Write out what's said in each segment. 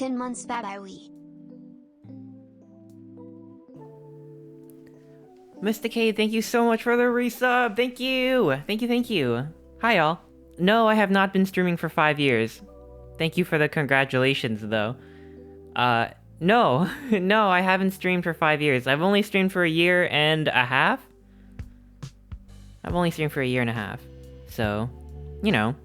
10 months bye bye we. Mr. K, thank you so much for the resub. Thank you. Thank you. Hi, y'all. No, I have not been streaming for 5 years. Thank you for the congratulations, though. No. No, I haven't streamed for 5 years. I've only streamed for a year and a half. I've only streamed for a year and a half. So, you know.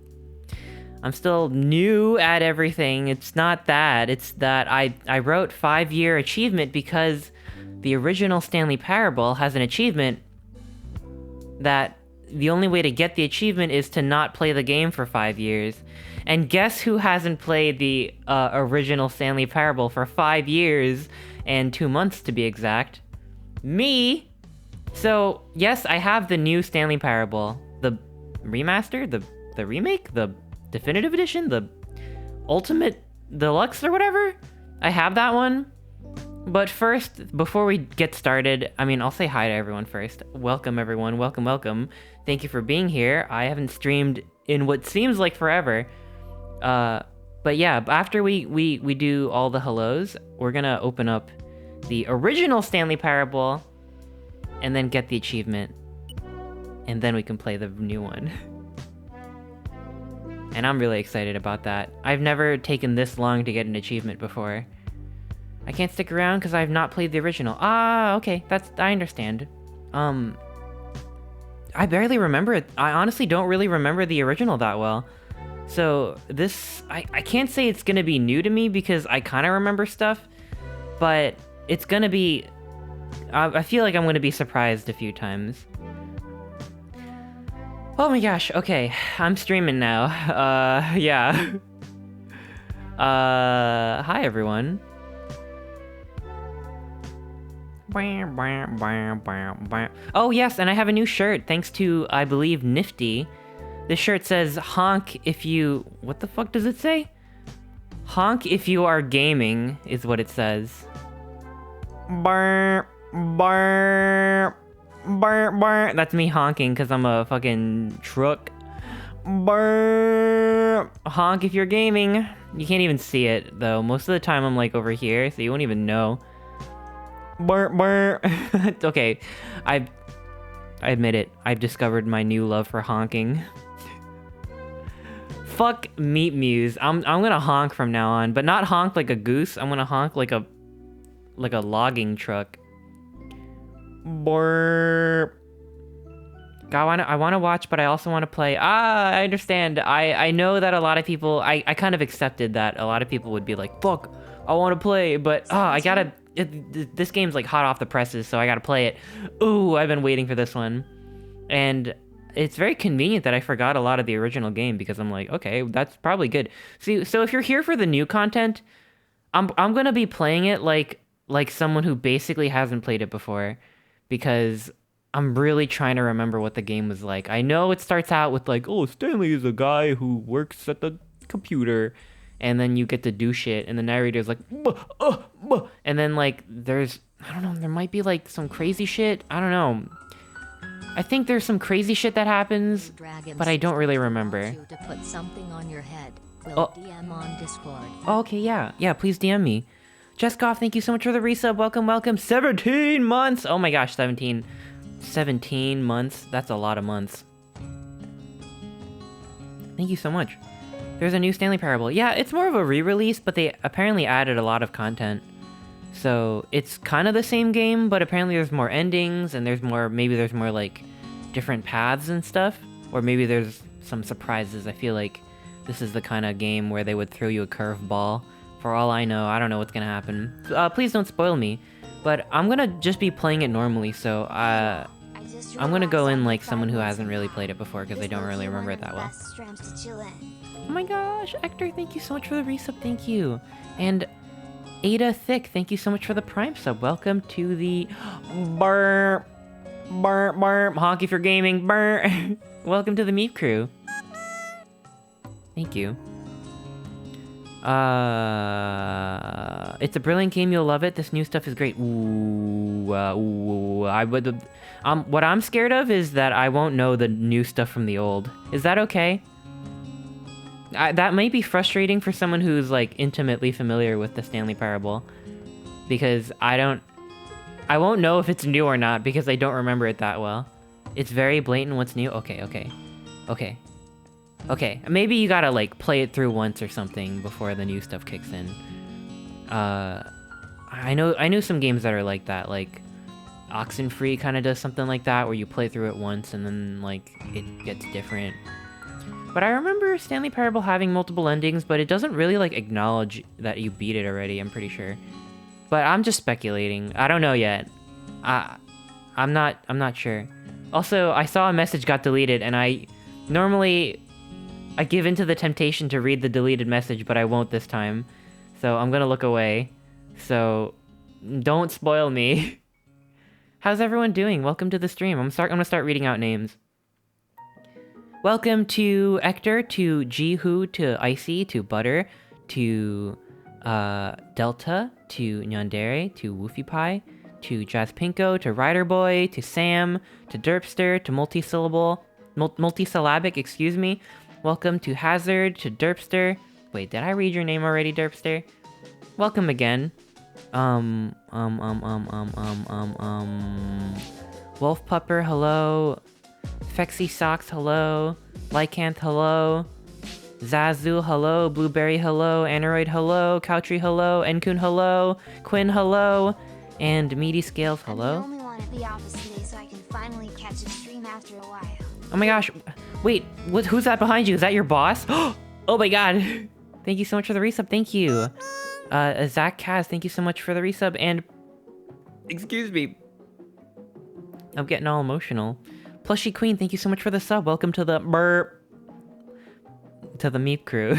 I'm still new at everything. It's not that. It's that I wrote 5-year achievement because the original Stanley Parable has an achievement that the only way to get the achievement is to not play the game for 5 years. And guess who hasn't played the original Stanley Parable for 5 years and 2 months to be exact? Me! So, yes, I have the new Stanley Parable. The remaster? The remake? The definitive edition? The ultimate deluxe or whatever? I have that one. But first, before we get started, I mean, I'll say hi to everyone first. Welcome, everyone. Welcome. Thank you for being here. I haven't streamed in what seems like forever. But yeah, after we do all the hellos, we're gonna open up the original Stanley Parable and then get the achievement. And then we can play the new one. And I'm really excited about that. I've never taken this long to get an achievement before. I can't stick around because I have not played the original. Ah, okay, I understand. I barely remember it. I honestly don't really remember the original that well. So this, I can't say it's gonna be new to me because I kind of remember stuff, but it's gonna be, I feel like I'm gonna be surprised a few times. Oh my gosh, okay, I'm streaming now. Yeah. Hi everyone. Oh yes, and I have a new shirt thanks to, I believe, Nifty. This shirt says, honk if you... What the fuck does it say? Honk if you are gaming, is what it says. That's me honking because I'm a fucking truck. Honk if you're gaming. You can't even see it, though. Most of the time I'm like over here, so you won't even know. Okay, I admit it. I've discovered my new love for honking. Fuck Meat Muse. I'm gonna honk from now on, but not honk like a goose. I'm gonna honk like a logging truck. Burp. God, I want to watch, but I also want to play. I understand. I know that a lot of people. I kind of accepted that a lot of people would be like, "Fuck, I want to play," but I gotta. This game's like hot off the presses, so I gotta play it. Ooh, I've been waiting for this one. And it's very convenient that I forgot a lot of the original game because I'm like, okay, that's probably good. See, so if you're here for the new content, I'm gonna be playing it like someone who basically hasn't played it before because I'm really trying to remember what the game was like. I know it starts out with like, oh, Stanley is a guy who works at the computer. And then you get to do shit, and the narrator's like, and then like there's, I don't know, there might be like some crazy shit. I don't know. I think there's some crazy shit that happens, but I don't really remember. To put something on your head. We'll DM on Discord. Oh, okay, yeah, please DM me. Jeskov, thank you so much for the resub. Welcome. 17 months. Oh my gosh, 17 months. That's a lot of months. Thank you so much. There's a new Stanley Parable. Yeah, it's more of a re-release, but they apparently added a lot of content. So it's kind of the same game, but apparently there's more endings, and maybe there's more like different paths and stuff. Or maybe there's some surprises. I feel like this is the kind of game where they would throw you a curveball. For all I know, I don't know what's gonna happen. Please don't spoil me. But I'm gonna just be playing it normally, so I'm gonna go in like someone who hasn't really played it before, because I don't really remember it that well. Oh my gosh, Hector, thank you so much for the resub, thank you. And Ada Thick, thank you so much for the Prime sub. Welcome to the burp, honk if you're gaming, burp. Welcome to the Meep Crew. Thank you. It's a brilliant game, you'll love it. This new stuff is great. I would, what I'm scared of is that I won't know the new stuff from the old. Is that okay? That might be frustrating for someone who's like intimately familiar with the Stanley Parable, because I won't know if it's new or not because I don't remember it that well. It's very blatant what's new. Okay. Maybe you gotta like play it through once or something before the new stuff kicks in. I know some games that are like that, like Oxenfree kind of does something like that, where you play through it once and then like it gets different. But I remember Stanley Parable having multiple endings, but it doesn't really like acknowledge that you beat it already, I'm pretty sure. But I'm just speculating. I don't know yet. I'm not sure. Also, I saw a message got deleted, and I give into the temptation to read the deleted message, but I won't this time. So I'm gonna look away. So don't spoil me. How's everyone doing? Welcome to the stream. I'm gonna start reading out names. Welcome to Ector, to Jihu, to Icy, to Butter, to Delta, to Nyandere, to Woofy Pie, to Jazz Pinko, to Rider Boy, to Sam, to Derpster, to multisyllabic, excuse me. Welcome to Hazard, to Derpster. Wait, did I read your name already, Derpster? Welcome again. Wolf Pupper, hello. Fexy Socks, hello. Lycanth, hello. Zazu, hello. Blueberry, hello. Aneroid, hello. Country, hello. Enkun, hello. Quinn, hello. And Meaty Scales, hello. I'm the only one at the office today, so I can finally catch a stream after a while. Oh my gosh. Wait, who's that behind you? Is that your boss? Oh my god. Thank you so much for the resub. Thank you. Zach Kaz, thank you so much for the resub. And excuse me, I'm getting all emotional. Plushy Queen, thank you so much for the sub. Welcome to the Meep crew.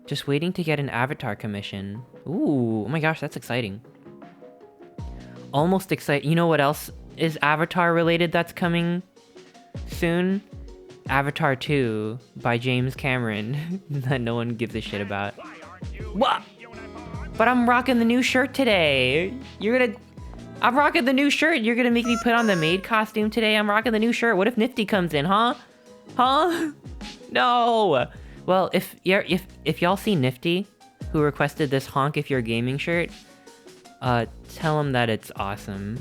Just waiting to get an avatar commission. Ooh, oh my gosh, that's exciting. Almost excited. You know what else is Avatar related that's coming soon? Avatar 2 by James Cameron that no one gives a shit about. What? But I'm rocking the new shirt today. I'm rocking the new shirt. You're gonna make me put on the maid costume today. I'm rocking the new shirt. What if Nifty comes in, huh? Huh? No. Well, if y'all see Nifty, who requested this honk if you're gaming shirt, tell him that it's awesome.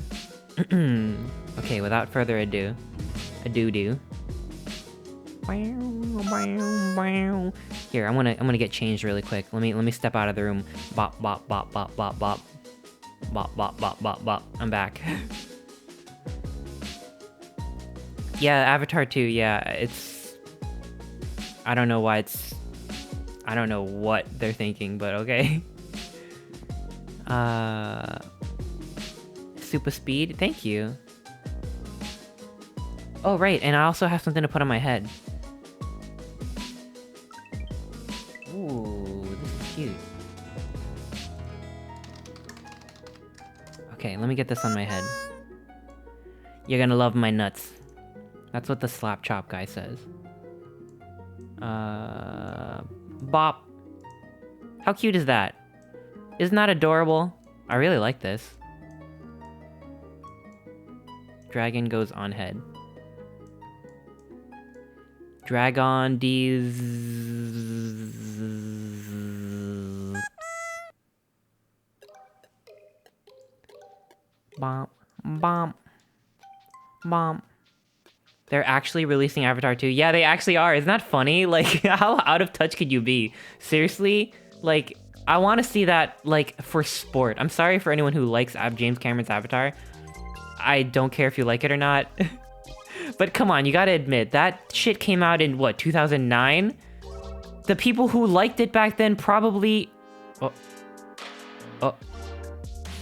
Okay, without further ado, do. Here, I'm gonna get changed really quick. Let me step out of the room. Bop bop bop bop bop bop. Bop bop bop bop bop. I'm back. Yeah, Avatar 2, yeah, it's... I don't know what they're thinking, but okay. Super speed, thank you. Oh, right, and I also have something to put on my head. Ooh, this is cute. Okay, let me get this on my head. You're gonna love my nuts. That's what the slap chop guy says. Bop. How cute is that? Isn't that adorable? I really like this. Dragon goes on head. Dragon D's. Bomp, bomp, bomp. They're actually releasing Avatar 2. Yeah, they actually are. Isn't that funny? Like, how out of touch could you be? Seriously? Like, I want to see that, like, for sport. I'm sorry for anyone who likes James Cameron's Avatar. I don't care if you like it or not. But come on, you gotta admit, that shit came out in, what, 2009? The people who liked it back then probably... Oh.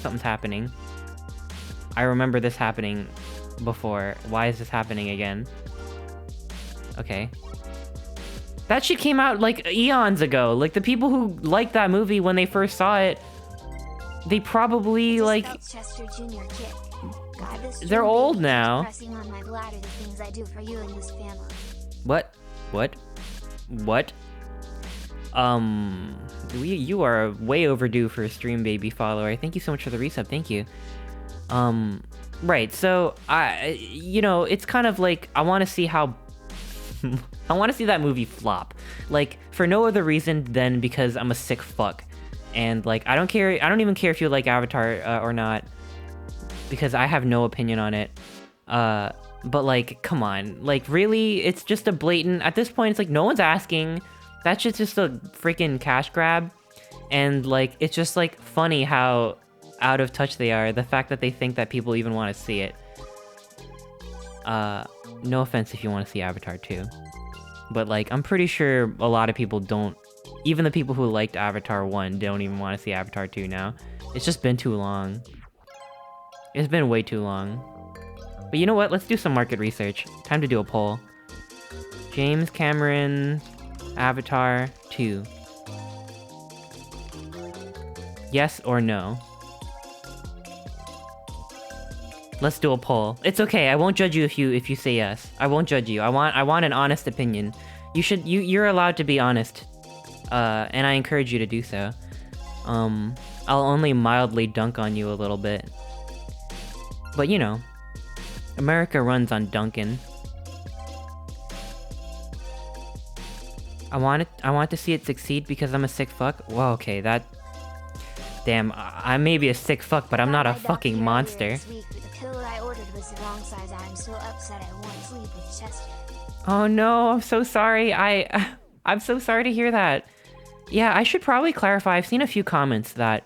Something's happening. I remember this happening before. Why is this happening again? Okay. That shit came out, like, eons ago. Like, the people who liked that movie when they first saw it, they probably, like... Chester Jr. Kid. God, this they're old now. Pressing on my bladder the things I do for you and this family. What? You are way overdue for a Stream Baby follower. Thank you so much for the resub. Thank you. Right, so, it's kind of like, I want to see how I want to see that movie flop. Like, for no other reason than because I'm a sick fuck. And, like, I don't even care if you like Avatar or not. Because I have no opinion on it. But, like, come on. Like, really? It's just a blatant... At this point, it's like, no one's asking. That shit's just a freaking cash grab. And, like, it's just, like, funny how out of touch they are. The fact that they think that people even want to see it. No offense if you want to see Avatar 2. But, like, I'm pretty sure a lot of people don't... Even the people who liked Avatar 1 don't even want to see Avatar 2 now. It's just been too long. It's been way too long. But you know what? Let's do some market research. Time to do a poll. James Cameron... Avatar 2. Yes or no? Let's do a poll. It's okay. I won't judge you if you say yes. I won't judge you. I want an honest opinion. You're allowed to be honest. And I encourage you to do so. I'll only mildly dunk on you a little bit. But you know, America runs on dunking. I want to see it succeed because I'm a sick fuck. Well, okay, that... Damn, I may be a sick fuck, but I'm not a fucking monster. This week, but the pillow I ordered was the wrong size. I'm so upset I won't sleep with Chestee. Oh no, I'm so sorry. I'm so sorry to hear that. Yeah, I should probably clarify. I've seen a few comments that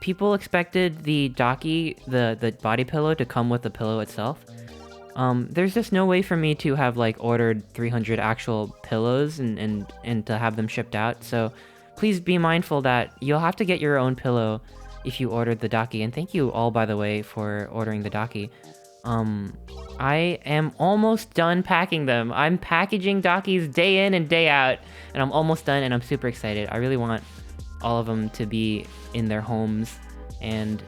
people expected the docky, the body pillow to come with the pillow itself. There's just no way for me to have like ordered 300 actual pillows and to have them shipped out. So please be mindful that you'll have to get your own pillow if you ordered the docky. And thank you all, by the way, for ordering the docky. I am almost done packing them. I'm packaging dockies day in and day out, and I'm almost done, and I'm super excited. I really want all of them to be in their homes, and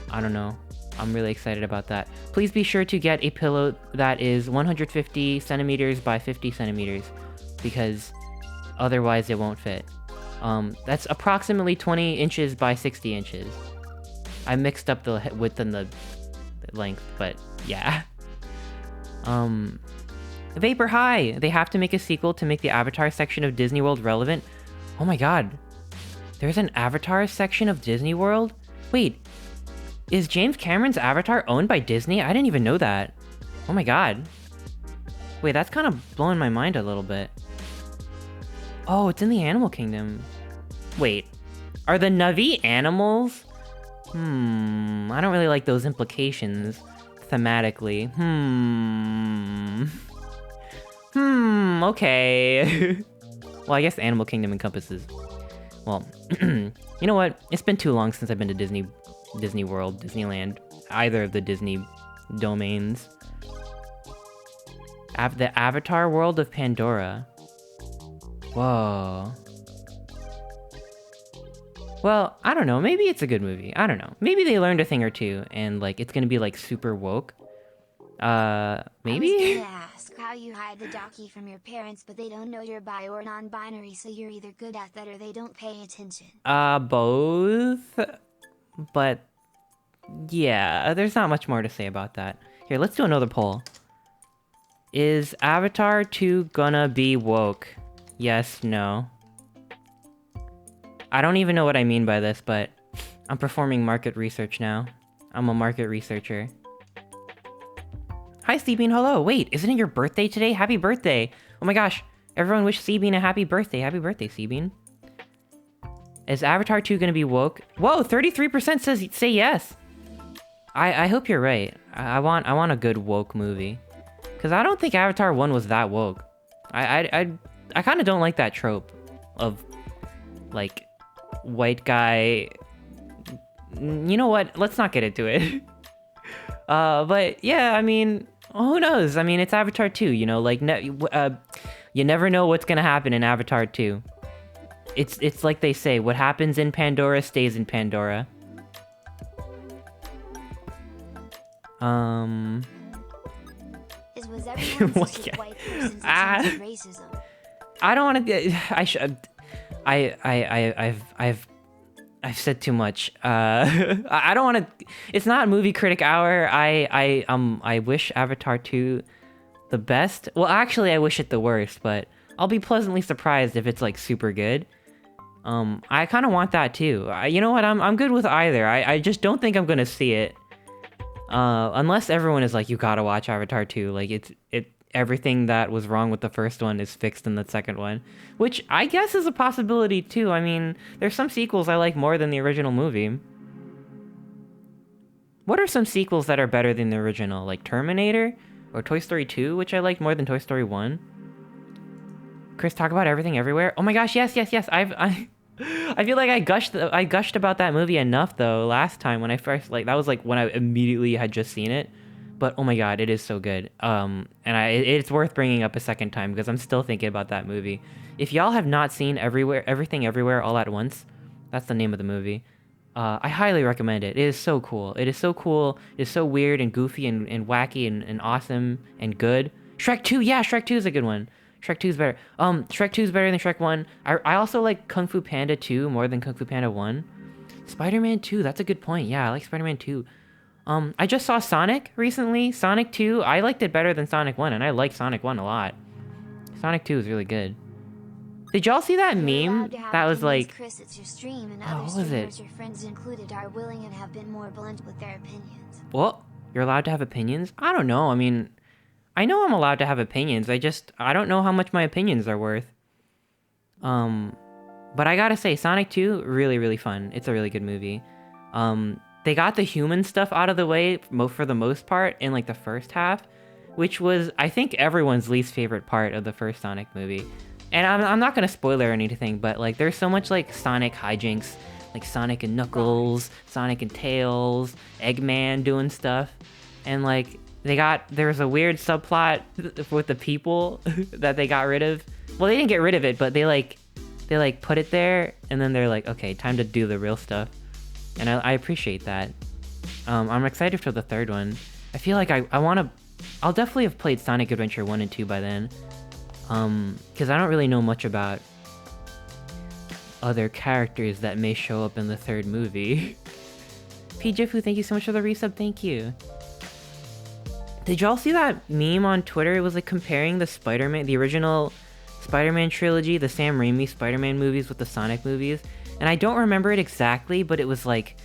I don't know. I'm really excited about that. Please be sure to get a pillow that is 150 centimeters by 50 centimeters, because otherwise it won't fit. That's approximately 20 inches by 60 inches. I mixed up the width and the length, but yeah. Vapor High! They have to make a sequel to make the Avatar section of Disney World relevant. Oh my god. There's an Avatar section of Disney World? Wait, is James Cameron's Avatar owned by Disney? I didn't even know that. Oh my god. Wait, that's kind of blowing my mind a little bit. Oh, it's in the Animal Kingdom. Wait, are the Na'vi animals? I don't really like those implications thematically. Okay. Well, I guess the Animal Kingdom encompasses... Well, you know what? It's been too long since I've been to Disney World, Disneyland, either of the Disney domains. The Avatar World of Pandora. Whoa. Well, I don't know. Maybe it's a good movie. I don't know. Maybe they learned a thing or two, and like it's gonna be like super woke. Maybe. I was gonna ask how you hide the docky from your parents, but they don't know you're bi or non-binary, so you're either good at that or they don't pay attention. Both. But yeah, there's not much more to say about that. Here, let's do another poll. Is Avatar 2 gonna be woke? Yes, no. I don't even know what I mean by this, but I'm performing market research now. I'm a market researcher. Hi, Seabean, hello. Wait, isn't it your birthday today? Happy birthday. Oh my gosh, everyone wish Seabean a happy birthday. Happy birthday, Seabean. Is Avatar 2 gonna be woke? Whoa, 33% say yes. I hope you're right. I want a good woke movie. Cause I don't think Avatar 1 was that woke. I kind of don't like that trope of like white guy. You know what? Let's not get into it. But yeah, I mean, who knows? I mean, it's Avatar 2, you know, like you never know what's gonna happen in Avatar 2. It's like they say, what happens in Pandora stays in Pandora. Was everyone such a white person's sense of racism? I don't want to. I've said too much. I don't want to. It's not movie critic hour. I wish Avatar 2 the best. Well, actually, I wish it the worst, but I'll be pleasantly surprised if it's like super good. I kind of want that too. You know what? I'm good with either. I just don't think I'm gonna see it. Unless everyone is like, you gotta watch Avatar 2. Like everything that was wrong with the first one is fixed in the second one, which I guess is a possibility too. I mean, there's some sequels I like more than the original movie. What are some sequels that are better than the original? Like Terminator or Toy Story 2, which I liked more than Toy Story 1. Chris, talk about everything everywhere. Oh my gosh, yes. I feel like I gushed about that movie enough though last time when I first that was like when I immediately had just seen it. But oh my god, it is so good. And it's worth bringing up a second time because I'm still thinking about that movie. If y'all have not seen Everything Everywhere All at Once, that's the name of the movie. I highly recommend it. It is so cool. It is so cool. It is so weird and goofy and wacky and awesome and good. Shrek 2, yeah, Shrek 2 is a good one. Shrek 2 is better. Shrek 2 is better than Shrek 1. I also like Kung Fu Panda 2 more than Kung Fu Panda 1. Spider-Man 2, that's a good point. Yeah, I like Spider-Man 2. I just saw Sonic recently. Sonic 2, I liked it better than Sonic 1, and I like Sonic 1 a lot. Sonic 2 is really good. Did y'all see that meme that was like... Chris, it's your stream, and Oh, other what was it? streamers, your friends included, are willing and have been more blunt with their opinions. Well, you're allowed to have opinions? I don't know. I mean, I know I'm allowed to have opinions. I don't know how much my opinions are worth. But I gotta say, Sonic 2, really, really fun. It's a really good movie. They got the human stuff out of the way for the most part in like the first half, which was, I think, everyone's least favorite part of the first Sonic movie. And I'm not gonna spoil it or anything, but like there's so much like Sonic hijinks, like Sonic and Knuckles, Sonic and Tails, Eggman doing stuff, and like there was a weird subplot with the people that they got rid of. Well, they didn't get rid of it, but they put it there, and then they're like, okay, time to do the real stuff. And I appreciate that. I'm excited for the third one. I feel like I'll definitely have played Sonic Adventure 1 and 2 by then. Because I don't really know much about other characters that may show up in the third movie. P. thank you so much for the resub, thank you. Did y'all see that meme on Twitter? It was like comparing the original Spider-Man trilogy, the Sam Raimi Spider-Man movies with the Sonic movies. And I don't remember it exactly, but it was like,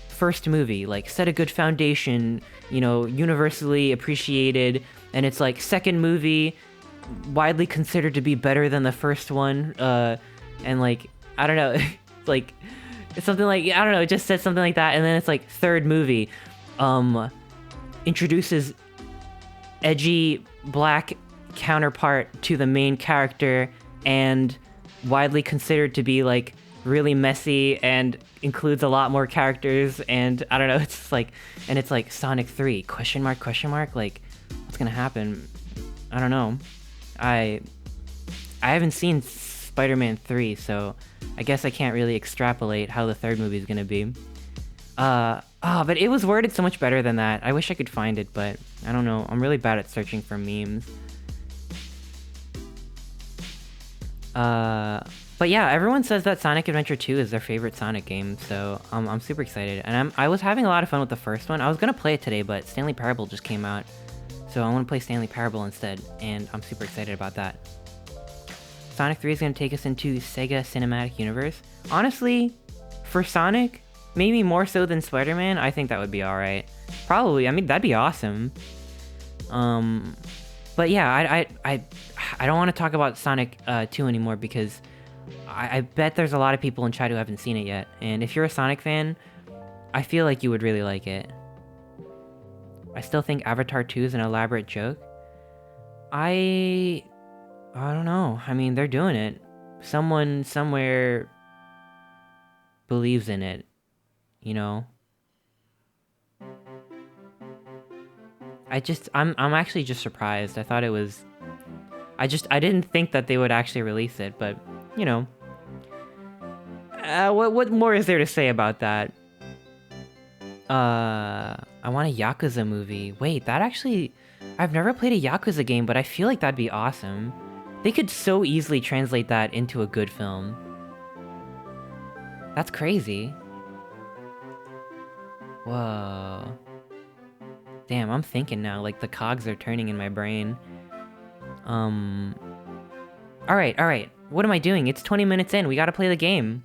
first movie, like, set a good foundation, you know, universally appreciated. And it's like, second movie, widely considered to be better than the first one. And like, I don't know, like, it's something like, I don't know, it just said something like that. And then it's like, third movie, introduces edgy black counterpart to the main character and widely considered to be like really messy and includes a lot more characters, and I don't know, it's just like, and it's like Sonic 3 question mark, like what's gonna happen? I don't know. I haven't seen Spider-Man 3, so I guess I can't really extrapolate how the third movie is gonna be. But it was worded so much better than that. I wish I could find it, but I don't know. I'm really bad at searching for memes. But yeah, everyone says that Sonic Adventure 2 is their favorite Sonic game, so I'm super excited. And I was having a lot of fun with the first one. I was gonna play it today, but Stanley Parable just came out, so I want to play Stanley Parable instead, and I'm super excited about that. Sonic 3 is gonna take us into Sega Cinematic Universe. Honestly, for Sonic, maybe more so than Spider-Man, I think that would be alright. Probably, I mean, that'd be awesome. But yeah, I don't want to talk about Sonic 2 anymore because I bet there's a lot of people in chat who haven't seen it yet. And if you're a Sonic fan, I feel like you would really like it. I still think Avatar 2 is an elaborate joke. I don't know. I mean, they're doing it. Someone somewhere believes in it, you know? I'm actually just surprised. I thought it was... I didn't think that they would actually release it, but, you know. What more is there to say about that? I want a Yakuza movie. Wait, that actually... I've never played a Yakuza game, but I feel like that'd be awesome. They could so easily translate that into a good film. That's crazy. Whoa. Damn, I'm thinking now, like the cogs are turning in my brain. Alright. What am I doing? It's 20 minutes in. We gotta play the game.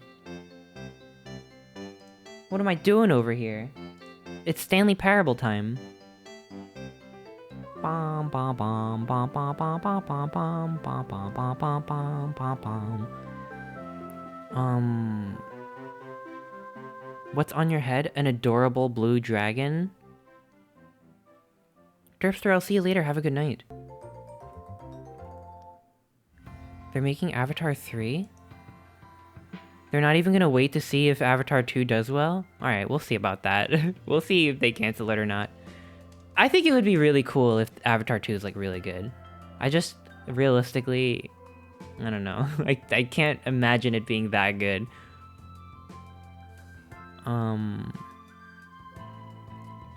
What am I doing over here? It's Stanley Parable time. Bom bom bom bom bom bom bom bom bom bom bom bom bom bom bom bom. What's on your head? An adorable blue dragon? Derpster, I'll see you later. Have a good night. They're making Avatar 3? They're not even gonna wait to see if Avatar 2 does well? Alright, we'll see about that. We'll see if they cancel it or not. I think it would be really cool if Avatar 2 is, like, really good. I just, realistically, I don't know. I can't imagine it being that good.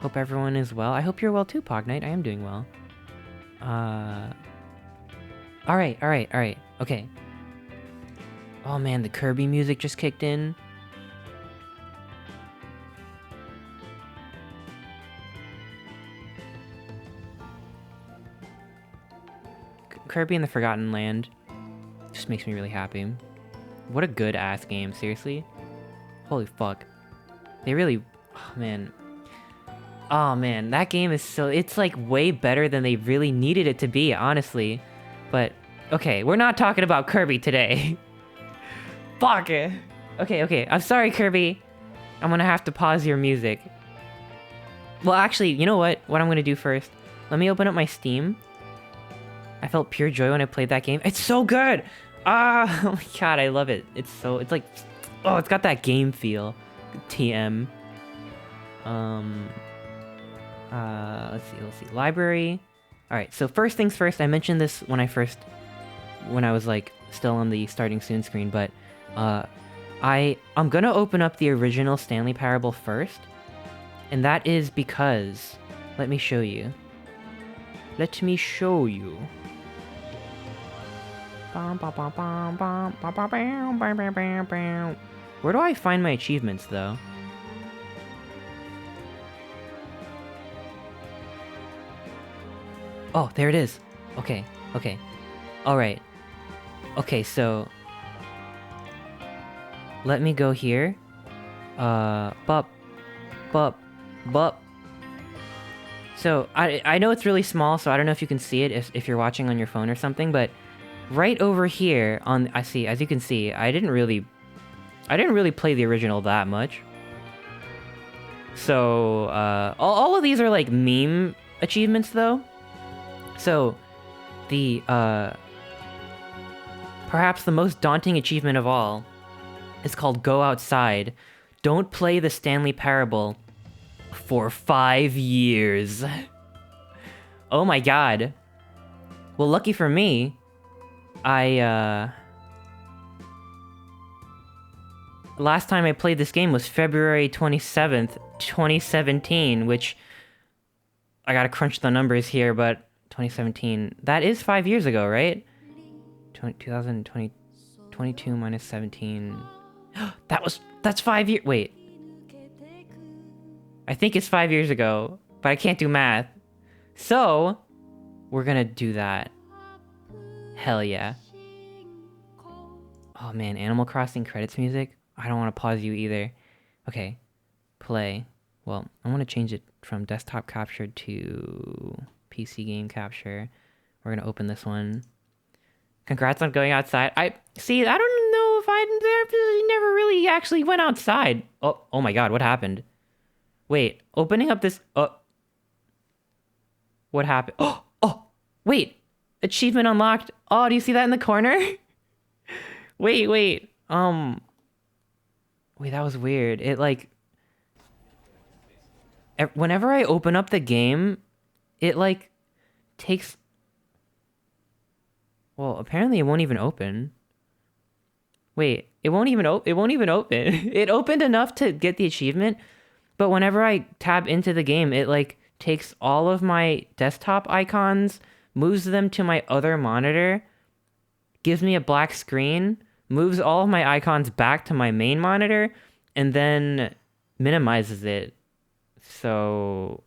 Hope everyone is well. I hope you're well too, Pognight. I am doing well. Alright. Okay. Oh man, the Kirby music just kicked in. Kirby and the Forgotten Land just makes me really happy. What a good ass game, seriously. Holy fuck. They really... Oh man, that game is so... It's like way better than they really needed it to be, honestly. But, okay, we're not talking about Kirby today. Fuck it. Okay, I'm sorry, Kirby. I'm gonna have to pause your music. Well, actually, you know what? What I'm gonna do first. Let me open up my Steam. I felt pure joy when I played that game. It's so good! Ah, oh my god, I love it. It's like... Oh, it's got that game feel. TM. Let's see. Library. Alright, so first things first, I mentioned this when I was like still on the starting soon screen, but I'm gonna open up the original Stanley Parable first, and that is because, let me show you. Where do I find my achievements, though? Oh, there it is. Okay. Alright. Okay, so... Let me go here. Bup. So, I know it's really small, so I don't know if you can see it if you're watching on your phone or something, but... Right over here on... as you can see, I didn't really play the original that much. So, all of these are like meme achievements though. So, the, perhaps the most daunting achievement of all is called Go Outside. Don't play the Stanley Parable for 5 years. Oh my god. Well, lucky for me, last time I played this game was February 27th, 2017, which... I gotta crunch the numbers here, but 2017... That is 5 years ago, right? 2020... 22 minus 17... That's 5 years... Wait. I think it's 5 years ago, but I can't do math. So, we're gonna do that. Hell yeah. Oh man, Animal Crossing credits music? I don't want to pause you either. Okay, play. Well, I want to change it from desktop capture to PC game capture. We're gonna open this one. Congrats on going outside. I don't know if I never really actually went outside. Oh my god, what happened? Wait, opening up this... What happened? Oh, wait! Achievement unlocked. Oh, do you see that in the corner? Wait. Wait, that was weird. It, like... Whenever I open up the game, it, like, takes... Well, apparently it won't even open. Wait, it won't even open. It opened enough to get the achievement, but whenever I tab into the game, it, like, takes all of my desktop icons, moves them to my other monitor, gives me a black screen, moves all of my icons back to my main monitor, and then minimizes it. So...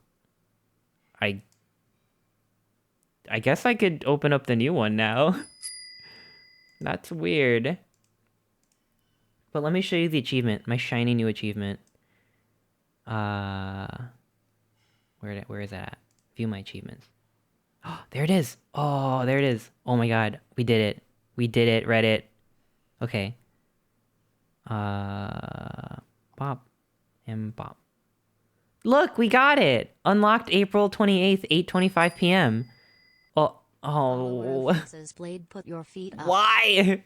I guess I could open up the new one now. That's weird. But let me show you the achievement. My shiny new achievement. Where is that at? View my achievements. Oh, there it is. Oh, there it is. Oh my god. We did it. We did it, Reddit. Okay. Bop. And bop. Look, we got it! Unlocked April 28th, 8:25 p.m. Oh. Says Blade, put your feet up. Why?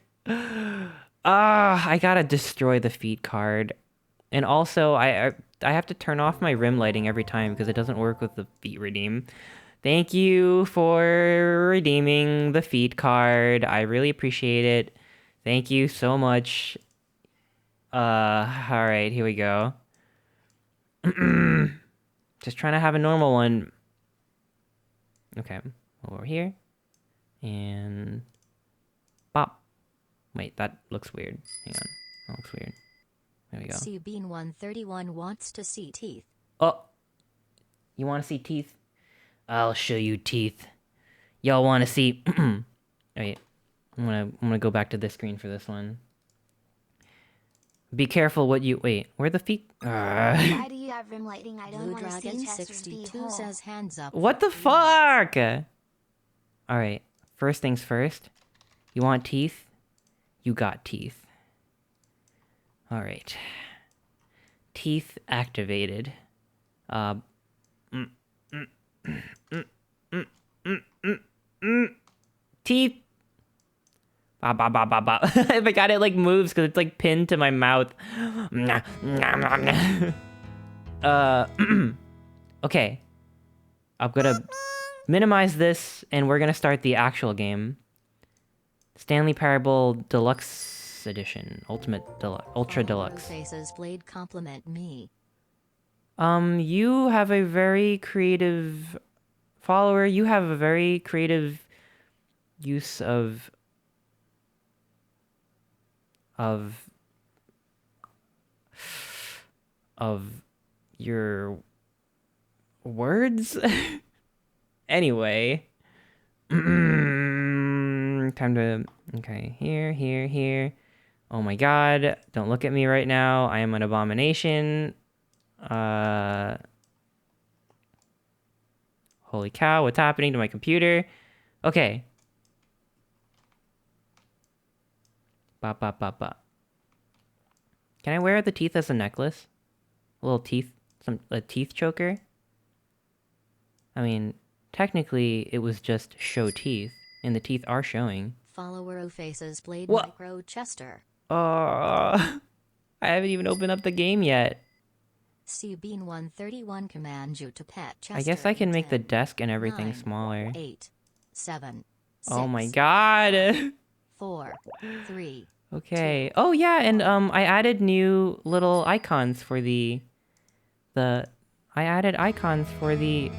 I gotta destroy the feet card. And also, I have to turn off my rim lighting every time because it doesn't work with the feet redeem. Thank you for redeeming the feet card. I really appreciate it. Thank you so much. Alright, here we go. Just trying to have a normal one. Okay, over here. And... bop. Wait, that looks weird. Hang on. That looks weird. There we go. CBean131 wants to see teeth. Oh! You want to see teeth? I'll show you teeth. Y'all want to see... Wait. I'm gonna go back to this screen for this one. Be careful what you... Wait, where are the feet? Why do you have rim lighting? I don't Blue want to see Dragon Chester's 62 beehole. says hands up. What the fuck? Alright, first things first. You want teeth? You got teeth. Alright. Teeth activated. Teeth! Ba ba ba ba ba. If I got it like moves because it's like pinned to my mouth. Okay. I'm gonna minimize this and we're gonna start the actual game. Stanley Parable Deluxe Edition. Ultra Deluxe. Faces Blade compliment me. You have a very creative follower. You have a very creative use of your words. Anyway. Time to... Okay, here. Oh my god. Don't look at me right now. I am an abomination. Holy cow, what's happening to my computer? Okay. Bop, bop, bop, bop. Can I wear the teeth as a necklace? A little teeth... a teeth choker? I mean, technically, it was just show teeth, and the teeth are showing. Follower of Faces Blade What? Micro Chester. I haven't even opened up the game yet. CBean131 commands you to pet Chester. I guess I can make the 10, desk and everything 9, smaller. 8, 7, 6, Oh my god! 4, 3. Okay. Oh yeah, and I added new little icons for the I added icons for the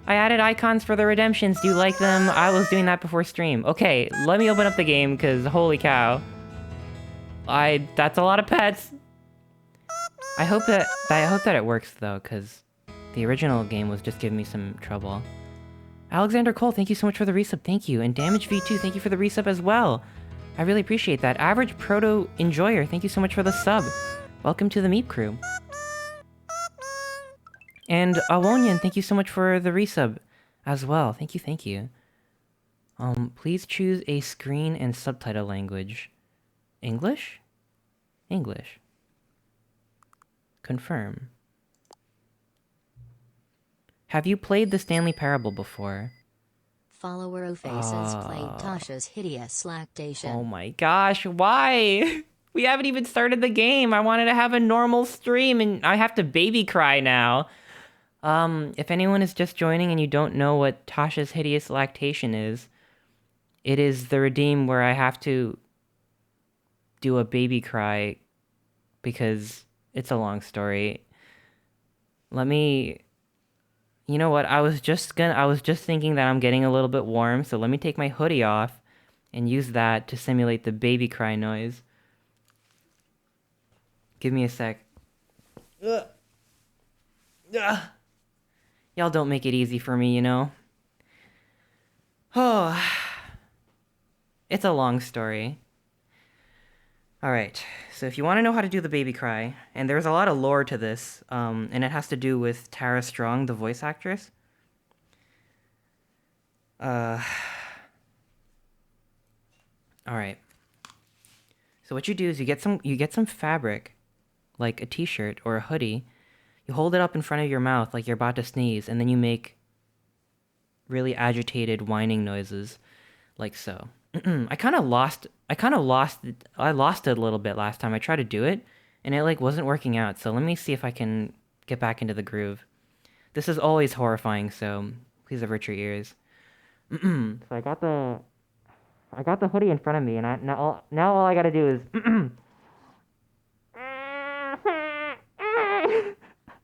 I added icons for the redemptions. Do you like them? I was doing that before stream. Okay, let me open up the game because holy cow. That's a lot of pets. I hope that it works though, because the original game was just giving me some trouble. Alexander Cole, thank you so much for the resub. Thank you. And Damage V2, thank you for the resub as well. I really appreciate that. Average Proto Enjoyer, thank you so much for the sub. Welcome to the Meep crew. And Awonian, thank you so much for the resub as well. Thank you. Please choose a screen and subtitle language. English? English. Confirm. Have you played the Stanley Parable before? Follower of Faces played Tasha's Hideous Lactation. Oh my gosh, why? We haven't even started the game. I wanted to have a normal stream and I have to baby cry now. If anyone is just joining and you don't know what Tasha's Hideous Lactation is, it is the redeem where I have to do a baby cry because it's a long story. You know what? I was just thinking that I'm getting a little bit warm, so let me take my hoodie off and use that to simulate the baby cry noise. Give me a sec. Y'all don't make it easy for me, you know? Oh, it's a long story. Alright, so if you want to know how to do the baby cry, and there's a lot of lore to this, and it has to do with Tara Strong, the voice actress. Alright. So what you do is you get some fabric, like a t-shirt or a hoodie. You hold it up in front of your mouth like you're about to sneeze, and then you make really agitated whining noises, like so. I lost it a little bit last time I tried to do it, and it like wasn't working out. So let me see if I can get back into the groove. This is always horrifying, so please avert your ears. So I got the hoodie in front of me, and now all I gotta do is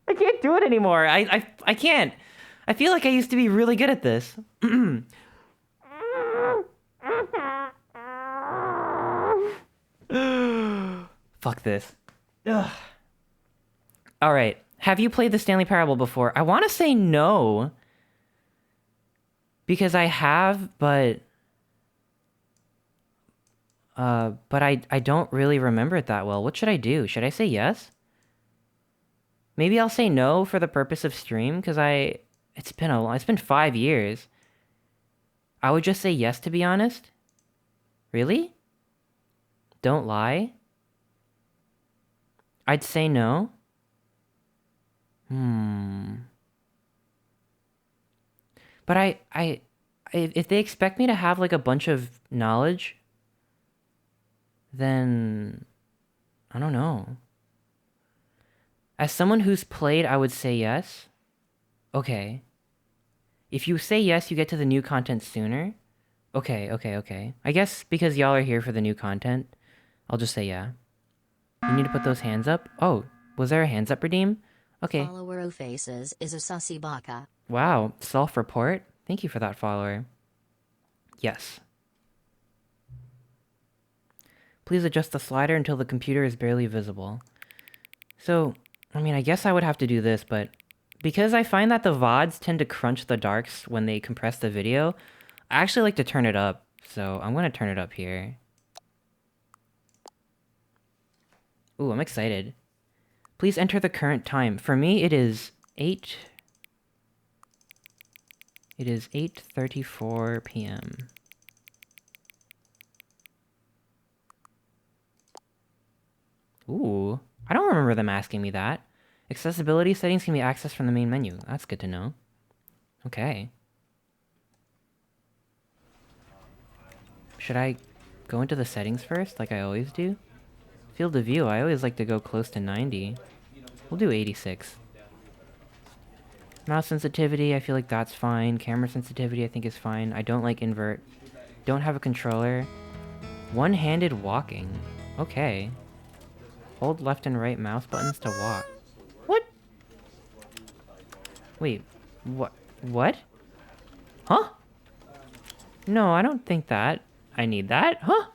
I can't do it anymore. I can't. I feel like I used to be really good at this. Fuck this. Ugh. All right. Have you played the Stanley Parable before? I want to say no. Because I have, but I don't really remember it that well. What should I do? Should I say yes? Maybe I'll say no for the purpose of stream, because it's been 5 years. I would just say yes, to be honest. Really? Don't lie? I'd say no. But if they expect me to have like a bunch of knowledge, then I don't know. As someone who's played, I would say yes. Okay. If you say yes, you get to the new content sooner. Okay. I guess because y'all are here for the new content, I'll just say yeah. You need to put those hands up? Oh, was there a hands up redeem? Okay. Follower of faces is a sussy baka. Wow, self-report? Thank you for that, follower. Yes. Please adjust the slider until the computer is barely visible. So, I mean, I guess I would have to do this, but because I find that the VODs tend to crunch the darks when they compress the video, I actually like to turn it up, so I'm gonna turn it up here. Ooh, I'm excited. Please enter the current time. For me, it is 8:34 p.m. Ooh, I don't remember them asking me that. Accessibility settings can be accessed from the main menu. That's good to know. Okay. Should I go into the settings first, like I always do? Field of view, I always like to go close to 90. We'll do 86. Mouse sensitivity, I feel like that's fine. Camera sensitivity, I think is fine. I don't like invert. Don't have a controller. One-handed walking. Okay. Hold left and right mouse buttons to walk. What? Wait. What? Huh? No, I don't think that. I need that? Huh?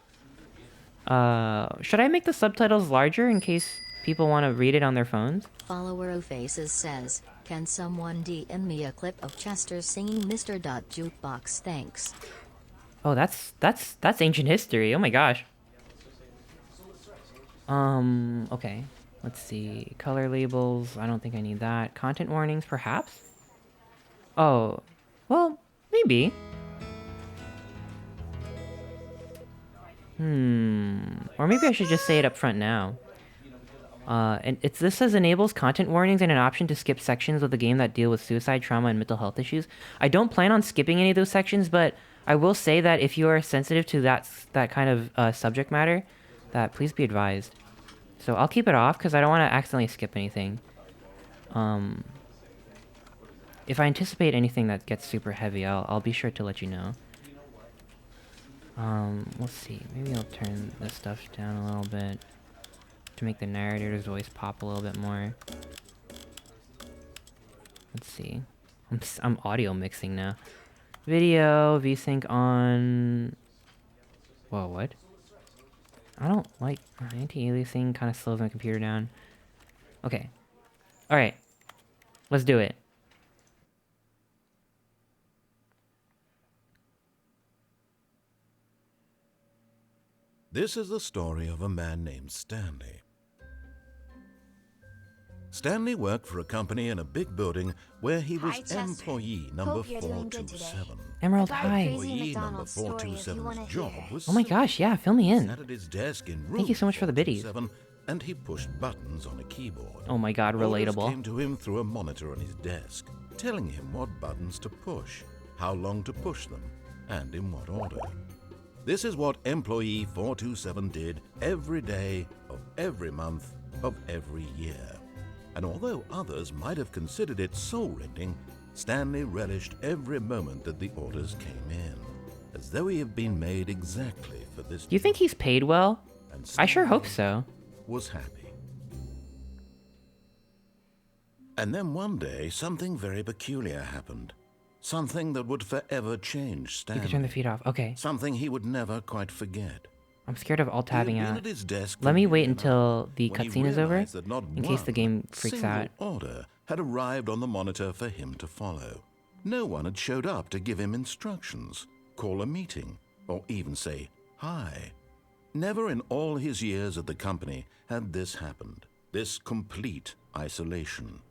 Should I make the subtitles larger in case people want to read it on their phones? Follower of faces says, can someone DM me a clip of Chester singing Mr. Jukebox? Thanks. Oh, that's ancient history. Oh my gosh. Okay. Let's see. Color labels. I don't think I need that. Content warnings, perhaps? Oh. Well, maybe. Or maybe I should just say it up front now. And this says enables content warnings and an option to skip sections of the game that deal with suicide, trauma, and mental health issues. I don't plan on skipping any of those sections, but I will say that if you are sensitive to that kind of subject matter, that please be advised. So I'll keep it off because I don't want to accidentally skip anything. If I anticipate anything that gets super heavy, I'll be sure to let you know. Let's see. Maybe I'll turn this stuff down a little bit to make the narrator's voice pop a little bit more. Let's see. I'm audio mixing now. Video, VSync on... Whoa, what? I don't like... Anti-aliasing kind of slows my computer down. Okay. Alright. Let's do it. This is the story of a man named Stanley. Stanley worked for a company in a big building where he was Hi, Chester. employee number Hope you're doing good 427. Emerald, I got a hi. crazy Employee number McDonald's story if you wanna 427's job hear. was Oh my gosh, yeah, fill me in. sat at his desk in room Thank you so much for the biddies. 427, and he pushed buttons on a keyboard. Oh my god, Orders relatable. came to him through a monitor on his desk, telling him what buttons to push, how long to push them, and in what order. This is what employee 427 did every day of every month of every year. And although others might have considered it soul-rending, Stanley relished every moment that the orders came in, as though he had been made exactly for this. Do you think he's paid well? And I sure Stanley hope so. was happy. And then one day, something very peculiar happened. Something that would forever change You Stanley. can turn the feed off. Okay. Something he would never quite forget. I'm scared of alt He had tabbing been out. at his desk Let for me wait nearly an hour until the when he cutscene is over, realized that not in case the one game freaks single out. order had arrived on the monitor for him to follow. No one had showed up to give him instructions, call a meeting, or even say hi. Never in all his years at the company had this happened, this complete isolation.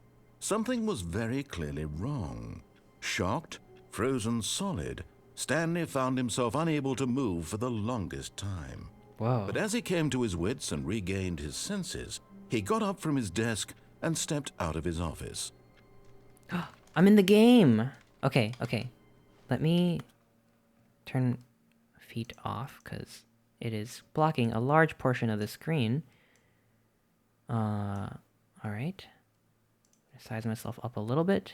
Something was very clearly wrong. Shocked, frozen solid, Stanley found himself unable to move for the longest time. Whoa. But as he came to his wits and regained his senses, he got up from his desk and stepped out of his office. I'm in the game. Okay, okay. Let me turn feet off because it is blocking a large portion of the screen. All right. Size myself up a little bit.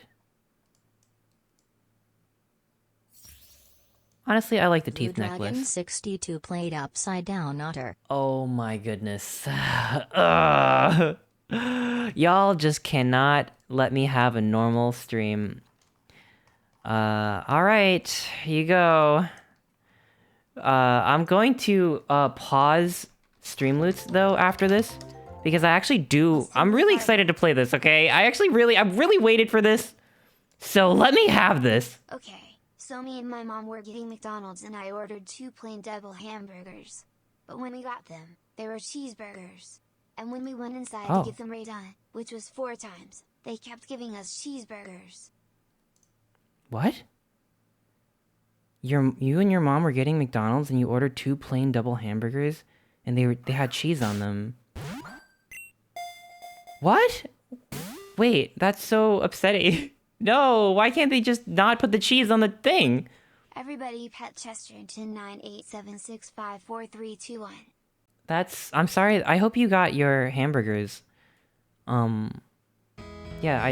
Honestly, I like the Blue teeth Dragon necklace. 62 played upside down otter. Oh my goodness. Ugh. Y'all just cannot let me have a normal stream. Alright, here you go. I'm going to pause Streamloots though after this. Because I actually I'm really excited to play this, okay? I've really waited for this. So let me have this. Okay, so me and my mom were getting McDonald's and I ordered 2 plain double hamburgers. But when we got them, they were cheeseburgers. And when we went inside Oh. to get them redone, which was 4 times, they kept giving us cheeseburgers. What? You and your mom were getting McDonald's and you ordered 2 plain double hamburgers and they had cheese on them. What? Wait, that's so upsetting. No, why can't they just not put the cheese on the thing? Everybody pet Chester 109876544321. I'm sorry. I hope you got your hamburgers. Yeah, I'm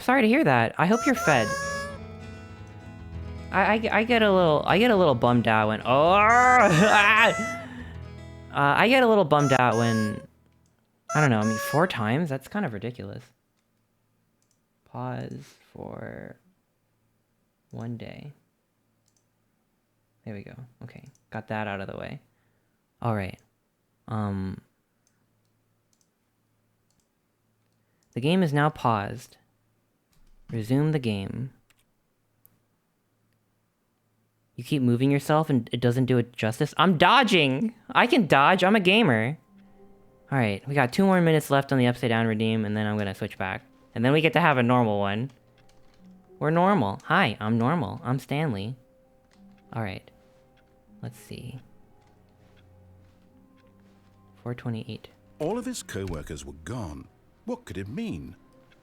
sorry to hear that. I hope you're fed. I get a little bummed out when I get a little bummed out when I don't know, 4 times? That's kind of ridiculous. Pause for 1 day. There we go. Okay, got that out of the way. All right. The game is now paused. Resume the game. You keep moving yourself and it doesn't do it justice. I'm dodging! I can dodge, I'm a gamer. Alright, we got 2 more minutes left on the upside down redeem and then I'm gonna switch back. And then we get to have a normal one. We're normal. Hi, I'm normal. I'm Stanley. Alright. Let's see. 428. All of his co-workers were gone. What could it mean?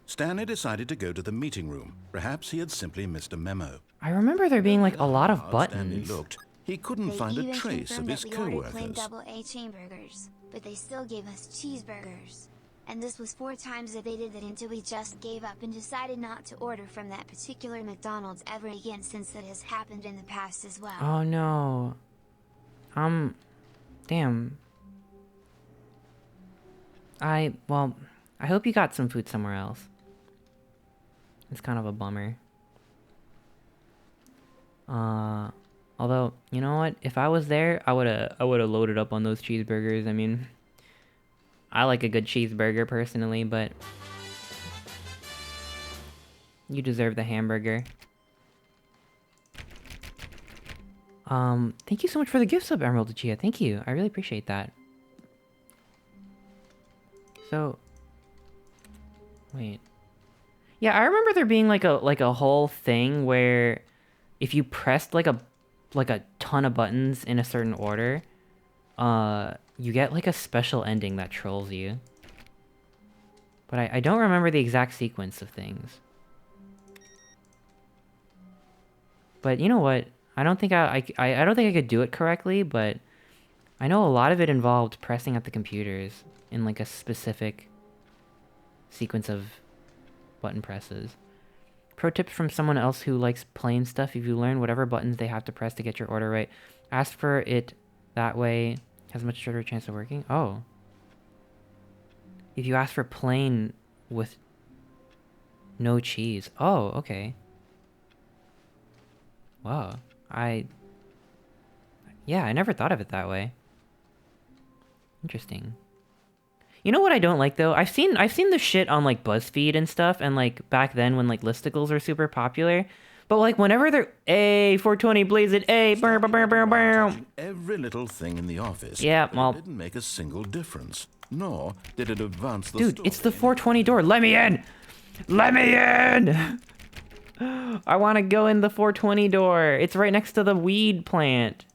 Stanley decided to go to the meeting room. Perhaps he had simply missed a memo. I remember there being like a lot of As Stanley buttons. looked, he couldn't They find a even trace of confirmed his that we ordered plain co-workers. double A chainburgers, but they still gave us cheeseburgers. And this was 4 times that they did that until we just gave up and decided not to order from that particular McDonald's ever again, since that has happened in the past as well. Oh no. Damn. I hope you got some food somewhere else. It's kind of a bummer. Although, you know what? If I was there, I would've loaded up on those cheeseburgers. I mean, I like a good cheeseburger personally, but you deserve the hamburger. Thank you so much for the gift sub, Emerald Chia. Thank you. I really appreciate that. So, wait. Yeah, I remember there being like a whole thing where if you pressed like a ton of buttons in a certain order, you get like a special ending that trolls you. But I don't remember the exact sequence of things. But you know what? I don't think I don't think I could do it correctly, but I know a lot of it involved pressing at the computers in like a specific sequence of button presses. Pro tips from someone else who likes playing stuff: if you learn whatever buttons they have to press to get your order right, ask for it that way, has a much shorter chance of working. Oh. If you ask for plain with no cheese. Oh, okay. Wow. Yeah, I never thought of it that way. Interesting. You know what I don't like though? I've seen the shit on like BuzzFeed and stuff, and like back then when like listicles were super popular. But like whenever they're 420 blaze it, every little thing in the office. Yeah, well, it didn't make a single difference, nor did it advance the dude, story. it's the 420 door. Let me in. Let me in. I want to go in the 420 door. It's right next to the weed plant.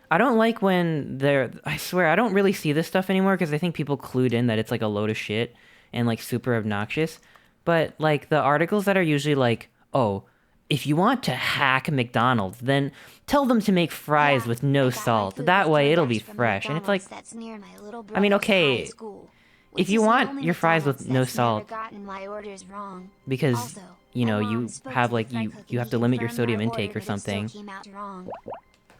I don't like when I swear, I don't really see this stuff anymore because I think people clued in that it's like a load of shit and like super obnoxious. But like the articles that are usually like, oh, if you want to hack McDonald's, then tell them to make fries with no salt. That way it'll be fresh. And it's like, I mean, okay, if you want your fries with no salt, because, you know, you have like, you have to limit your sodium intake or something,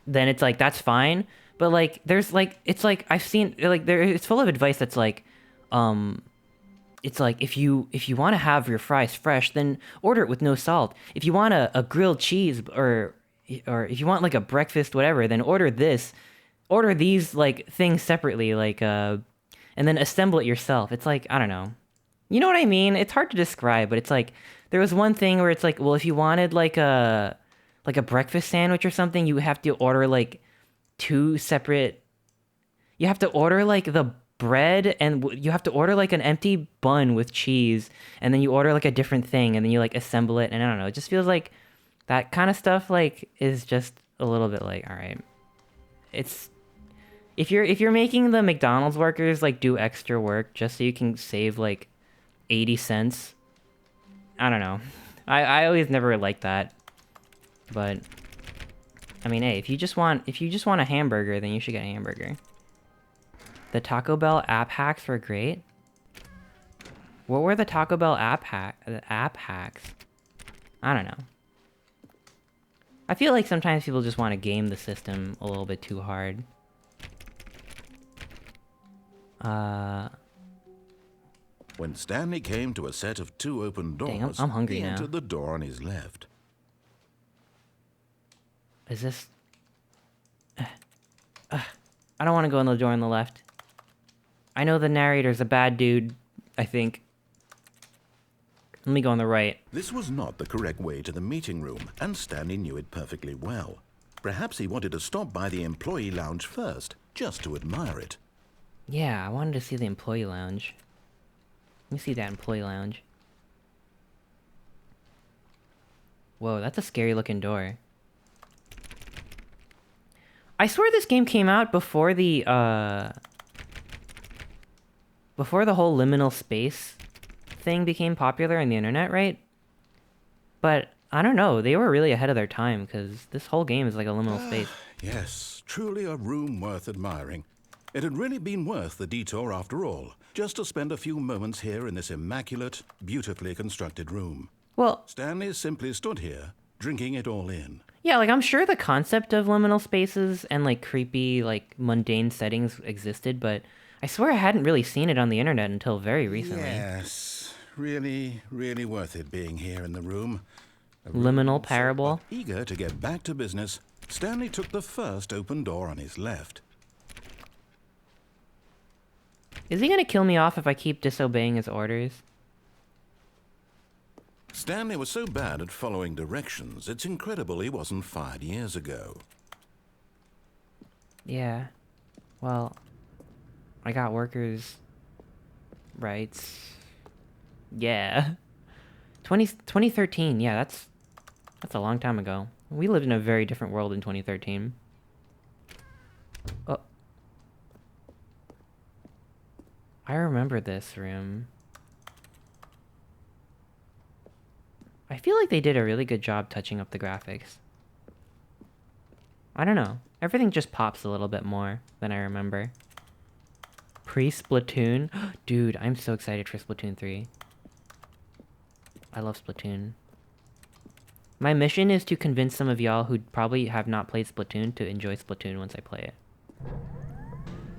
then it's like, that's fine. But like, there's like, it's like, I've seen, like, it's full of advice that's like, it's like, if you want to have your fries fresh, then order it with no salt. If you want a grilled cheese, or if you want like a breakfast, whatever, then order these like things separately, like, and then assemble it yourself. It's like, I don't know. You know what I mean? It's hard to describe, but it's like, there was one thing where it's like, well, if you wanted like a breakfast sandwich or something, you have to order like two separate, you have to order like the bread, and you have to order like an empty bun with cheese, and then you order like a different thing, and then you like assemble it, and I don't know, it just feels like that kind of stuff like is just a little bit like, all right, it's, if you're making the McDonald's workers like do extra work just so you can save like 80 cents, I don't know. I always never liked that. But I mean, hey, if you just want a hamburger, then you should get a hamburger. The Taco Bell app hacks were great. What were the Taco Bell app hacks? I don't know. I feel like sometimes people just want to game the system a little bit too hard. When Stanley came to a set of 2 open doors, dang, I'm hungry he now. entered the door on his left. Is this... I don't want to go in the door on the left. I know the narrator's a bad dude, I think. Let me go on the right. This was not the correct way to the meeting room, and Stanley knew it perfectly well. Perhaps he wanted to stop by the employee lounge first, just to admire it. Yeah, I wanted to see the employee lounge. Let me see that employee lounge. Whoa, that's a scary looking door. I swear this game came out before the whole liminal space thing became popular on the internet, right? But I don't know, they were really ahead of their time, because this whole game is like a liminal space. Yes, truly a room worth admiring. It had really been worth the detour after all, just to spend a few moments here in this immaculate, beautifully constructed room. Well, Stanley simply stood here, drinking it all in. yeah, like, I'm sure the concept of liminal spaces and, like, creepy, like, mundane settings existed, but I swear I hadn't really seen it on the internet until very recently. Yes, really, really worth it being here in the room. Liminal parable. So eager to get back to business, Stanley took the first open door on his left. Is he gonna kill me off if I keep disobeying his orders? Stanley was so bad at following directions, it's incredible he wasn't fired years ago. Yeah. Well, I got workers' rights. Yeah. 2013, yeah, that's a long time ago. We lived in a very different world in 2013. Oh. I remember this room. I feel like they did a really good job touching up the graphics. I don't know. Everything just pops a little bit more than I remember. Pre-Splatoon? Dude, I'm so excited for Splatoon 3. I love Splatoon. My mission is to convince some of y'all who probably have not played Splatoon to enjoy Splatoon once I play it.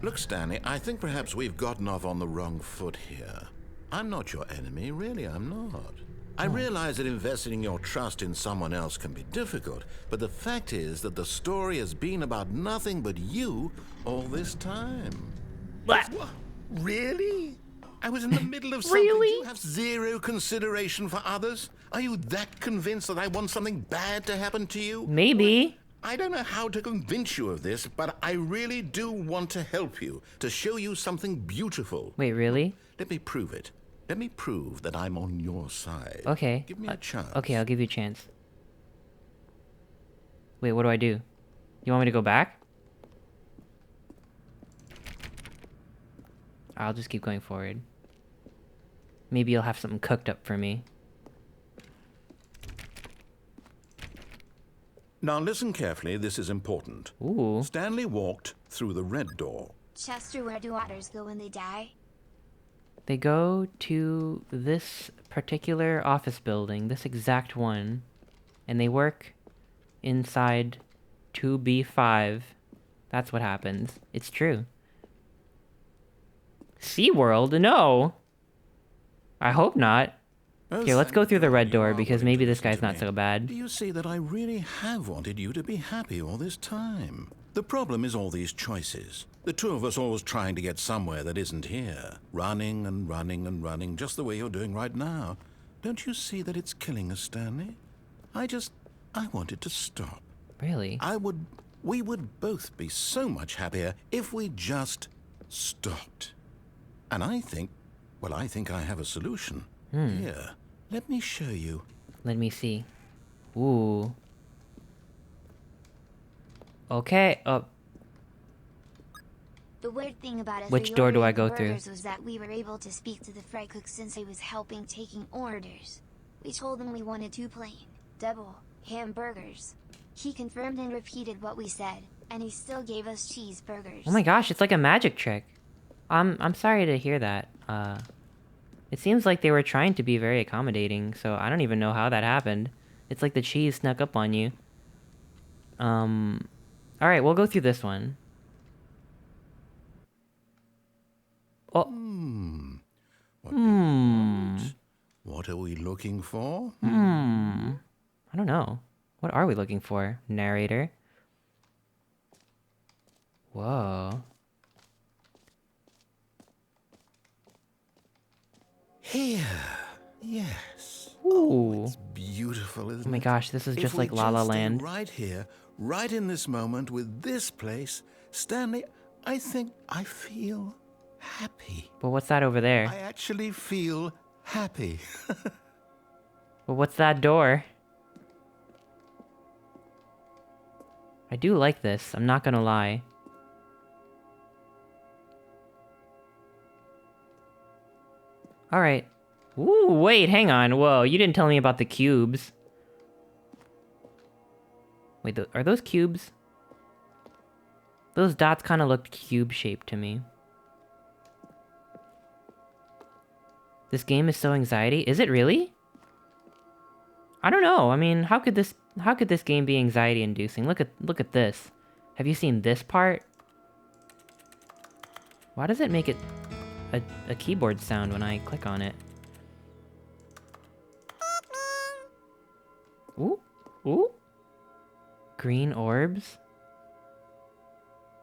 Look, Stanley, I think perhaps we've gotten off on the wrong foot here. I'm not your enemy, really, I'm not. I realize that investing your trust in someone else can be difficult, but the fact is that the story has been about nothing but you all this time. What? Really? I was in the middle of something. Really? Do you have zero consideration for others? Are you that convinced that I want something bad to happen to you? Maybe. I don't know how to convince you of this, but I really do want to help you, to show you something beautiful. Wait, really? Let me prove it. Let me prove that I'm on your side. Okay. Give me a chance. Okay, I'll give you a chance. Wait, what do I do? You want me to go back? I'll just keep going forward. Maybe you'll have something cooked up for me. Now listen carefully, this is important. Ooh. Stanley walked through the red door. Chester, where do otters go when they die? They go to this particular office building, this exact one, and they work inside 2B5. That's what happens. It's true. SeaWorld? No! I hope not. Oh, Here, let's go thank through the God red you door are because willing maybe to this listen guy's to not me. so bad. Do you see that I really have wanted you to be happy all this time? The problem is all these choices. The two of us always trying to get somewhere that isn't here. Running and running and running, just the way you're doing right now. Don't you see that it's killing us, Stanley? I wanted to stop. Really? We would both be so much happier if we just stopped. And I think I have a solution. Here, let me show you. Let me see. Ooh. Okay, The weird thing about us Which door do I go reordering through? burgers was that we were able to speak to the fry cook since he was helping taking orders. We told him we wanted 2 plain, double, hamburgers. He confirmed and repeated what we said, and he still gave us cheeseburgers. Oh my gosh, it's like a magic trick. I'm sorry to hear that. It seems like they were trying to be very accommodating, so I don't even know how that happened. It's like the cheese snuck up on you. Alright, we'll go through this one. Oh. What are we looking for? I don't know. What are we looking for, narrator? Whoa. Here. Yes. Ooh. It's beautiful, isn't it? Oh my gosh, this is If just we like La La just stay Land. right here, right in this moment with this place, Stanley, I think I feel happy. But what's that over there? I actually feel happy. But what's that door? I do like this, I'm not gonna lie. Alright. Ooh, wait, hang on. Whoa, you didn't tell me about the cubes. Wait, are those cubes? Those dots kind of looked cube-shaped to me. This game is so anxiety. Is it really? I don't know. I mean, how could this game be anxiety-inducing? Look at this. Have you seen this part? Why does it make it a keyboard sound when I click on it? Ooh, ooh. Green orbs.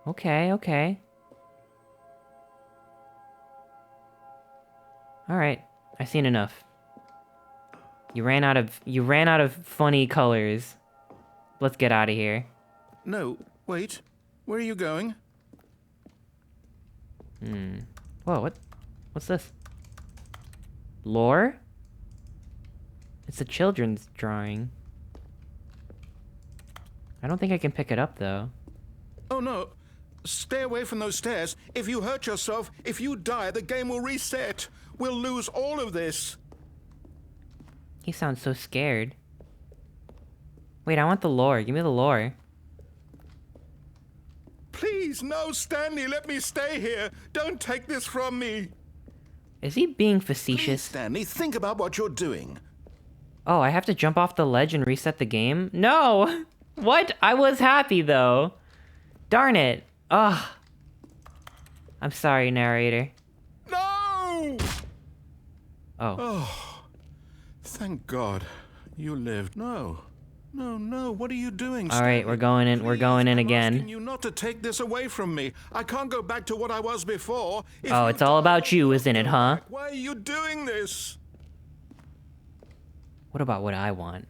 Okay, okay. Alright, I've seen enough. You ran out of funny colors. Let's get out of here. No, wait. Where are you going? Whoa, what's this? Lore? It's a children's drawing. I don't think I can pick it up, though. Oh, no. Stay away from those stairs. If you hurt yourself, if you die, the game will reset. We'll lose all of this. He sounds so scared. Wait, I want the lore. Give me the lore. Please, no, Stanley, let me stay here. Don't take this from me. Is he being Please, facetious? Stanley, think about what you're doing. Oh, I have to jump off the ledge and reset the game? No! What? I was happy, though. Darn it. Ugh. I'm sorry, narrator. No! Oh. Oh, thank God. You lived. No. No, what are you doing, All right, we're going in. We're going in I'm again. asking you not to take this away from me. I can't go back to what I was before. If Oh, you it's all die, about you, isn't it, huh? why are you doing this? What about what I want?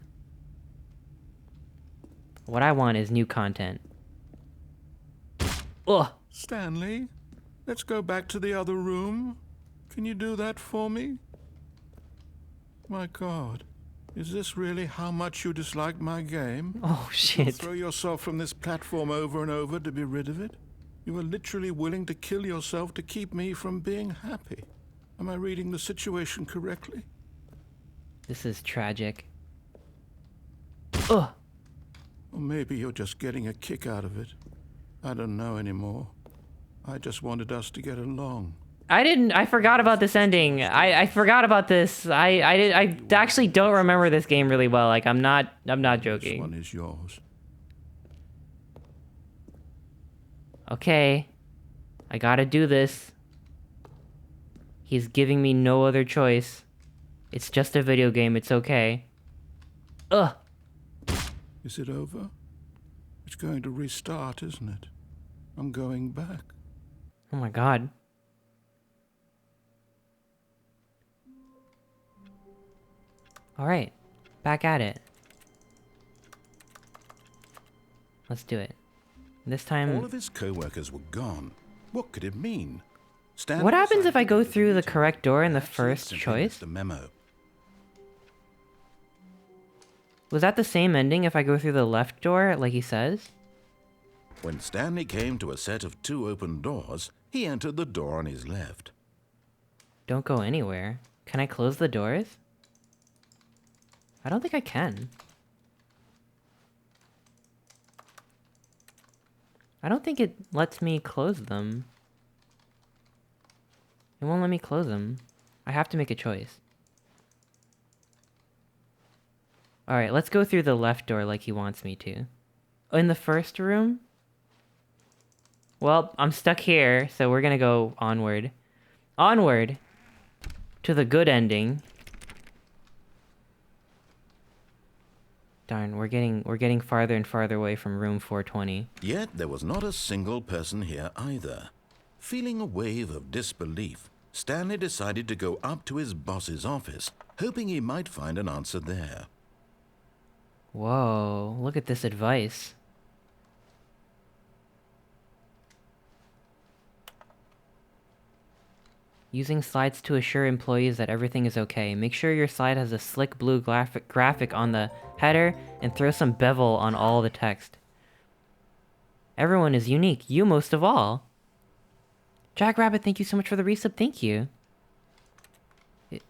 What I want is new content. Ugh. Stanley, let's go back to the other room. Can you do that for me? My God, is this really how much you dislike my game? Oh, You'll shit. throw yourself from this platform over and over to be rid of it? You are literally willing to kill yourself to keep me from being happy. Am I reading the situation correctly? This is tragic. Ugh. Or maybe you're just getting a kick out of it. I don't know anymore. I just wanted us to get along. I forgot about this ending. I forgot about this. I actually don't remember this game really well. Like, I'm not This joking. one is yours. Okay. I gotta do this. He's giving me no other choice. It's just a video game, it's okay. Ugh. Is it over? It's going to restart, isn't it? I'm going back. Oh my god. Alright. Back at it. Let's do it. This time... All of his co-workers were gone. What could it mean? Stanley What happens if I decided go to through the meet him. correct door in the Perhaps he had first simply choice? missed a memo. Was that the same ending if I go through the left door, like he says? When Stanley came to a set of 2 open doors, he entered the door on his left. Don't go anywhere. Can I close the doors? I don't think I can. I don't think it lets me close them. It won't let me close them. I have to make a choice. Alright, let's go through the left door like he wants me to. In the first room? Well, I'm stuck here, so we're gonna go onward. Onward! To the good ending. Darn, we're getting farther and farther away from room 420. Yet there was not a single person here either. Feeling a wave of disbelief, Stanley decided to go up to his boss's office, hoping he might find an answer there. Whoa, look at this advice. Using slides to assure employees that everything is okay. Make sure your slide has a slick blue graphic on the header and throw some bevel on all the text. Everyone is unique, you most of all. Jackrabbit, thank you so much for the resub, thank you.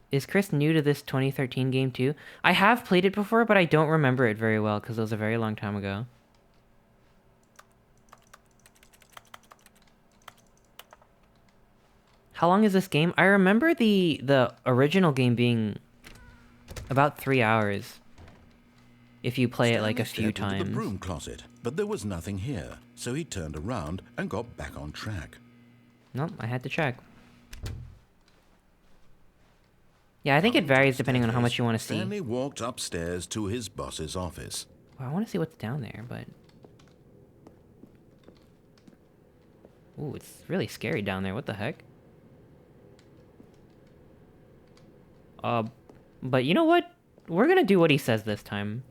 Is Chris new to this 2013 game too? I have played it before, but I don't remember it very well because it was a very long time ago. How long is this game? I remember the original game being about 3 hours. If you play it like a few Stanley stepped into times. the broom closet, but there was nothing here, so he turned around and got back on track. Nope, I had to check. Yeah, I think it varies depending on how much you want to see. Stanley walked upstairs to his boss's office. Well, I want to see what's down there, but... Ooh, it's really scary down there. What the heck? But you know what? we're gonna do what he says this time.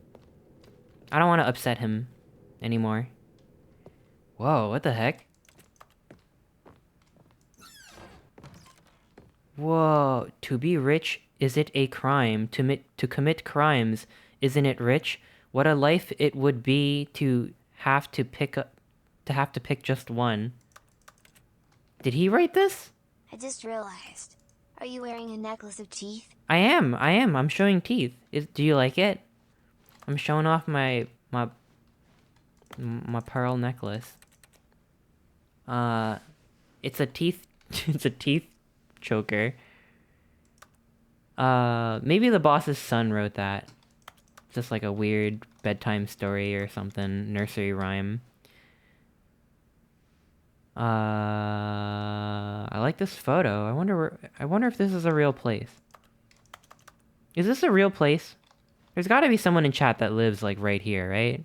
I don't want to upset him anymore. Whoa, what the heck? Whoa, to be rich, is it a crime? To commit crimes, isn't it rich? What a life it would be to have to pick just one. Did he write this? I just realized. Are you wearing a necklace of teeth? I am. I'm showing teeth. Do you like it? I'm showing off my pearl necklace. It's a teeth it's a teeth choker. Maybe the boss's son wrote that. Just like a weird bedtime story or something, nursery rhyme. I like this photo. I wonder if this is a real place. Is this a real place? There's gotta be someone in chat that lives, like, right here, right? Do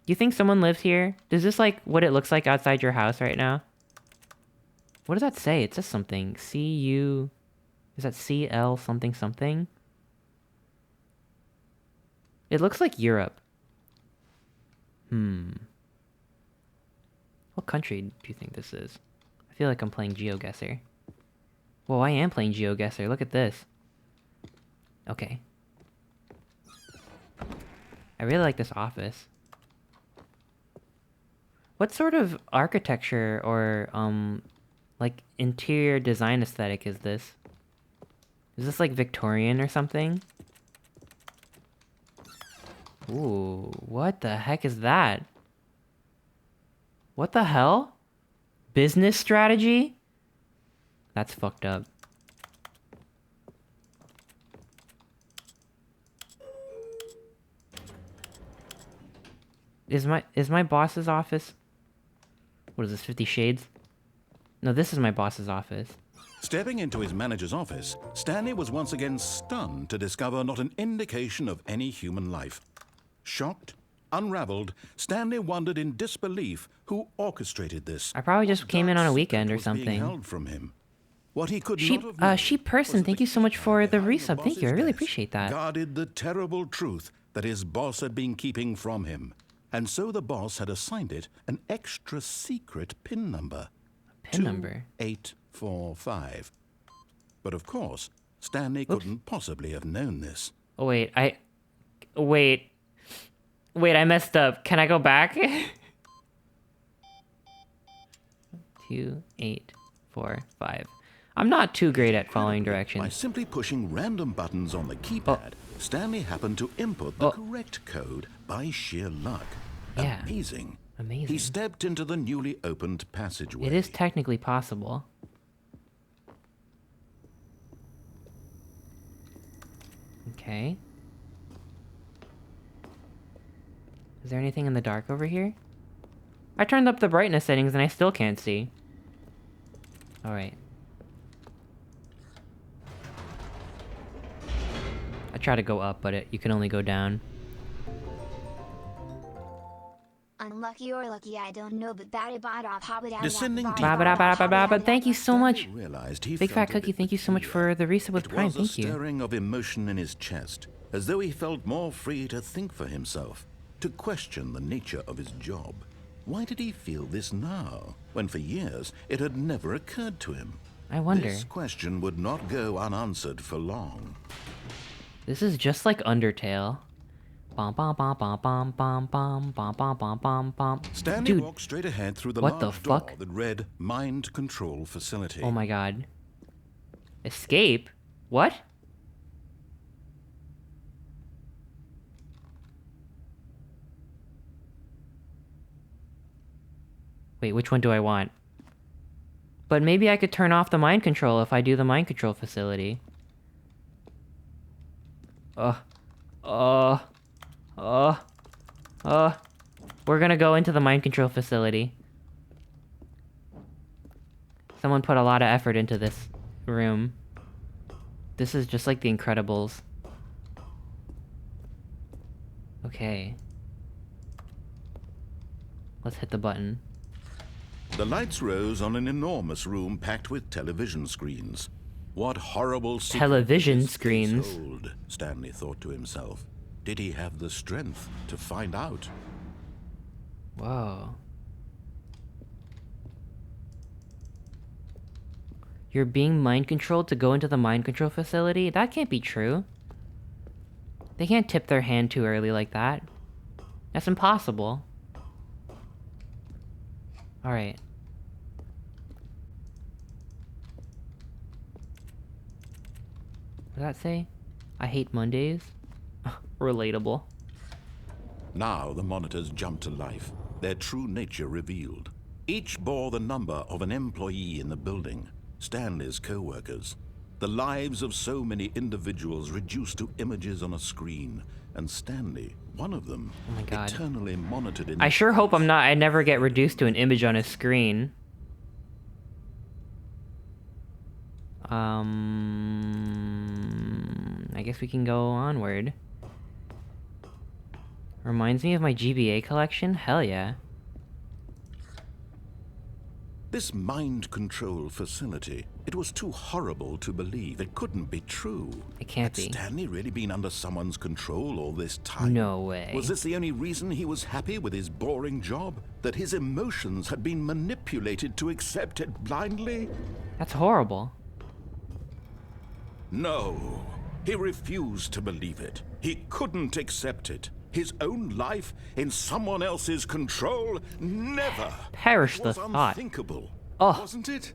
you think someone lives here? Is this, like, what it looks like outside your house right now? What does that say? It says something. C-U... Is that C-L something something? It looks like Europe. What country do you think this is? I feel like I'm playing GeoGuessr. Whoa, I am playing GeoGuessr. Look at this. Okay. I really like this office. What sort of architecture or, like, interior design aesthetic is this? Is this, like, Victorian or something? Ooh, what the heck is that? What the hell? Business strategy? That's fucked up. Is my boss's office? What is this, 50 Shades? No, this is my boss's office. Stepping into his manager's office, Stanley was once again stunned to discover not an indication of any human life. Shocked, unraveled, Stanley wondered in disbelief who orchestrated this. I probably just came in on a weekend or Was being something. held from him. What he could Sheep, not have known Sheep Person, was thank that you so much for the behind resub. Thank you, I boss's really desk appreciate that. Guarded the terrible truth that his boss had been keeping from him. And so the boss had assigned it an extra secret PIN number. PIN number? 2845. But of course, Stanley couldn't possibly have known this. Oh, wait, Wait, I messed up. Can I go back? 2845. I'm not too great at following By directions. simply pushing random buttons on the keypad, Stanley happened to input the correct code by sheer luck. Yeah. Amazing. Amazing. He stepped into the newly opened passageway. It is technically possible. Okay. Is there anything in the dark over here? I turned up the brightness settings and I still can't see. Alright. I try to go up, but you can only go down. Unlucky or lucky, I don't know, but Descending deep. But thank you so much. Realized he Big felt Fat a Cookie, bit thank you so much peculiar. for the resub with It Prime, was a thank you. stirring of emotion in his chest, as though he felt more free to think for himself, to question the nature of his job. Why did he feel this now, when for years it had never occurred to him? I wonder. This question would not go unanswered for long. This is just like Undertale. Bum bum bum bum bum bum bum bum bum bum bum bum. Stanley Dude, walked straight ahead through the what the large door fuck? that read Mind Control Facility. Oh my god. Escape? What? Wait, which one do I want? But maybe I could turn off the mind control if I do the mind control facility. We're gonna go into the mind control facility. Someone put a lot of effort into this room. This is just like The Incredibles. Okay. Let's hit the button. The lights rose on an enormous room packed with television screens. What horrible secret Television did this case screens. hold? Stanley thought to himself. Did he have the strength to find out? Whoa. You're being mind controlled to go into the mind control facility? That can't be true. They can't tip their hand too early like that. That's impossible. Alright. What does that say? I hate Mondays? Relatable. Now the monitors jumped to life, their true nature revealed. Each bore the number of an employee in the building, Stanley's co-workers. The lives of so many individuals reduced to images on a screen, and Stanley, one of them, Oh my God. eternally monitored in I sure hope I never get reduced to an image on a screen. I guess we can go onward. Reminds me of my GBA collection? Hell yeah. This mind control facility, it was too horrible to believe. It couldn't be true. It can't Had be. Stanley really been under someone's control all this time? No way. Was this the only reason he was happy with his boring job? That his emotions had been manipulated to accept it blindly? That's horrible. No. He refused to believe it. He couldn't accept it. His own life in someone else's control? Never! Perish It the was thought. unthinkable. Oh. Wasn't it?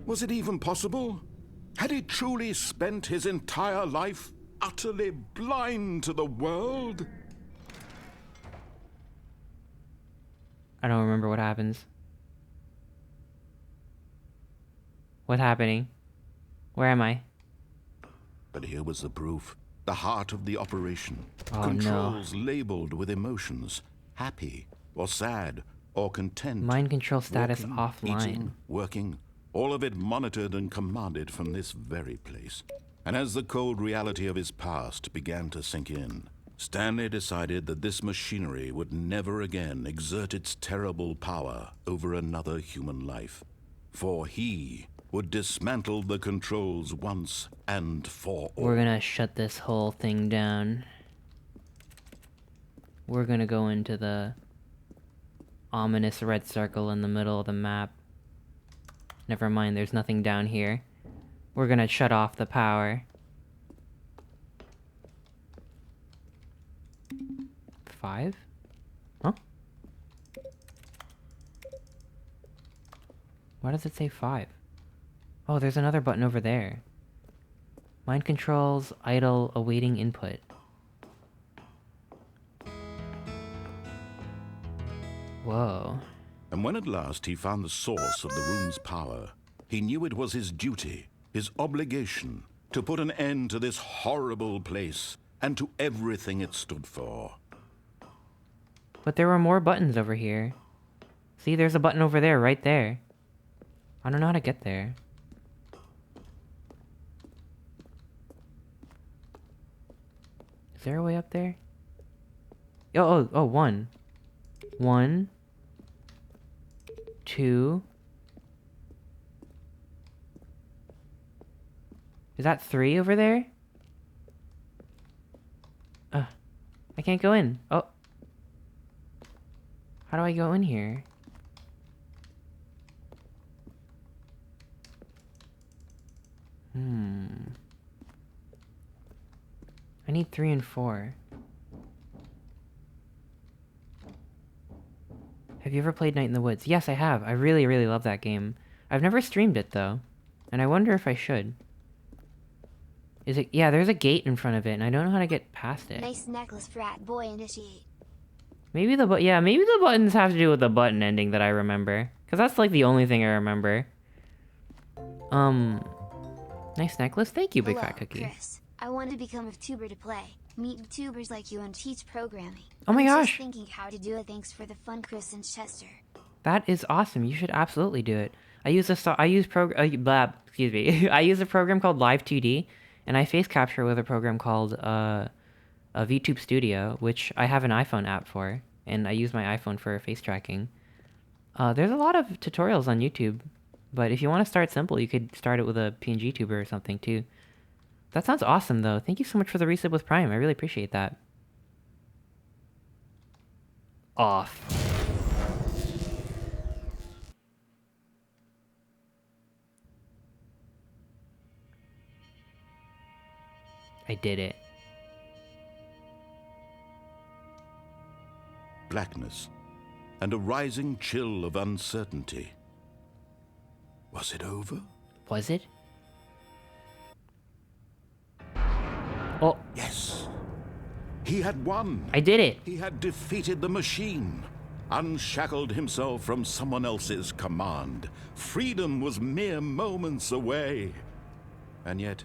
Was it even possible? Had he truly spent his entire life utterly blind to the world? I don't remember what happens. What's happening? Where am I? But here was the proof. The heart of the operation. Oh, Controls labeled with emotions. Happy, or sad, or content. Mind control status Walking, offline. eating, working. All of it monitored and commanded from this very place. And as the cold reality of his past began to sink in, Stanley decided that this machinery would never again exert its terrible power over another human life. For he would dismantle the controls once and for all. We're gonna shut this whole thing down. We're gonna go into the ominous red circle in the middle of the map. Never mind, there's nothing down here. We're gonna shut off the power. 5? Huh? Why does it say 5? Oh, there's another button over there. Mind controls, idle, awaiting input. Whoa. And when at last he found the source of the room's power, he knew it was his duty, his obligation, to put an end to this horrible place and to everything it stood for. But there were more buttons over here. See, there's a button over there, right there. I don't know how to get there. Is there a way up there? Oh, 1. 1. 2. Is that 3 over there? I can't go in. Oh. How do I go in here? I need 3 and 4. Have you ever played Night in the Woods? Yes, I have. I really, really love that game. I've never streamed it, though. And I wonder if I should. Is it? Yeah, there's a gate in front of it, and I don't know how to get past it. Nice necklace, frat boy, initiate. Maybe the maybe the buttons have to do with the button ending that I remember. Because that's, like, the only thing I remember. Nice necklace? Thank you, Big Hello, Fat Cookie. Chris. I want to become a tuber to play. Meet tubers like you and teach programming. Oh my I'm gosh. Just thinking how to do it. Thanks for the fun, Chris and Chester. That is awesome. You should absolutely do it. I use a program called Live 2D, and I face capture with a program called a VTube Studio, which I have an iPhone app for, and I use my iPhone for face tracking. There's a lot of tutorials on YouTube. But if you want to start simple, you could start it with a PNG tuber or something too. That sounds awesome though. Thank you so much for the resub with Prime. I really appreciate that. Off. I did it. Blackness and a rising chill of uncertainty. Was it over? Was it? Oh, Yes. He had won. I did it. He had defeated the machine, unshackled himself from someone else's command. Freedom was mere moments away. And yet,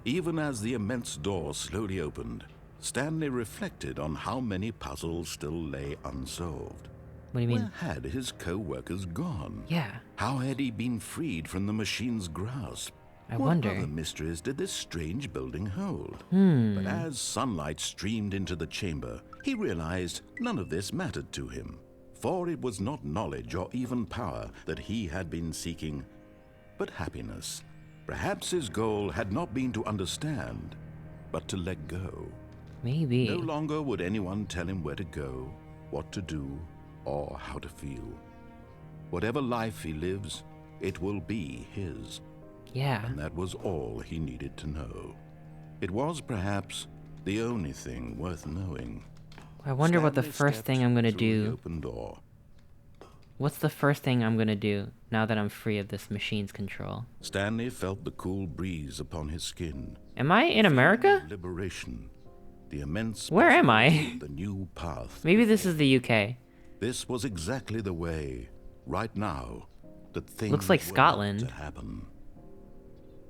even as the immense door slowly opened, Stanley reflected on how many puzzles still lay unsolved. What do you mean? Where had his co-workers gone? Yeah. How had he been freed from the machine's grasp? I What wonder. other mysteries did this strange building hold? Hmm. But as sunlight streamed into the chamber, he realized none of this mattered to him, for it was not knowledge or even power that he had been seeking, but happiness. Perhaps his goal had not been to understand, but to let go. Maybe. No longer would anyone tell him where to go, what to do, or how to feel. Whatever life he lives, it will be his. Yeah. And that was all he needed to know. It was perhaps the only thing worth knowing. I wonder what the Stanley first stepped thing I'm gonna through the do. open door. What's the first thing I'm gonna do now that I'm free of this machine's control? Stanley felt the cool breeze upon his skin. Am I in America? Liberation. The immense Where am I? possibility of the new path. Maybe this is the UK. This was exactly the way, right now, that things Looks like were meant Scotland. to happen.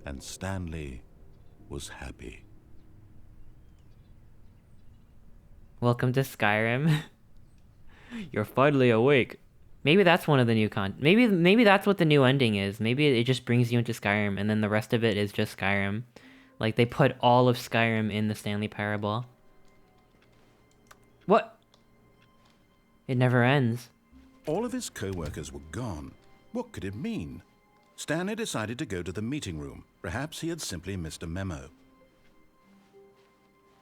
And Stanley was happy. Welcome to Skyrim. You're finally awake. Maybe that's one of the new maybe that's what the new ending is. Maybe it just brings you into Skyrim and then the rest of it is just Skyrim. Like they put all of Skyrim in the Stanley Parable. What? It never ends. All of his co-workers were gone. What could it mean? Stanley decided to go to the meeting room. Perhaps he had simply missed a memo.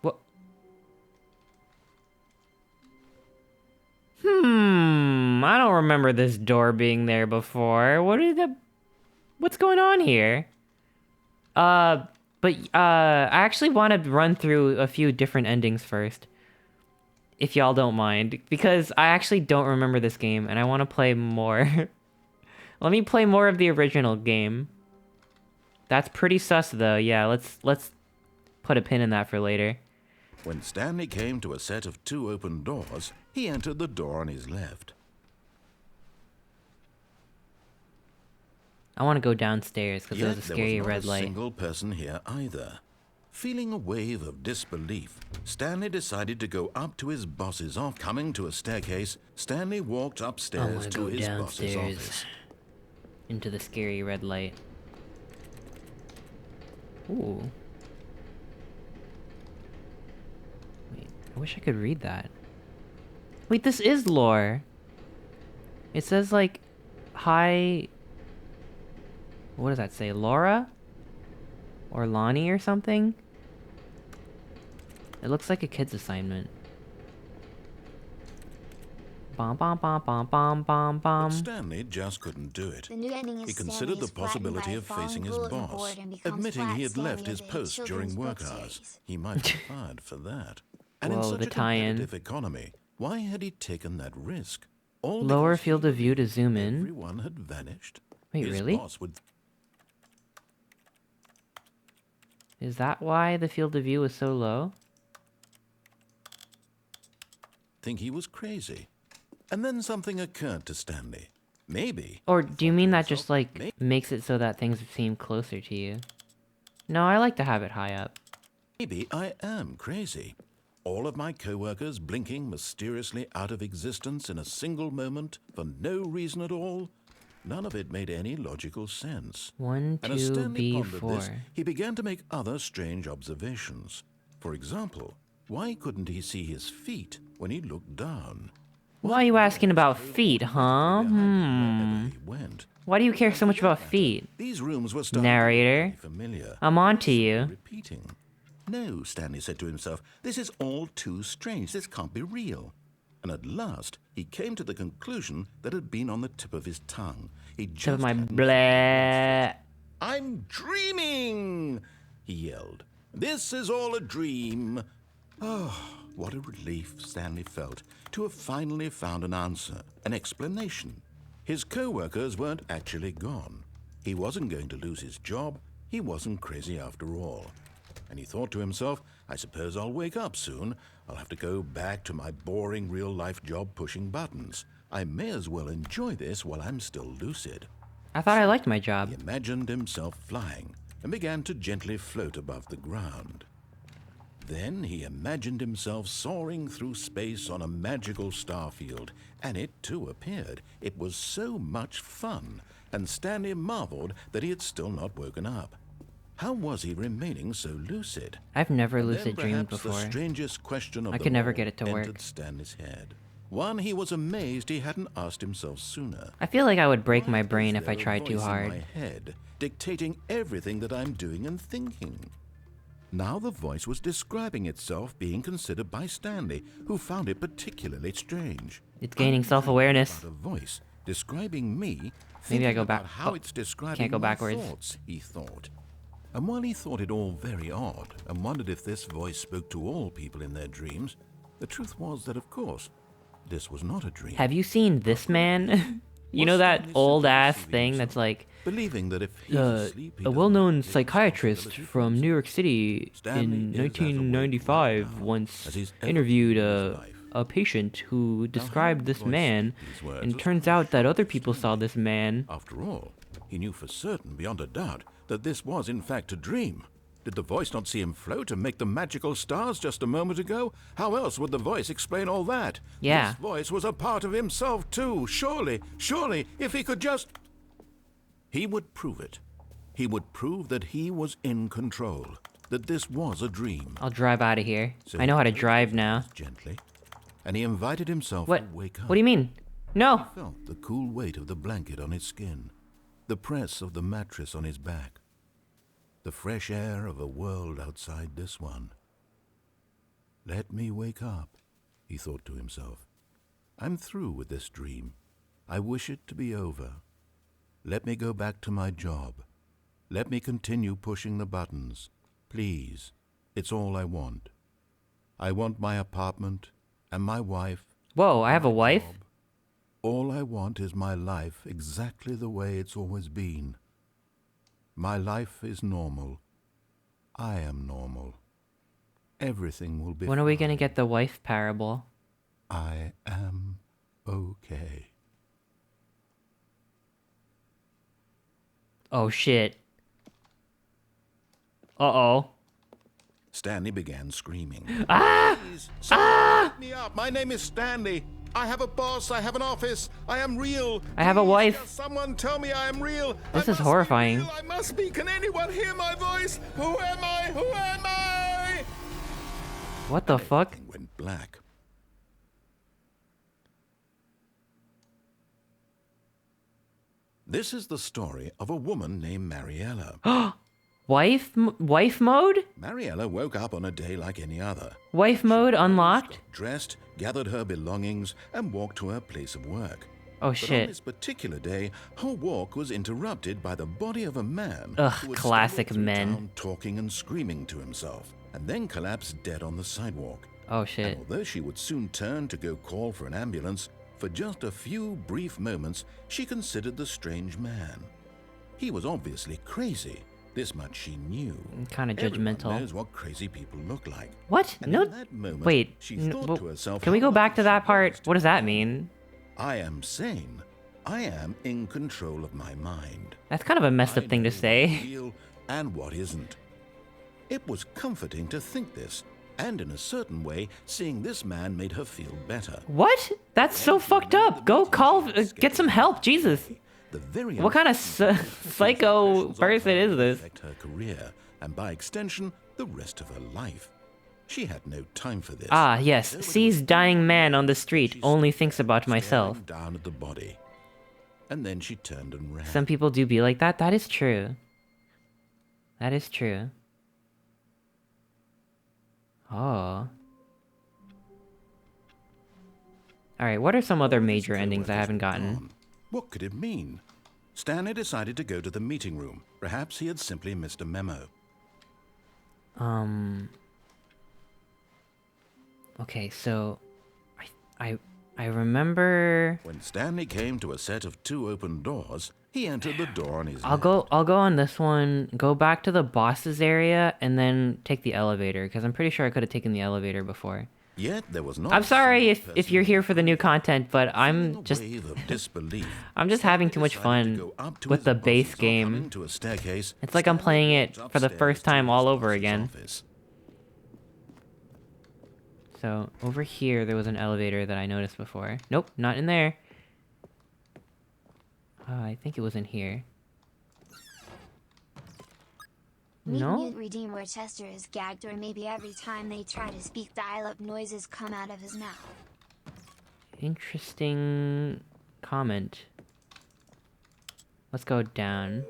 What? I don't remember this door being there before. What's going on here? I actually want to run through a few different endings first. If y'all don't mind. Because I actually don't remember this game and I want to play more. Let me play more of the original game. That's pretty sus though. Yeah, let's put a pin in that for later. When Stanley came to a set of 2 open doors, he entered the door on his left. I want to go downstairs because there's a Yet scary there was not red a light. single person here either. Feeling a wave of disbelief, Stanley decided to go up to his boss's office. Coming to a staircase, Stanley walked I upstairs want to to go his boss's downstairs office. into the scary red light. Ooh. Wait, I wish I could read that. Wait, this is lore. It says like, hi. What does that say? Laura? Or Lonnie or something? It looks like a kid's assignment. Bom bom bom bom bom bom But bom. Stanley just couldn't do it. The new ending is He Stanley considered the is flattened by possibility a of falling facing his bulletin boss. board and becomes Admitting flat he had Stanley left his of the post during children's work book hours, series. he might be fired for that. And in Whoa, such the a tie-in. competitive economy, why had he taken that risk? All Lower because he field of view to zoom in. everyone had vanished. Wait, His really? boss would Is that why the field of view is so low? think he was crazy. And then something occurred to Stanley. Maybe. Or do you mean that himself, just like may- makes it so that things seem closer to you? No, I like to have it high up. Maybe I am crazy. All of my co-workers blinking mysteriously out of existence in a single moment for no reason at all. None of it made any logical sense. 1, And as 2, Stanley B, pondered 4. this, he began to make other strange observations. For example, why couldn't he see his feet when he looked down? Why are you asking about feet, huh? Wherever he went, Why do you care so much about feet? These rooms were starting Narrator, to be familiar. I'm on to you. Repeating. No, Stanley said to himself, this is all too strange. This can't be real. And at last, he came to the conclusion that had been on the tip of his tongue. He Tip of just my hadn't- blah. I'm dreaming, he yelled. This is all a dream. Oh, what a relief Stanley felt to have finally found an answer, an explanation. His co-workers weren't actually gone. He wasn't going to lose his job. He wasn't crazy after all. And he thought to himself, I suppose I'll wake up soon. I'll have to go back to my boring real-life job pushing buttons. I may as well enjoy this while I'm still lucid. I thought I liked my job. He imagined himself flying and began to gently float above the ground. Then he imagined himself soaring through space on a magical starfield, and it too appeared. It was so much fun, and Stanley marveled that he had still not woken up. How was he remaining so lucid? I've never And lucid then dreamed perhaps before. The strangest question of I them could never all get it to work. entered Stanley's head. One he was amazed he hadn't asked himself sooner. I feel like I would break my Why brain is if I there a tried too voice in hard. my head, dictating everything that I'm doing and thinking. Now the voice was describing itself being considered by Stanley, who found it particularly strange. It's gaining self-awareness. About a voice describing me. Maybe I thinking go back. about how Oh, it's describing can't go my backwards. thoughts, he thought. And while he thought it all very odd and wondered if this voice spoke to all people in their dreams, the truth was that, of course, this was not a dream. Have you seen this man? You know that old ass thing that's like Believing that if he was asleep, he a doesn't well-known have the psychiatrist responsibility from New York City Stanley in is as awake 1995 right now once as he's ever interviewed been in his a life. a patient who described how this the voice man, spoke these words and was turns out that other people saw this man. After all, he knew for certain, beyond a doubt, that this was in fact a dream. Did the voice not see him float and make the magical stars just a moment ago? How else would the voice explain all that? Yeah. This voice was a part of himself too. Surely, if he could just... He would prove it. He would prove that he was in control, that this was a dream. I'll drive out of here. So I know how to he drive closed his now. eyes gently, and he invited himself What? to wake up. What do you mean? No! He felt the cool weight of the blanket on his skin, the press of the mattress on his back, the fresh air of a world outside this one. Let me wake up, he thought to himself. I'm through with this dream. I wish it to be over. Let me go back to my job. Let me continue pushing the buttons. Please, it's all I want. I want my apartment and my wife. Whoa, I have a wife? job. All I want is my life exactly the way it's always been. My life is normal. I am normal. Everything will be When are we fine. gonna get the wife parable? I am okay. Oh shit. Uh-oh. Stanley began screaming. Ah! Please, someone wake me up. My name is Stanley. I have a boss. I have an office. I am real. I have a Please, wife. just someone tell me I am real. This I is must be horrifying. real. I must be. Can anyone hear my voice? Who am I? Who am I? What the fuck? Everything went black. This is the story of a woman named Mariella. Wife mode? Mariella woke up on a day like any other. Wife mode unlocked? Got dressed, gathered her belongings, and walked to her place of work. Oh But on shit. this particular day, her walk was interrupted by the body of a man Ugh, who had classic stumbled through men. town talking and screaming to himself, and then collapsed dead on the sidewalk. Oh And shit. although she would soon turn to go call for an ambulance, for just a few brief moments she considered the strange man. He was obviously crazy. This much she knew. Kinda Everyone judgmental. knows what crazy people look like. What? And No. in that moment, Wait. she thought to well, herself, can we how go back to lucky that she part? was What does to that be mean? I am sane. I am in control of my mind. That's kind of a messed I up thing to know what's say. real and what isn't. It was comforting to think this, and in a certain way, seeing this man made her feel better. What? That's so fucked up. Go call, get some help, Jesus. The very What kind of psycho person is this? affect her career, and by extension, the rest of her life. She had no time for this. Ah, yes. Sees dying man on the street. She Only thinks about staring myself. down at the body. and then she turned and ran. Some people do be like that. That is true. That is true. Oh. Alright, what are some other major endings I haven't gotten? What could it mean? Stanley decided to go to the meeting room. Perhaps he had simply missed a memo. Okay, so I remember. When Stanley came to a set of 2 open doors, he entered the door on his I'll go on this one, go back to the boss's area, and then take the elevator, because I'm pretty sure I could have taken the elevator before. Yet there was not I'm sorry a if person you're here for the new content, but I'm a just wave of disbelief. I'm just having too much Decided to fun go up to with his the boss's base or game. coming to a staircase. It's like I'm playing it Stanley for the walked first upstairs time to all his over boss's again. office. So, over here there was an elevator that I noticed before. Nope, not in there. I think it was in here. Meet No? Mute Redeem where Chester is gagged, or maybe every time they try to speak dial-up noises come out of his mouth. Interesting comment. Let's go down.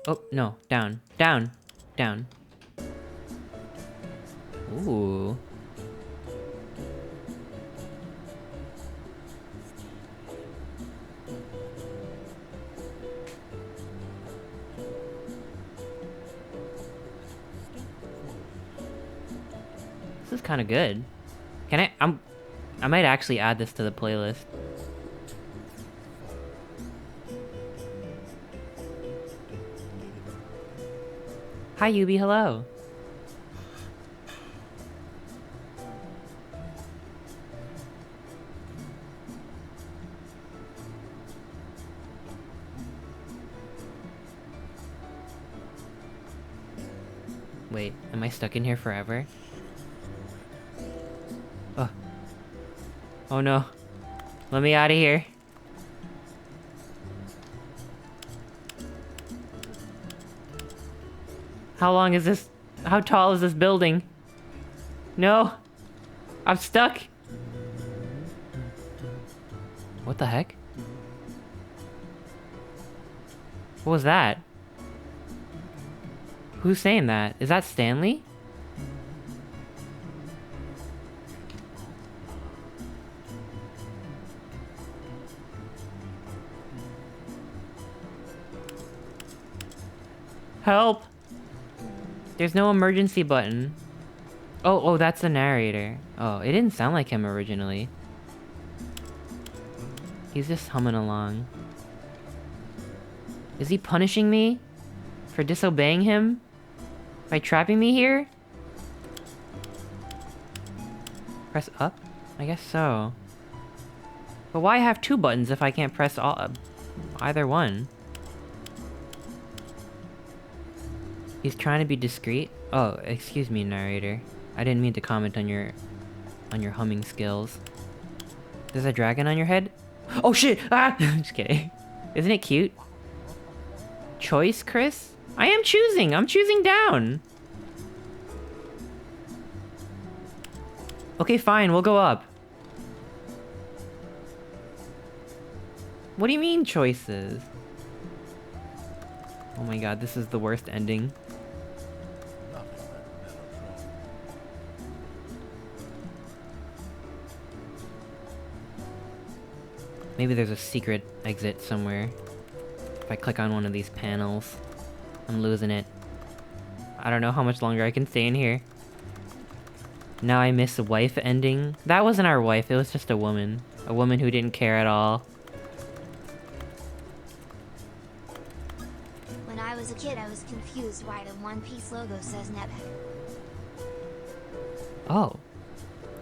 Oh, no. Down. Down. Down. Ooh. This is kind of good. Can I might actually add this to the playlist. Hi Yubi, hello. Wait, am I stuck in here forever? Oh no. Let me out of here. How long is this? How tall is this building? No! I'm stuck! What the heck? What was that? Who's saying that? Is that Stanley? Help! There's no emergency button. Oh, that's the narrator. Oh, it didn't sound like him originally. He's just humming along. Is he punishing me for disobeying him? By trapping me here? Press up? I guess so. But why have 2 buttons if I can't press either one? He's trying to be discreet. Oh, excuse me, narrator. I didn't mean to comment on your humming skills. There's a dragon on your head? Oh shit! Ah! Just kidding. Isn't it cute? Choice, Chris? I am choosing! I'm choosing down! Okay, fine, we'll go up. What do you mean, choices? Oh my god, this is the worst ending. Maybe there's a secret exit somewhere. If I click on one of these panels, I'm losing it. I don't know how much longer I can stay in here. Now I miss a wife ending. That wasn't our wife, it was just a woman. A woman who didn't care at all. When I was a kid, I was confused why the One Piece logo says Nebek. Oh.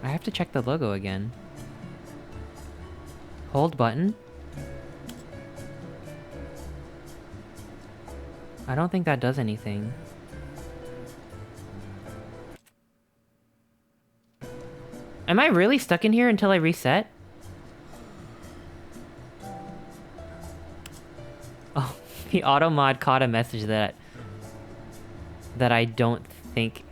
I have to check the logo again. Hold button? I don't think that does anything. Am I really stuck in here until I reset? Oh, the auto mod caught a message that I don't think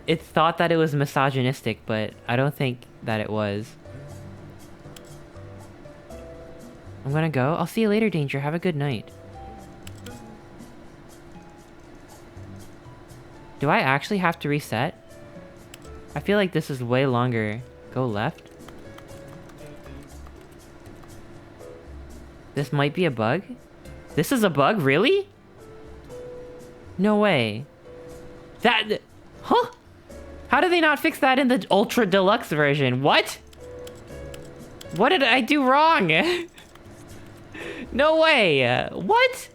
it thought that it was misogynistic, but I don't think that it was. I'm gonna go. I'll see you later, Danger. Have a good night. Do I actually have to reset? I feel like this is way longer. Go left? This might be a bug? This is a bug? Really? No way. That... Huh? How did they not fix that in the Ultra Deluxe version? What? What did I do wrong? No way. What?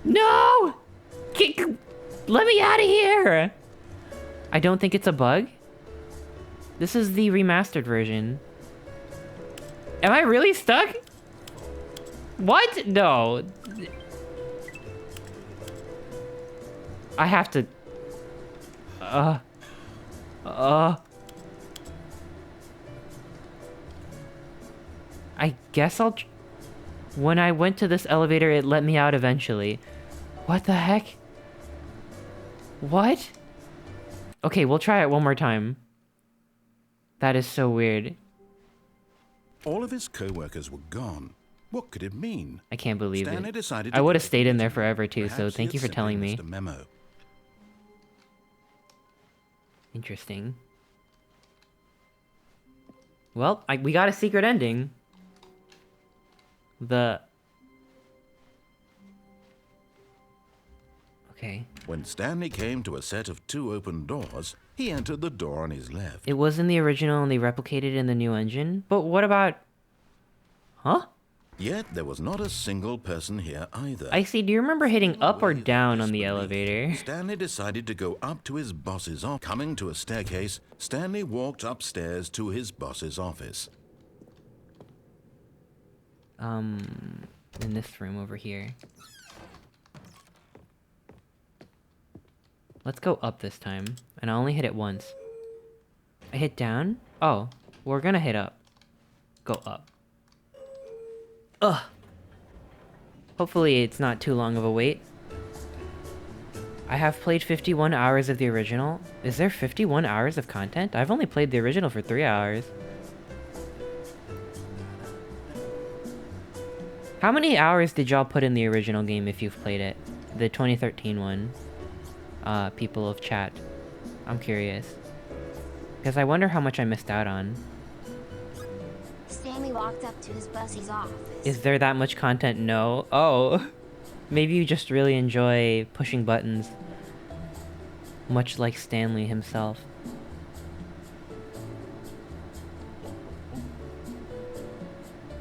No! Let me out of here! I don't think it's a bug. This is the remastered version. Am I really stuck? What? No. I have to... I guess I'll... When I went to this elevator, it let me out eventually. What the heck? What? Okay, we'll try it one more time. That is so weird. All of his co-workers were gone. What could it mean? I can't believe Stanley it. decided I would have stayed in there forever too, so Perhaps he thank you had for telling simply me. missed a memo. Interesting. Well, we got a secret ending. Okay. When Stanley came to a set of 2 open doors, he entered the door on his left. It was in the original and they replicated in the new engine? But what about... Huh? Yet there was not a single person here either. I see. Do you remember hitting up or With down on the disbelief, elevator? Stanley decided to go up to his boss's office. Coming to a staircase, Stanley walked upstairs to his boss's office. In this room over here. Let's go up this time. And I only hit it once. I hit down? Oh, we're gonna hit up. Go up. Ugh. Hopefully it's not too long of a wait. I have played 51 hours of the original. Is there 51 hours of content? I've only played the original for 3 hours. How many hours did y'all put in the original game if you've played it? The 2013 one. People of chat. I'm curious. Because I wonder how much I missed out on. Stanley walked up to his boss's office. Is there that much content? No. Oh. Maybe you just really enjoy pushing buttons. Much like Stanley himself.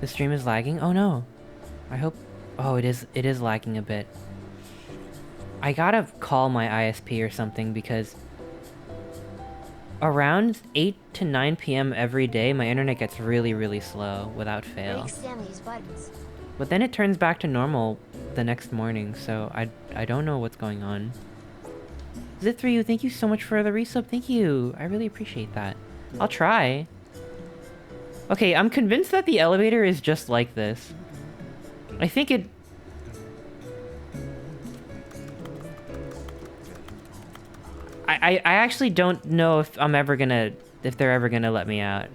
The stream is lagging? Oh no. I hope... Oh, it is lagging a bit. I gotta call my ISP or something because... Around 8 to 9 p.m. every day, my internet gets really, really slow without fail. Break Stanley's buttons. But then it turns back to normal the next morning, so I don't know what's going on. Zit3U, thank you so much for the resub. Thank you. I really appreciate that. I'll try. Okay, I'm convinced that the elevator is just like this. I think it... I actually don't know if I'm ever gonna... if they're ever gonna let me out.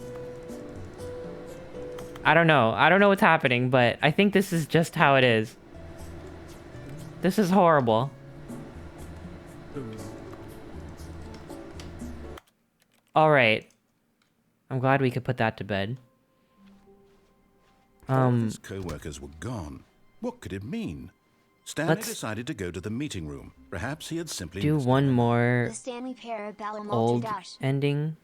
I don't know. I don't know what's happening, but I think this is just how it is. This is horrible. Alright. I'm glad we could put that to bed. His co-workers were gone. What could it mean? Stanley decided to go to the meeting room. Perhaps he had simply do one more The Stanley Parabellum old Ultra Dash. ending.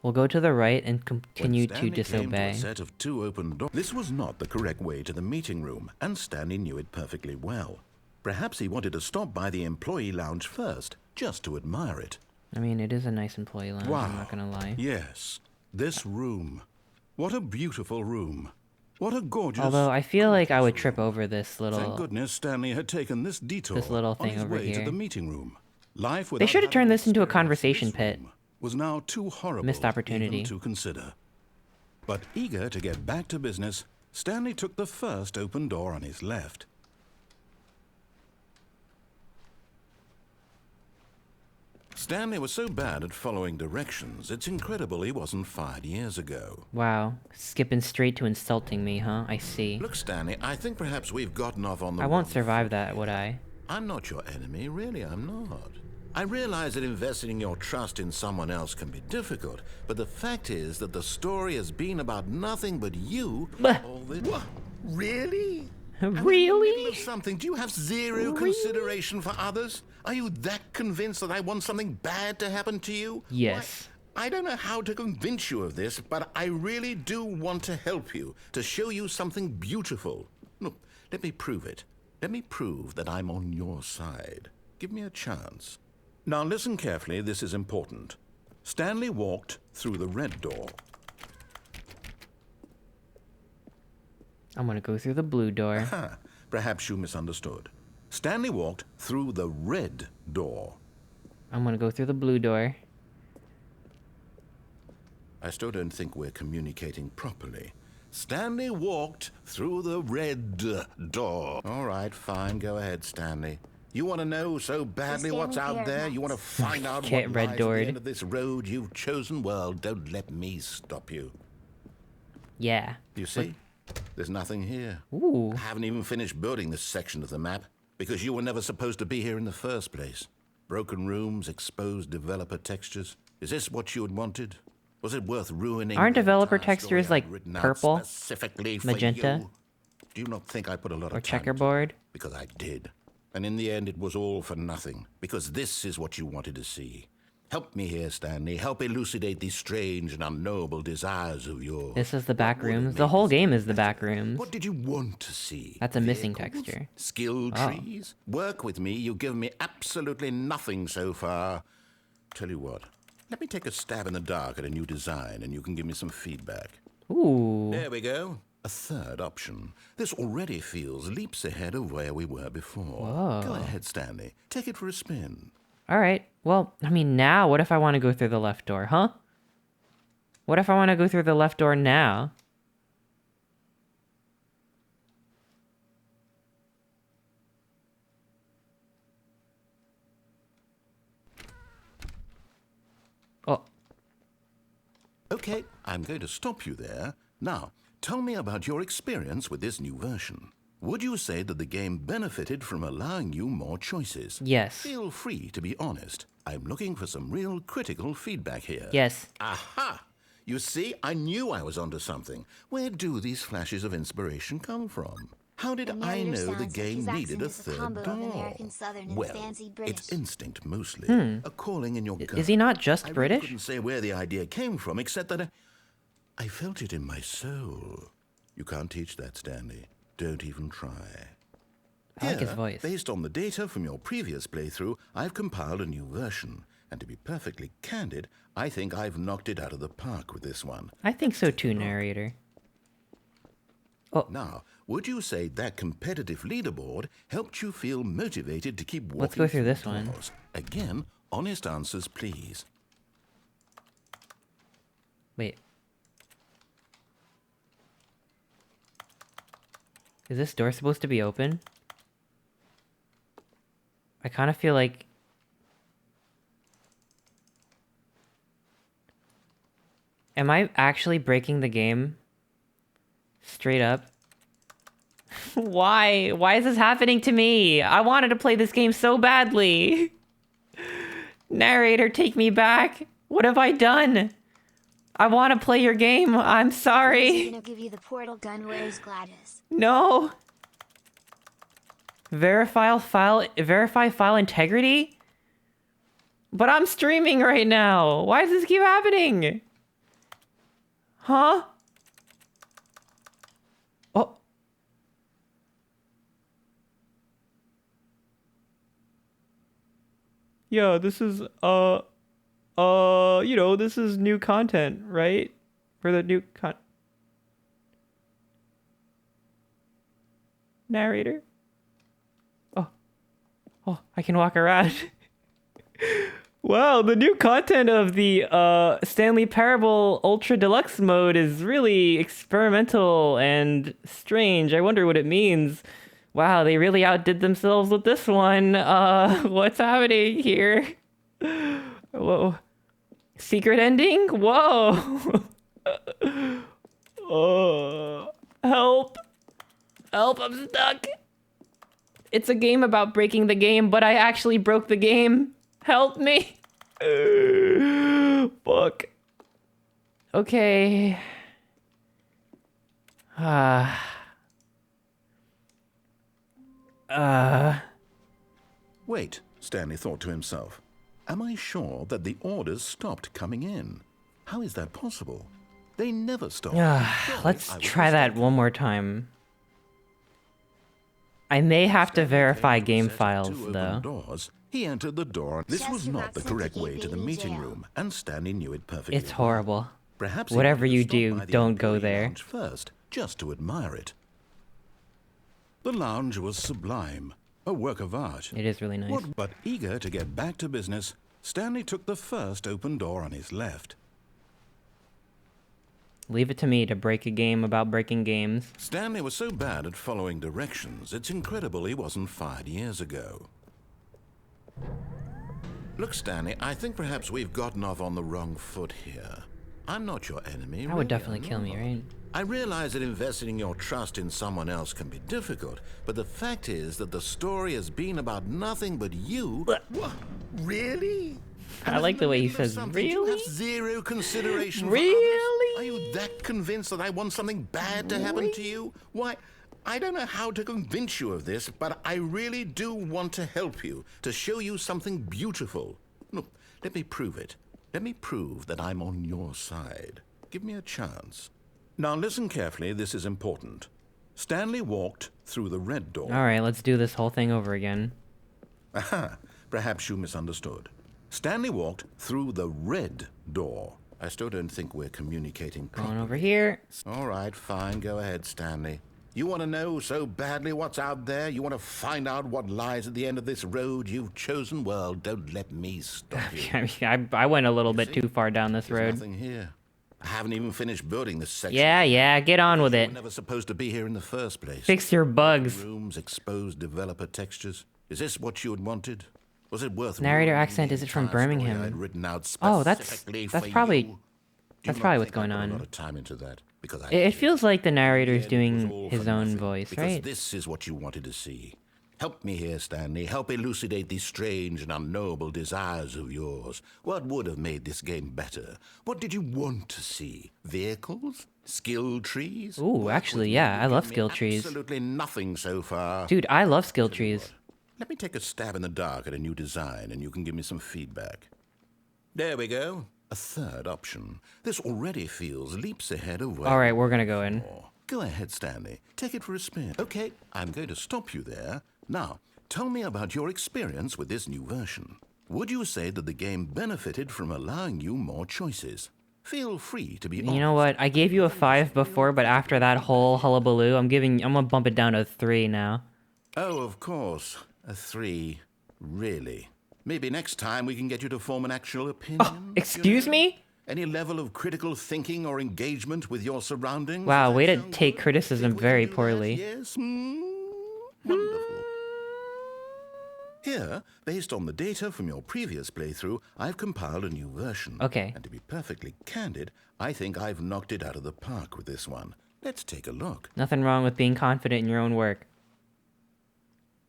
We'll go to the right and continue When to Stanley came disobey. to a set of 2 open doors. This was not the correct way to the meeting room, and Stanley knew it perfectly well. Perhaps he wanted to stop by the employee lounge first, just to admire it. I mean, it is a nice employee lounge, Wow. I'm not gonna lie. Yes, this room. What a beautiful room. What a gorgeous... Although I feel like I would trip over this Thank little... goodness Stanley had taken this detour little on thing his over way to here. the meeting room. Life They without should have having turned this into a experienced conversation this pit. room was now too horrible Missed opportunity. even to consider. But eager to get back to business, Stanley took the first open door on his left. Stanley was so bad at following directions, it's incredible he wasn't fired years ago. Wow. Skipping straight to insulting me, huh? I see. Look, Stanley, I think perhaps we've gotten off on the I won't wrong survive foot that, here. would I? I'm not your enemy, really, I'm not. I realize that investing your trust in someone else can be difficult, but the fact is that the story has been about nothing but you all this... What? Really? I'm in the middle Really? of something. Do you have zero consideration for others? Are you that convinced that I want something bad to happen to you? Yes. I don't know how to convince you of this, but I really do want to help you, to show you something beautiful. Look, let me prove it. Let me prove that I'm on your side. Give me a chance. Now listen carefully, this is important. Stanley walked through the red door. I'm gonna go through the blue door. Ha, perhaps you misunderstood. Stanley walked through the red door. I'm gonna go through the blue door. I still don't think we're communicating properly. Stanley walked through the red door. All right, fine, go ahead, Stanley. You want to know so badly Stanley what's out there? Paradox. You want to find out Get what red lies at doored. the end of this road you've chosen? Well, don't let me stop you. Yeah. You see? There's nothing here. Ooh. I haven't even finished building this section of the map because you were never supposed to be here in the first place. Broken rooms, exposed developer textures. Is this what you had wanted? Was it worth ruining? Aren't the developer entire story textures, like, I'd written out purple, specifically for magenta? you? Do you not think I put a lot Or of time into checkerboard? it? Because I did. And in the end, it was all for nothing. Because this is what you wanted to see. Help me here, Stanley. Help elucidate these strange and unknowable desires of yours. This is the back What would rooms. have The made whole this game is the better? back rooms. What did you want to see? That's a missing Vehicles? texture. Skill Oh. trees? Work with me. You've given me absolutely nothing so far. Tell you what. Let me take a stab in the dark at a new design, and you can give me some feedback. Ooh. There we go. A third option. This already feels leaps ahead of where we were before. Whoa. Go ahead, Stanley. Take it for a spin. Alright. Well, I mean, now, what if I want to go through the left door, huh? What if I want to go through the left door now? Oh. Okay, I'm going to stop you there. Now, tell me about your experience with this new version. Would you say that the game benefited from allowing you more choices? Yes. Feel free to be honest. I'm looking for some real critical feedback here. Yes. Aha! You see, I knew I was onto something. Where do these flashes of inspiration come from? How did The I narrator know the sounds like game his needed accent a is a third combo of door? American Southern and Well, fancy British. it's instinct mostly. A calling in your gut. Is he not just I really British? couldn't say where the idea came from, except that I felt it in my soul. You can't teach that, Stanley. Don't even try. I like his Here, voice. Based on the data from your previous playthrough, I've compiled a new version. And to be perfectly candid, I think I've knocked it out of the park with this one. I think so too, narrator. Now, would you say that competitive leaderboard helped you feel motivated to keep walking? Let's go through this one. doors? Again, honest answers, please. Wait. Is this door supposed to be open? I kind of feel like... Am I actually breaking the game? Straight up? Why? Why is this happening to me? I wanted to play this game so badly. Narrator, take me back. What have I done? I want to play your game. I'm He's sorry. gonna give you the portal gun. Where's Gladys? No. Verify file integrity? But I'm streaming right now. Why does this keep happening? Huh? Oh. Yeah, this is you know, this is new content, right? For the new narrator. Oh, I can walk around. Wow, the new content of the Stanley Parable Ultra Deluxe mode is really experimental and strange. I wonder what it means. Wow, they really outdid themselves with this one. What's happening here? Whoa. Secret ending? Whoa. Oh. Help. Help, I'm stuck. It's a game about breaking the game, but I actually broke the game. Help me. Fuck. Okay. Wait, Stanley thought to himself. Am I sure that the orders stopped coming in? How is that possible? They never stop. Let's try that one more time. I may have to verify game files, though. Doors. He entered the door. This was not the correct way to the meeting room, and Stanley knew it perfectly. It's horrible. Perhaps whatever you do, don't go there. First, just to admire it. The lounge was sublime, a work of art. It is really nice. But eager to get back to business, Stanley took the first open door on his left. Leave it to me to break a game about breaking games. Stanley was so bad at following directions, it's incredible he wasn't fired years ago. Look, Stanley, I think perhaps we've gotten off on the wrong foot here. I'm not your enemy. That would definitely kill me, right? I realize that investing your trust in someone else can be difficult, but the fact is that the story has been about nothing but you. What? Really? I like the way he says, really? You have zero consideration for really? others? Are you that convinced that I want something bad to happen to you? Why, I don't know how to convince you of this, but I really do want to help you, to show you something beautiful. Look, let me prove it. Let me prove that I'm on your side. Give me a chance. Now listen carefully, this is important. Stanley walked through the red door. Alright, let's do this whole thing over again. Aha, perhaps you misunderstood. Stanley walked through the red door. I still don't think we're communicating properly. Going over here. All right, fine, go ahead, Stanley. You want to know so badly what's out there? You want to find out what lies at the end of this road you've chosen? Well, don't let me stop you. I went a little bit too far down this road. There's nothing here. I haven't even finished building this section. Yeah, get on with it. You were never supposed to be here in the first place. Fix your bugs. Rooms, exposed developer textures. Is this what you had wanted? Was it worth Narrator ruining accent, the is it from entire story Birmingham? I'd written out Oh, that's specifically probably for you? that's Do probably not what's think I going put on. A lot of time into that because It feels like the narrator's it was doing all his for own nothing, voice, because right? this is what you wanted to see. Help me here, Stanley. Help elucidate these strange and unknowable desires of yours. What would have made this game better? What did you want to see? Vehicles? Skill trees? Ooh, actually, yeah, I love skill trees. Absolutely nothing so far. Dude, I love skill trees. Let me take a stab in the dark at a new design, and you can give me some feedback. There we go. A third option. This already feels leaps ahead of where... All right, we're gonna go in. Go ahead, Stanley. Take it for a spin. Okay, I'm going to stop you there. Now, tell me about your experience with this new version. Would you say that the game benefited from allowing you more choices? Feel free to be honest. You know what? I gave you a 5 before, but after that whole hullabaloo, I'm gonna bump it down to a 3 now. Oh, of course. A 3. Really? Maybe next time we can get you to form an actual opinion. Oh, excuse me? Any level of critical thinking or engagement with your surroundings? Wow, way to Sound take good? criticism Think we very can do that? poorly. Yes? Wonderful. Here, based on the data from your previous playthrough, I've compiled a new version. Okay. And to be perfectly candid, I think I've knocked it out of the park with this one. Let's take a look. Nothing wrong with being confident in your own work.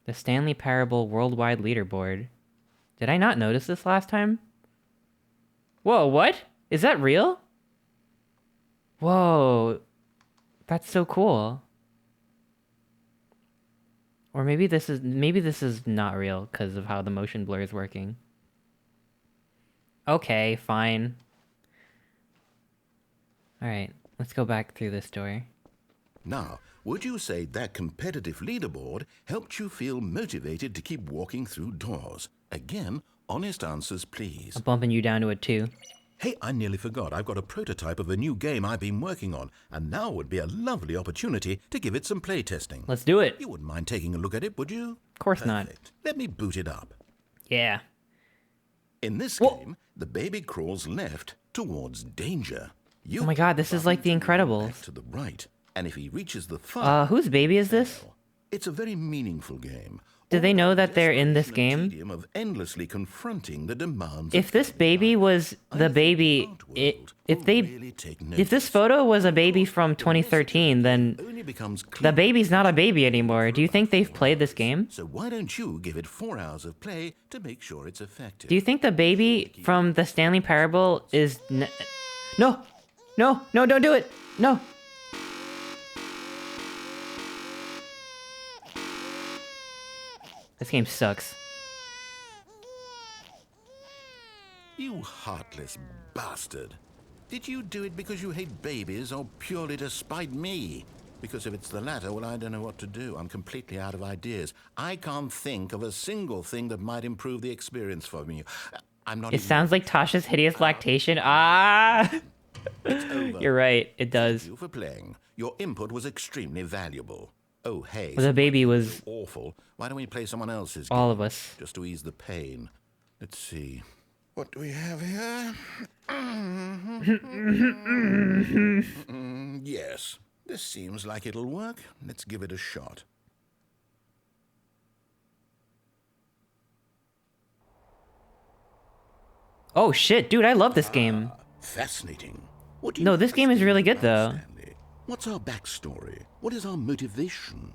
The Stanley Parable Worldwide Leaderboard. Did I not notice this last time? Whoa, what? Is that real? Whoa. That's so cool. Or maybe this is not real because of how the motion blur is working. Okay, fine. Alright, let's go back through this door. Now, would you say that competitive leaderboard helped you feel motivated to keep walking through doors? Again, honest answers, please. I'm bumping you down to a 2. Hey, I nearly forgot. I've got a prototype of a new game I've been working on, and now would be a lovely opportunity to give it some playtesting. Let's do it. You wouldn't mind taking a look at it, would you? Of course not. Perfect. Let me boot it up. Yeah. In this Whoa. game, the baby crawls left towards danger. You Oh my god, this is like The Incredibles. left to the right, and if he reaches the far Whose baby is this? it's a very meaningful game. Do they know that they're in this Desperation and game? tedium of endlessly confronting the demands If of this daily baby life. was I the think baby, art it, world if will they, really take if this notice. photo was a baby Of course, from the message of the 2013, game then only becomes the clearer baby's not a once baby you've played anymore. for Do you about think they've 4 played this hours. game? So why don't you give it 4 hours of play to make sure it's effective? Do you think the baby from the Stanley Parable is no, no, no, don't do it. No. This game sucks. You heartless bastard. Did you do it because you hate babies or purely to spite me? Because if it's the latter, well, I don't know what to do. I'm completely out of ideas. I can't think of a single thing that might improve the experience for me. I'm not It even- sounds like Tasha's hideous lactation. Ah! It's over. You're right, it does. Thank you for playing. Your input was extremely valuable. Oh, hey. The baby somebody was so awful. Why don't we play someone else's all game? of us. Just to ease the pain. Let's see. What do we have here? Yes. This seems like it'll work. Let's give it a shot. Oh shit, dude, I love this game. Fascinating. What do you No, this game is really good, though. Stanley? What's our backstory? What is our motivation?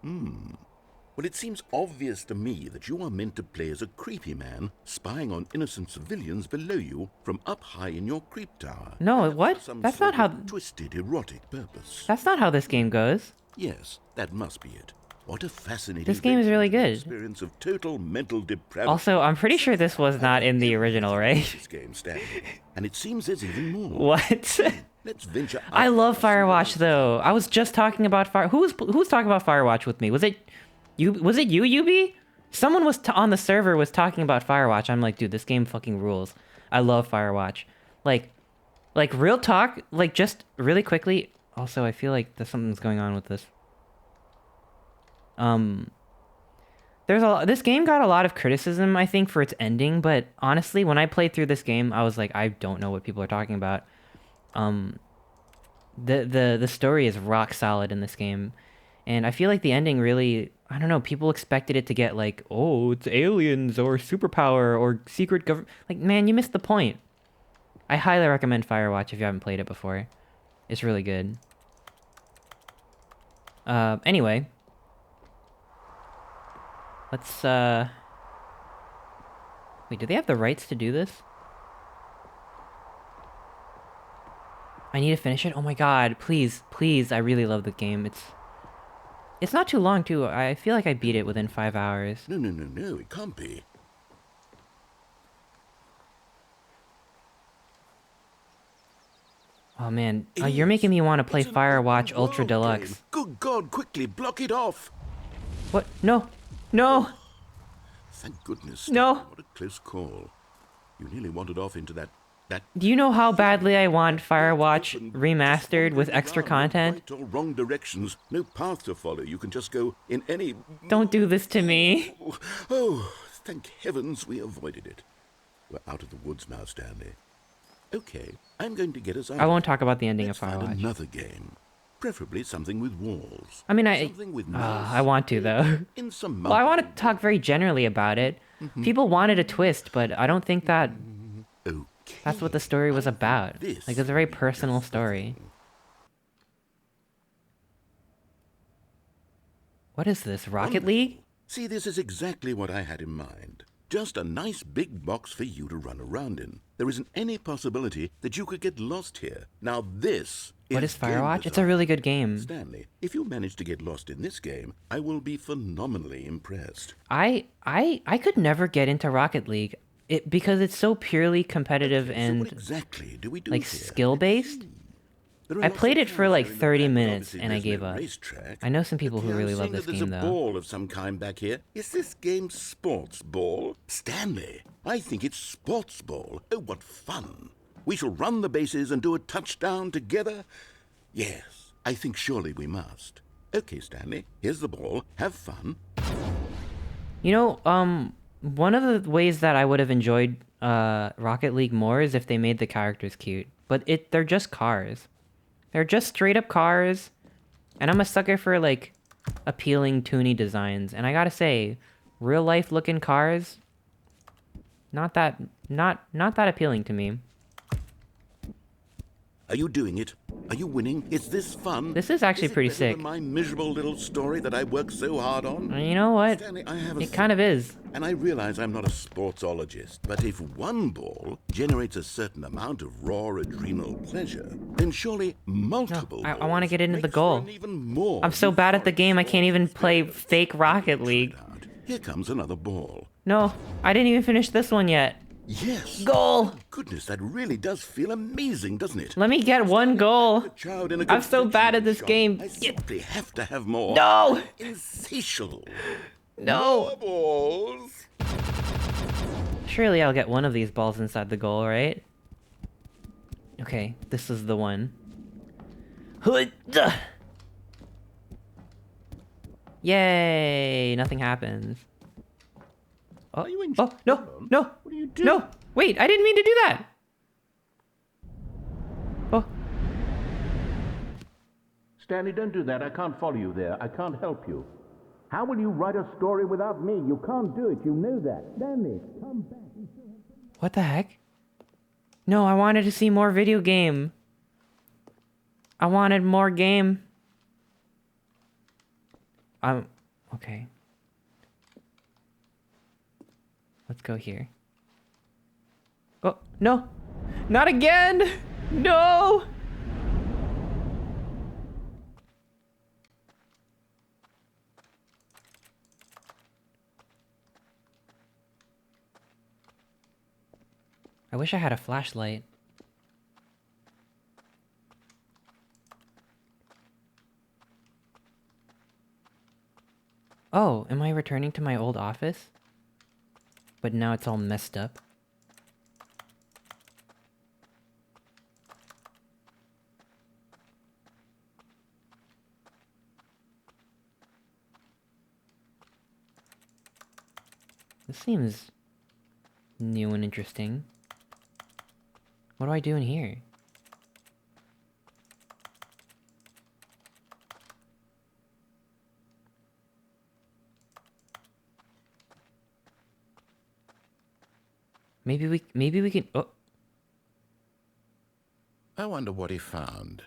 Well, it seems obvious to me that you are meant to play as a creepy man spying on innocent civilians below you from up high in your creep tower. No, Perhaps what? for some That's sort not of how- twisted erotic purpose. That's not how this game goes. Yes, that must be it. What a fascinating. This game is really good. Experience of total mental depravity. Also, I'm pretty sure this was not in the original, right? This game, Stanley. And it seems there's even more. What? Let's venture. I out love and see what Firewatch else- though. I was just talking about who's talking about Firewatch with me? Was it you? Was it you, Yubi? Someone was on the server was talking about Firewatch. I'm like, dude, this game fucking rules. I love Firewatch. Like real talk. Like just really quickly. Also, I feel like there's something's going on with this. This game got a lot of criticism, I think, for its ending. But honestly, when I played through this game, I was like, I don't know what people are talking about. The story is rock solid in this game, and I feel like the ending really, I don't know, people expected it to get like, oh, it's aliens or superpower or secret government. Like, man, you missed the point. I highly recommend Firewatch if you haven't played it before. It's really good. Anyway, let's wait, do they have the rights to do this? I need to finish it. Oh my god, please, please! I really love the game. It's not too long too. I feel like I beat it within 5 hours. No, it can't be. Oh man, It you're is. making me want to play It's an Firewatch open Ultra world Deluxe. game. Good God, quickly, block it off. What? No, no, Thank goodness. No. Stanley, what a close call. You nearly wandered off into that. Do you know how badly I want Firewatch open, remastered just with wandering extra around, content? no right or wrong directions, no path to follow. You can just go in any. Don't do this to me. Oh, thank heavens we avoided it. We're out of the woods now, Stanley. Okay, I'm going to get us out. I won't talk about the ending Let's of find Firewatch. another game, preferably something with walls. I mean, Something with I want to though. In some Well, I want to talk very generally about it. People wanted a twist, but I don't think that Okay. that's what the story was about. This Like, it's a very will be personal just the story. thing. What is this, Rocket League? See, this is exactly what I had in mind. Just a nice big box for you to run around in. There isn't any possibility that you could get lost here. Now this What is game Firewatch? It's a design. really good game. Stanley, if you manage to get lost in this game, I will be phenomenally impressed. I could never get into Rocket League because it's so purely competitive So and what exactly do we do like here? skill-based. There are I lots played of it for cars like here in the 30 back. minutes Obviously, and I there's gave no up. racetrack. I know some people who Okay, really I'm love seeing this that game there's though. a ball of some kind back here. Is this game sports ball? Stanley, I think it's sports ball. Oh, what fun. We shall run the bases and do a touchdown together. Yes, I think surely we must. Okay, Stanley, here's the ball. Have fun. You know, one of the ways that I would have enjoyed Rocket League more is if they made the characters cute. But they're just cars. They're just straight up cars. And I'm a sucker for like appealing toony designs. And I gotta say, Real life looking cars. Not that appealing to me. Are you doing it? Are you winning? Is this fun? This is actually pretty better than sick. my miserable little story that I worked so hard on? You know what? Stanley, I have a It kind of is. And I realize I'm not a sportsologist, but if one ball generates a certain amount of raw adrenal pleasure, then surely multiple I want to get into the makes for goal. an even more I'm so bad at the game, I can't even play fake Rocket League. Here comes another ball. No, I didn't even finish this one yet. Yes. Goal! Goodness, that really does feel amazing, doesn't it? Let me get one goal. A child in a I'm so bad at this shop. game. I simply have to have more. No! Insatiable. No! More balls. Surely I'll get one of these balls inside the goal, right? Okay, this is the one. Yay! Nothing happens. Oh, Are you in oh no, no, What are you doing? no! Wait, I didn't mean to do that! Oh, Stanley, don't do that. I can't follow you there. I can't help you. How will you write a story without me? You can't do it. You know that. Stanley, come back. what the heck? No, I wanted to see more video game. I wanted more game. Okay. Let's go here. Oh, no! Not again! No! I wish I had a flashlight. Oh, am I returning to my old office? But now it's all messed up. This seems new and interesting. What do I do in here? Maybe we can. Oh, I wonder what he found.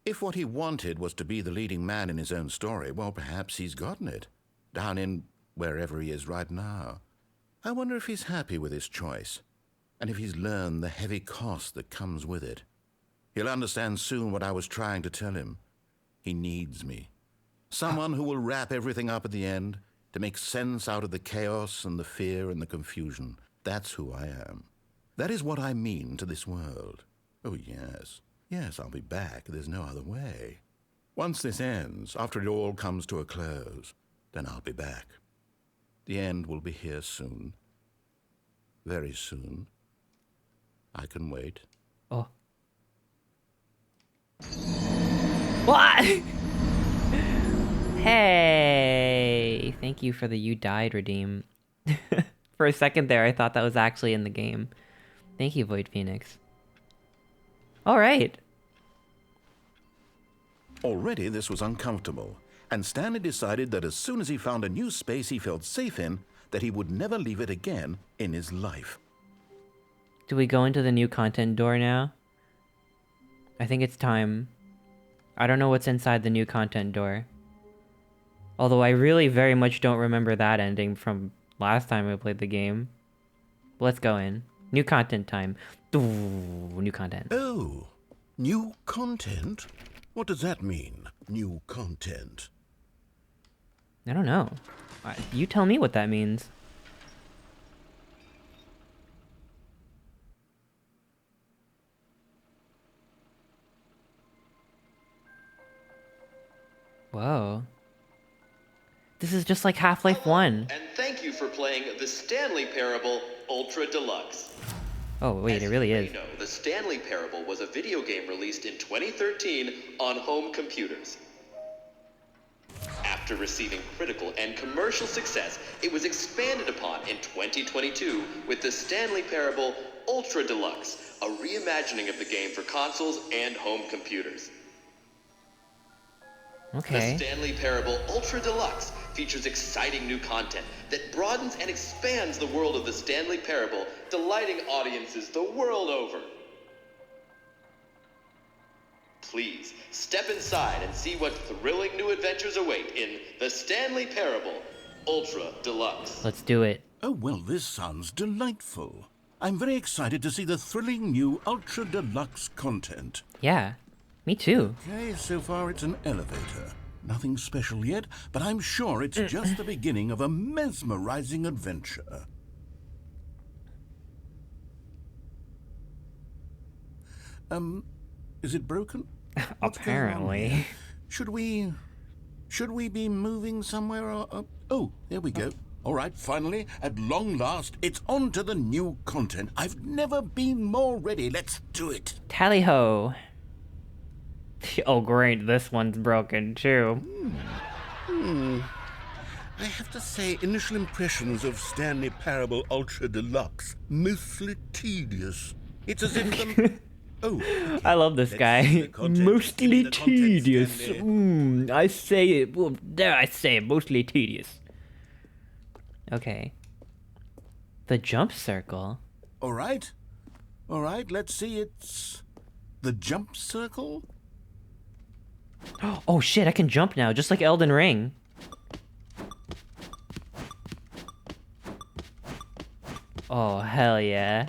If what he wanted was to be the leading man in his own story, well, perhaps he's gotten it. Down in wherever he is right now. I wonder if he's happy with his choice, and if he's learned the heavy cost that comes with it. He'll understand soon what I was trying to tell him. He needs me. Someone who will wrap everything up at the end, to make sense out of the chaos and the fear and the confusion. That's who I am. That is what I mean to this world. Oh, yes. Yes, I'll be back. There's no other way. Once this ends, after it all comes to a close, then I'll be back. The end will be here soon. Very soon. I can wait. oh. What? Hey! Thank you for the "you died" redeem. For a second there, I thought that was actually in the game. Thank you, Void Phoenix. Alright. Already this was uncomfortable, and Stanley decided that as soon as he found a new space he felt safe in, that he would never leave it again in his life. Do we go into the new content door now? I think it's time. I don't know what's inside the new content door. Although I really very much don't remember that ending from last time I played the game. But let's go in. New content time. Ooh, new content. Oh, new content? What does that mean, new content? I don't know. You tell me what that means. Whoa. This is just like Half-Life 1. And thank you for playing the Stanley Parable Ultra Deluxe. Oh, wait, As it really you is. may know, the Stanley Parable was a video game released in 2013 on home computers. After receiving critical and commercial success, it was expanded upon in 2022 with the Stanley Parable Ultra Deluxe, a reimagining of the game for consoles and home computers. Okay. The Stanley Parable Ultra Deluxe features exciting new content that broadens and expands the world of the Stanley Parable, delighting audiences the world over. Please, step inside and see what thrilling new adventures await in The Stanley Parable Ultra Deluxe. Let's do it. Oh, well, this sounds delightful. I'm very excited to see the thrilling new Ultra Deluxe content. Yeah, me too. Okay, so far it's an elevator. Nothing special yet, but I'm sure it's just the beginning of a mesmerizing adventure. Is it broken? What's going on Apparently. here? Should we be moving somewhere? Oh, there we go. All right, finally, at long last, it's on to the new content. I've never been more ready. Let's do it. Tally ho. Oh great, this one's broken too. I have to say, initial impressions of Stanley Parable Ultra Deluxe, mostly tedious. It's as if the... Oh, I love this Let's see guy. the content. Give me Mostly the content, tedious. Stanley. I say it. Well, dare I say it? Mostly tedious. Okay. The jump circle. all right, let's see. It's the jump circle. Oh shit! I can jump now, just like Elden Ring. Oh hell yeah!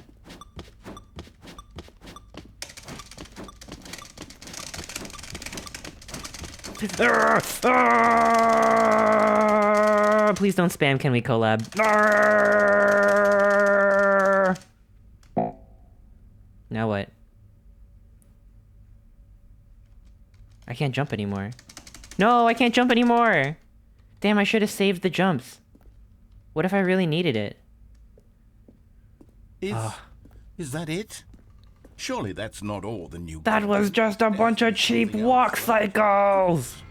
Please don't spam. Can we collab? Now what? I can't jump anymore. No, I can't jump anymore! Damn, I should have saved the jumps. What if I really needed it? Is that it? Surely that's not all the new. That was content. just a bunch of cheap Something walk else. cycles!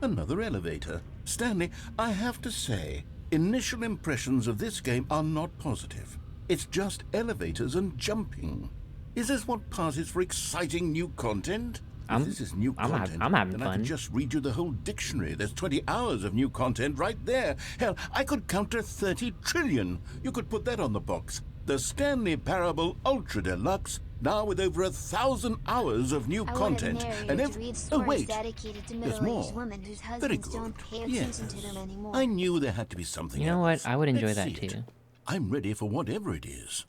Another elevator. Stanley, I have to say, initial impressions of this game are not positive. It's just elevators and jumping. Is this what passes for exciting new content? If this is new content, I'm having then I fun. can just read you the whole dictionary. There's 20 hours of new content right there. Hell, I could count to 30 trillion. You could put that on the box. The Stanley Parable Ultra Deluxe, now with over 1,000 hours of new I wanted a content. narrator to read Oh, stories wait. dedicated to There's middle-aged more. women whose Very husbands good. don't pay Yes. attention to them anymore. I knew there had to be something You know else. what? I would enjoy Let's that see it. too. I'm ready for whatever it is.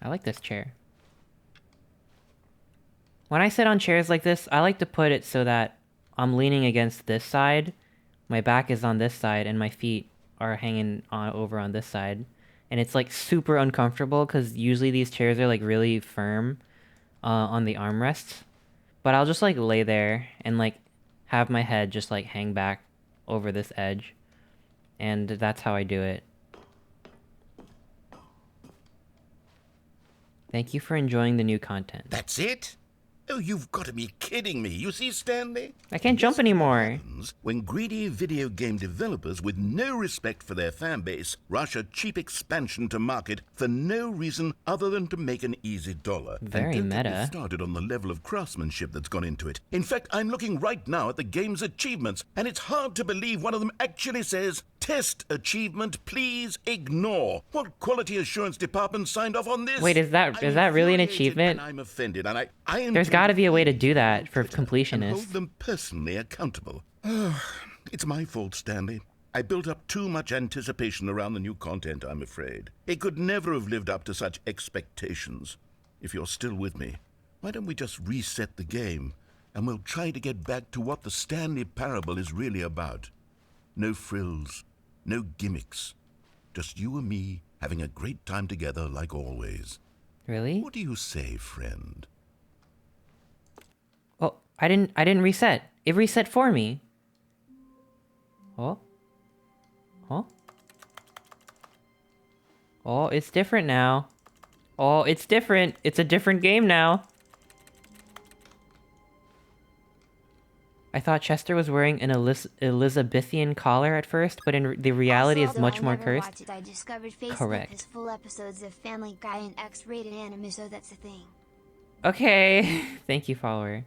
I like this chair. When I sit on chairs like this, I like to put it so that I'm leaning against this side, my back is on this side, and my feet are hanging over on this side. And it's like super uncomfortable because usually these chairs are like really firm on the armrests. But I'll just like lay there and like have my head just like hang back over this edge. And that's how I do it. Thank you for enjoying the new content. That's it? Oh, you've got to be kidding me. You see, Stanley? I can't jump anymore. When greedy video game developers with no respect for their fan base rush a cheap expansion to market for no reason other than to make an easy dollar. Very and don't get me meta. started on the level of craftsmanship that's gone into it. In fact, I'm looking right now at the game's achievements, and it's hard to believe one of them actually says, "Test achievement, please ignore." What quality assurance department signed off on this? Wait, is that I'm really an infuriated achievement? and I'm offended, and I There's got to be a way to do that for and completionists. hold them personally accountable. It's my fault, Stanley. I built up too much anticipation around the new content, I'm afraid. It could never have lived up to such expectations. If you're still with me, why don't we just reset the game, and we'll try to get back to what the Stanley Parable is really about. No frills, no gimmicks. Just you and me having a great time together like always. Really? What do you say, friend? Oh, I didn't reset. It reset for me. Oh. Oh. Oh, it's different now. Oh, it's different. It's a different game now. I thought Chester was wearing an Elizabethan collar at first, but the reality Also, is much although more I never cursed. watched it, I discovered Facebook Correct. has full episodes of Family Guy and X-rated anime, so that's a thing. Okay. Thank you, follower.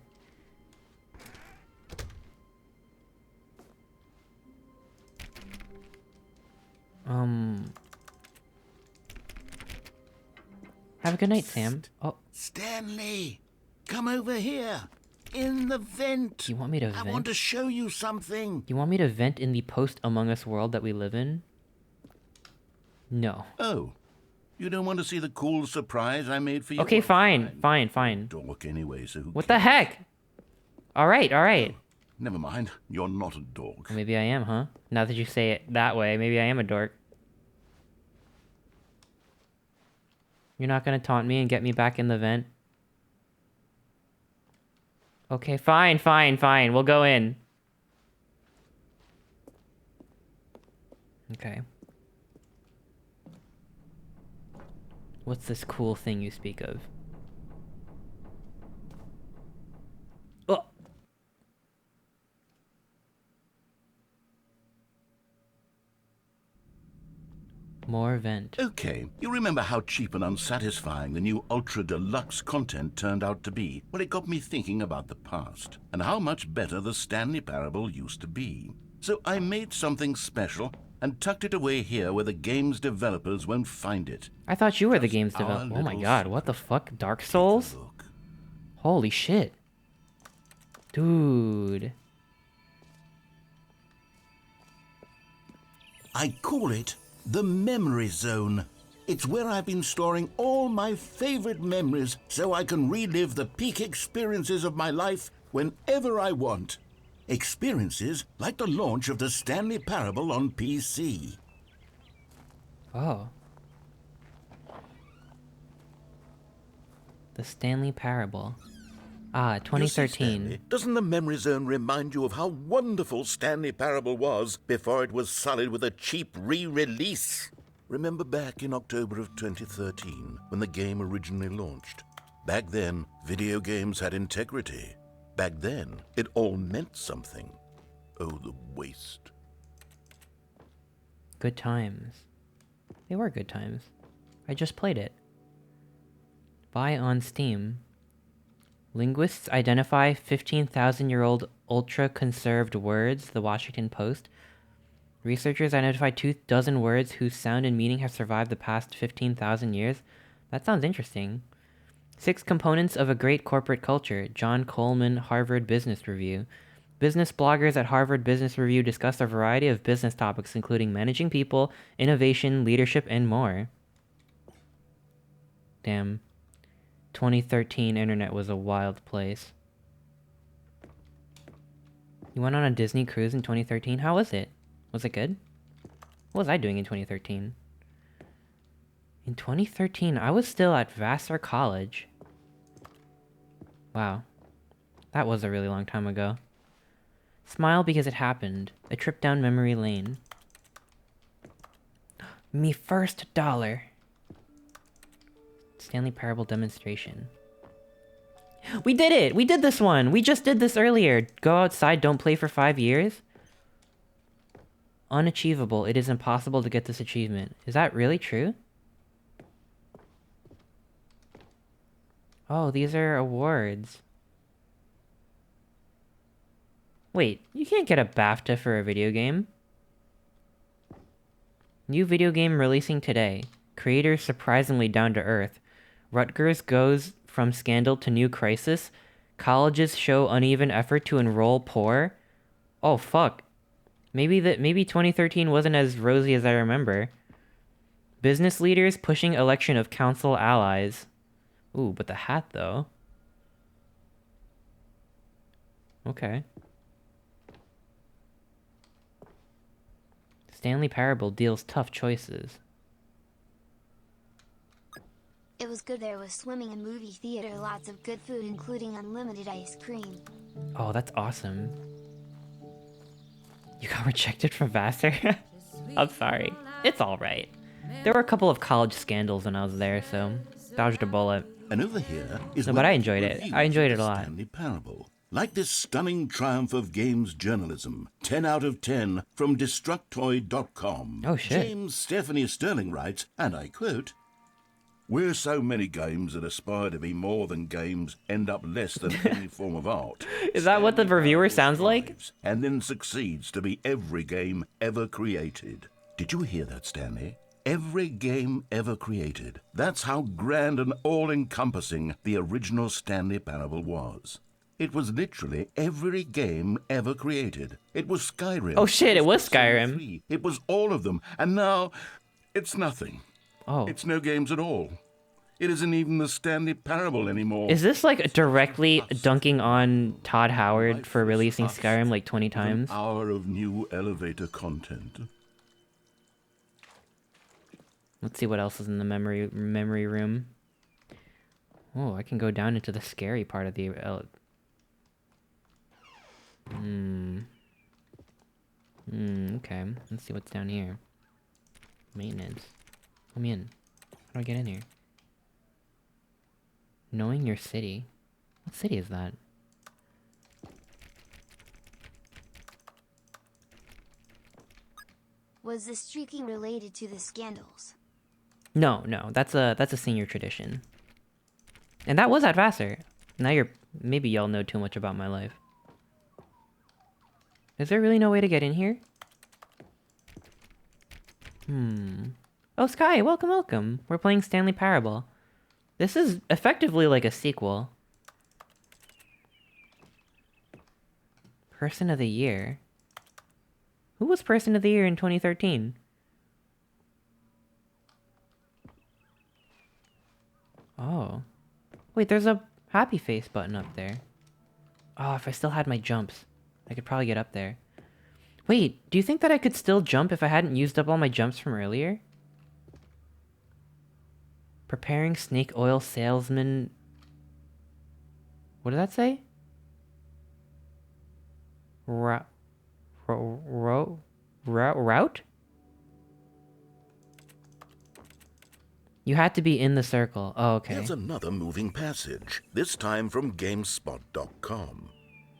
Have a good night, Sam. Oh, Stanley, come over here. In the vent. you want me to vent? I want to show you something. You want me to vent in the post-Among Us world that we live in? No. Oh, you don't want to see the cool surprise I made for you? Okay, Well, fine. Dork anyway, so who What the cares? heck? Alright. Never mind, you're not a dork. Maybe I am, huh? Now that you say it that way, maybe I am a dork. You're not gonna taunt me and get me back in the vent? Okay, fine. We'll go in. Okay. What's this cool thing you speak of? Oh! More vent. Okay, you remember how cheap and unsatisfying the new Ultra Deluxe content turned out to be? Well, it got me thinking about the past, and how much better the Stanley Parable used to be. So I made something special, and tucked it away here where the game's developers won't find it. I thought you were the Just game's our developer. Oh my little god, what the fuck? Dark Take a Souls? look. Holy shit. Dude. I call it the Memory Zone. It's where I've been storing all my favorite memories so I can relive the peak experiences of my life whenever I want. Experiences like the launch of the Stanley Parable on PC. Oh. The Stanley Parable. Ah, You see, 2013. Stanley, doesn't the Memory Zone remind you of how wonderful Stanley Parable was before it was sullied with a cheap re-release? Remember back in October of 2013, when the game originally launched? Back then, video games had integrity. Back then, it all meant something. Oh, the waste. Good times. They were good times. I just played it. Buy on Steam. Linguists identify 15,000-year-old ultra-conserved words, The Washington Post. Researchers identify 24 words whose sound and meaning have survived the past 15,000 years. That sounds interesting. 6 components of a great corporate culture, John Coleman, Harvard Business Review. Business bloggers at Harvard Business Review discuss a variety of business topics, including managing people, innovation, leadership, and more. Damn. 2013 internet was a wild place. You went on a Disney cruise in 2013? How was it? Was it good? What was I doing in 2013? In 2013, I was still at Vassar College. Wow. That was a really long time ago. Smile because it happened. A trip down memory lane. Me first dollar. Stanley Parable demonstration. We did it! We did this one! We just did this earlier! Go outside, don't play for 5 years? Unachievable. It is impossible to get this achievement. Is that really true? Oh, these are awards. Wait, you can't get a BAFTA for a video game. New video game releasing today. Creators surprisingly down to earth. Rutgers goes from scandal to new crisis. Colleges show uneven effort to enroll poor. Oh fuck. Maybe 2013 wasn't as rosy as I remember. Business leaders pushing election of council allies. Ooh, but the hat though. Okay. Stanley Parable deals tough choices. It was good. There was swimming and movie theater, lots of good food including unlimited ice cream. Oh, that's awesome. You got rejected from Vassar? I'm sorry. It's alright. There were a couple of college scandals when I was there, so dodged a bullet. And over here is No, where but I the enjoyed it. reviews I enjoyed of it a the lot. Stanley Parable. Like this stunning triumph of games journalism, 10 out of 10 from Destructoid.com. Oh, shit. James Stephanie Sterling writes, and I quote, "Where so many games that aspire to be more than games end up less than any form of art. Is that what the Stanley reviewer Parable sounds like? thrives and then succeeds to be every game ever created. Did you hear that, Stanley? Every game ever created. That's how grand and all-encompassing the original Stanley Parable was. It was literally every game ever created. It was Skyrim. Oh shit, it was Persona Skyrim. 3. It was all of them. And now, it's nothing. Oh. It's no games at all. It isn't even the Stanley Parable anymore. Is this like directly dunking on Todd Howard for releasing Skyrim like 20 times? An hour of new elevator content. Let's see what else is in the memory room. Oh, I can go down into the scary part of the... okay. Let's see what's down here. Maintenance. Let me in. How do I get in here? Knowing your city. What city is that? Was the streaking related to the scandals? No, that's a senior tradition. And that was at Vassar. Now maybe y'all know too much about my life. Is there really no way to get in here? Oh, Sky, welcome. We're playing Stanley Parable. This is effectively like a sequel. Person of the Year. Who was Person of the Year in 2013? Oh. Wait, there's a happy face button up there. Oh, if I still had my jumps, I could probably get up there. Wait, do you think that I could still jump if I hadn't used up all my jumps from earlier? Preparing snake oil salesman... What did that say? Route? You had to be in the circle. Oh, okay. Here's another moving passage, this time from GameSpot.com.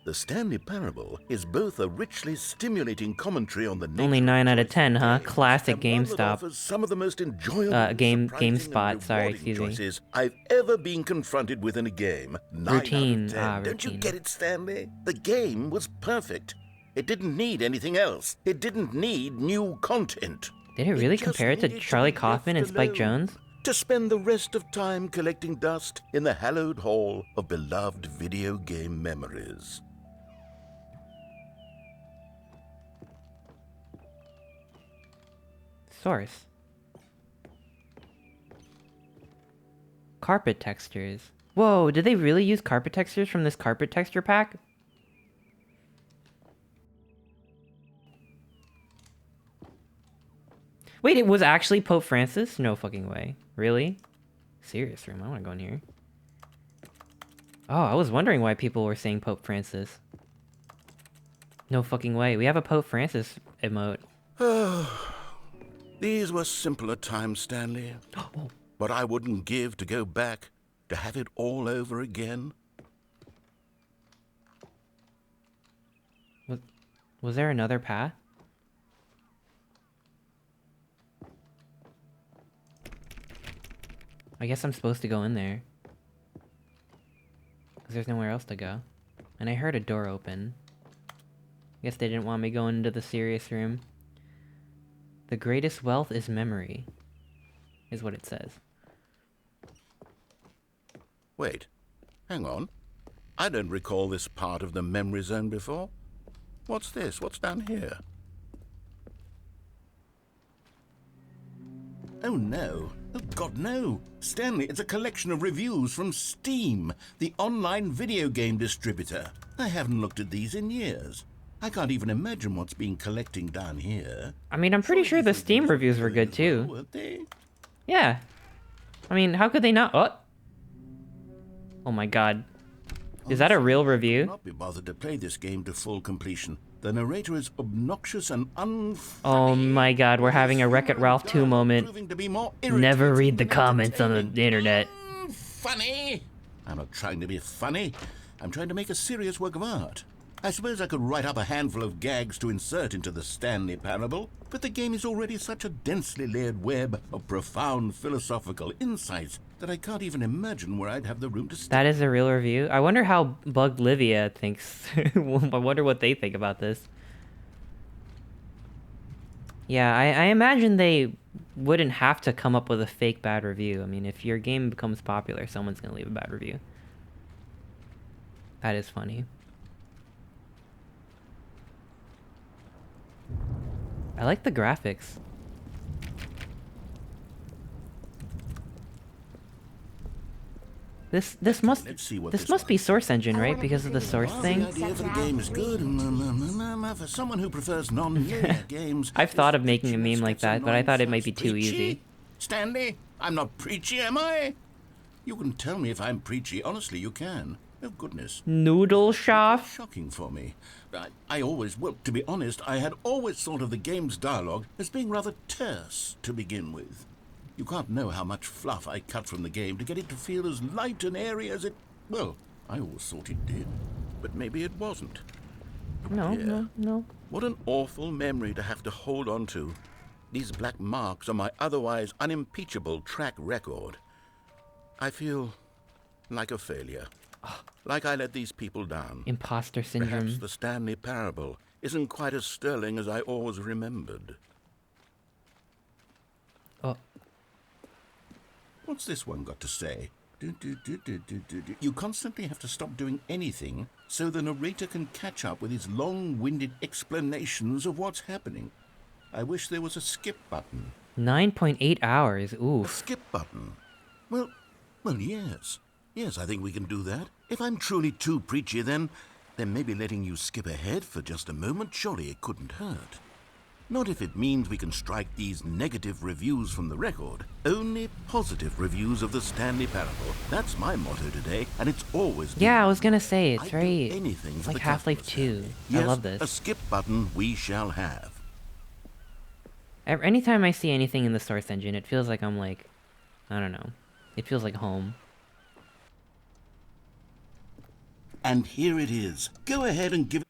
The Stanley Parable is both a richly stimulating commentary on the nature Only 9 out of 10, huh? games, Classic and one that GameStop. offers some of the most enjoyable, GameSpot, sorry, excuse me. choices I've ever been confronted with in a game. 9 Routine, out of 10. Don't you routine. get it, Stanley? The game was perfect. It didn't need anything else. It didn't need new content. Did it really just compare it to needed Charlie be Kaufman and left Spike alone, Jones? to spend the rest of time collecting dust in the hallowed hall of beloved video game memories. Source. Carpet textures. Whoa, did they really use carpet textures from this carpet texture pack? Wait, it was actually Pope Francis? No fucking way. Really? Serious room, I wanna go in here. Oh, I was wondering why people were saying Pope Francis. No fucking way. We have a Pope Francis emote. These were simpler times, Stanley. But I wouldn't give to go back, to have it all over again. Was there another path? I guess I'm supposed to go in there. Because there's nowhere else to go. And I heard a door open. I guess they didn't want me going into the serious room. The greatest wealth is memory, is what it says. Wait, hang on. I don't recall this part of the memory zone before. What's this? What's down here? Oh no. Oh God, no. Stanley, it's a collection of reviews from Steam, the online video game distributor. I haven't looked at these in years. I can't even imagine what's being collecting down here. I mean, I'm pretty sure the Steam reviews were good too. Weren't they? Yeah. I mean, how could they not? Oh! Oh my god. Is that a real I review? cannot be bothered to play this game to full completion. The narrator is obnoxious and unfunny. Oh my god, we're having a Wreck-It Ralph 2 moment. Proving to be more Never irritating read the than comments on the entertaining. internet. Funny? I'm not trying to be funny. I'm trying to make a serious work of art. I suppose I could write up a handful of gags to insert into the Stanley Parable, but the game is already such a densely layered web of profound philosophical insights that I can't even imagine where I'd have the room to start. That is a real review? I wonder how Bugged Livia thinks. I wonder what they think about this. Yeah, I imagine they wouldn't have to come up with a fake bad review. I mean, if your game becomes popular, someone's gonna leave a bad review. That is funny. I like the graphics. This must Let's see what this this must one be is. Source Engine, I right? wanna Because be of the free. Source Well, thing. The idea for the game is good. For someone who prefers non-linear games, I've thought of this making a preachiness meme like gets that, but I annoying thought it might fast. be too Preachy? easy. Stanley, I'm not preachy, am I? You can tell me if I'm preachy. Honestly, you can. Oh, goodness. Noodle It's shop. shocking for me. I always, well, to be honest, I had always thought of the game's dialogue as being rather terse to begin with. You can't know how much fluff I cut from the game to get it to feel as light and airy as it... Well, I always thought it did. But maybe it wasn't. No, Yeah. no. What an awful memory to have to hold on to. These black marks on my otherwise unimpeachable track record. I feel like a failure. Like I let these people down. Imposter Perhaps syndrome. the Stanley Parable isn't quite as sterling as I always remembered. Oh, What's this one got to say? You constantly have to stop doing anything so the narrator can catch up with his long-winded explanations of what's happening. I wish there was a skip button. 9.8 hours. A Oof. skip button? Well, yes. Yes, I think we can do that. If I'm truly too preachy, then maybe letting you skip ahead for just a moment, surely it couldn't hurt. Not if it means we can strike these negative reviews from the record. Only positive reviews of the Stanley Parable. That's my motto today, and it's always been. Yeah, I was gonna say, it's I'd do very... anything It's for like the Half-Life customers. 2. Yes, I love a this. skip button we shall have. Anytime I see anything in the Source Engine, it feels like I'm like... I don't know. It feels like home. And here it is. Go ahead and give it...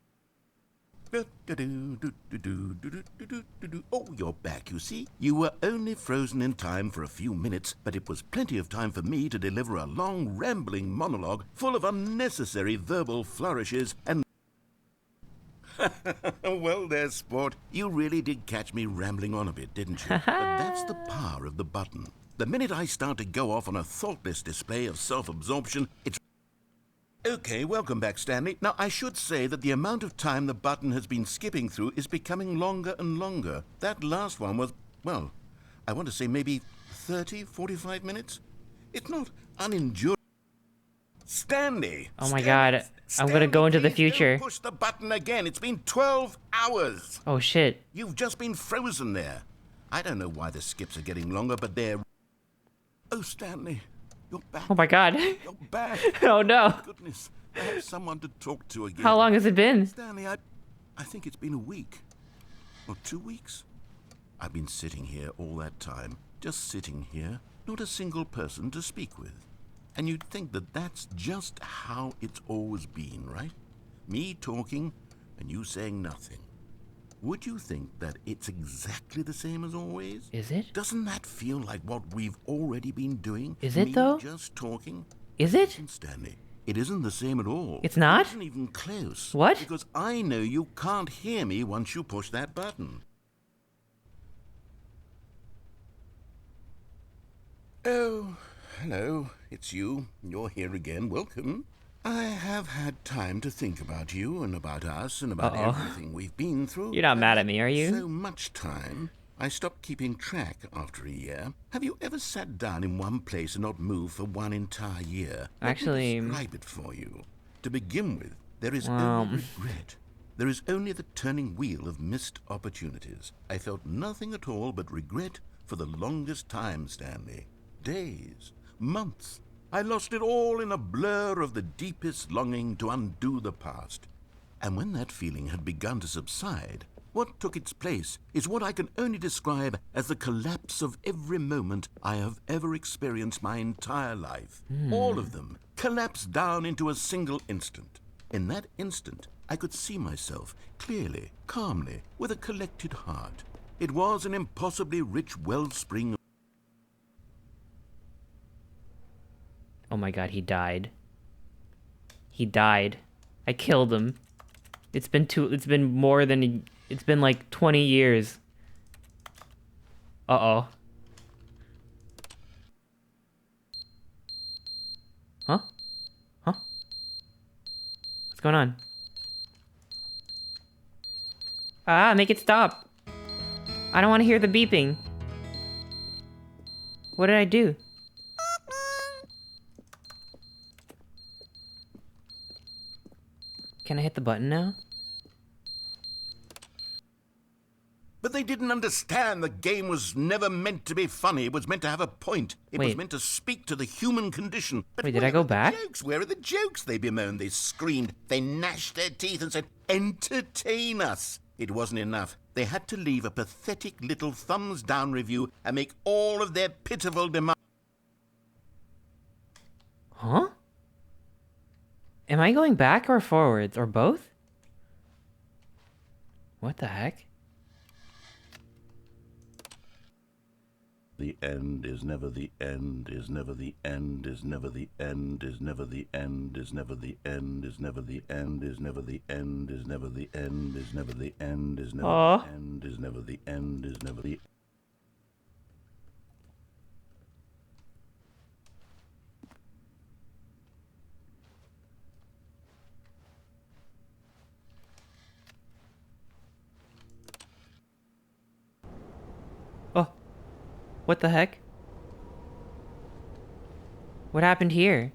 Oh, you're back, you see. You were only frozen in time for a few minutes, but it was plenty of time for me to deliver a long, rambling monologue full of unnecessary verbal flourishes and... Well, there, sport. You really did catch me rambling on a bit, didn't you? But that's the power of the button. The minute I start to go off on a thoughtless display of self-absorption, it's... Okay, welcome back, Stanley. Now, I should say that the amount of time the button has been skipping through is becoming longer and longer. That last one was, well, I want to say maybe 30, 45 minutes? It's not unendurable. Stanley! Oh my god, I'm gonna go into the please don't future. push the button again. It's been 12 hours. Oh shit. You've just been frozen there. I don't know why the skips are getting longer, but they're... Oh, Stanley, you're back. Oh my god. You're back. Oh no. Goodness, I have someone to talk to again. How long has it been? Stanley, I think it's been a week. Or 2 weeks. I've been sitting here all that time. Just sitting here. Not a single person to speak with. And you'd think that that's just how it's always been, right? Me talking and you saying nothing. Would you think that it's exactly the same as always? Is it? Doesn't that feel like what we've already been doing? Is it, Me though? just talking? Is it? Listen, Stanley, it isn't the same at all. It's not? It isn't even close. What? Because I know you can't hear me once you push that button. Oh, hello. It's you. You're here again. Welcome. I have had time to think about you and about us and about everything we've been through. You're not mad at me, are you? So much time. I stopped keeping track after a year. Have you ever sat down in one place and not moved for one entire year? Actually, Let me describe it for you. To begin with, there is Well, only regret. There is only the turning wheel of missed opportunities. I felt nothing at all but regret for the longest time, Stanley. Days, months. I lost it all in a blur of the deepest longing to undo the past. And when that feeling had begun to subside, what took its place is what I can only describe as the collapse of every moment I have ever experienced my entire life. All of them collapsed down into a single instant. In that instant, I could see myself clearly, calmly, with a collected heart. It was an impossibly rich wellspring. Oh my god, he died. He died. I killed him. It's been like 20 years. Uh-oh. Huh? Huh? What's going on? Ah, make it stop! I don't want to hear the beeping. What did I do? Can I hit the button now? But they didn't understand the game was never meant to be funny. It was meant to have a point. It was Wait. meant to speak to the human condition. But Wait, did I where go are the back? Jokes? Where are the jokes? They bemoaned, they screamed, they gnashed their teeth and said, entertain us. It wasn't enough. They had to leave a pathetic little thumbs down review and make all of their pitiful demands. Huh? Am I going back or forwards, or both? What the heck? The end is never the end, is never the end, is never the end, is never the end, is never the end, is never the end, is never the end, is never the end, is never the end, is never the end, is never the end, is never the. Oh. What the heck? What happened here?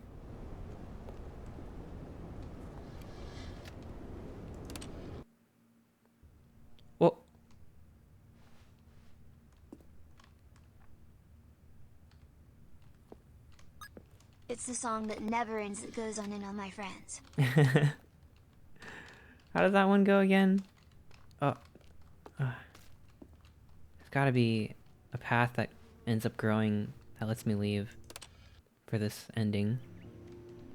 Well, It's the song that never ends that goes on and on, my friends. how does that one go again? Oh. There's gotta be a path that ends up growing that lets me leave for this ending.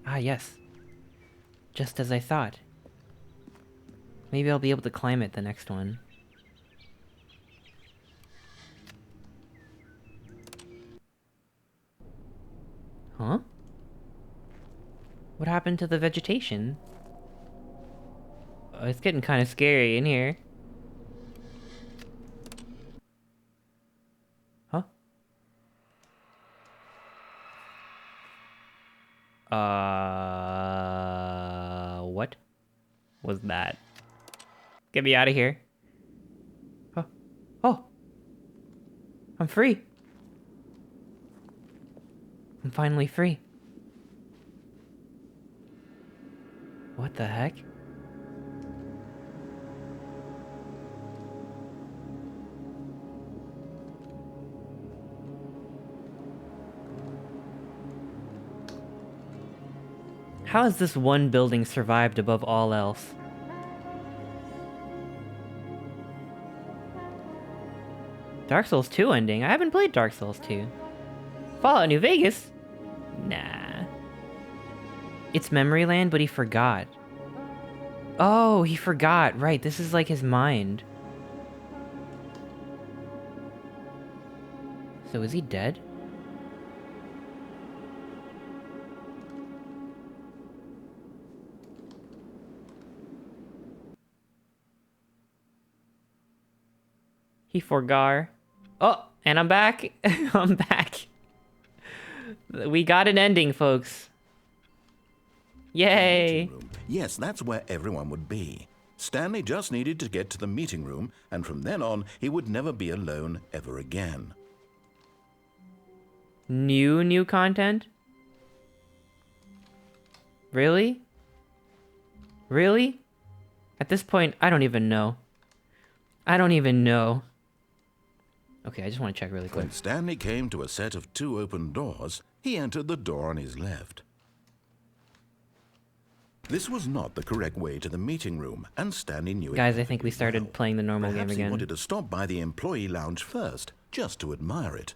Ah, yes. Just as I thought. Maybe I'll be able to climb it the next one. Huh? What happened to the vegetation? Oh, it's getting kind of scary in here. Huh? What was that? Get me out of here. Oh. Oh! I'm free! I'm finally free. What the heck? How has this one building survived above all else? Dark Souls 2 ending? I haven't played Dark Souls 2. Fallout New Vegas? Nah. It's Memory Land, but he forgot. Oh, he forgot. Right, this is like his mind. So is he dead? He forgar. Oh, and I'm back. I'm back. We got an ending, folks. Yay! Meeting room. Yes, that's where everyone would be. Stanley just needed to get to the meeting room, and from then on, he would never be alone ever again. New content? Really? Really? At this point, I don't even know. I don't even know. Okay, I just want to check really quick. When Stanley came to a set of 2 open doors, he entered the door on his left. This was not the correct way to the meeting room, and Stanley knew it. Guys, I think we perfectly started well. playing the normal Perhaps game he again. wanted to stop by the employee lounge first, just to admire it.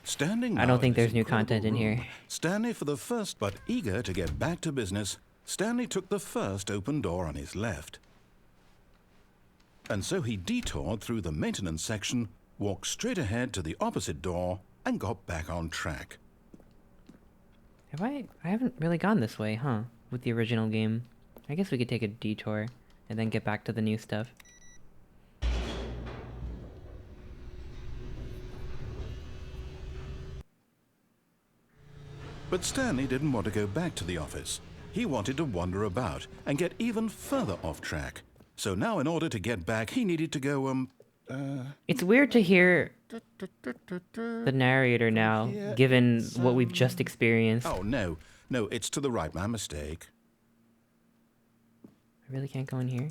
Standing I now don't think in his there's new incredible content in room, here. Stanley for the first, but eager to get back to business, Stanley took the first open door on his left. And so he detoured through the maintenance section, walked straight ahead to the opposite door, and got back on track. I haven't really gone this way, huh? With the original game. I guess we could take a detour and then get back to the new stuff. But Stanley didn't want to go back to the office. He wanted to wander about and get even further off track. So now in order to get back, he needed to go, It's weird to hear the narrator now, given what we've just experienced. Oh, no, it's to the right, my mistake. I really can't go in here?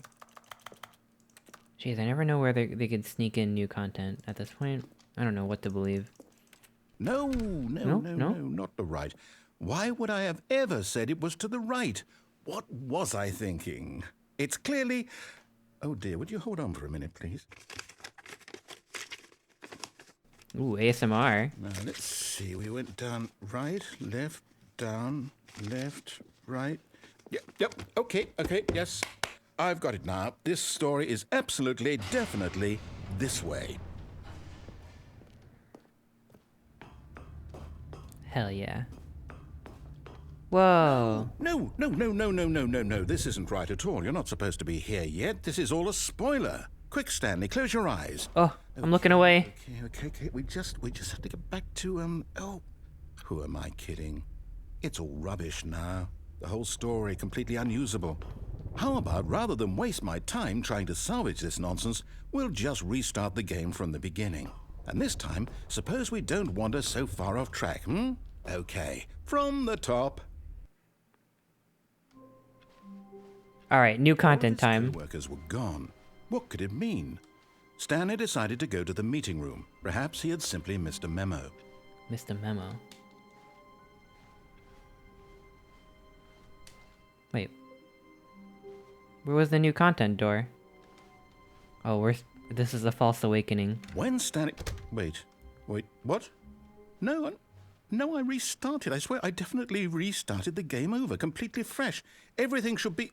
Jeez, I never know where they could sneak in new content at this point. I don't know what to believe. No, not the right. Why would I have ever said it was to the right? What was I thinking? It's clearly... Oh dear, would you hold on for a minute, please? Ooh, ASMR. Now, let's see. We went down, right, left, down, left, right. Yep, okay, yes. I've got it now. This story is absolutely, definitely this way. Hell yeah. Whoa. No. This isn't right at all. You're not supposed to be here yet. This is all a spoiler. Quick, Stanley, close your eyes. Oh, I'm looking away. Okay. We just have to get back to, who am I kidding? It's all rubbish now. The whole story completely unusable. How about, rather than waste my time trying to salvage this nonsense, we'll just restart the game from the beginning. And this time, suppose we don't wander so far off track, Okay, from the top. Alright, new content All his time. co-workers were gone. What could it mean? Stanley decided to go to the meeting room. Perhaps he had simply missed a memo. Missed a memo. Wait. Where was the new content door? Oh, this is a false awakening. When Stanley... Wait, what? No, I restarted. I swear, I definitely restarted the game over, completely fresh. Everything should be...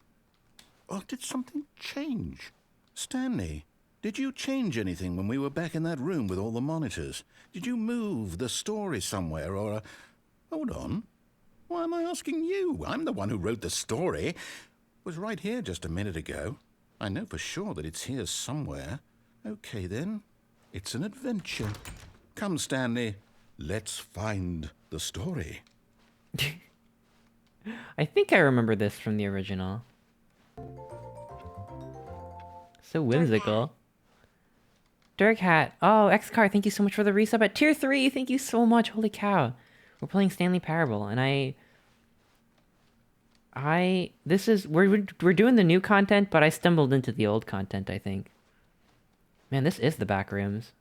Oh, did something change? Stanley, did you change anything when we were back in that room with all the monitors? Did you move the story somewhere, or... Hold on. Why am I asking you? I'm the one who wrote the story. It was right here just a minute ago. I know for sure that it's here somewhere. Okay, then. It's an adventure. Come, Stanley. Let's find the story. I think I remember this from the original. So whimsical. Dirk Hat. Oh, X-Car, thank you so much for the resub at tier 3. Thank you so much. Holy cow. We're playing Stanley Parable, and we're doing the new content, but I stumbled into the old content, I think. Man, this is the back rooms.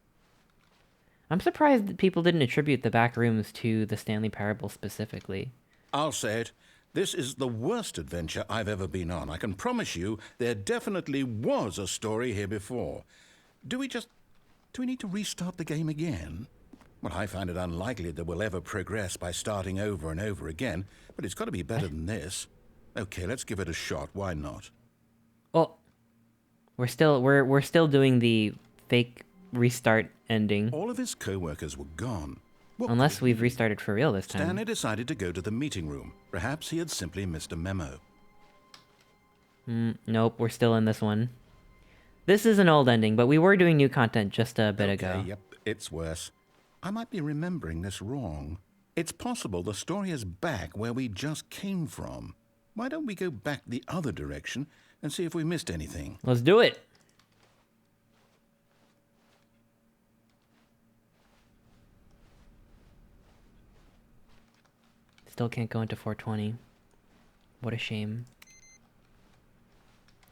I'm surprised that people didn't attribute the back rooms to the Stanley Parable specifically. I'll say it. This is the worst adventure I've ever been on. I can promise you there definitely was a story here before. Do we need to restart the game again? Well, I find it unlikely that we'll ever progress by starting over and over again, but it's got to be better than this. Okay, let's give it a shot. Why not? Well, we're still doing the fake restart ending. All of his co-workers were gone. Unless we've restarted for real this time. Stanley decided to go to the meeting room. Perhaps he had simply missed a memo. Nope, we're still in this one. This is an old ending, but we were doing new content just a bit ago. Yep, it's worse. I might be remembering this wrong. It's possible the story is back where we just came from. Why don't we go back the other direction and see if we missed anything? Let's do it. Still can't go into 420. What a shame.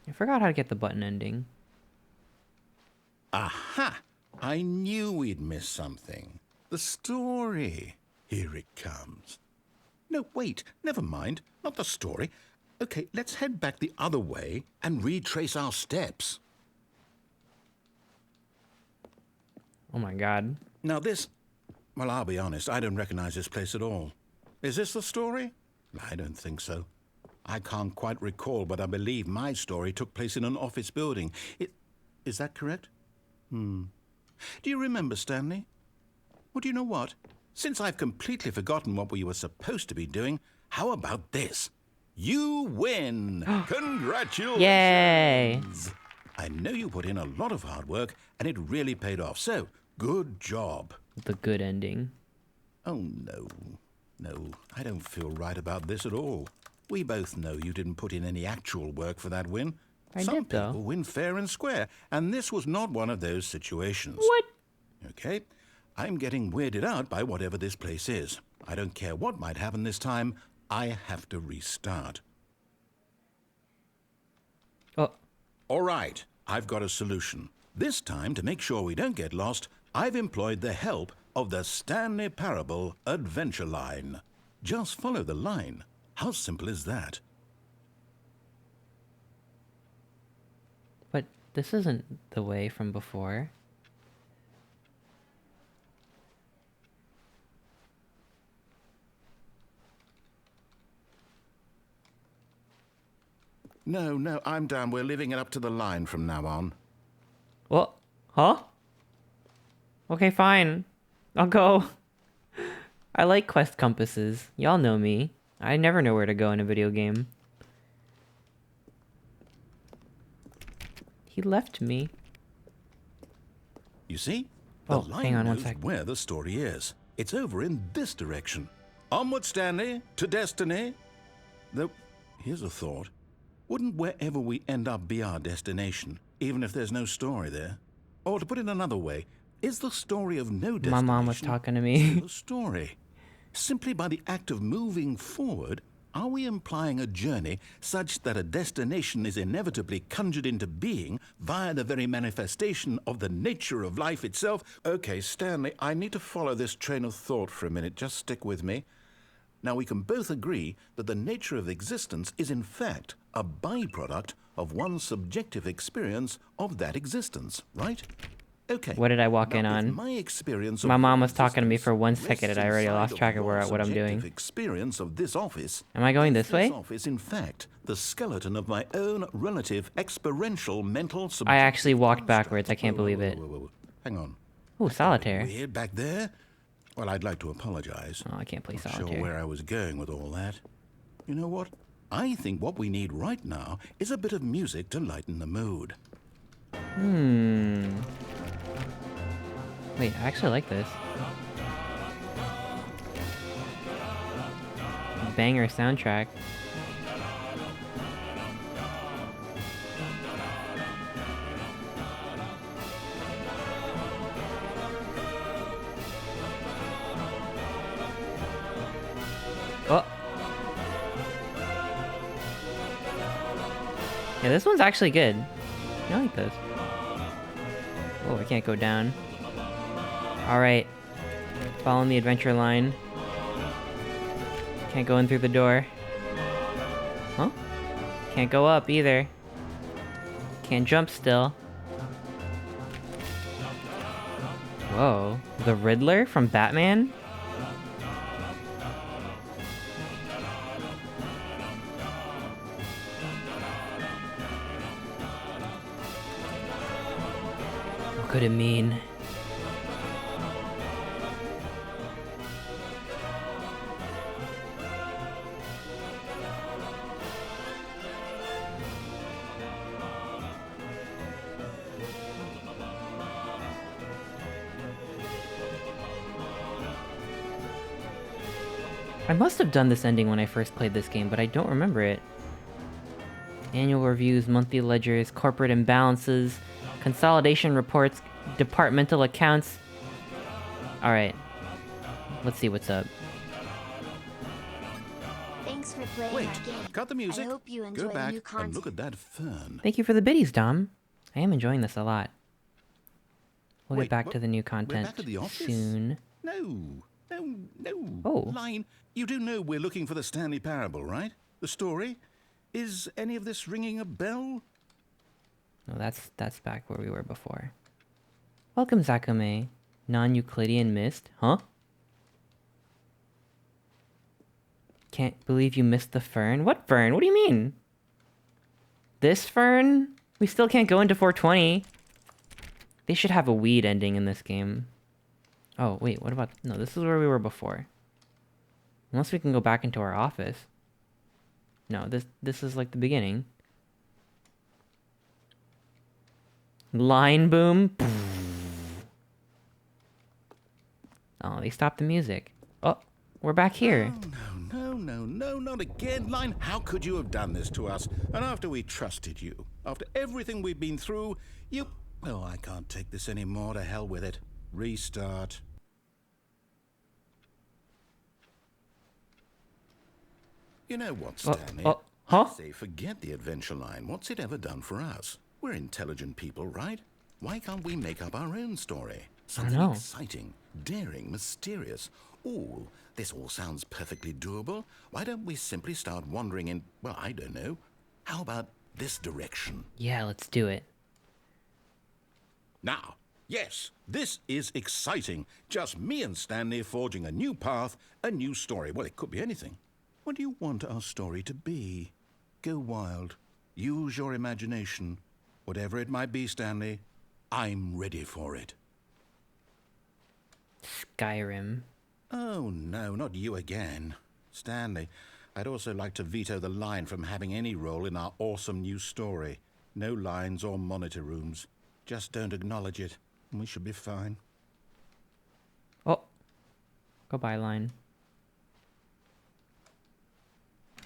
I forgot how to get the button ending. Aha! I knew we'd miss something. The story. Here it comes. No, wait, never mind. Not the story. Okay, let's head back the other way and retrace our steps. Oh my god. Now this... Well, I'll be honest, I don't recognize this place at all. Is this the story? I don't think so. I can't quite recall, but I believe my story took place in an office building. Is that correct? Do you remember, Stanley? Well, do you know what? Since I've completely forgotten what we were supposed to be doing, how about this? You win! Congratulations! Yay! I know you put in a lot of hard work, and it really paid off, so good job. The good ending. Oh, no. No, I don't feel right about this at all. We both know you didn't put in any actual work for that win. I Some did, though. people win fair and square, and this was not one of those situations. What? Okay, I'm getting weirded out by whatever this place is. I don't care what might happen this time. I have to restart. Oh, All right, I've got a solution. This time, to make sure we don't get lost, I've employed the help of the Stanley Parable Adventure Line. Just follow the line. How simple is that? but this isn't the way from before. No, I'm down. We're leaving it up to the line from now on. What? Huh? Okay, fine. I'll go. I like quest compasses. Y'all know me. I never know where to go in a video game. He left me. You see? The Oh, line hang on one knows sec. where the story is. It's over in this direction. Onward, Stanley, to destiny. Though, here's a thought. Wouldn't wherever we end up be our destination, even if there's no story there? Or to put it another way, is the story of no destination My mom was talking to me. still a story? Simply by the act of moving forward, are we implying a journey such that a destination is inevitably conjured into being via the very manifestation of the nature of life itself? Okay, Stanley, I need to follow this train of thought for a minute. Just stick with me. Now, we can both agree that the nature of existence is in fact a byproduct of one's subjective experience of that existence, right? Okay. What did I walk in Now, if on? my experience My of mom your was talking to me for 1 existence second and I already rests lost inside track of your what I'm doing. subjective experience of this office. Am I going this way? This office, in fact, the skeleton of my own relative experiential mental. I actually walked construct. backwards. I can't believe it. Whoa. Hang on. Ooh, solitaire. Weird back there. Well, I'd like to apologize. Oh, I can't play Not sure solitaire. where I was going with all that. You know what? I think what we need right now is a bit of music to lighten the mood. Wait, I actually like this. Banger soundtrack. Oh. Yeah, this one's actually good. I like this. Oh, I can't go down. Alright. Following the adventure line. Can't go in through the door. Huh? Can't go up either. Can't jump still. Whoa. The Riddler from Batman? What could it mean? I must have done this ending when I first played this game, but I don't remember it. Annual reviews, monthly ledgers, corporate imbalances, consolidation reports, departmental accounts. Alright. Let's see what's up. Thanks for playing Wait, our game. cut the music. I hope you enjoy Go the back new and content. look at that fern. Thank you for the biddies, Dom. I am enjoying this a lot. We'll Wait, get back what? to the new We're content back at the office? soon. No. Oh. Line, you do know we're looking for the Stanley Parable, right? The story? Is any of this ringing a bell? No, that's back where we were before. Welcome, Zakume. Non-Euclidean mist? Huh? Can't believe you missed the fern. What fern? What do you mean? This fern? We still can't go into 420. They should have a weed ending in this game. Oh, wait, what about... No, this is where we were before. Unless we can go back into our office. No, this is like the beginning. Line boom. Oh, they stopped the music. Oh, We're back here. No, not again, Line. How could you have done this to us? And after we trusted you, after everything we've been through, you... Oh, I can't take this anymore. To hell with it. Restart. You know what, Stanley? Huh? Say, forget the adventure line. What's it ever done for us? We're intelligent people, right? Why can't we make up our own story? Something exciting, daring, mysterious. Ooh, this all sounds perfectly doable. Why don't we simply start wandering in, well, I don't know. How about this direction? Yeah, let's do it. Now, yes, this is exciting. Just me and Stanley forging a new path, a new story. Well, it could be anything. What do you want our story to be? Go wild. Use your imagination. Whatever it might be, Stanley, I'm ready for it. Skyrim. Oh, no, not you again. Stanley, I'd also like to veto the line from having any role in our awesome new story. No lines or monitor rooms. Just don't acknowledge it, and we should be fine. Oh. Goodbye, line.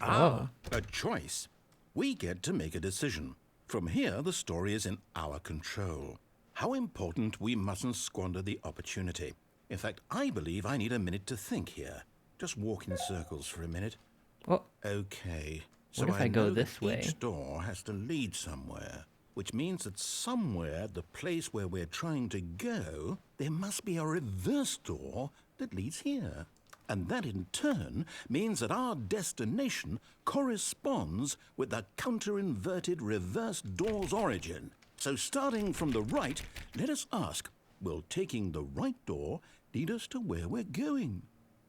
Ah, a choice. We get to make a decision. From here, the story is in our control. How important we mustn't squander the opportunity. In fact, I believe I need a minute to think here. Just walk in circles for a minute. Oh. Okay. What if I go know that this way? Each door has to lead somewhere, which means that somewhere, the place where we're trying to go, there must be a reverse door that leads here. And that in turn means that our destination corresponds with the counter-inverted reverse door's origin. So starting from the right, let us ask, will taking the right door lead us to where we're going?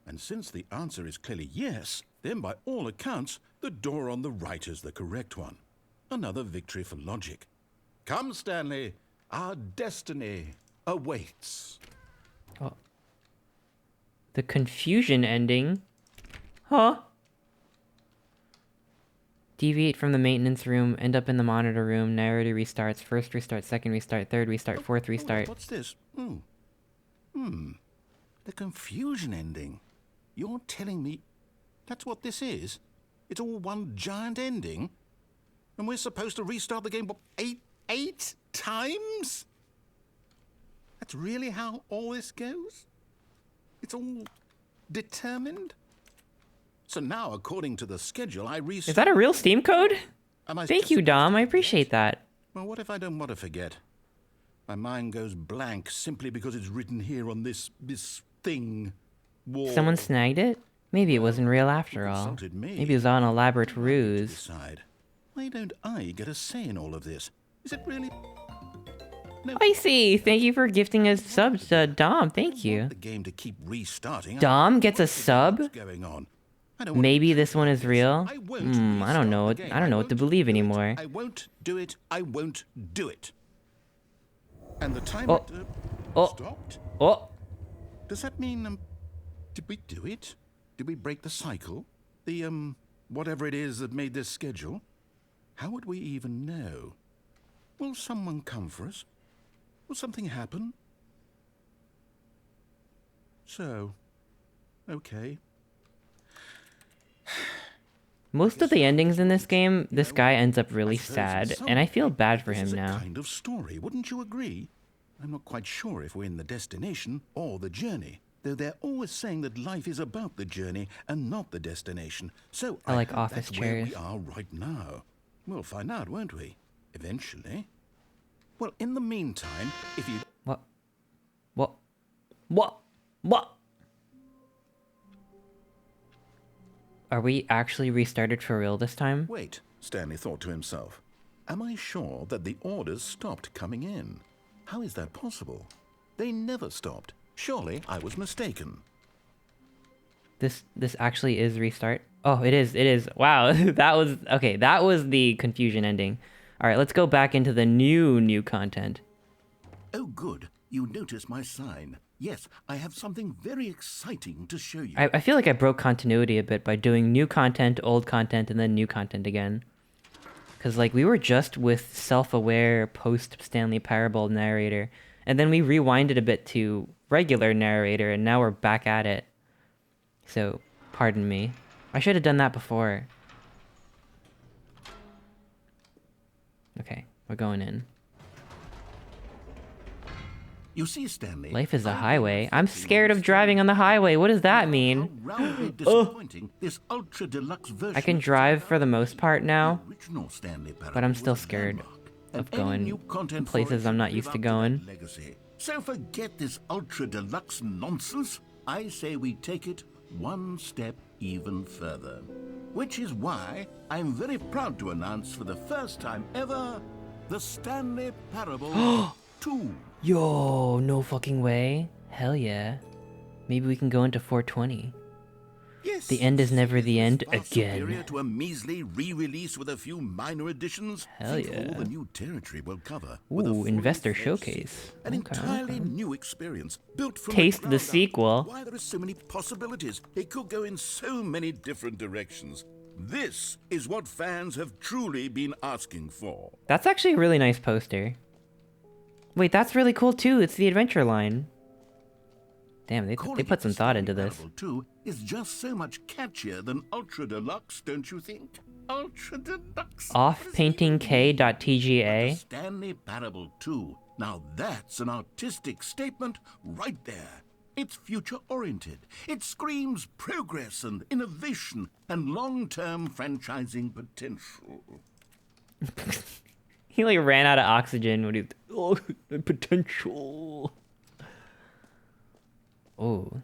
And since the answer is clearly yes, then by all accounts, the door on the right is the correct one. Another victory for logic. Come, Stanley, our destiny awaits. Oh. The confusion ending? Huh? Deviate from the maintenance room, end up in the monitor room, narrator restarts, first restart, second restart, third restart, fourth restart. What's this? The confusion ending. You're telling me that's what this is? It's all one giant ending? And we're supposed to restart the game, what, eight times? That's really how all this goes? It's all determined? So now, according to the schedule, I restart... Is that a real Steam code? Thank you, Dom. I appreciate that. Well, what if I don't want to forget? My mind goes blank simply because it's written here on this thing. Wall. Someone snagged it? Maybe it wasn't real after all. Maybe it was on an elaborate ruse. Why don't I get a say in all of this? Is it really... No. I see. Thank you for gifting us subs to Dom. Thank you. The game to keep restarting. Dom gets a sub? What's going on? Maybe this one is real? I don't know. I don't know what to believe anymore. I won't do it. I won't do it. And the timer stopped? Oh. Does that mean, did we do it? Did we break the cycle? The, whatever it is that made this schedule? How would we even know? Will someone come for us? Will something happen? So, okay. Most of the endings in this game, this guy ends up really sad, and I feel bad for him now. It's a kind of story, wouldn't you agree? I'm not quite sure if we're in the destination or the journey, though they're always saying that life is about the journey and not the destination. So I like office that's chairs. Where we are right now. We'll find out, won't we? Eventually. Well, in the meantime, if you... What? Are we actually restarted for real this time? Wait, Stanley thought to himself. Am I sure that the orders stopped coming in? How is that possible? They never stopped. Surely I was mistaken. This actually is restart? Oh, it is. Wow, that was the confusion ending. All right, let's go back into the new content. Oh, good. You noticed my sign. Yes, I have something very exciting to show you. I feel like I broke continuity a bit by doing new content, old content, and then new content again. Because, like, we were just with self-aware post-Stanley Parable narrator, and then we rewinded a bit to regular narrator, and now we're back at it. So, pardon me. I should have done that before. Okay, we're going in. You see, Stanley, Life is a I've been highway. I'm reflecting scared on of driving on the highway. What does that how mean? roundly disappointing this Ultra Deluxe version I can has drive turned for the out most to be. part now, The original Stanley Parable but I'm still was a scared landmark, and of any going new content for places it I'm should not live used to up going. that legacy. So forget this Ultra Deluxe nonsense. I say we take it one step even further. Which is why I'm very proud to announce for the first time ever, the Stanley Parable 2. Yo, no fucking way. Hell yeah. Maybe we can go into 420. Yes, The end is never the end far superior again. to a measly re-release with a few minor additions. Hell Think of yeah. all the new territory we'll cover. with a Ooh, fully investor fledged showcase. sequel. An Okay, entirely okay. new experience built from Taste the ground up. sequel. Why there are so many possibilities. It could go in so many different directions. This is what fans have truly been asking for. That's actually a really nice poster. Wait, that's really cool too. It's the adventure line. Damn, they Calling put it some the thought Stanley into this. Parable 2 is just so much catchier than Ultra Deluxe, don't you think? Ultra Deluxe. Offpaintingk.tga. Stanley Parable 2. Now that's an artistic statement right there. It's future-oriented. It screams progress and innovation and long-term franchising potential. He like ran out of oxygen when he. Oh, the potential. Oh.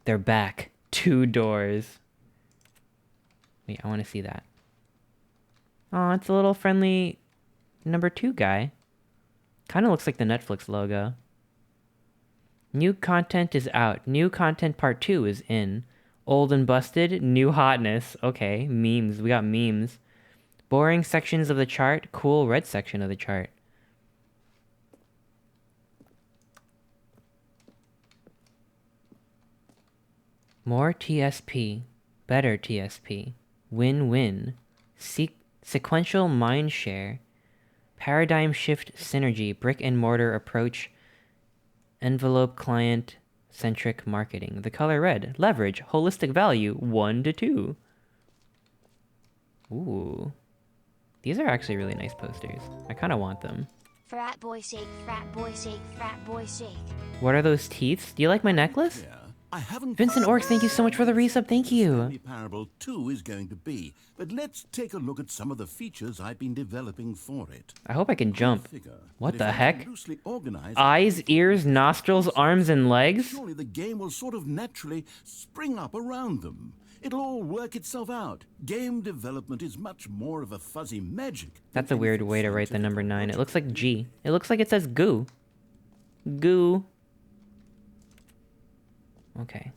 They're back. 2 doors. Wait, I want to see that. Oh, it's a little friendly number 2 guy. Kind of looks like the Netflix logo. New content is out. New content part 2 is in. Old and busted. New hotness. Okay, memes. We got memes. Boring sections of the chart. Cool red section of the chart. More TSP. Better TSP. Win-win. Sequential mind share. Paradigm shift synergy. Brick and mortar approach. Envelope client centric marketing. The color red. Leverage. Holistic value. 1 to 2. Ooh. These are actually really nice posters. I kind of want them. Frat boy shake, frat boy shake, frat boy shake. What are those teeth? Do you like my necklace? Yeah, I haven't. Vincent Orks, thank you so much for the resub. Thank you. Stanley Parable 2 is going to be, but let's take a look at some of the features I've been developing for it. I hope I can jump. Figure What that the if I heck? loosely organize Eyes, ears, nostrils, arms, and legs? surely the game will sort of naturally spring up around them. It'll all work itself out. Game development is much more of a fuzzy magic. That's a weird way to write the number 9. It looks like G. It looks like it says goo. Goo. Okay.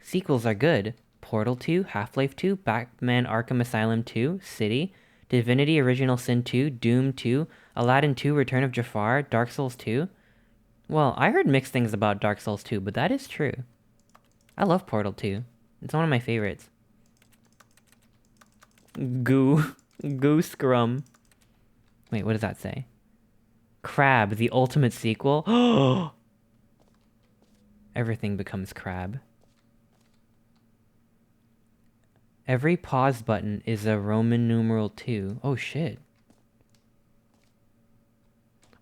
Sequels are good. Portal 2, Half-Life 2, Batman Arkham Asylum 2, City, Divinity Original Sin 2, Doom 2, Aladdin 2, Return of Jafar, Dark Souls 2. Well, I heard mixed things about Dark Souls 2, but that is true. I love Portal 2. It's one of my favorites. Goo. Goo Scrum. Wait, what does that say? Crab, the ultimate sequel. Everything becomes crab. Every pause button is a Roman numeral 2. Oh shit.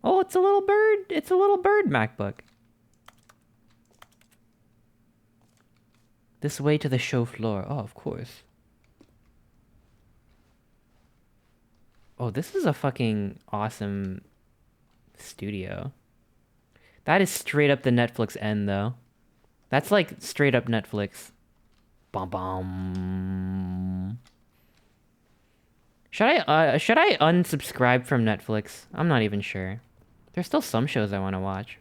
Oh, it's a little bird. It's a little bird MacBook. This way to the show floor. Oh, of course. Oh, this is a fucking awesome studio. That is straight up the Netflix end, though. That's like straight up Netflix. Bum bum. Should I unsubscribe from Netflix? I'm not even sure. There's still some shows I want to watch.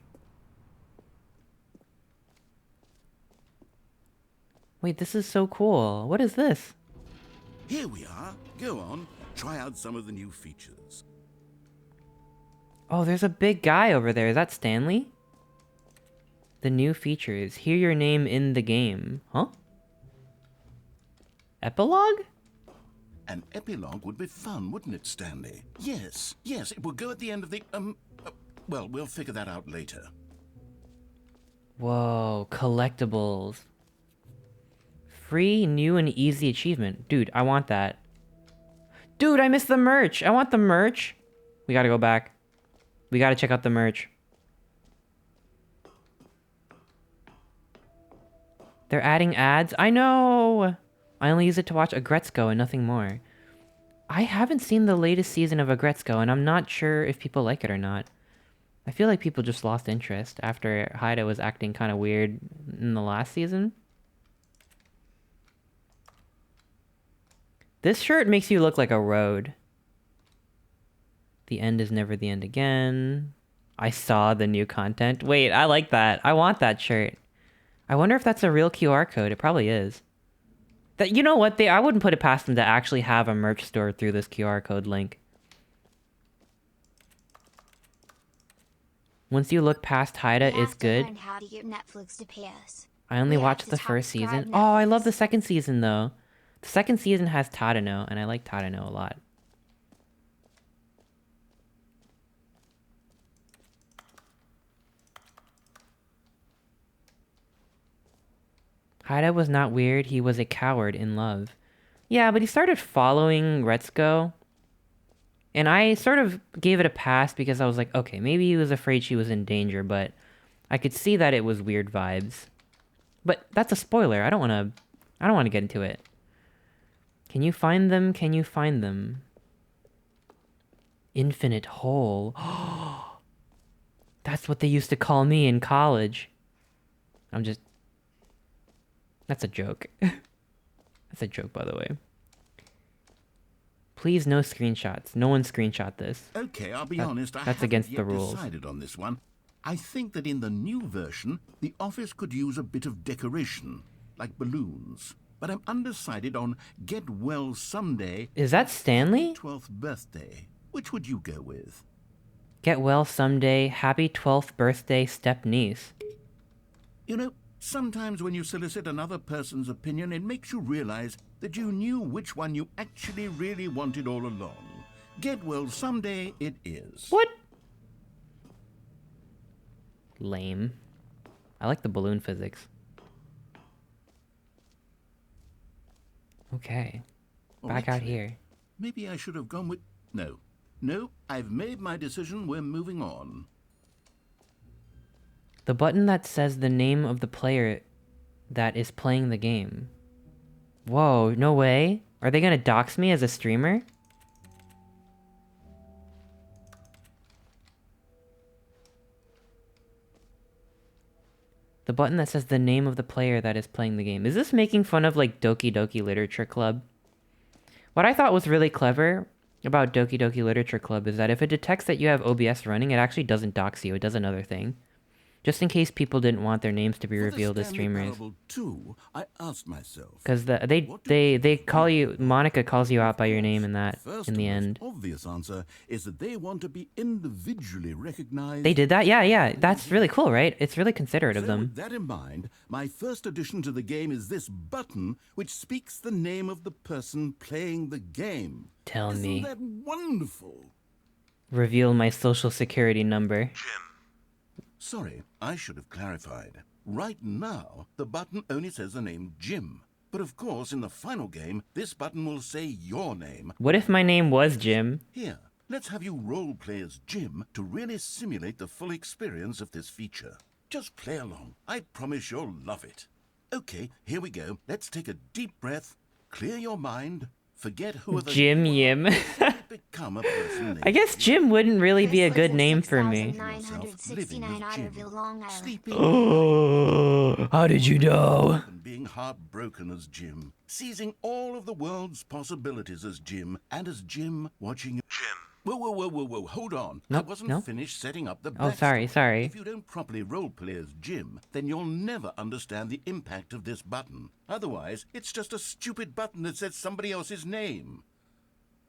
Wait, this is so cool. What is this? Here we are. Go on. Try out some of the new features. Oh, there's a big guy over there. Is that Stanley? The new features. Hear your name in the game. Huh? Epilogue? An epilogue would be fun, wouldn't it, Stanley? Yes, it would go at the end of the, Well, we'll figure that out later. Whoa, collectibles. Free, new, and easy achievement. Dude, I want that. Dude, I missed the merch. I want the merch. We gotta go back. We gotta check out the merch. They're adding ads? I know! I only use it to watch Agretzko and nothing more. I haven't seen the latest season of Agretzko, and I'm not sure if people like it or not. I feel like people just lost interest after Haida was acting kind of weird in the last season. This shirt makes you look like a road. The end is never the end again. I saw the new content. Wait, I like that. I want that shirt. I wonder if that's a real QR code. It probably is. That, you know what? I wouldn't put it past them to actually have a merch store through this QR code link. Once you look past Haida, it's good. How to get Netflix to pay us. I only We have watched to the top first subscribe season. Oh, I love the Netflix. second season, though. The second season has Tadano, and I like Tadano a lot. Haida was not weird, he was a coward in love. Yeah, but he started following Retsuko. And I sort of gave it a pass because I was like, okay, maybe he was afraid she was in danger, but I could see that it was weird vibes. But that's a spoiler. I don't want to get into it. Can you find them? Can you find them? Infinite hole. That's what they used to call me in college. That's a joke. That's a joke, by the way. Please, no screenshots. No one screenshot this. Okay, I'll be honest, I that's haven't against yet the rules. decided on this one. I think that in the new version, the office could use a bit of decoration, like balloons. But I'm undecided on Get Well Someday. Is that Stanley? 12th birthday. Which would you go with? Get well someday. Happy 12th birthday, step niece. You know, sometimes when you solicit another person's opinion, it makes you realize that you knew which one you actually really wanted all along. Get Well Someday it is. What? Lame. I like the balloon physics. Okay. Back out here. Maybe I should have gone with... No, I've made my decision. We're moving on. The button that says the name of the player that is playing the game. Whoa, no way. Are they gonna dox me as a streamer? The button that says the name of the player that is playing the game. Is this making fun of, like, Doki Doki Literature Club? What I thought was really clever about Doki Doki Literature Club is that if it detects that you have OBS running, it actually doesn't dox you. It does another thing. Just in case people didn't want their names to be revealed as streamers. I asked myself, because they call you, Monica calls you out by your name in that, in the end. Obvious answer is that they want to be individually recognized. They did that? Yeah. That's really cool, right? It's really considerate of them. With that in mind, my first addition to the game is this button, which speaks the name of the person playing the game. Tell me. Isn't that wonderful? Reveal my social security number. Sorry, I should have clarified. Right now, the button only says the name Jim. But of course, in the final game, this button will say your name. What if my name was Jim? Here, let's have you role-play as Jim to really simulate the full experience of this feature. Just play along. I promise you'll love it. Okay, here we go. Let's take a deep breath, clear your mind, forget who are the... Jim Yim. Become a person. I guess Jim wouldn't really be a good name for me. 969 Otterville, Long Island. Sleeping. Oh, how did you know? And being heartbroken as Jim, seizing all of the world's possibilities as Jim, and as Jim watching... Jim. Whoa, hold on. Nope, I wasn't nope. finished setting up the Oh, backstory. sorry. If you don't properly roleplay as Jim, then you'll never understand the impact of this button. Otherwise, it's just a stupid button that says somebody else's name.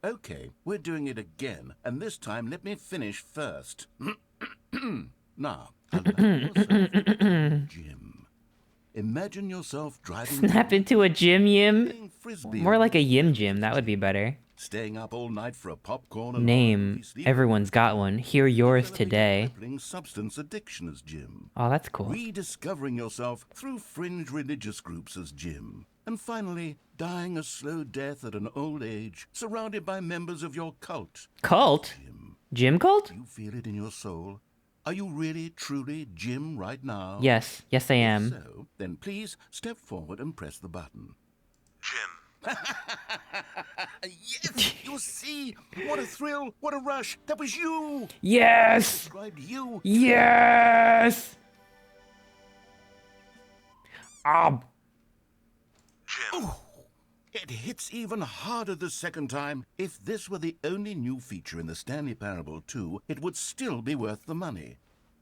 Okay, we're doing it again, and this time let me finish first. Now, allow yourself, Jim. Imagine yourself driving... Snap into a Jim Yim? playing frisbee More like a Yim Jim, that would be better. staying up all night for a popcorn and Name. Everyone's got one. Hear yours today. crippling substance addiction as Jim. Oh, that's cool. Rediscovering yourself through fringe religious groups as Jim. And finally, dying a slow death at an old age, surrounded by members of your cult. Cult? Jim. Jim cult? Do you feel it in your soul? Are you really, truly Jim right now? Yes. Yes, I am. So, then please step forward and press the button. Jim. Yes! You see? What a thrill! What a rush! That was you! Yes! Described you! Yes! Ah, Jim. It hits even harder the second time. If this were the only new feature in the Stanley Parable 2, it would still be worth the money.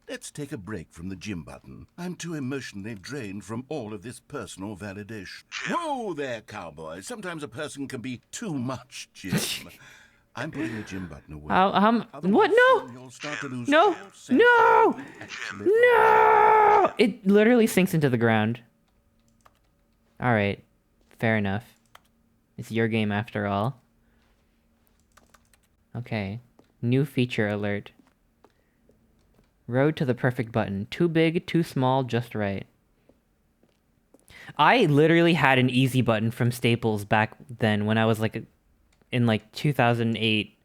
Let's take a break from the Jim button. I'm too emotionally drained from all of this personal validation. Whoa there, cowboy. Sometimes a person can be too much Jim. I'm putting the Jim button away. what? No! Soon you'll start to lose No! all sense No! of actually- No! It literally sinks into the ground. Alright. Fair enough. It's your game after all. Okay. New feature alert. Road to the perfect button. Too big, too small, just right. I literally had an easy button from Staples back then when I was in 2008.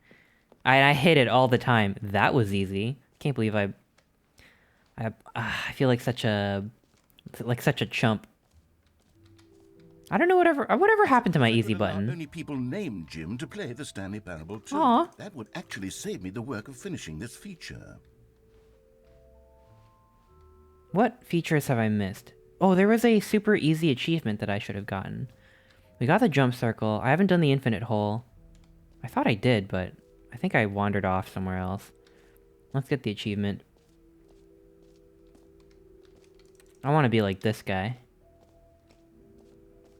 I hit it all the time. That was easy. Can't believe I feel like such a chump. I don't know whatever happened to my easy Would allow button. Only people named Jim to play the Stanley Parable 2. Aw. That would actually save me the work of finishing this feature. What features have I missed? Oh, there was a super easy achievement that I should have gotten. We got the jump circle. I haven't done the infinite hole. I thought I did, but I think I wandered off somewhere else. Let's get the achievement. I want to be like this guy.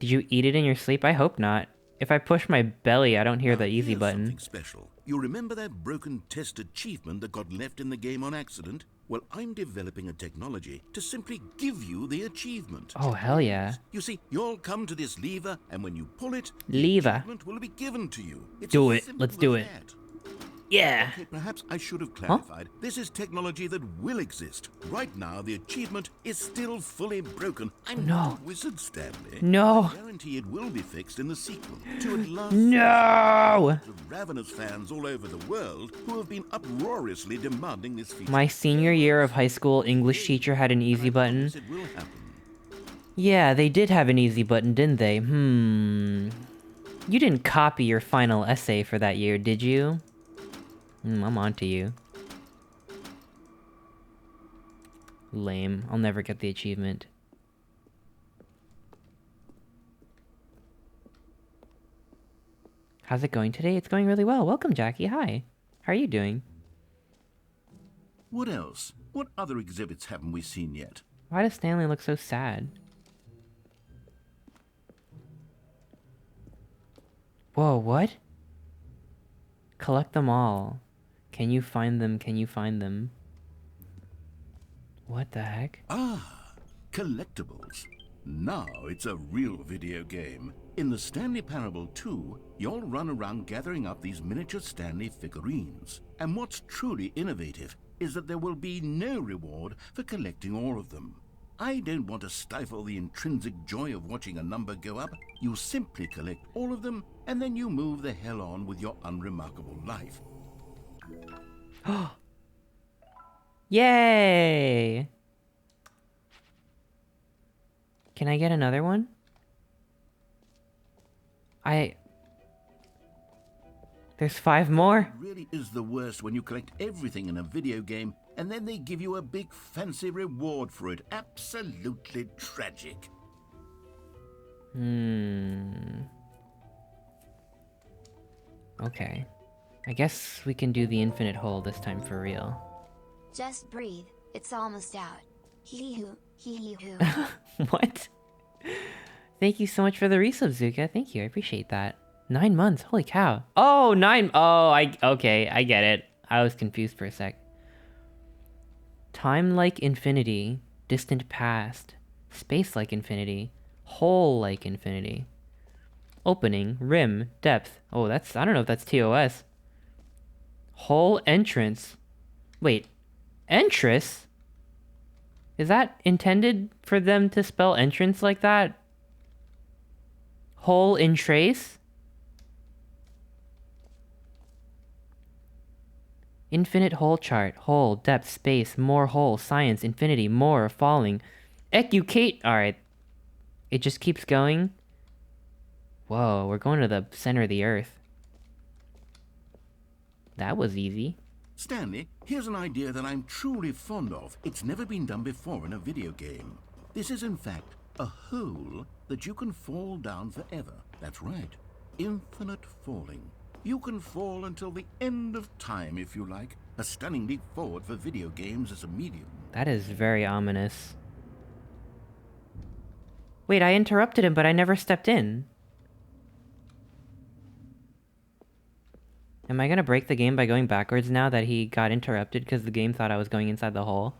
Did you eat it in your sleep? I hope not. If I push my belly, I don't hear the easy Here's button. Something special. You remember that broken test achievement that got left in the game on accident? Well, I'm developing a technology to simply give you the achievement. Oh, hell yeah. You see, you'll come to this lever, and when you pull it, Lever. the achievement will be given to you. It's Do as it. simple Let's do as it. that. Yeah. Okay, perhaps I should have clarified. This is technology that will exist. Right now, the achievement is still fully broken. I'm No. not a wizard, Stanley. No. I guarantee it will be fixed in the sequel. To at last No! the ravenous fans all over the world who have been uproariously demanding this feature. My senior year of high school English teacher had an easy button. It will happen. Yeah, they did have an easy button, didn't they? You didn't copy your final essay for that year, did you? I'm onto you. Lame. I'll never get the achievement. How's it going today? It's going really well. Welcome, Jackie. Hi. How are you doing? What else? What other exhibits haven't we seen yet? Why does Stanley look so sad? Whoa, what? Collect them all. Can you find them? Can you find them? What the heck? Ah, collectibles. Now it's a real video game. In the Stanley Parable 2, you'll run around gathering up these miniature Stanley figurines. And what's truly innovative is that there will be no reward for collecting all of them. I don't want to stifle the intrinsic joy of watching a number go up. You simply collect all of them, and then you move the hell on with your unremarkable life. Yay! Can I get another one? There's 5 more? It really is the worst when you collect everything in a video game and then they give you a big fancy reward for it. Absolutely tragic. Okay. I guess we can do the infinite hole this time for real. Just breathe, it's almost out. Hee hoo, hee hee hoo. What? Thank you so much for the resub, Zuka. Thank you, I appreciate that. 9 months, holy cow. Oh, 9, okay, I get it. I was confused for a sec. Time like infinity, distant past, space like infinity, hole like infinity. opening, rim, depth. Oh, that's, I don't know if that's TOS. Hole entrance. Wait, entrance? Is that intended for them to spell entrance like that? Hole in trace? Infinite hole chart. Hole, depth, space, more hole, science, infinity, more, falling. Educate. Alright. It just keeps going. Whoa, we're going to the center of the earth. That was easy. Stanley, here's an idea that I'm truly fond of. It's never been done before in a video game. This is, in fact, a hole that you can fall down forever. That's right. Infinite falling. You can fall until the end of time, if you like. A stunning leap forward for video games as a medium. That is very ominous. Wait, I interrupted him, but I never stepped in. Am I gonna break the game by going backwards now that he got interrupted because the game thought I was going inside the hole?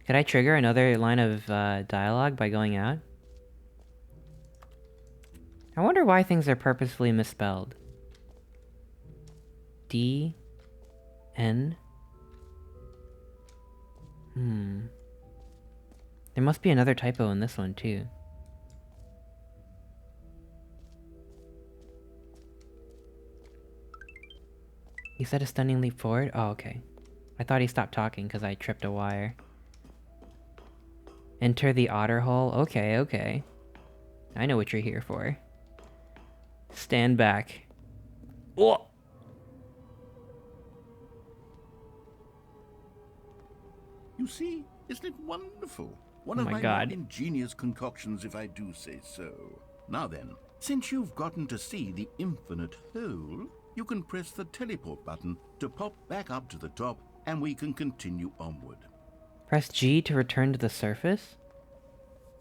Could I trigger another line of dialogue by going out? I wonder why things are purposefully misspelled. D... N... There must be another typo in this one, too. He said a stunning leap forward? Oh, okay. I thought he stopped talking because I tripped a wire. Enter the otter hole? Okay, okay. I know what you're here for. Stand back. Oh! You see, isn't it wonderful? One Oh of my my God. more ingenious concoctions, if I do say so. Now then, since you've gotten to see the infinite hole, you can press the teleport button to pop back up to the top, and we can continue onward. Press G to return to the surface?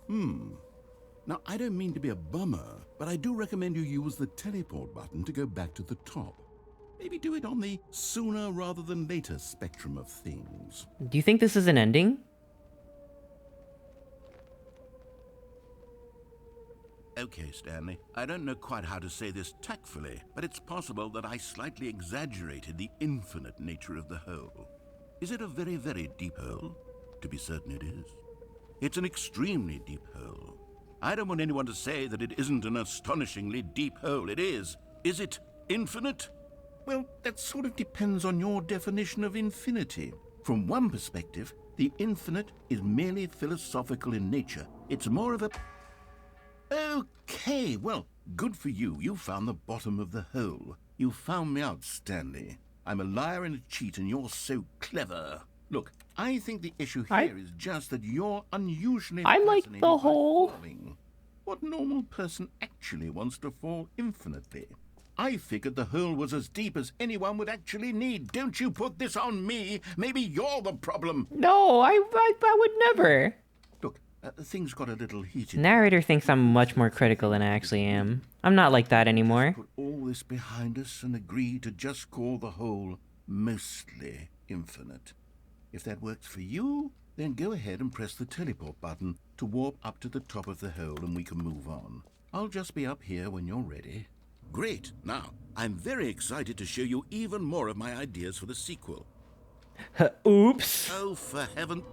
Now, I don't mean to be a bummer, but I do recommend you use the teleport button to go back to the top. Maybe do it on the sooner rather than later spectrum of things. Do you think this is an ending? Okay, Stanley, I don't know quite how to say this tactfully, but it's possible that I slightly exaggerated the infinite nature of the hole. Is it a very, very deep hole? To be certain it is. It's an extremely deep hole. I don't want anyone to say that it isn't an astonishingly deep hole. It is. Is it infinite? Well, that sort of depends on your definition of infinity. From one perspective, the infinite is merely philosophical in nature. It's more of a... Okay, well, good for you. You found the bottom of the hole. You found me out, Stanley. I'm a liar and a cheat, and you're so clever. Look, I think the issue here is just that you're unusually I like fascinated the by hole. falling. What normal person actually wants to fall infinitely? I figured the hole was as deep as anyone would actually need. Don't you put this on me. Maybe you're the problem. No, I would never. Look, things got a little heated. Narrator thinks I'm much more critical than I actually am. I'm not like that anymore. Put all this behind us and agree to just call the hole mostly infinite. If that works for you, then go ahead and press the teleport button to warp up to the top of the hole and we can move on. I'll just be up here when you're ready. Great. Now, I'm very excited to show you even more of my ideas for the sequel. Oops. Oh, for heaven...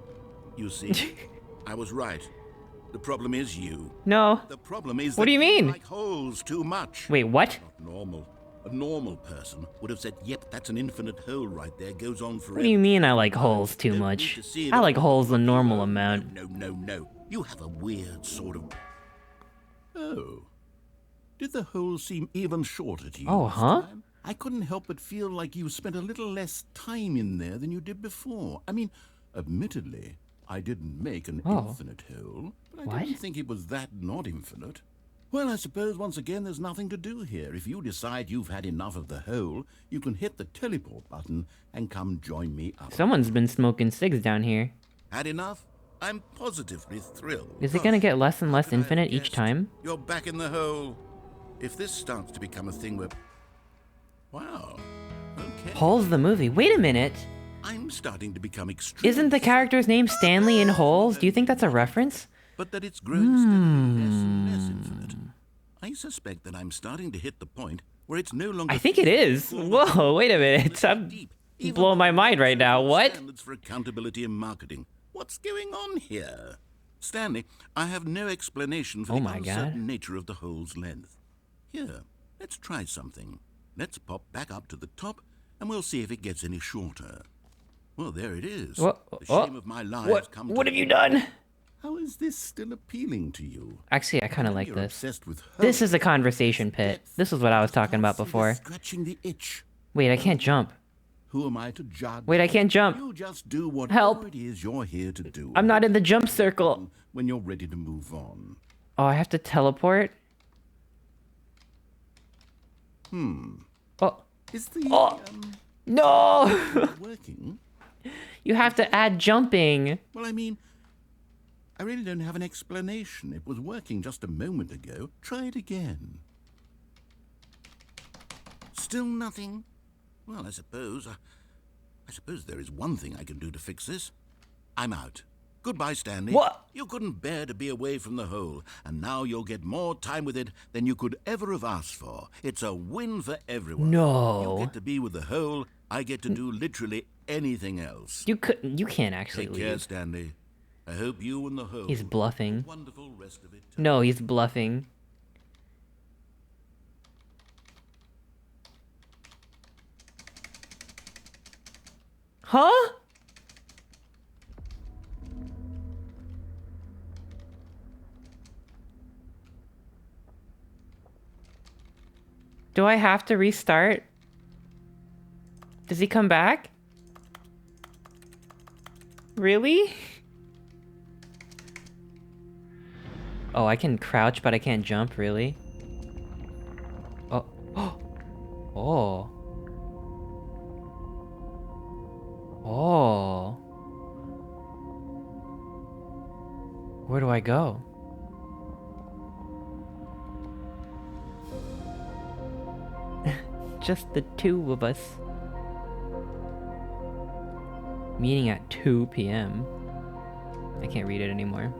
You see, I was right. The problem is you. No. The problem is What that do you mean? like holes too much. Wait, what? Not normal. A normal person would have said, yep, that's an infinite hole right there, goes on forever. What do you mean I like holes too Don't much? need to see it I like all. holes the normal amount. No. You have a weird sort of... Oh. Did the hole seem even shorter to you Oh, this huh? time? I couldn't help but feel like you spent a little less time in there than you did before. I mean, admittedly, I didn't make an infinite hole, but I didn't think it was that not infinite. Well, I suppose once again there's nothing to do here. If you decide you've had enough of the hole, you can hit the teleport button and come join me up. Someone's been smoking cigs down here. Had enough? I'm positively thrilled. Is it gonna get less and less Could I have infinite each guessed? time? You're back in the hole. If this starts to become a thing where... Wow. Okay. Holes the movie. Wait a minute. I'm starting to become extremely... Isn't the character's name Stanley in Holes? Do you think that's a reference? but that it's growing steadily less and less infinite. I suspect that I'm starting to hit the point where it's no longer... I think it is. Whoa, wait a minute. I'm blowing my mind right now. What? Standards for accountability in marketing. What's going on here? Stanley, I have no explanation for the uncertain nature of the hole's length. Here, let's try something. Let's pop back up to the top, and we'll see if it gets any shorter. Well, there it is. The shame of my lives come to... What have you done? How is this still appealing to you? Actually, I kind of like this. Obsessed with This is a conversation pit. This is what I was talking about before. Scratching the itch. Wait, I can't jump. Who am I to judge? Wait, I can't jump. You just do what it is you're here to do. I'm not in the jump circle. When you're ready to move on. Oh, I have to teleport? Oh. Is the No! working? You have to add jumping. Well, I mean, I really don't have an explanation. It was working just a moment ago. Try it again. Still nothing? Well, I suppose there is one thing I can do to fix this. I'm out. Goodbye, Stanley. What? You couldn't bear to be away from the hole, and now you'll get more time with it than you could ever have asked for. It's a win for everyone. No. You get to be with the hole. I get to do literally anything else. You can't actually Take leave. care, Stanley. I hope you and the hole. He's bluffing. have a wonderful rest of it. No, he's bluffing. Huh? Do I have to restart? Does he come back? Really? Oh, I can crouch, but I can't jump, really? Oh. Oh. Oh. Where do I go? Just the two of us. Meeting at 2 p.m. I can't read it anymore.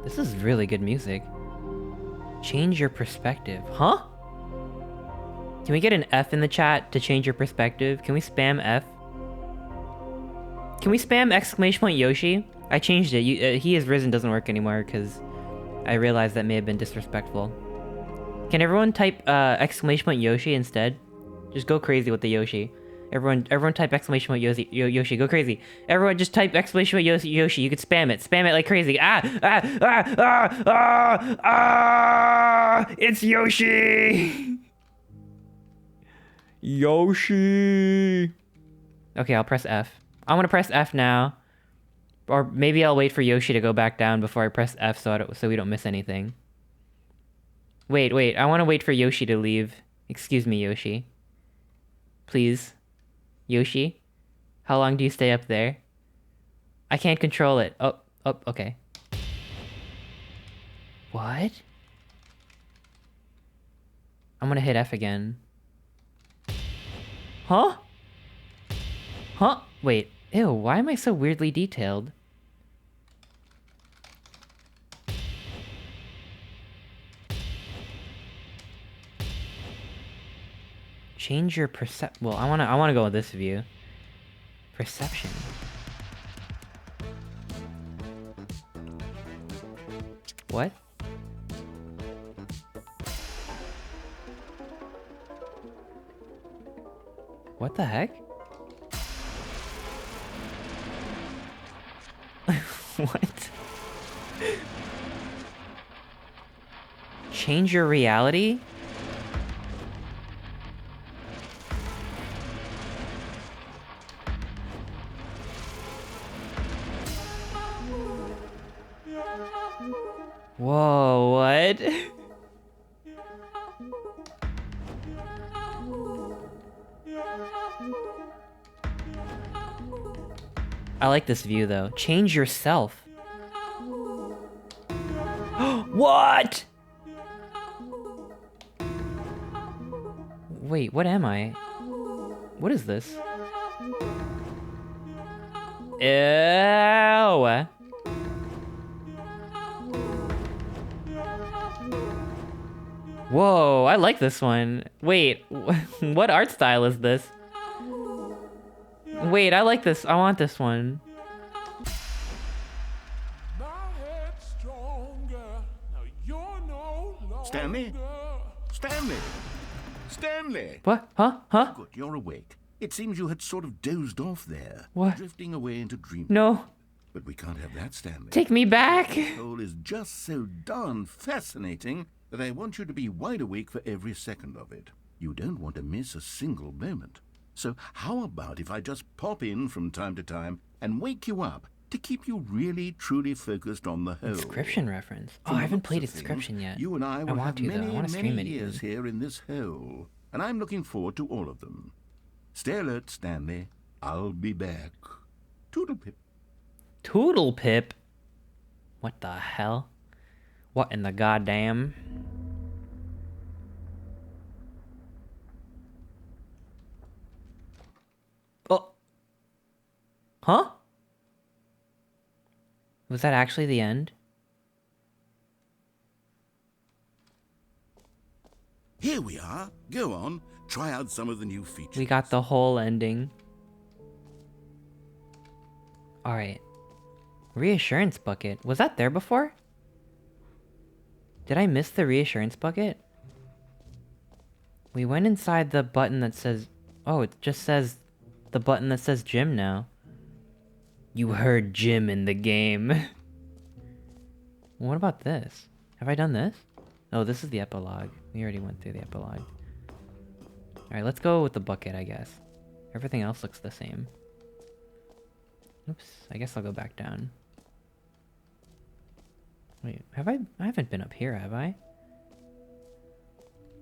This is really good music. Change your perspective. Huh? Can we get an F in the chat to change your perspective? Can we spam F? Can we spam exclamation point Yoshi? I changed it. He has risen doesn't work anymore because I realized that may have been disrespectful. Can everyone type exclamation point Yoshi instead? Just go crazy with the Yoshi. Everyone type exclamation point Yoshi. Go crazy. Everyone just type exclamation point Yoshi. You could spam it. Spam it like crazy. It's Yoshi. Yoshi. Okay, I'll press F. I'm gonna press F now. Or maybe I'll wait for Yoshi to go back down before I press F so we don't miss anything. Wait. I want to wait for Yoshi to leave. Excuse me, Yoshi. Please. Yoshi? How long do you stay up there? I can't control it. Oh, okay. What? I'm gonna hit F again. Huh? Huh? Wait. Ew, why am I so weirdly detailed? Change your well, I wanna go with this view. Perception. What? What the heck? What? Change your reality? Whoa, what? I like this view though. Change yourself. What? Wait, what am I? What is this? Ew. Whoa, I like this one. Wait, what art style is this? Wait, I like this. I want this one. Stanley? Stanley? Stanley! What? Huh? Huh? Good, you're awake. It seems you had sort of dozed off there. What? Drifting away into dreamland. No. But we can't have that, Stanley. Take me back. The hole is just so darn fascinating that I want you to be wide awake for every second of it. You don't want to miss a single moment. So how about if I just pop in from time to time and wake you up to keep you really, truly focused on the hole? Inscription reference. Oh, From I the haven't looks played of things, Inscription yet. You and I will want have to, though. many, I wanna stream many it years even. here in this hole, and I'm looking forward to all of them. Stay alert, Stanley. I'll be back. Toodle-pip. Toodle Pip? What the hell? What in the goddamn? Oh. Huh? Was that actually the end? Here we are. Go on. Try out some of the new features. We got the whole ending. Alright. Reassurance bucket. Was that there before? Did I miss the reassurance bucket? We went inside the button that says... Oh, it just says... The button that says gym now. You heard gym in the game. What about this? Have I done this? Oh, this is the epilogue. We already went through the epilogue. Alright, let's go with the bucket, I guess. Everything else looks the same. Oops, I guess I'll go back down. Wait, have I haven't been up here, have I?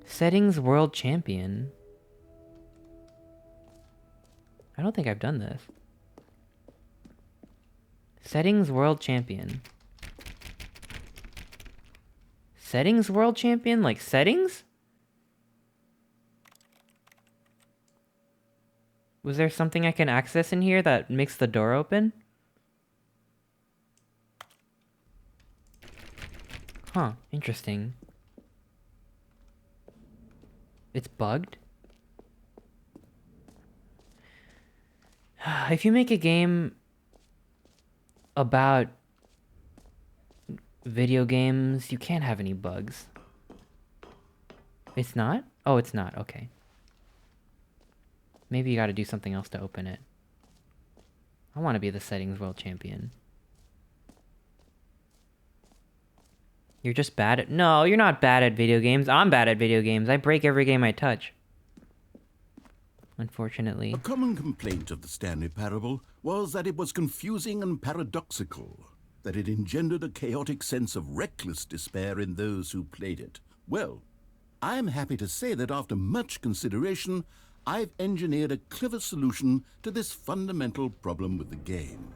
Settings World Champion. I don't think I've done this. Settings World Champion. Settings World Champion? Like settings? Was there something I can access in here that makes the door open? Huh, interesting. It's bugged? If you make a game about video games, you can't have any bugs. It's not? Oh, it's not. Okay. Maybe you gotta do something else to open it. I want to be the settings world champion. You're just bad at... No, you're not bad at video games. I'm bad at video games. I break every game I touch. Unfortunately. A common complaint of the Stanley Parable was that it was confusing and paradoxical, that it engendered a chaotic sense of reckless despair in those who played it. Well, I'm happy to say that after much consideration, I've engineered a clever solution to this fundamental problem with the game.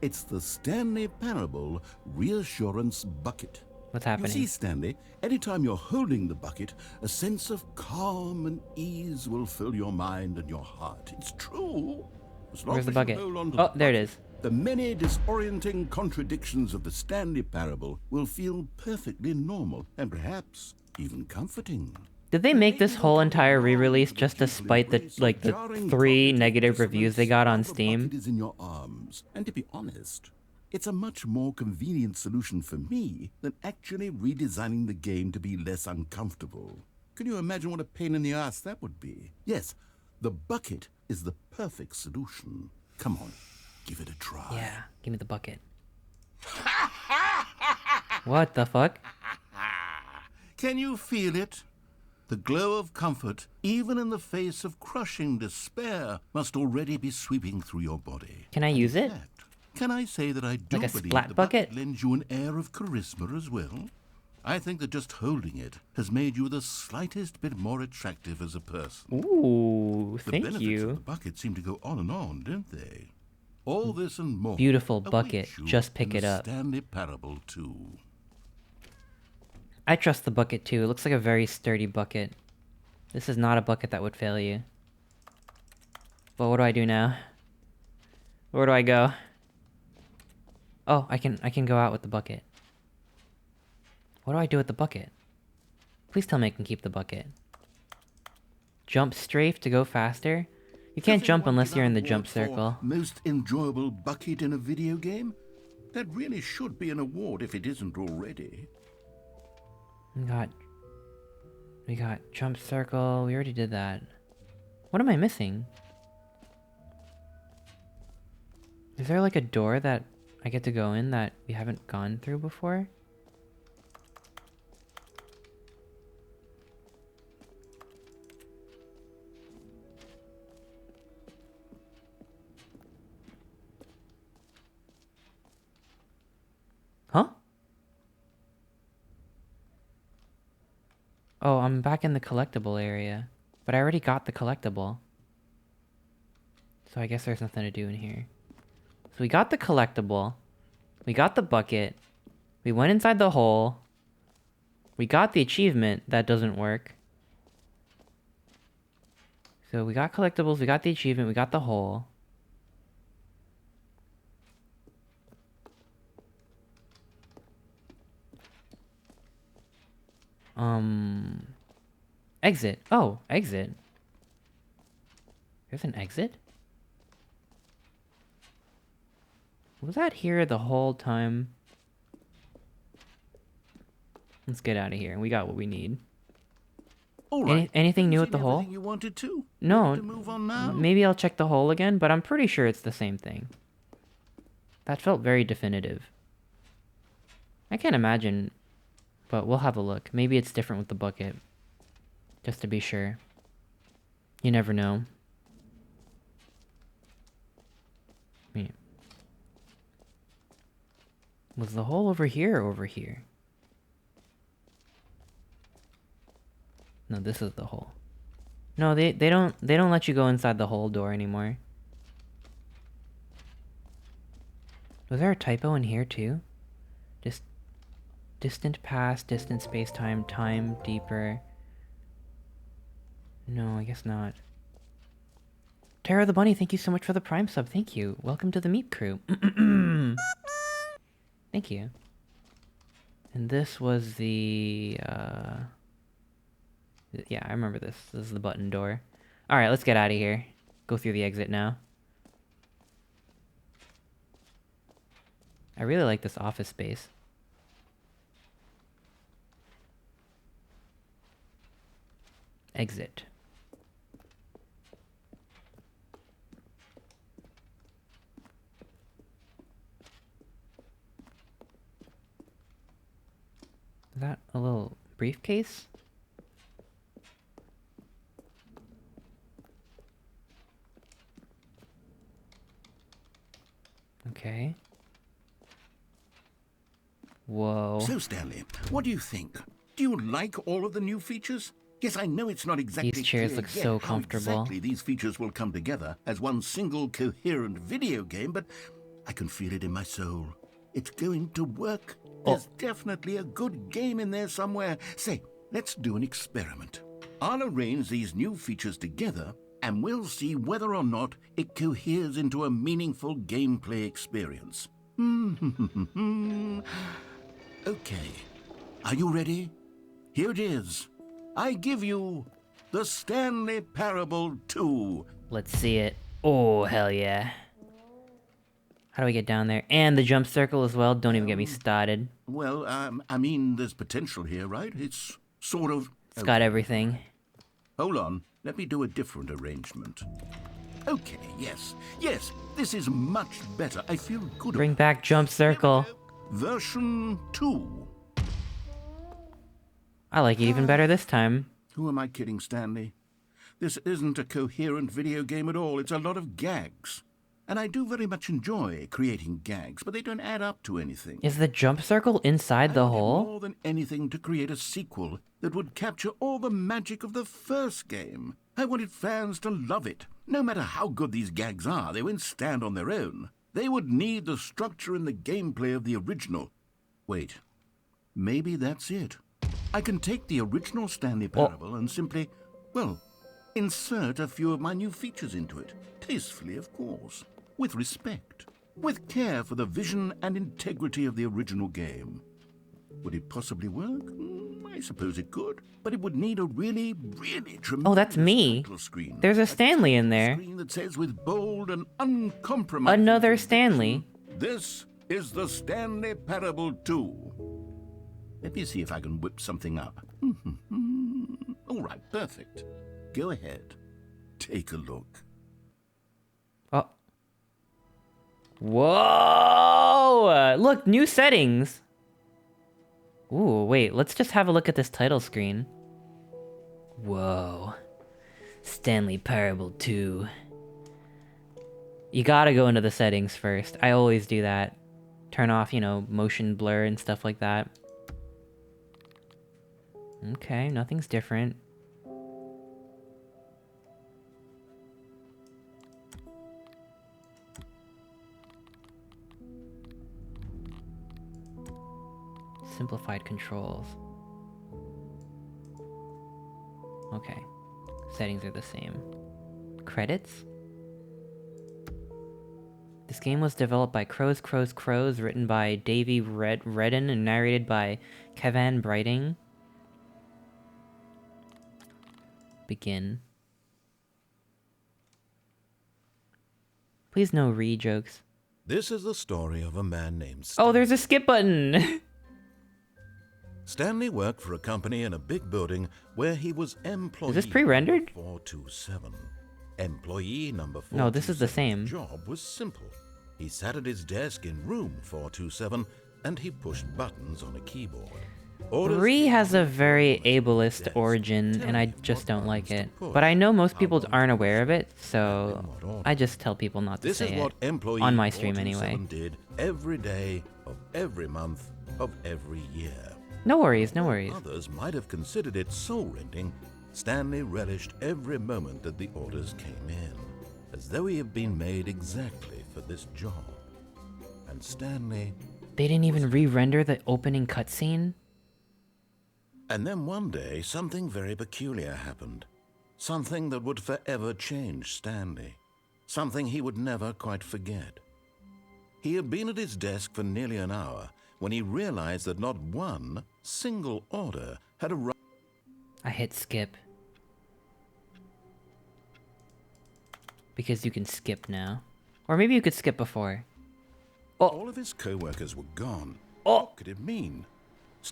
It's the Stanley Parable Reassurance Bucket. What's happening? You see, Stanley, anytime you're holding the bucket, a sense of calm and ease will fill your mind and your heart. It's true. As long Where's the as you bucket? hold on to Oh, the there it bucket, is. the many disorienting contradictions of the Stanley Parable will feel perfectly normal and perhaps even comforting. Did they make this whole entire re-release just to spite the, like, the 3 negative reviews they got on Steam? Is in your arms. And to be honest, it's a much more convenient solution for me than actually redesigning the game to be less uncomfortable. Can you imagine what a pain in the ass that would be? Yes, the bucket is the perfect solution. Come on, give it a try. Yeah, give me the bucket. What the fuck? Can you feel it? The glow of comfort, even in the face of crushing despair, must already be sweeping through your body. Can I use it? In fact, can I say that I do Like a believe splat the bucket? lends you an air of charisma as well? I think that just holding it has made you the slightest bit more attractive as a person. Ooh, The thank benefits you. of the bucket seem to go on and on, don't they? All this and more. Beautiful await bucket. you Just in pick the it up. Stanley Parable 2. I trust the bucket too. It looks like a very sturdy bucket. This is not a bucket that would fail you. But what do I do now? Where do I go? Oh, I can go out with the bucket. What do I do with the bucket? Please tell me I can keep the bucket. Jump strafe to go faster? You can't Does jump anyone unless give you're out in the award jump for circle. Most enjoyable bucket in a video game? That really should be an award if it isn't already. We got jump circle. We already did that. What am I missing? Is there like a door that I get to go in that we haven't gone through before? Huh? Oh, I'm back in the collectible area. But I already got the collectible. So I guess there's nothing to do in here. So we got the collectible. We got the bucket. We went inside the hole. We got the achievement. That doesn't work. So we got collectibles, we got the achievement, we got the hole. Exit. Oh, exit. There's an exit? Was that here the whole time? Let's get out of here. We got what we need. All right. Anything new You've at the seen hole? everything you wanted to? No. Ready to move on now? Maybe I'll check the hole again, but I'm pretty sure it's the same thing. That felt very definitive. I can't imagine, but we'll have a look. Maybe it's different with the bucket. Just to be sure. You never know. Wait. Was the hole over here or over here? No, this is the hole. No, they don't let you go inside the hole door anymore. Was there a typo in here too? Just distant past, distant space-time, time deeper. No, I guess not. Tara the Bunny, thank you so much for the Prime sub. Thank you. Welcome to the Meep Crew. Thank you. And this was the, yeah, I remember this. This is the button door. Alright, let's get out of here. Go through the exit now. I really like this office space. Exit. Is that a little briefcase? Okay. Whoa. So, Stanley, what do you think? Do you like all of the new features? Yes, I know it's not exactly These chairs clear look yet so how comfortable. exactly these features will come together as one single coherent video game, but I can feel it in my soul. It's going to work. There's definitely a good game in there somewhere. Say, let's do an experiment. I'll arrange these new features together, and we'll see whether or not it coheres into a meaningful gameplay experience. Okay. Are you ready? Here it is. I give you the Stanley Parable 2. Let's see it. Oh, hell yeah. How do I get down there? And the jump circle as well. Don't even get me started. Well, I mean, there's potential here, right? It's sort of... It's got everything. Hold on. Let me do a different arrangement. Okay, yes. Yes, this is much better. I feel good. Bring back jump circle. Version 2. I like it even better this time. Who am I kidding, Stanley? This isn't a coherent video game at all. It's a lot of gags. And I do very much enjoy creating gags, but they don't add up to anything. Is the jump circle inside the I wanted hole? more than anything to create a sequel that would capture all the magic of the first game. I wanted fans to love it. No matter how good these gags are, they won't stand on their own. They would need the structure and the gameplay of the original. Wait, maybe that's it. I can take the original Stanley Parable and simply, well, insert a few of my new features into it. Tastefully, of course. With respect. with care for the vision and integrity of the original game. Would it possibly work? I suppose it could, but it would need a really tremendous Oh, that's me. title screen. There's a Stanley in there. Screen that says with bold and uncompromising Another conviction, Stanley. This is the Stanley Parable 2. Let me see if I can whip something up. All right, perfect. Go ahead. Take a look. Oh. Whoa! Look, new settings. Ooh, wait, let's just have a look at this title screen. Whoa. Stanley Parable 2. You gotta go into the settings first. I always do that. Turn off, motion blur and stuff like that. Okay, nothing's different. Simplified controls. Okay. Settings are the same. Credits? This game was developed by Crows, written by Davey Redden and narrated by Kevin Brighting. Begin. Please no re-jokes. This is the story of a man named Oh, there's a skip button! Stanley worked for a company in a big building where he was employee. Is this pre-rendered? 427. Employee number 427. No, this is the same. Job was simple. He sat at his desk in room 427 and he pushed buttons on a keyboard. Ree has a very ableist origin, and I just don't like it. But I know most people aren't aware of it, so I just tell people not to say it. On my stream anyway. Did every day of every month of every year. No worries, no worries. Others might have considered it soul-rending. Stanley relished every moment that the orders came in, as though he had been made exactly for this job. And Stanley... They didn't even re-render the opening cutscene? And then one day, something very peculiar happened. Something that would forever change Stanley. Something he would never quite forget. He had been at his desk for nearly an hour when he realized that not one single order had arrived. I hit skip. Because you can skip now. Or maybe you could skip before. Oh. All of his co-workers were gone. Oh. What could it mean?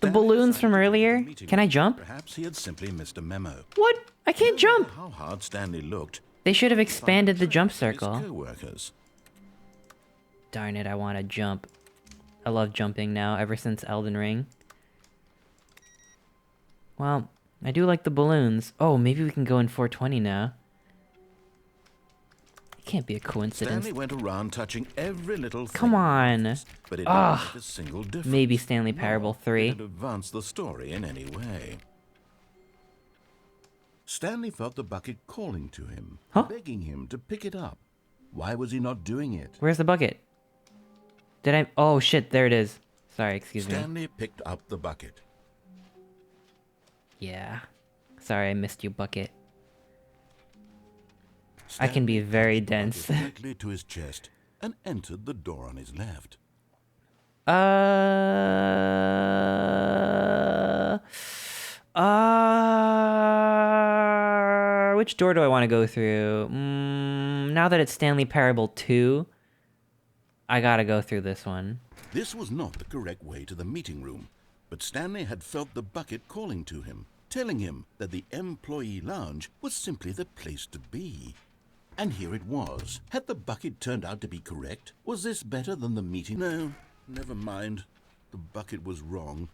The balloons from earlier? Can I jump? Perhaps he had simply missed a memo. What? I can't jump! How hard Stanley looked. They should have expanded the jump circle. Co-workers. Darn it, I want to jump. I love jumping now, ever since Elden Ring. Well, I do like the balloons. Oh, maybe we can go in 420 now. It can't be a coincidence. Stanley went around touching every little thing. Come on. But it didn't make a single difference. Maybe Stanley Parable 3. It didn't advance the story in any way. Stanley felt the bucket calling to him, begging him to pick it up. Why was he not doing it? Where's the bucket? Did I... Oh, shit, there it is. Sorry, excuse me. Stanley picked up the bucket. Yeah. Sorry, I missed you, bucket. I can be very dense. Directly to his chest and entered the door on his left. Which door do I want to go through? Now that it's Stanley Parable 2, I gotta go through this one. This was not the correct way to the meeting room, but Stanley had felt the bucket calling to him, telling him that the employee lounge was simply the place to be. And here it was. Had the bucket turned out to be correct? Was this better than the meeting? No, never mind. The bucket was wrong.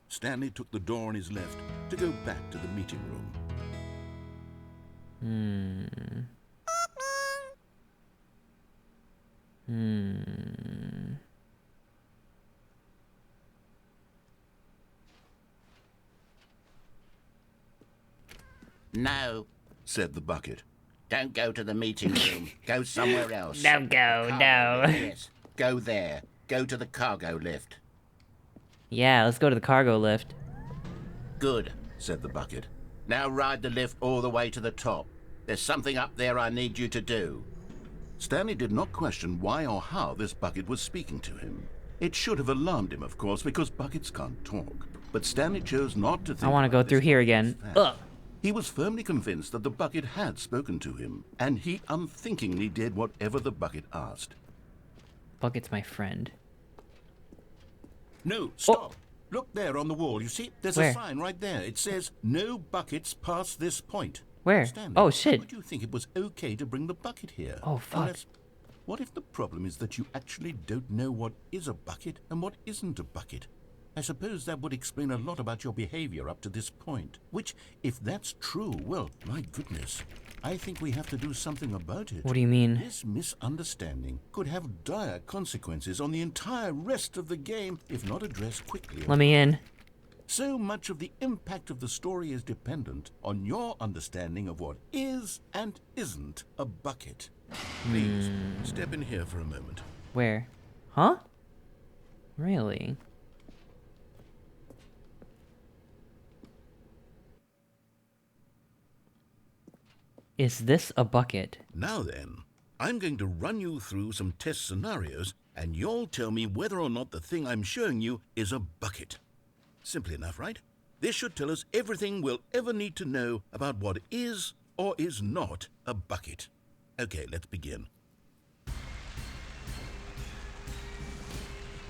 Stanley took the door on his left to go back to the meeting room. No, Said the bucket. don't go to the meeting room. Go somewhere else. Don't go, no. Yes, go there. Go to the cargo lift. Yeah, let's go to the cargo lift. Good. Said the bucket. Now ride the lift all the way to the top. There's something up there I need you to do. Stanley did not question why or how this bucket was speaking to him. It should have alarmed him, of course, because buckets can't talk. But Stanley chose not to think. I want to go through here again. Ugh. He was firmly convinced that the bucket had spoken to him, and he unthinkingly did whatever the bucket asked. Bucket's my friend. No, stop. Look there on the wall. You see? There's Where? a sign right there. It says, "No buckets past this point." Where? Stanley, Oh, shit. would you think it was okay to bring the bucket here? Oh, fuck. What if the problem is that you actually don't know what is a bucket and what isn't a bucket? I suppose that would explain a lot about your behavior up to this point. Which, if that's true, well, my goodness, I think we have to do something about it. What do you mean? This misunderstanding could have dire consequences on the entire rest of the game if not addressed quickly. Let me in. So much of the impact of the story is dependent on your understanding of what is and isn't a bucket. Please, step in here for a moment. Where? Huh? Really? Is this a bucket? Now then, I'm going to run you through some test scenarios, and you'll tell me whether or not the thing I'm showing you is a bucket. Simple enough, right? This should tell us everything we'll ever need to know about what is or is not a bucket. Okay, let's begin.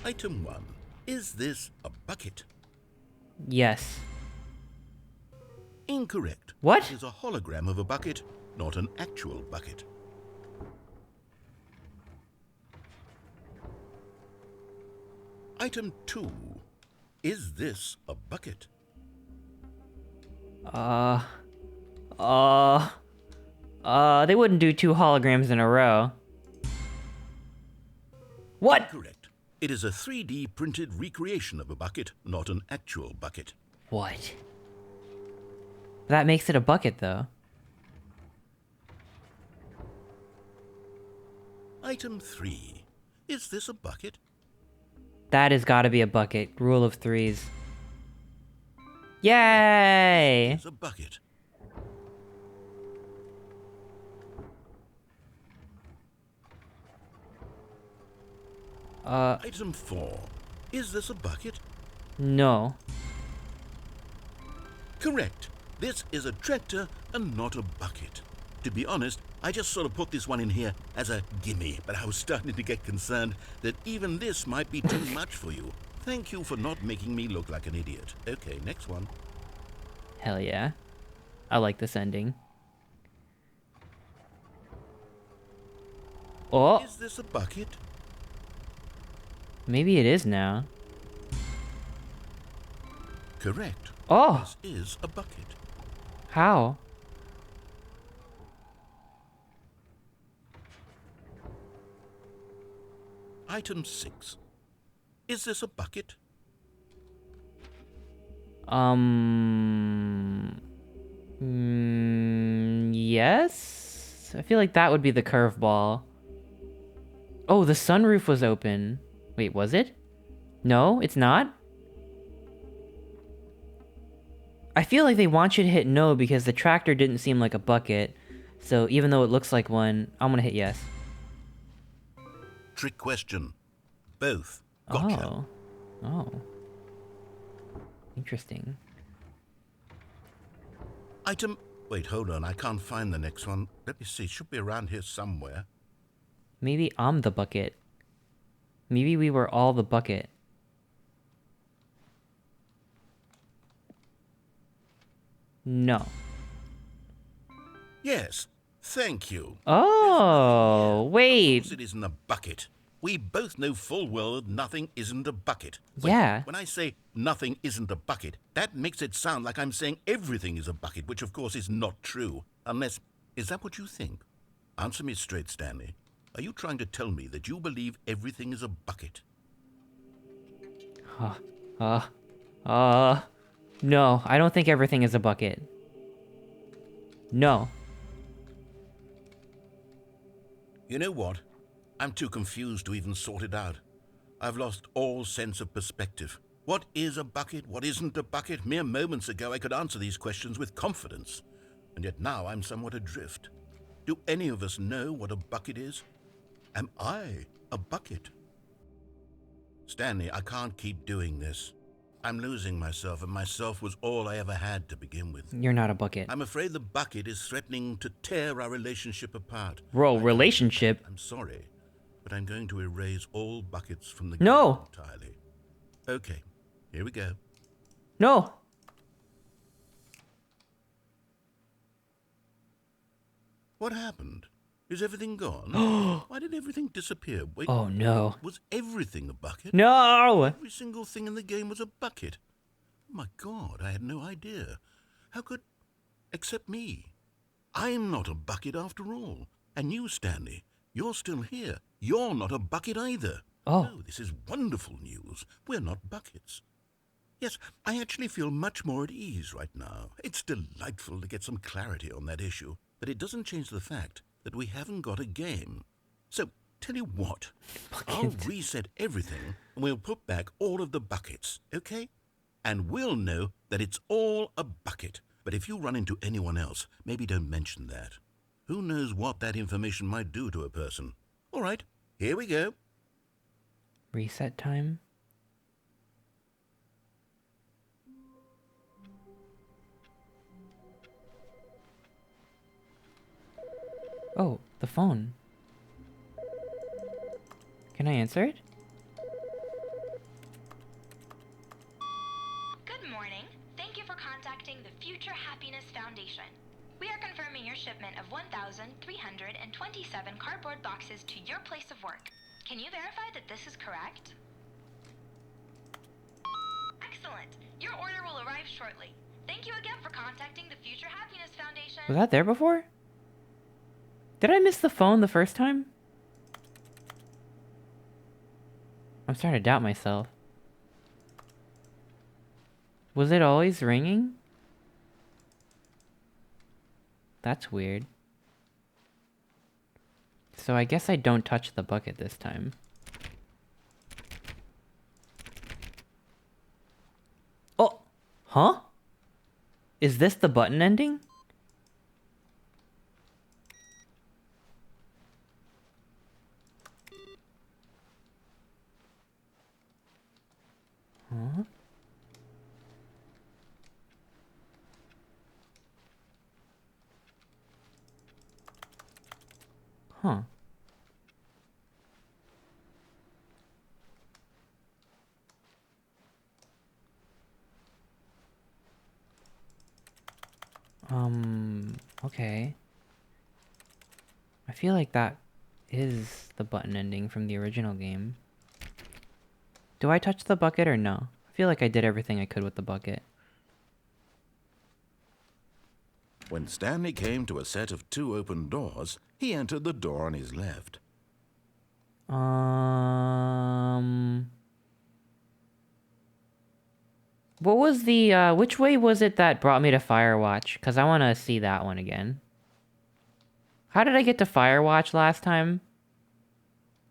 Item 1. Is this a bucket? Yes. Incorrect. What? It is a hologram of a bucket, not an actual bucket. Item 2. Is this a bucket? They wouldn't do 2 holograms in a row. What? Correct. It is a 3D printed recreation of a bucket, not an actual bucket. What? That makes it a bucket, though. Item 3. Is this a bucket? That has got to be a bucket. Rule of threes. Yay! It's a bucket. Item 4. Is this a bucket? No. Correct. This is a tractor and not a bucket. To be honest, I just sort of put this one in here as a gimme, but I was starting to get concerned that even this might be too much for you. Thank you for not making me look like an idiot. Okay, next one. Hell yeah. I like this ending. Oh, Is this a bucket? maybe it is now. Correct. Oh, This is a bucket. how? Item 6. Is this a bucket? Yes? I feel like that would be the curveball. Oh, the sunroof was open. Wait, was it? No, it's not? I feel like they want you to hit no because the tractor didn't seem like a bucket. So even though it looks like one, I'm gonna hit yes. Trick question. Both. Gotcha. Oh. Oh. Interesting. Item... Wait, hold on. I can't find the next one. Let me see. It should be around here somewhere. Maybe I'm the bucket. Maybe we were all the bucket. No. Yes. Thank you. Oh, Of wait. course it isn't a bucket. We both know full well that nothing isn't a bucket. Wait, Yeah. When I say nothing isn't a bucket, that makes it sound like I'm saying everything is a bucket, which of course is not true. Unless... Is that what you think? Answer me straight, Stanley. Are you trying to tell me that you believe everything is a bucket? No, I don't think everything is a bucket. No. You know what? I'm too confused to even sort it out. I've lost all sense of perspective. What is a bucket? What isn't a bucket? Mere moments ago I could answer these questions with confidence. And yet now I'm somewhat adrift. Do any of us know what a bucket is? Am I a bucket? Stanley, I can't keep doing this. I'm losing myself, and myself was all I ever had to begin with. You're not a bucket. I'm afraid the bucket is threatening to tear our relationship apart. Bro, relationship? I'm sorry, but I'm going to erase all buckets from the No. game entirely. Okay, here we go. No. What happened? Is everything gone? Why did everything disappear? Wait, Oh no. was everything a bucket? No! Every single thing in the game was a bucket. My God, I had no idea. How could... Except me. I'm not a bucket after all. And you, Stanley, you're still here. You're not a bucket either. Oh. No, this is wonderful news. We're not buckets. Yes, I actually feel much more at ease right now. It's delightful to get some clarity on that issue, but it doesn't change the fact that we haven't got a game. So, tell you what, I'll reset everything and we'll put back all of the buckets, okay? And we'll know that it's all a bucket. But if you run into anyone else, maybe don't mention that. Who knows what that information might do to a person? All right, here we go. Reset time? Oh, the phone. Can I answer it? Good morning. Thank you for contacting the Future Happiness Foundation. We are confirming your shipment of 1,327 cardboard boxes to your place of work. Can you verify that this is correct? Excellent. Your order will arrive shortly. Thank you again for contacting the Future Happiness Foundation. Was that there before? Did I miss the phone the first time? I'm starting to doubt myself. Was it always ringing? That's weird. So I guess I don't touch the bucket this time. Oh! Huh? Is this the button ending? Huh? Huh. Okay. I feel like that is the button ending from the original game. Do I touch the bucket or no? I feel like I did everything I could with the bucket. When Stanley came to a set of 2 open doors, he entered the door on his left. What was the, which way was it that brought me to Firewatch? Because I want to see that one again. How did I get to Firewatch last time?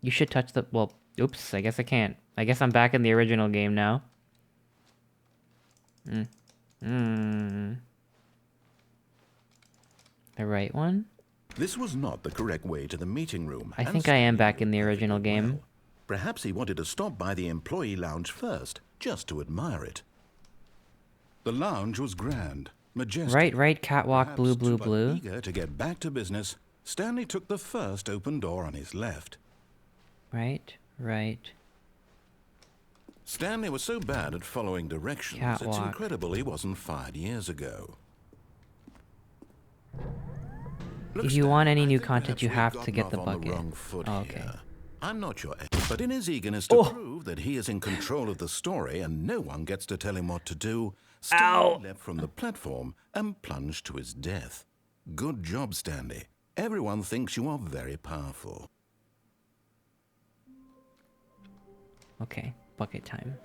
You should touch the, well, oops, I guess I can't. I guess I'm back in the original game now. The right one? This was not the correct way to the meeting room. I think I am back in the original game. Perhaps he wanted to stop by the employee lounge first, just to admire it. The lounge was grand, majestic. Right, catwalk, blue, blue, But blue. eager to get back to business, Stanley took the first open door on his left. Right. Stanley was so bad at following directions, it's Catwalk. incredible he wasn't fired years ago. If you want any I new think content, you perhaps have we've to get the gotten off on bucket. wrong foot Oh, okay. here. I'm not your but in his eagerness to prove that he is in control of the story and no one gets to tell him what to do, Stanley leapt from the platform and plunged to his death. Good job, Stanley. Everyone thinks you are very powerful. Okay, bucket time.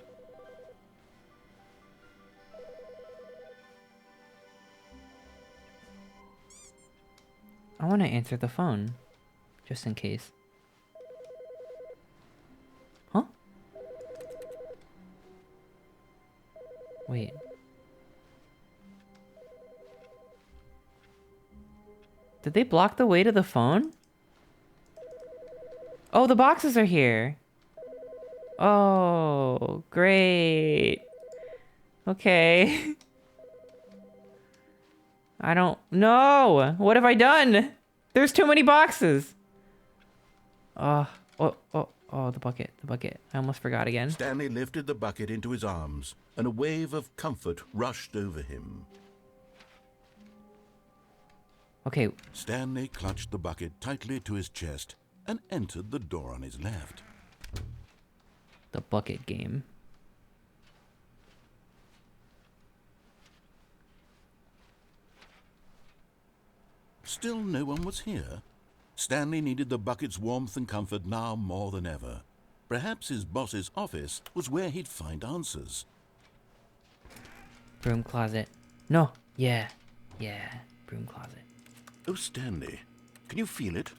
I want to answer the phone, just in case. Huh? Wait. Did they block the way to the phone? Oh, the boxes are here. Oh, great. Okay. I don't know. What have I done? There's too many boxes. Oh, the bucket, the bucket. I almost forgot again. Stanley lifted the bucket into his arms, and a wave of comfort rushed over him. Okay. Stanley clutched the bucket tightly to his chest and entered the door on his left. The bucket game. Still no one was here. Stanley needed the bucket's warmth and comfort now more than ever. Perhaps his boss's office was where he'd find answers. Broom closet. No. Yeah. Broom closet. Oh, Stanley, can you feel it?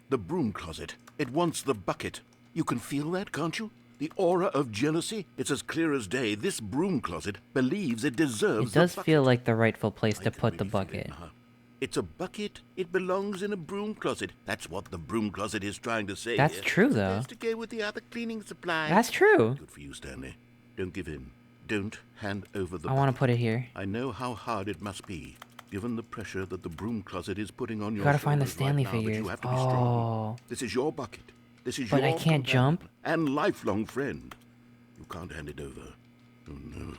The broom closet. It wants the bucket. You can feel that, can't you? The aura of jealousy. It's as clear as day. This broom closet believes it deserves the bucket. It does feel like the rightful place to put the really feel bucket. it now. It's a bucket. It belongs in a broom closet. That's what the broom closet is trying to say. That's here. true, It's though. supposed to go with the other cleaning supplies. That's true. Good for you, Stanley. Don't give in. Don't hand over the I want to bucket. put it here. I know how hard it must be, given the pressure that the broom closet is putting on your Gotta find the shoulders Stanley right now, but figures. you have to be strong. Oh. This is your bucket. This is But your I can't jump. companion and lifelong friend. You can't hand it over. Oh no.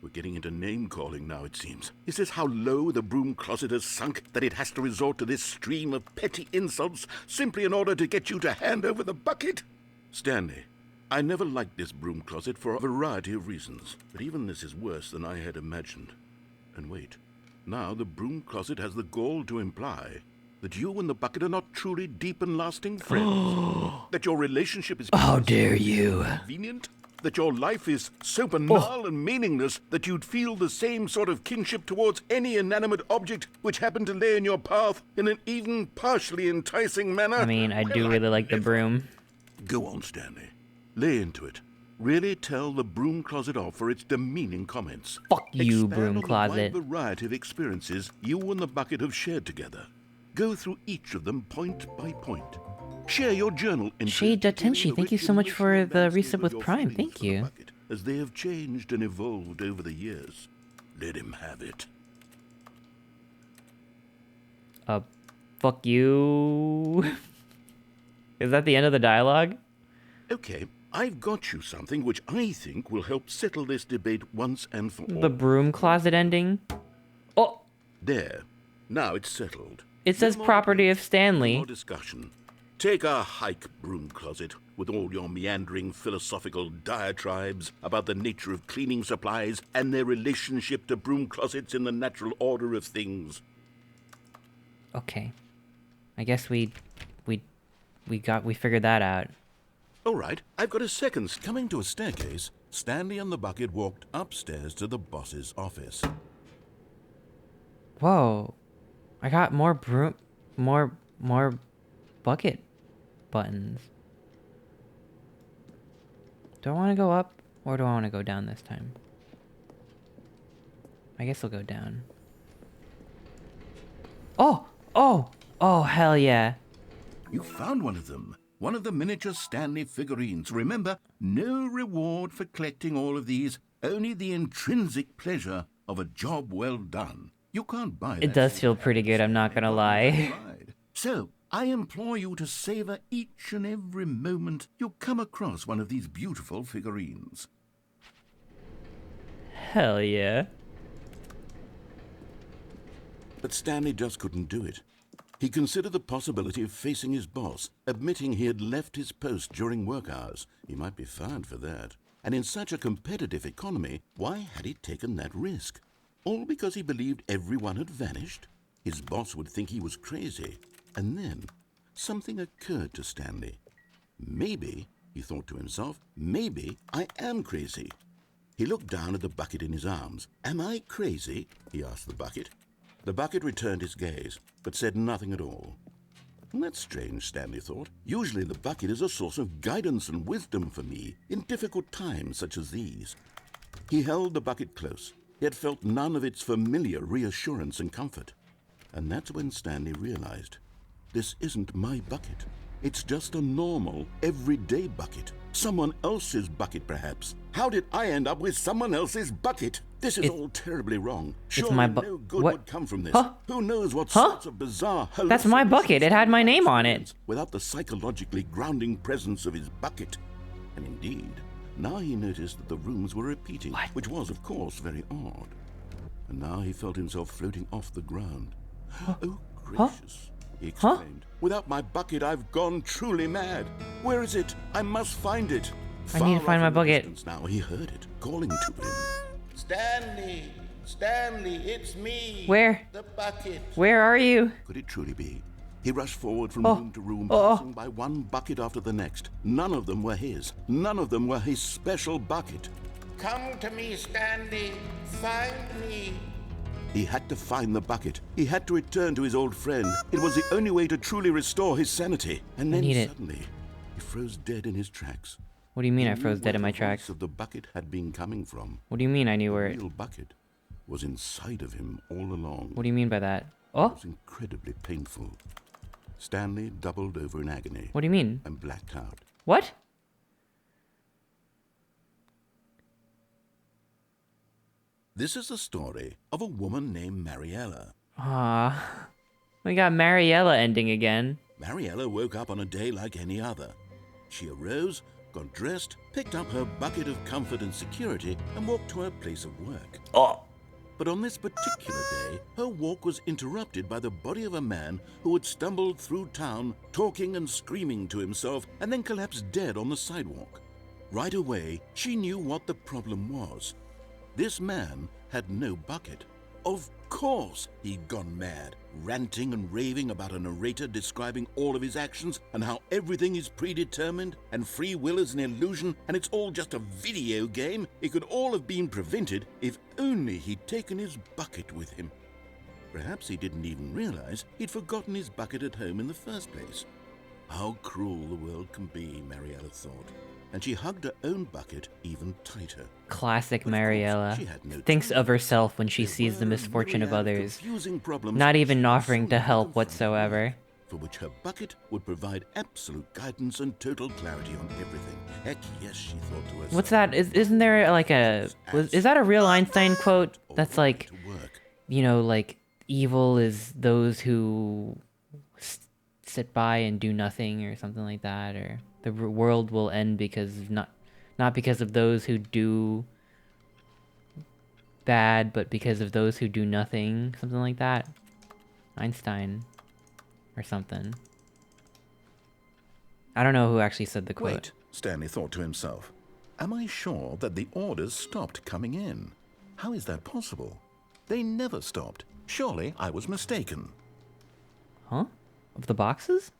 We're getting into name-calling now, it seems. Is this how low the broom closet has sunk, that it has to resort to this stream of petty insults simply in order to get you to hand over the bucket? Stanley, I never liked this broom closet for a variety of reasons, but even this is worse than I had imagined. And wait, now the broom closet has the gall to imply that you and the bucket are not truly deep and lasting friends. That your relationship is... How dare you. Convenient? That your life is so banal and meaningless that you'd feel the same sort of kinship towards any inanimate object which happened to lay in your path in an even partially enticing manner? I mean, I do Well, really like the broom. Go on, Stanley. Lay into it. Really tell the broom closet off for its demeaning comments. Fuck you, Expand broom on the closet. wide variety of experiences you and the bucket have shared together. Go through each of them point by point. Share your journal entries Shade detailing Datenshi, the thank you rich so much for emotional the landscape resub of with your Prime. feelings Thank for the you. bucket, as they have changed and evolved over the years. Let him have it. Fuck you. Is that the end of the dialogue? Okay, I've got you something which I think will help settle this debate once and for all. The broom closet ending? Oh! There. Now it's settled. It says No more property of debate, no Stanley. more discussion. Take a hike, broom closet, with all your meandering philosophical diatribes about the nature of cleaning supplies and their relationship to broom closets in the natural order of things. Okay. I guess we figured that out. All right, I've got a second. Coming to a staircase, Stanley and the bucket walked upstairs to the boss's office. Whoa. I got more bucket buttons. Do I want to go up or do I want to go down this time? I guess I'll go down. Oh, hell yeah. You found one of them. One of the miniature Stanley figurines. Remember, no reward for collecting all of these, only the intrinsic pleasure of a job well done. You can't buy that. It does feel pretty good, I'm not gonna lie. So, I implore you to savor each and every moment you come across one of these beautiful figurines. Hell yeah. But Stanley just couldn't do it. He considered the possibility of facing his boss, admitting he had left his post during work hours. He might be fired for that. And in such a competitive economy, why had he taken that risk? All because he believed everyone had vanished? His boss would think he was crazy. And then, something occurred to Stanley. Maybe, he thought to himself, maybe I am crazy. He looked down at the bucket in his arms. Am I crazy? He asked the bucket. The bucket returned his gaze, but said nothing at all. That's strange, Stanley thought. Usually the bucket is a source of guidance and wisdom for me in difficult times such as these. He held the bucket close, yet felt none of its familiar reassurance and comfort. And that's when Stanley realized, this isn't my bucket. It's just a normal, everyday bucket. Someone else's bucket, perhaps. How did I end up with someone else's bucket? This is all terribly wrong. Surely my no good what? would come from this. Huh? Who knows what Huh? sorts of bizarre That's my bucket. It had my name on it. without the psychologically grounding presence of his bucket. And indeed, now he noticed that the rooms were repeating, which was, of course, very odd. And now he felt himself floating off the ground. Oh, gracious, he exclaimed. Without my bucket, I've gone truly mad. Where is it? I must find it. I need to find my bucket. Now he heard it, calling to him. Stanley! Stanley, it's me! Where? The bucket! Where are you? Could it truly be? He rushed forward from room to room, passing by one bucket after the next. None of them were his. None of them were his special bucket. Come to me, Stanley. Find me. He had to find the bucket. He had to return to his old friend. It was the only way to truly restore his sanity. And then suddenly, he froze dead in his tracks. What do you mean I froze dead in my tracks? Of the bucket had been coming from. What do you mean I knew where it... The real bucket was inside of him all along. What do you mean by that? Oh? It was incredibly painful. Stanley doubled over in agony. What do you mean? And blacked out. What? This is the story of a woman named Mariella. Ah, we got Mariella ending again. Mariella woke up on a day like any other. She arose, got dressed, picked up her bucket of comfort and security, and walked to her place of work. But on this particular day, her walk was interrupted by the body of a man who had stumbled through town, talking and screaming to himself, and then collapsed dead on the sidewalk. Right away, she knew what the problem was. This man had no bucket. Of course he'd gone mad, ranting and raving about a narrator describing all of his actions and how everything is predetermined and free will is an illusion and it's all just a video game. It could all have been prevented if only he'd taken his bucket with him. Perhaps he didn't even realize he'd forgotten his bucket at home in the first place. How cruel the world can be, Mariella thought, and she hugged her own bucket even tighter. Classic Mariella. Thinks of herself when she sees the misfortune of others, not even offering to help whatsoever. For which her bucket would provide absolute guidance and total clarity on everything. Heck yes, she thought to herself. What's that? Isn't there like a... is that a real Einstein quote? That's like, you know, like, evil is those who sit by and do nothing or something like that, or the world will end because not because of those who do bad, but because of those who do nothing, something like that. Einstein or something. I don't know who actually said the quote. Wait, Stanley thought to himself. Am I sure that the orders stopped coming in? How is that possible? They never stopped. Surely I was mistaken. Huh? Of the boxes?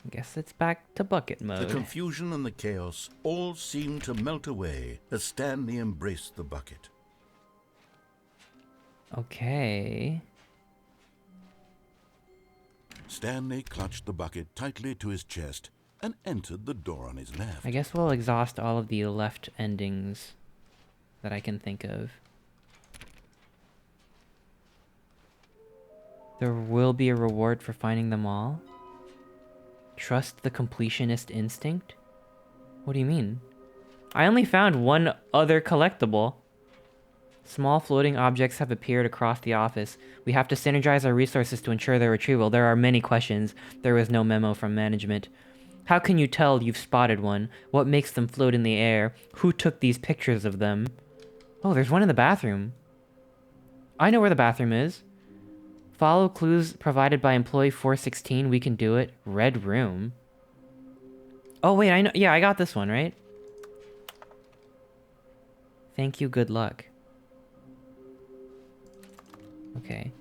I guess it's back to bucket mode. The confusion and the chaos all seemed to melt away as Stanley embraced the bucket. Okay. Stanley clutched the bucket tightly to his chest and entered the door on his left. I guess we'll exhaust all of the left endings that I can think of. There will be a reward for finding them all? Trust the completionist instinct? What do you mean? I only found one other collectible. Small floating objects have appeared across the office. We have to synergize our resources to ensure their retrieval. There are many questions. There was no memo from management. How can you tell you've spotted one? What makes them float in the air? Who took these pictures of them? Oh, there's one in the bathroom. I know where the bathroom is. Follow clues provided by employee 416. We can do it. Red room. Oh, wait, I know. Yeah, I got this one, right? Thank you, good luck. Okay.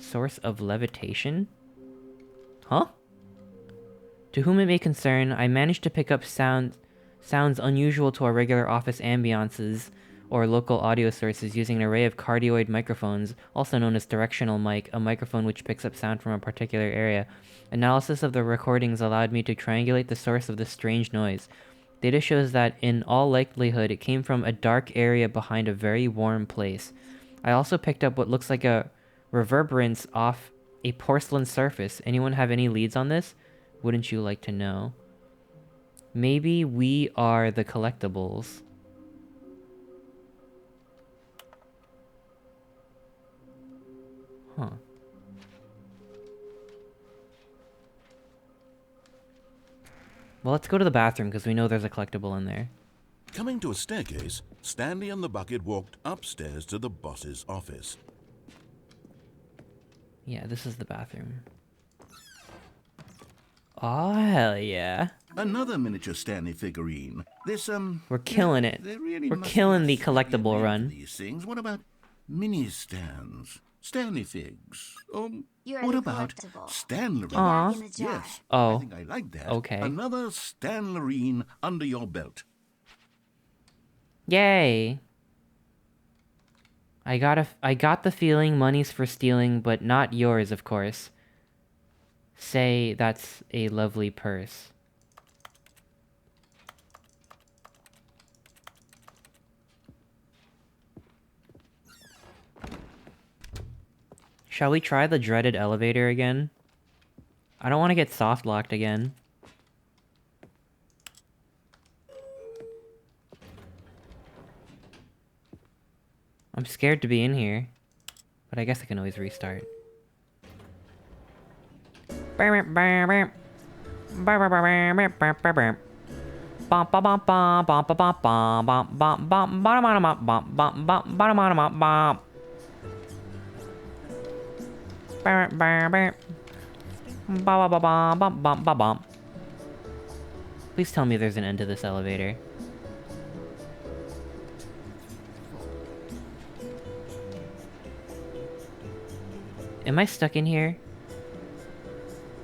Source of levitation? Huh? To whom it may concern, I managed to pick up sounds unusual to our regular office ambiances or local audio sources using an array of cardioid microphones, also known as directional mic, a microphone which picks up sound from a particular area. Analysis of the recordings allowed me to triangulate the source of this strange noise. Data shows that, in all likelihood, it came from a dark area behind a very warm place. I also picked up what looks like a reverberance off a porcelain surface. Anyone have any leads on this? Wouldn't you like to know? Maybe we are the collectibles. Huh. Well, let's go to the bathroom because we know there's a collectible in there. Coming to a staircase, Stanley and the bucket walked upstairs to the boss's office. Yeah, this is the bathroom. Oh, hell yeah. Another miniature Stanley figurine. This, We're killing it. there really We're must killing be the a snazzy collectible name for run. these things. What about mini stands? Stanley figs? You're What the about collectible. Stanlerine? Aw. Back in the jar. Yes. Oh. I think I like that. Okay. Another Stanlerine under your belt. Yay. I got the feeling money's for stealing, but not yours, of course. Say that's a lovely purse. Shall we try the dreaded elevator again? I don't want to get soft locked again. I'm scared to be in here, but I guess I can always restart. Please tell me there's an end to this elevator. Am I stuck in here?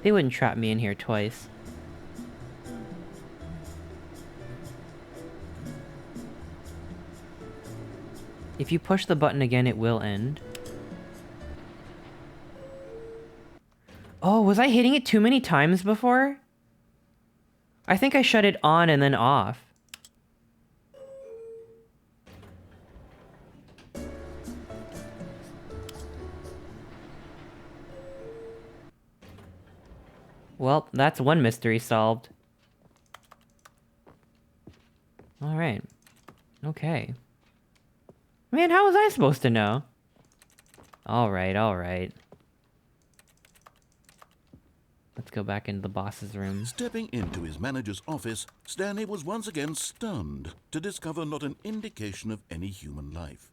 They wouldn't trap me in here twice. If you push the button again, it will end. Oh, was I hitting it too many times before? I think I shut it on and then off. Well, that's one mystery solved. Alright. Okay. Man, how was I supposed to know? Alright, alright. Let's go back into the boss's room. Stepping into his manager's office, Stanley was once again stunned to discover not an indication of any human life.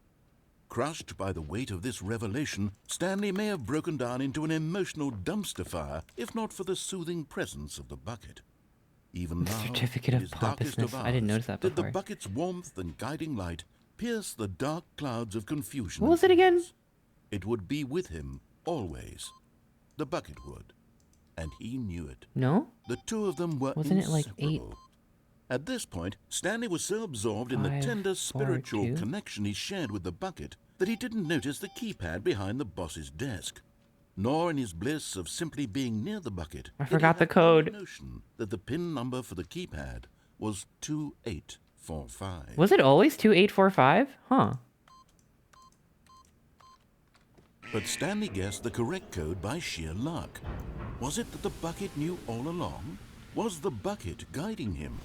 Crushed by the weight of this revelation, Stanley may have broken down into an emotional dumpster fire, if not for the soothing presence of the bucket. Even now, Certificate in of his darkest pompousness. I didn't notice that did the before. bucket's warmth and guiding light pierce the dark clouds of confusion. What was it again? It would be with him, always. The bucket would. And he knew it. No? The two of them were Wasn't it like inseparable. At this point, Stanley was so absorbed in the 5, tender 4, spiritual 2? connection he shared with the bucket that he didn't notice the keypad behind the boss's desk. Nor in his bliss of simply being near the bucket. I did he forgot the have code. any notion that the PIN number for the keypad was 2845. Was it always 2845? Huh. But Stanley guessed the correct code by sheer luck. Was it that the bucket knew all along? Was the bucket guiding him?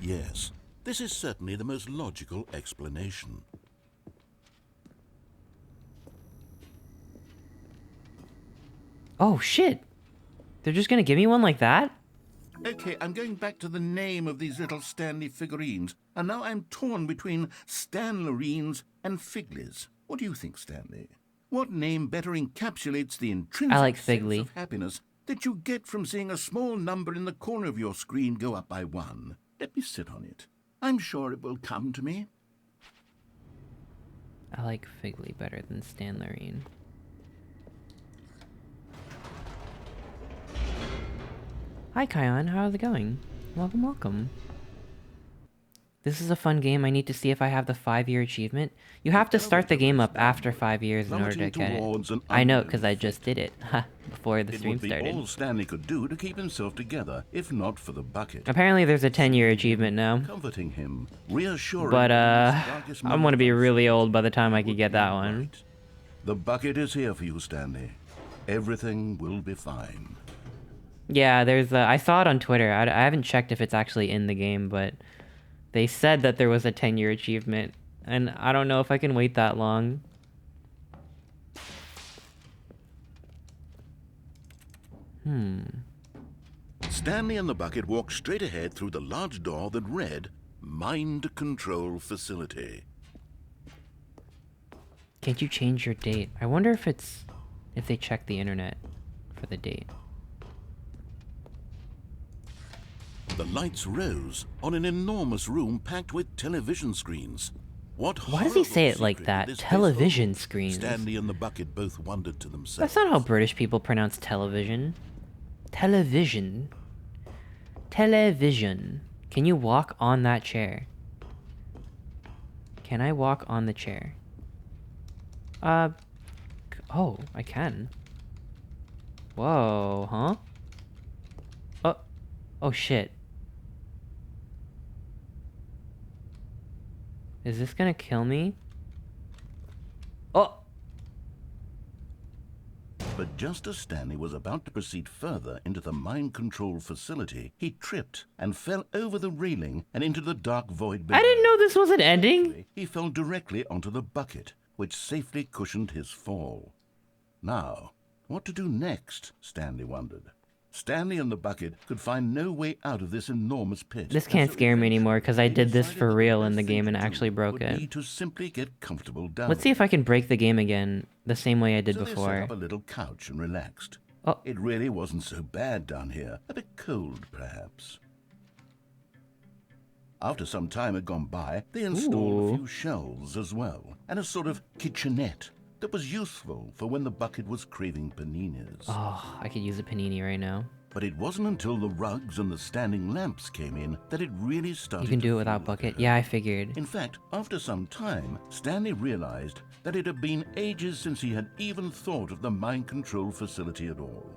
Yes, this is certainly the most logical explanation. Oh, shit. They're just gonna give me one like that? Okay, I'm going back to the name of these little Stanley figurines, and now I'm torn between Stanlerines and Figlies. What do you think, Stanley? What name better encapsulates the intrinsic I like sense Figley. of happiness that you get from seeing a small number in the corner of your screen go up by 1? Let me sit on it. I'm sure it will come to me. I like Figley better than Stanlerine. Hi, Kion. How's it going? Welcome, welcome. This is a fun game. I need to see if I have the 5-year achievement. You have to start the game up after 5 years in order to get it. I know, because I just did it. Before the stream started. It would be all Stanley could do to keep himself together, if not for the bucket. Apparently there's a 10-year achievement now. Comforting him, reassuring But, him I'm gonna be really old by the time I could get that one. right. The bucket is here for you, Stanley. Everything will be fine. Yeah, there's I saw it on Twitter. I haven't checked if it's actually in the game, but they said that there was a 10-year achievement. And I don't know if I can wait that long. Stanley and the bucket walked straight ahead through the large door that read, Mind Control Facility. Can't you change your date? I wonder if they check the internet for the date. The lights rose on an enormous room packed with television screens. Why does he say it like horrible that? secret this place Television holds? screens. Stanley and the bucket both wondered to themselves. That's not how British people pronounce television. Television. Television. Can you walk on that chair? Can I walk on the chair? Oh, I can. Whoa, huh? Oh shit. Is this gonna kill me? Oh! But just as Stanley was about to proceed further into the mind control facility, he tripped and fell over the railing and into the dark void below. I didn't know this was an ending! He fell directly onto the bucket, which safely cushioned his fall. Now, what to do next, Stanley wondered. Stanley and the bucket could find no way out of this enormous pit. This can't scare me anymore because I did this for real in the game and actually broke it. To simply get comfortable down. Let's see if I can break the game again the same way I did So they before. set up a little couch and relaxed. Oh. It really wasn't so bad down here. A bit cold, perhaps. After some time had gone by, they installed a few shelves as well, and a sort of kitchenette that was useful for when the bucket was craving paninis. Oh, I could use a panini right now. But it wasn't until the rugs and the standing lamps came in that it really started. You can do to it without feel bucket? better. Yeah, I figured. In fact, after some time, Stanley realized that it had been ages since he had even thought of the mind control facility at all.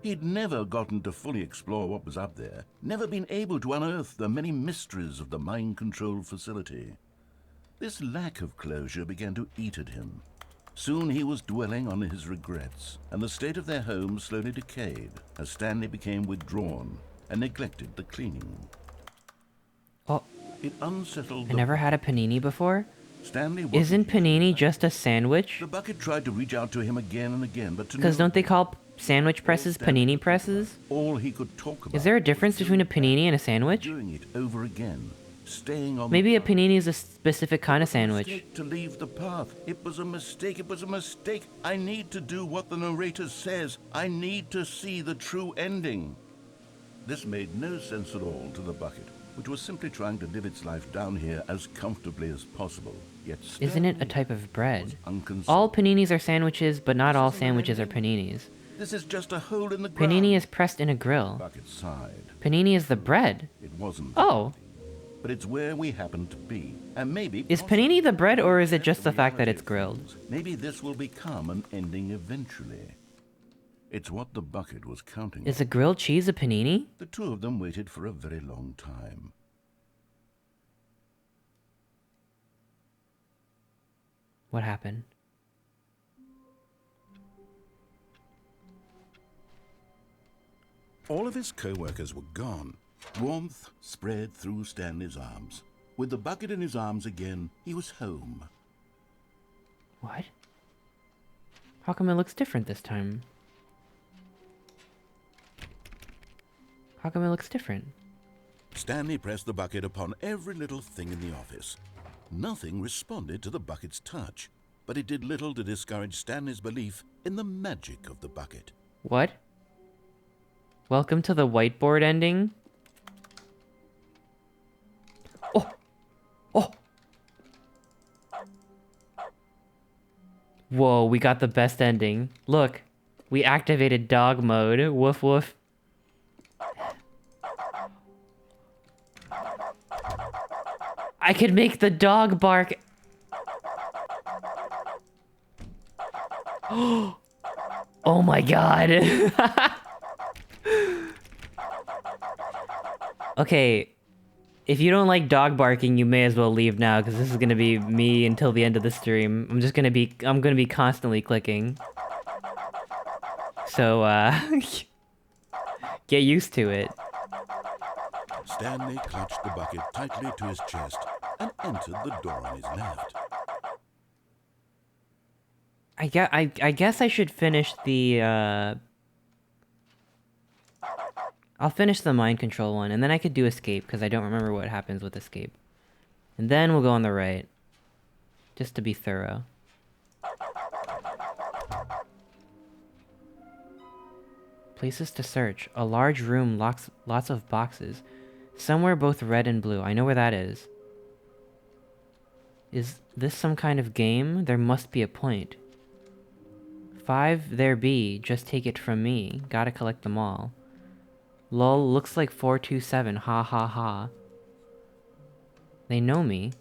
He'd never gotten to fully explore what was up there, never been able to unearth the many mysteries of the mind control facility. This lack of closure began to eat at him. Soon he was dwelling on his regrets, and the state of their home slowly decayed as Stanley became withdrawn and neglected the cleaning. Oh, It unsettled I the never had a panini before? Stanley wasn't Isn't panini just a sandwich? The bucket tried to reach out to him again and again, but to Because no don't they call sandwich presses panini presses? all he could talk about. Is there a difference between a panini and a sandwich? Doing it over again, staying on. Maybe the a panini is a specific kind of sandwich. Mistake to leave the path. It was a mistake. It was a mistake. I need to do what the narrator says. I need to see the true ending. This made no sense at all to the bucket, which was simply trying to live its life down here as comfortably as possible. Yet Isn't it a Stanley type of bread? was unconcerned. All paninis are sandwiches, but not all sandwiches are paninis. This is just a hole in the ground. Panini is pressed in a grill. Bucket sighed. Panini is the bread. It wasn't. Oh, But it's where we happen to be, and maybe. is panini the bread or is it just the fact that it's grilled? Maybe this will become an ending eventually. It's what the bucket was counting Is on. a grilled cheese a panini? The two of them waited for a very long time. What happened? All of his co-workers were gone. Warmth spread through Stanley's arms. With the bucket in his arms again, he was home. What? How come it looks different this time? How come it looks different? Stanley pressed the bucket upon every little thing in the office. Nothing responded to the bucket's touch, but it did little to discourage Stanley's belief in the magic of the bucket. What? Welcome to the whiteboard ending? Oh! Oh! Whoa, we got the best ending. Look, we activated dog mode. Woof woof. I could make the dog bark. Oh my god. Okay. If you don't like dog barking, you may as well leave now, because this is gonna be me until the end of the stream. I'm gonna be constantly clicking. So, get used to it. Stanley clutched the bucket tightly to his chest and entered the door on his left. I guess I should finish the, I'll finish the mind control one, and then I could do escape, because I don't remember what happens with escape. And then we'll go on the right. Just to be thorough. Places to search. A large room, lots of boxes. Somewhere both red and blue. I know where that is. Is this some kind of game? There must be a point. 5 there be, just take it from me. Gotta collect them all. Lol, looks like 427, ha ha ha. They know me.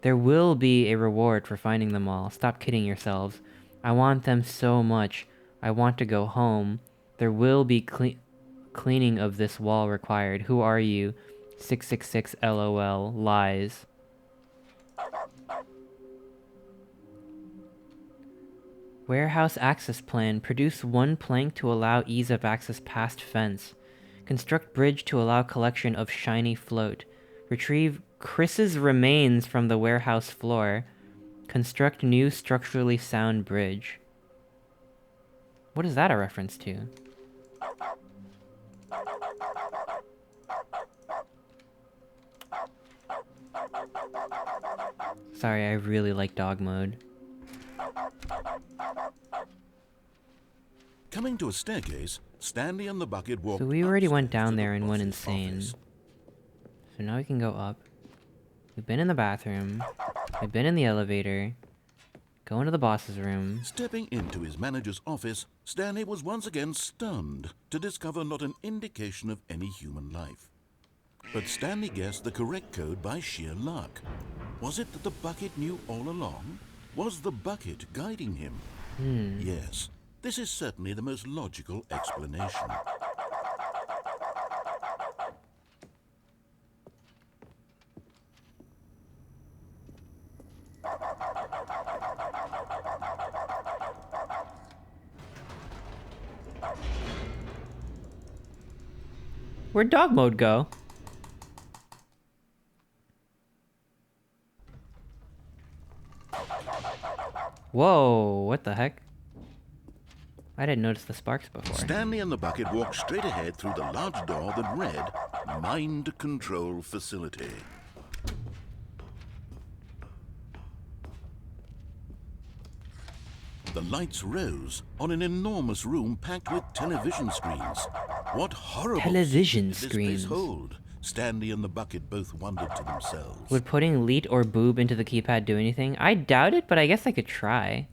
There will be a reward for finding them all. Stop kidding yourselves. I want them so much. I want to go home. There will be cleaning of this wall required. Who are you? 666 LOL. Lies. Warehouse access plan. Produce 1 plank to allow ease of access past fence. Construct bridge to allow collection of shiny float. Retrieve Chris's remains from the warehouse floor. Construct new structurally sound bridge. What is that a reference to? Sorry, I really like dog mode. Coming to a staircase, Stanley and the bucket walked. So we already went upstairs down to there the and went boss's insane. office. So now we can go up. We've been in the bathroom. We've been in the elevator. Go into the boss's room. Stepping into his manager's office, Stanley was once again stunned to discover not an indication of any human life. But Stanley guessed the correct code by sheer luck. Was it that the bucket knew all along? Was the bucket guiding him? Yes, this is certainly the most logical explanation. Where'd dog mode go? Whoa, what the heck? I didn't notice the sparks before. Stanley and the bucket walked straight ahead through the large door that read Mind Control Facility. The lights rose on an enormous room packed with television screens. What horrible Television secret did screens. this place hold? Stanley and the bucket both wondered to themselves. Would putting leet or boob into the keypad do anything? I doubt it, but I guess I could try.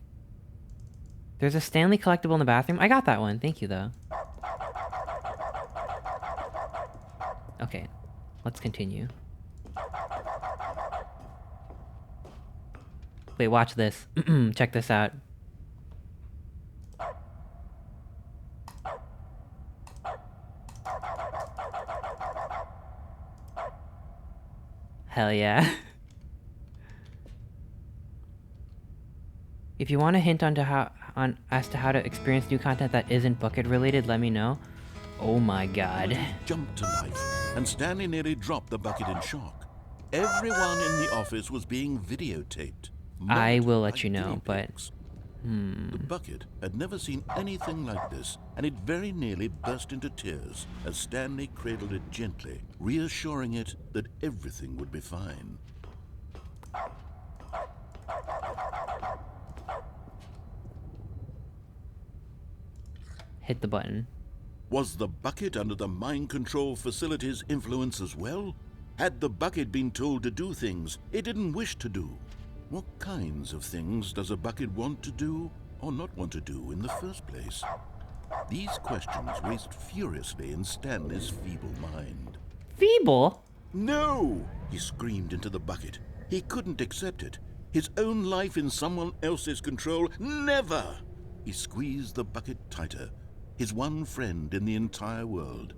There's a Stanley collectible in the bathroom. I got that one. Thank you, though. Okay, let's continue. Wait, watch this. Check this out. Hell yeah. If you want a hint as to how to experience new content that isn't bucket related, let me know. Oh my god. He jumped to life, and Stanley nearly dropped the bucket in shock. Everyone in the office was being videotaped. I marked will like let you know, guinea but... pigs. The bucket had never seen anything like this, and it very nearly burst into tears as Stanley cradled it gently, reassuring it that everything would be fine. Hit the button. Was the bucket under the mind control facility's influence as well? Had the bucket been told to do things it didn't wish to do? What kinds of things does a bucket want to do or not want to do in the first place? These questions raced furiously in Stanley's feeble mind. Feeble? No! He screamed into the bucket. He couldn't accept it. His own life in someone else's control, never! He squeezed the bucket tighter. His one friend in the entire world.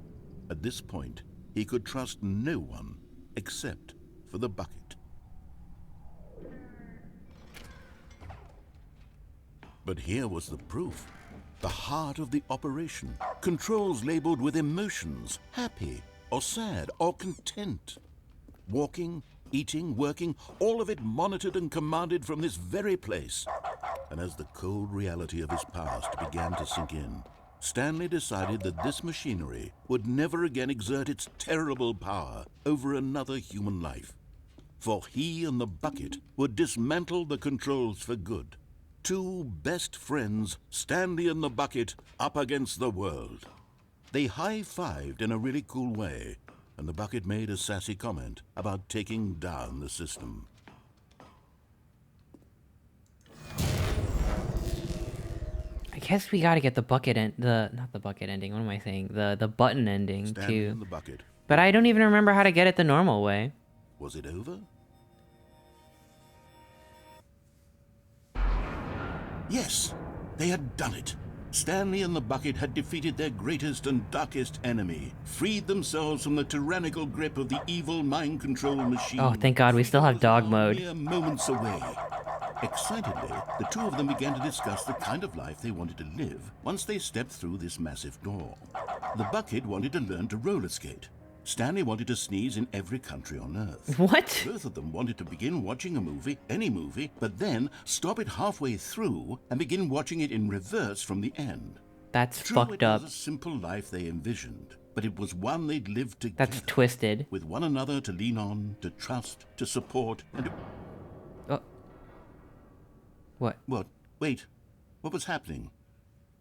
At this point, he could trust no one except for the bucket. But here was the proof. The heart of the operation. Controls labeled with emotions, happy or sad or content. Walking, eating, working, all of it monitored and commanded from this very place. And as the cold reality of his past began to sink in, Stanley decided that this machinery would never again exert its terrible power over another human life. For he and the bucket would dismantle the controls for good. Two best friends, Stanley and the bucket, up against the world. They high-fived in a really cool way, and the bucket made a sassy comment about taking down the system. I guess we gotta get the bucket not the bucket ending, what am I saying? The button ending Stanley too. and the bucket. But I don't even remember how to get it the normal way. Was it over? Yes, they had done it. Stanley and the bucket had defeated their greatest and darkest enemy, freed themselves from the tyrannical grip of the evil mind control machine. Oh, thank God, we still have dog mode. Mere moments away. Excitedly, the two of them began to discuss the kind of life they wanted to live once they stepped through this massive door. The bucket wanted to learn to roller skate. Stanley wanted to sneeze in every country on Earth. What? Both of them wanted to begin watching a movie, any movie, but then stop it halfway through and begin watching it in reverse from the end. That's True, fucked it up. was a simple life they envisioned, but it was one they'd lived together. That's twisted. With one another to lean on, to trust, to support, and to... Oh. What? What? Wait. What was happening?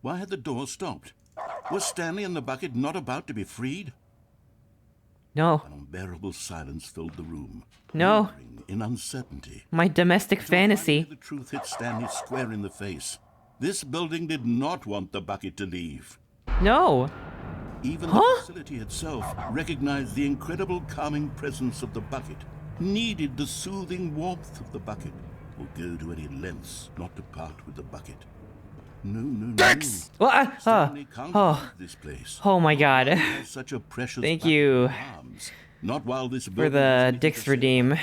Why had the door stopped? Was Stanley and the bucket not about to be freed? No. An unbearable silence filled the room. No. Lingering in uncertainty. My domestic Until finally fantasy. the truth hit Stanley square in the face. This building did not want the bucket to leave. No. Even Huh? the facility itself recognized the incredible calming presence of the bucket, needed the soothing warmth of the bucket, will go to any lengths not to part with the bucket. No. Well, Stanley can't oh. leave this place. Oh my God. There's such a precious Thank bucket you in arms. Not while this for building the has anything Dix to say. Redeem.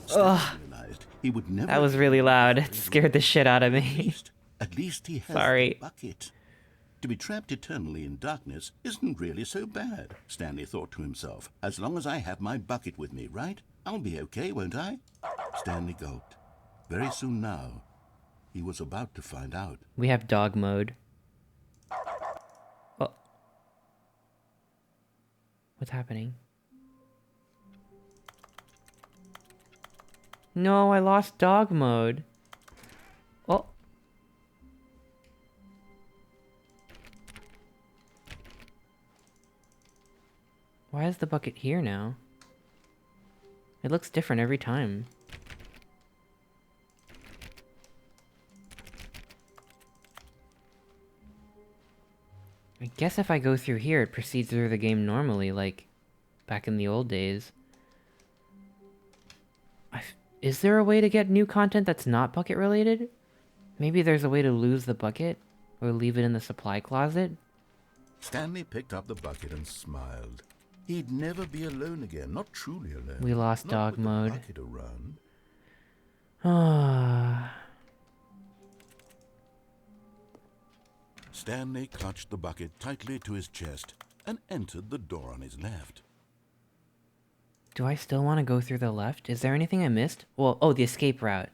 Stanley realized he would never That was really loud. It scared the shit out of me. At least he has Sorry. the bucket. To be trapped eternally in darkness isn't really so bad, Stanley thought to himself. As long as I have my bucket with me, right? I'll be okay, won't I? Stanley gulped. Very soon now, he was about to find out. We have dog mode. Oh. What's happening? No, I lost dog mode. Oh. Why is the bucket here now? It looks different every time. I guess if I go through here, it proceeds through the game normally, like back in the old days. Is there a way to get new content that's not bucket related? Maybe there's a way to lose the bucket? Or leave it in the supply closet? Stanley picked up the bucket and smiled. He'd never be alone again, not truly alone. We lost Not dog with the mode. bucket around. Ah. Stanley clutched the bucket tightly to his chest and entered the door on his left. Do I still want to go through the left? Is there anything I missed? Well, oh, the escape route.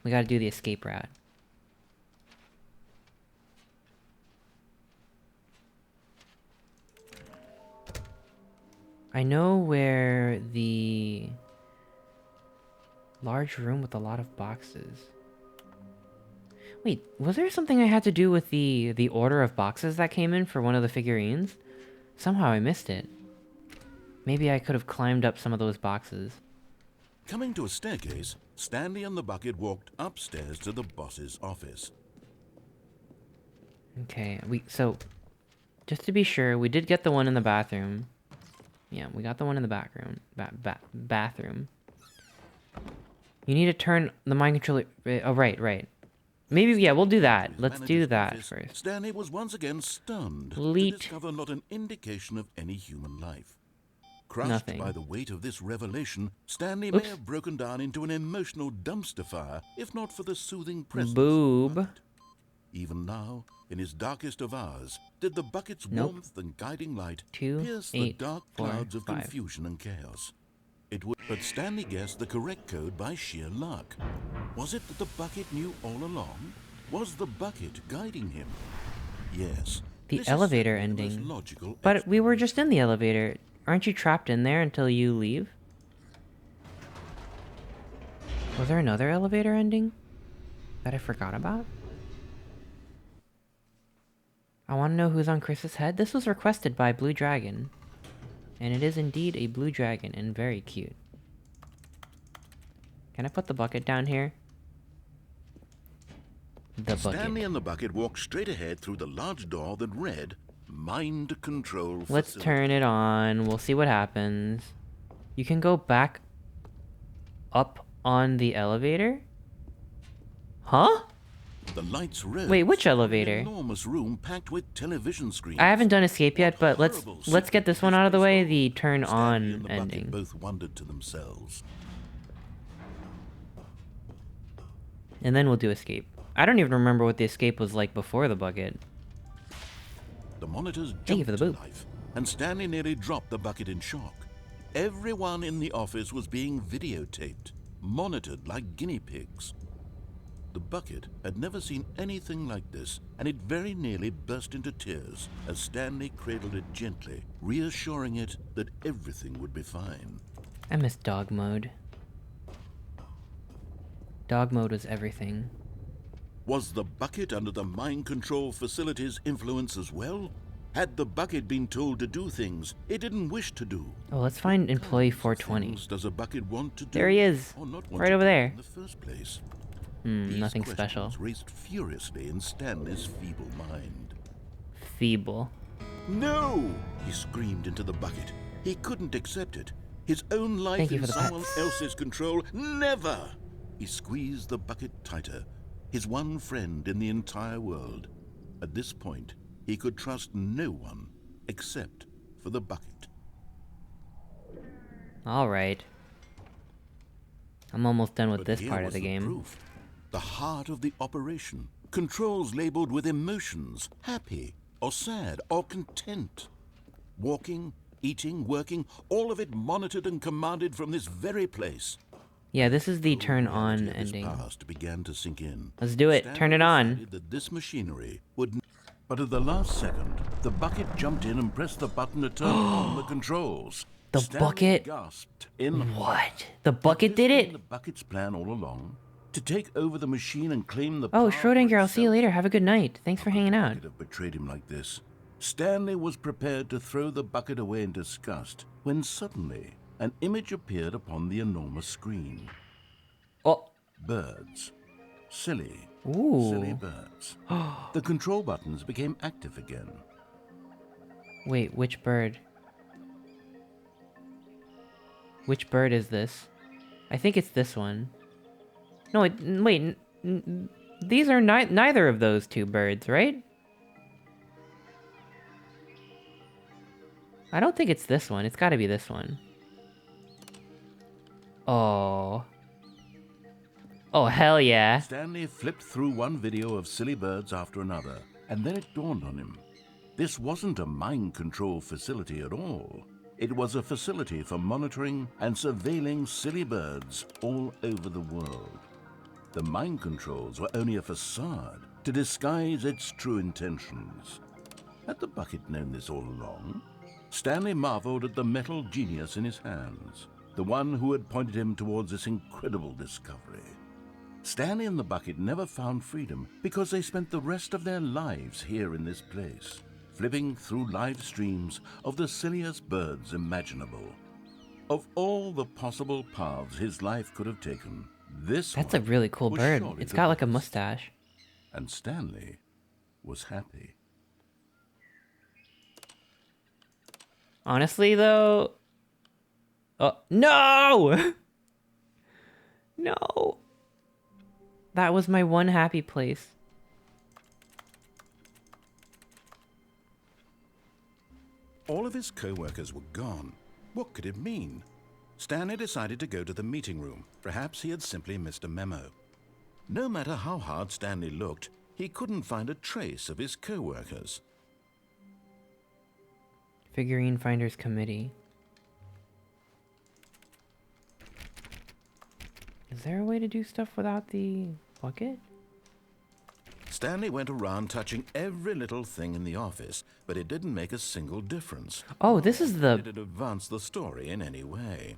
We gotta do the escape route. I know where the large room with a lot of boxes. Wait, was there something I had to do with the order of boxes that came in for one of the figurines? Somehow I missed it. Maybe I could have climbed up some of those boxes. Coming to a staircase, Stanley and the bucket walked upstairs to the boss's office. Okay, so just to be sure, we did get the one in the bathroom. Yeah, we got the one in the back room. Bathroom. You need to turn the mind controller... Oh, right. Maybe, yeah, we'll do that. Let's do that first. Stanley was once again stunned Leet. to discover not an indication of any human life. Crushed Nothing. by the weight of this revelation, Stanley Oops. may have broken down into an emotional dumpster fire, if not for the soothing presence Boob. of the bucket. Even now, in his darkest of hours, did the bucket's Nope. warmth and guiding light 2, pierce 8, the dark 4, clouds of 5. confusion and chaos. It would, but Stanley guessed the correct code by sheer luck. Was it that the bucket knew all along? Was the bucket guiding him? Yes. The this is elevator certainly the most ending. logical But we were just in the elevator. Aren't you trapped in there until you leave? Was there another elevator ending that I forgot about? I want to know who's on Chris's head. This was requested by Blue Dragon. And it is indeed a blue dragon and very cute. Can I put the bucket down here? The bucket. Stanley and the bucket walked straight ahead through the large door that read, Mind Control Let's Facility. turn it on. We'll see what happens. You can go back up on the elevator? Huh? The lights rose. Wait, which elevator? An enormous room packed with television screens. I haven't done escape yet, but let's Horrible get this one out of the way. The turn Stanley on and the bucket ending. both wondered to themselves. And then we'll do escape. I don't even remember what the escape was like before the bucket. The monitors Thank you jumped for the to boop. life, and Stanley nearly dropped the bucket in shock. Everyone in the office was being videotaped, monitored like guinea pigs. The bucket had never seen anything like this, and it very nearly burst into tears as Stanley cradled it gently, reassuring it that everything would be fine. I miss dog mode. Dog mode was everything. Was the bucket under the mind control facility's influence as well? Had the bucket been told to do things it didn't wish to do? Oh, let's find employee What 420. things does a bucket want to do? There he is. Or not want Right to over do there. In the first place. These Nothing questions special. raced furiously in Stanley's feeble mind. Feeble. No! He screamed into the bucket. He couldn't accept it. His own life Thank you in for the someone pets. else's control. Never! He squeezed the bucket tighter. His one friend in the entire world. At this point, he could trust no one except for the bucket. Alright. I'm almost done with But this here part of was the game. Proof. The heart of the operation. Controls labeled with emotions, happy or sad or content. Walking, eating, working, all of it monitored and commanded from this very place. Yeah, this is the turn Reality on of his ending. past began to sink in. Let's do it. Stanley Turn it on. decided that this machinery would. But at the last second, the bucket jumped in and pressed the button to turn on the controls. The Stanley bucket? gasped in What? The bucket did Had this it? been the bucket's plan all along to take over the machine and claim the. Oh, power for Schrodinger, I'll see you itself? later. Have a good night. Thanks for hanging out. Could have betrayed him like this. Stanley was prepared to throw the bucket away in disgust when suddenly an image appeared upon the enormous screen. Oh. Birds. Silly. Ooh. Silly birds. The control buttons became active again. Wait, which bird? Which bird is this? I think it's this one. No, wait. These are neither of those two birds, right? I don't think it's this one. It's gotta be this one. Oh. Oh, hell yeah. Stanley flipped through one video of silly birds after another, and then it dawned on him. This wasn't a mind control facility at all. It was a facility for monitoring and surveilling silly birds all over the world. The mind controls were only a facade to disguise its true intentions. Had the bucket known this all along? Stanley marveled at the metal genius in his hands, the one who had pointed him towards this incredible discovery. Stanley and the bucket never found freedom because they spent the rest of their lives here in this place, flipping through live streams of the silliest birds imaginable. Of all the possible paths his life could have taken, this That's a one really cool was bird. surely It's the got like a best. mustache. And Stanley was happy. Honestly, though, Oh, no! No! That was my one happy place. All of his co-workers were gone. What could it mean? Stanley decided to go to the meeting room. Perhaps he had simply missed a memo. No matter how hard Stanley looked, he couldn't find a trace of his co-workers. Figurine Finders Committee. Is there a way to do stuff without the bucket? Stanley went around touching every little thing in the office, but it didn't make a single difference. Oh, this is the... Did it advance the story in any way?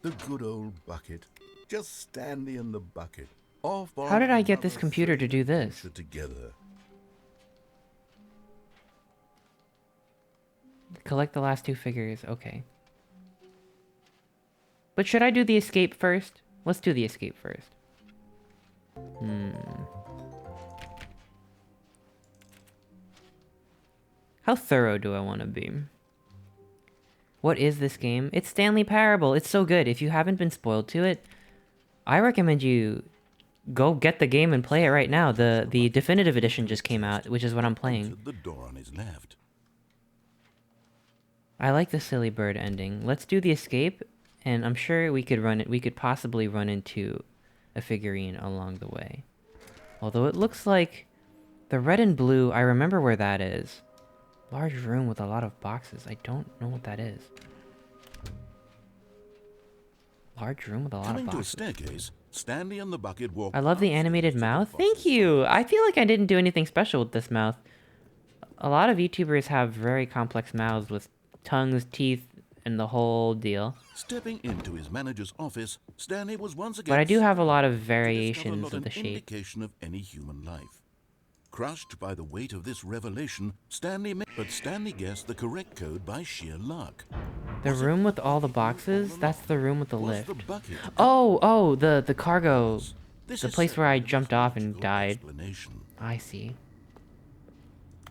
The good old bucket. Just Stanley and the bucket. How did I get this computer to do this? Together. Collect the last two figures. Okay. But should I do the escape first? Let's do the escape first. How thorough do I want to be? What is this game? It's Stanley Parable. It's so good. If you haven't been spoiled to it, I recommend you go get the game and play it right now. The definitive edition just came out, which is what I'm playing. The door on his left. I like the silly bird ending. Let's do the escape, and I'm sure we could run it. We could possibly run into a figurine along the way. Although it looks like the red and blue, I remember where that is. Large room with a lot of boxes. I don't know what that is. Large room with a lot Coming of to a boxes. staircase, Stanley and the bucket walked. I love the animated mouth. Thank you! I feel like I didn't do anything special with this mouth. A lot of YouTubers have very complex mouths with tongues, teeth, and the whole deal. Stepping into his manager's office, Stanley was once again. But I do have a lot of to discover variations not of the an shape. indication of any human life. Crushed by the weight of this revelation, Stanley guessed the correct code by sheer luck. The room with all the boxes? That's the room with the Was lift. the bucket Oh, the cargo. This The is place where I certainly jumped a off and logical died. explanation. I see.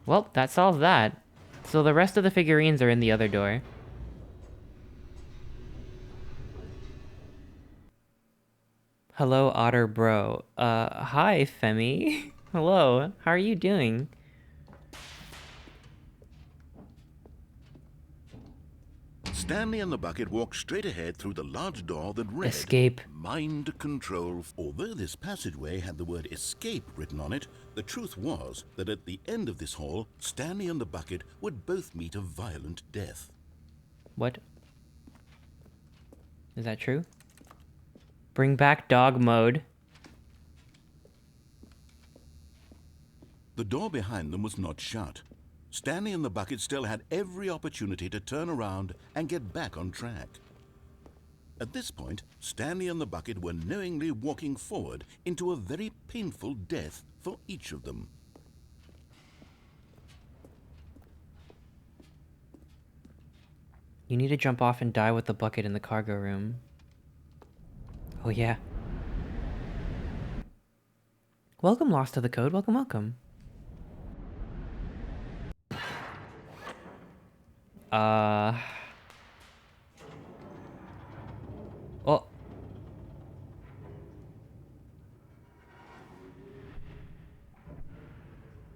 Well, that solves that. So the rest of the figurines are in the other door. Hello, Otter Bro. Hi, Femi. Hello, how are you doing? Stanley and the bucket walked straight ahead through the large door that read Escape. Mind Control. Although this passageway had the word escape written on it, the truth was that at the end of this hall, Stanley and the bucket would both meet a violent death. What? Is that true? Bring back dog mode. The door behind them was not shut. Stanley and the bucket still had every opportunity to turn around and get back on track. At this point, Stanley and the bucket were knowingly walking forward into a very painful death for each of them. You need to jump off and die with the bucket in the cargo room. Oh yeah. Welcome, Lost to the Code. Welcome, welcome. Oh.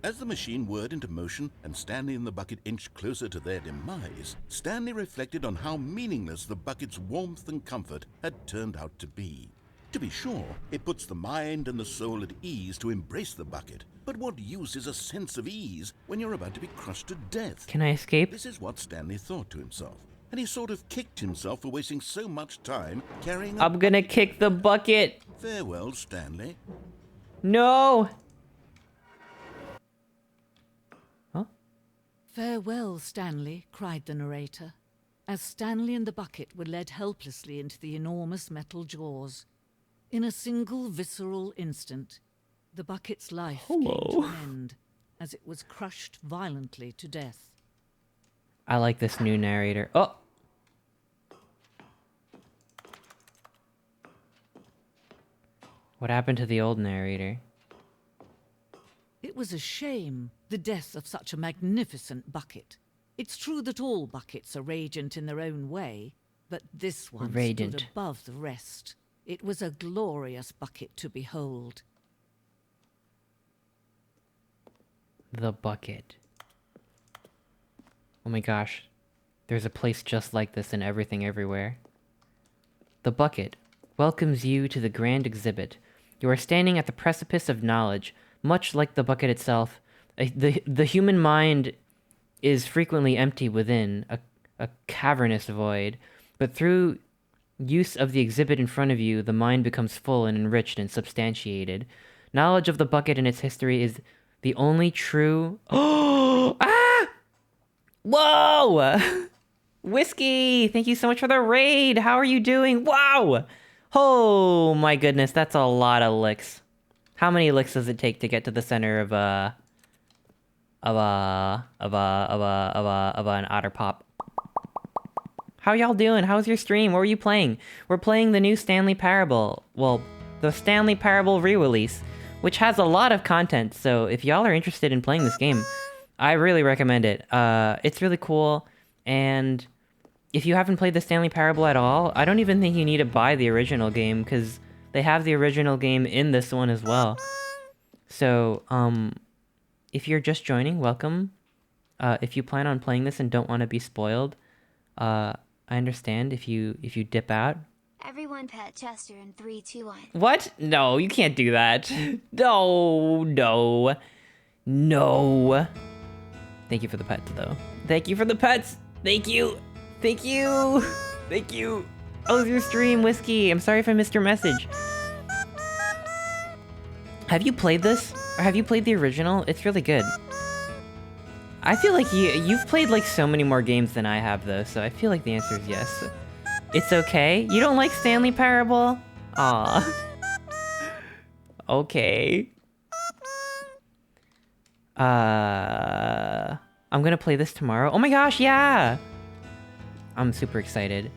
As the machine whirred into motion and Stanley and the bucket inched closer to their demise, Stanley reflected on how meaningless the bucket's warmth and comfort had turned out to be. To be sure, it puts the mind and the soul at ease to embrace the bucket, but what use is a sense of ease when you're about to be crushed to death? Can I escape? This is what Stanley thought to himself, and he sort of kicked himself for wasting so much time carrying a I'm gonna kick the bucket. Farewell, Stanley. No. Huh? Farewell, Stanley, cried the narrator, as Stanley and the bucket were led helplessly into the enormous metal jaws. In a single visceral instant, the bucket's life came to an end, as it was crushed violently to death. I like this new narrator. Oh! What happened to the old narrator? It was a shame, the death of such a magnificent bucket. It's true that all buckets are radiant in their own way, but this one Radiant. stood above the rest. It was a glorious bucket to behold. The bucket. Oh my gosh. There's a place just like this in Everything Everywhere. The bucket welcomes you to the grand exhibit. You are standing at the precipice of knowledge, much like the bucket itself. The human mind is frequently empty within, a cavernous void, but through use of the exhibit in front of you, the mind becomes full and enriched and substantiated. Knowledge of the bucket and its history is the only true... Oh! Ah! Whoa! Whiskey! Thank you so much for the raid! How are you doing? Wow! Oh my goodness, that's a lot of licks. How many licks does it take to get to the center of an otter pop? How y'all doing? How's your stream? What were you playing? We're playing the new Stanley Parable. Well, the Stanley Parable re-release, which has a lot of content, so if y'all are interested in playing this game, I really recommend it. It's really cool, and if you haven't played the Stanley Parable at all, I don't even think you need to buy the original game, because they have the original game in this one as well. So, if you're just joining, welcome. If you plan on playing this and don't want to be spoiled, I understand if you dip out. Everyone pet Chester in 3, 2, 1. What? No, you can't do that. No, no, no. Thank you for the pets, though. Thank you for the pets. Thank you. Thank you. Thank you. How's your stream, Whiskey? I'm sorry if I missed your message. Have you played this? Or have you played the original? It's really good. I feel like you've played like so many more games than I have, though, so I feel like the answer is yes. It's okay. You don't like Stanley Parable? Aw. Okay. I'm gonna play this tomorrow. Oh my gosh, yeah! I'm super excited.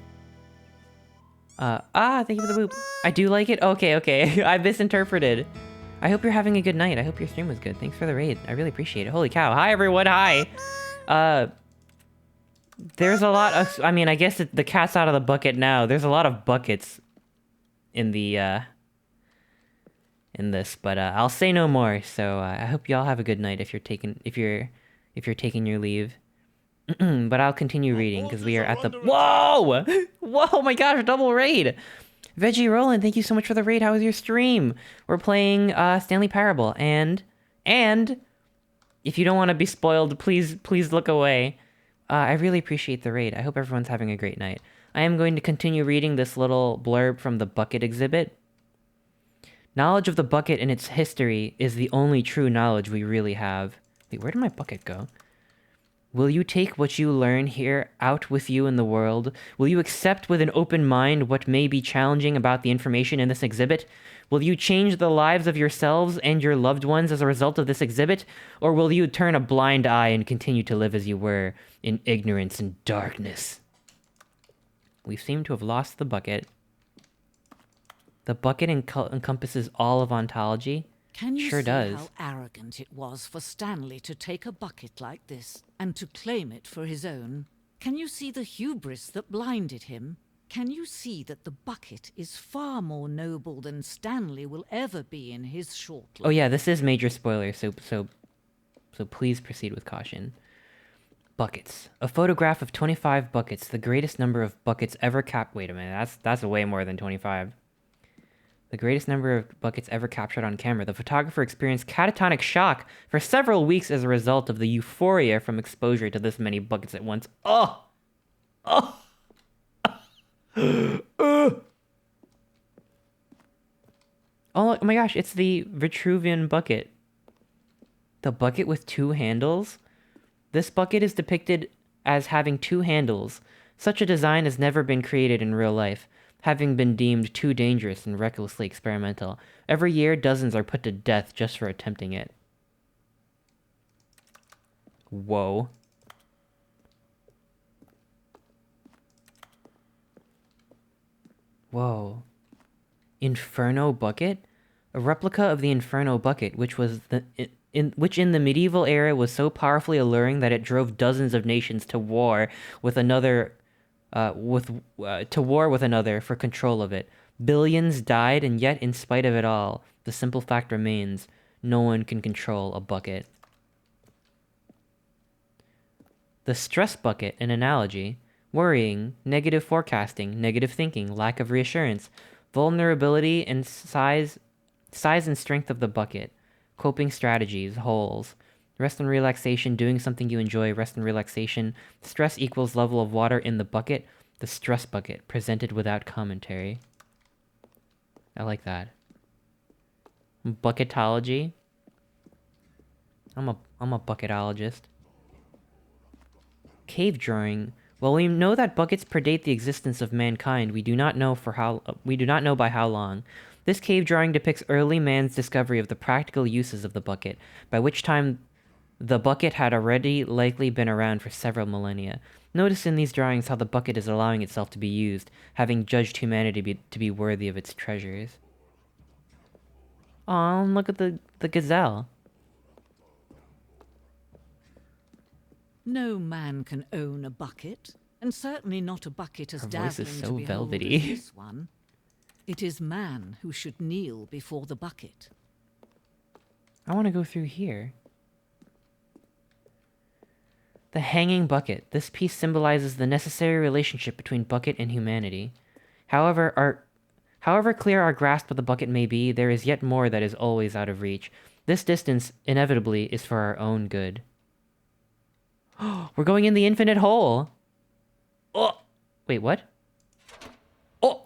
Thank you for the boop. I do like it? Okay, okay. I've misinterpreted. I hope you're having a good night. I hope your stream was good. Thanks for the raid. I really appreciate it. Holy cow. Hi, everyone. Hi. There's a lot of... I mean, I guess the cat's out of the bucket now. There's a lot of buckets in the, in this, but, I'll say no more. So, I hope y'all have a good night if you're taking your leave. But I'll continue reading, because we are at the... Whoa! Whoa, my gosh, double raid! Veggie Roland, thank you so much for the raid. How was your stream? We're playing Stanley Parable, and if you don't want to be spoiled, please look away. I really appreciate the raid. I hope everyone's having a great night. I am going to continue reading this little blurb from the bucket exhibit. Knowledge of the bucket and its history is the only true knowledge we really have. Wait, where did my bucket go? Will you take what you learn here out with you in the world? Will you accept with an open mind what may be challenging about the information in this exhibit? Will you change the lives of yourselves and your loved ones as a result of this exhibit? Or will you turn a blind eye and continue to live as you were, in ignorance and darkness? We seem to have lost the bucket. The bucket encompasses all of ontology. Can you sure see does. how arrogant it was for Stanley to take a bucket like this and to claim it for his own? Can you see the hubris that blinded him? Can you see that the bucket is far more noble than Stanley will ever be in his short life? Oh yeah, this is major spoiler, so please proceed with caution. Buckets. A photograph of 25 buckets, the greatest number of buckets ever Wait a minute, that's way more than 25. The greatest number of buckets ever captured on camera. The photographer experienced catatonic shock for several weeks as a result of the euphoria from exposure to this many buckets at once. Oh! Oh! Oh my gosh, it's the Vitruvian bucket. The bucket with 2 handles? This bucket is depicted as having 2 handles. Such a design has never been created in real life, having been deemed too dangerous and recklessly experimental. Every year, dozens are put to death just for attempting it. Whoa. Whoa. Inferno bucket? A replica of the Inferno bucket, which was which in the medieval era was so powerfully alluring that it drove dozens of nations to war with another for control of it. Billions died, and yet in spite of it all, the simple fact remains: no one can control a bucket. The stress bucket, an analogy: worrying, negative forecasting, negative thinking, lack of reassurance, vulnerability and size and strength of the bucket, coping strategies, holes, rest and relaxation, doing something you enjoy, rest and relaxation, stress equals level of water in the bucket, the stress bucket, presented without commentary. I like that. Bucketology. I'm a bucketologist. Cave drawing. Well, we know that buckets predate the existence of mankind. We do not know by how long. This cave drawing depicts early man's discovery of the practical uses of the bucket, by which time the bucket had already likely been around for several millennia. Notice in these drawings how the bucket is allowing itself to be used, having judged humanity to be worthy of its treasures. Aw, look at the gazelle. No man can own a bucket, and certainly not a bucket as Her voice is dazzling so to behold velvety. as this one. It is man who should kneel before the bucket. I want to go through here. The hanging bucket. This piece symbolizes the necessary relationship between bucket and humanity. However clear our grasp of the bucket may be, there is yet more that is always out of reach. This distance, inevitably, is for our own good. We're going in the infinite hole! Oh! Wait, what? Oh!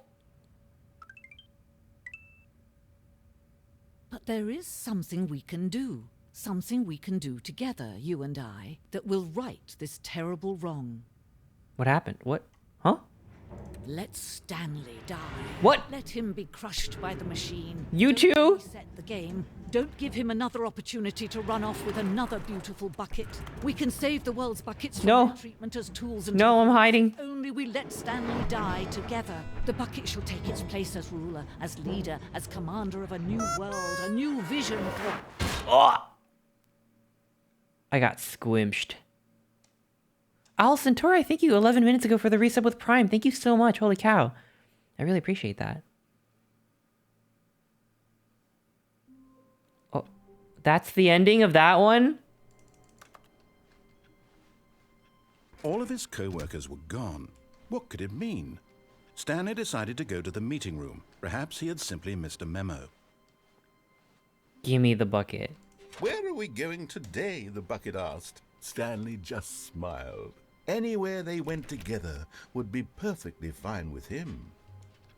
But there is something we can do. Something we can do together, you and I, that will right this terrible wrong. What happened? What? Huh? Let Stanley die. What? Let him be crushed by the machine. You Don't too? reset the game. Don't give him another opportunity to run off with another beautiful bucket. We can save the world's buckets from No. their treatment as tools and No, I'm hiding. only we let Stanley die together. The bucket shall take its place as ruler, as leader, as commander of a new world, a new vision for... Oh! I got squimshed. Al Centauri, thank you 11 minutes ago for the resub with Prime. Thank you so much. Holy cow. I really appreciate that. Oh, that's the ending of that one? All of his co-workers were gone. What could it mean? Stanley decided to go to the meeting room. Perhaps he had simply missed a memo. Gimme the bucket. Where are we going today? The bucket asked. Stanley just smiled. Anywhere they went together would be perfectly fine with him.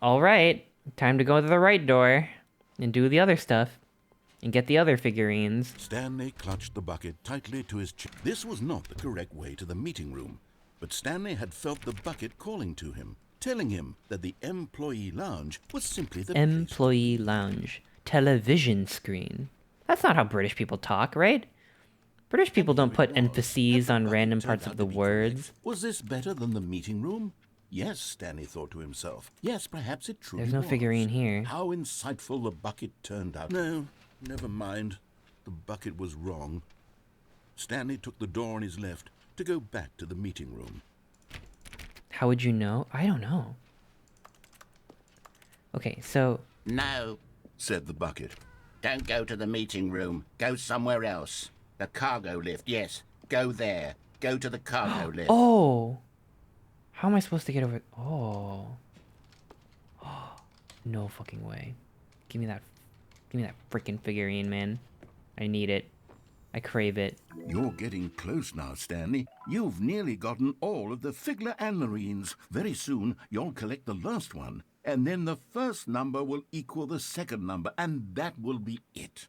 Alright, time to go to the right door and do the other stuff and get the other figurines. Stanley clutched the bucket tightly to his chest. This was not the correct way to the meeting room, but Stanley had felt the bucket calling to him, telling him that the employee lounge was simply the Employee lounge. Television screen. That's not how British people talk, right? British people don't put emphases on random parts of the words. Was this better than the meeting room? Yes, Stanley thought to himself. Yes, perhaps it truly was. There's no figurine here. How insightful the bucket turned out. No, never mind. The bucket was wrong. Stanley took the door on his left to go back to the meeting room. How would you know? I don't know. Okay, so... No, said the bucket. don't go to the meeting room. Go somewhere else. The cargo lift, yes. Go there. Go to the cargo lift. Oh! How am I supposed to get over... Oh. No fucking way. Give me that freaking figurine, man. I need it. I crave it. You're getting close now, Stanley. You've nearly gotten all of the Figler and Marines. Very soon, you'll collect the last one. And then the first number will equal the second number, and that will be it.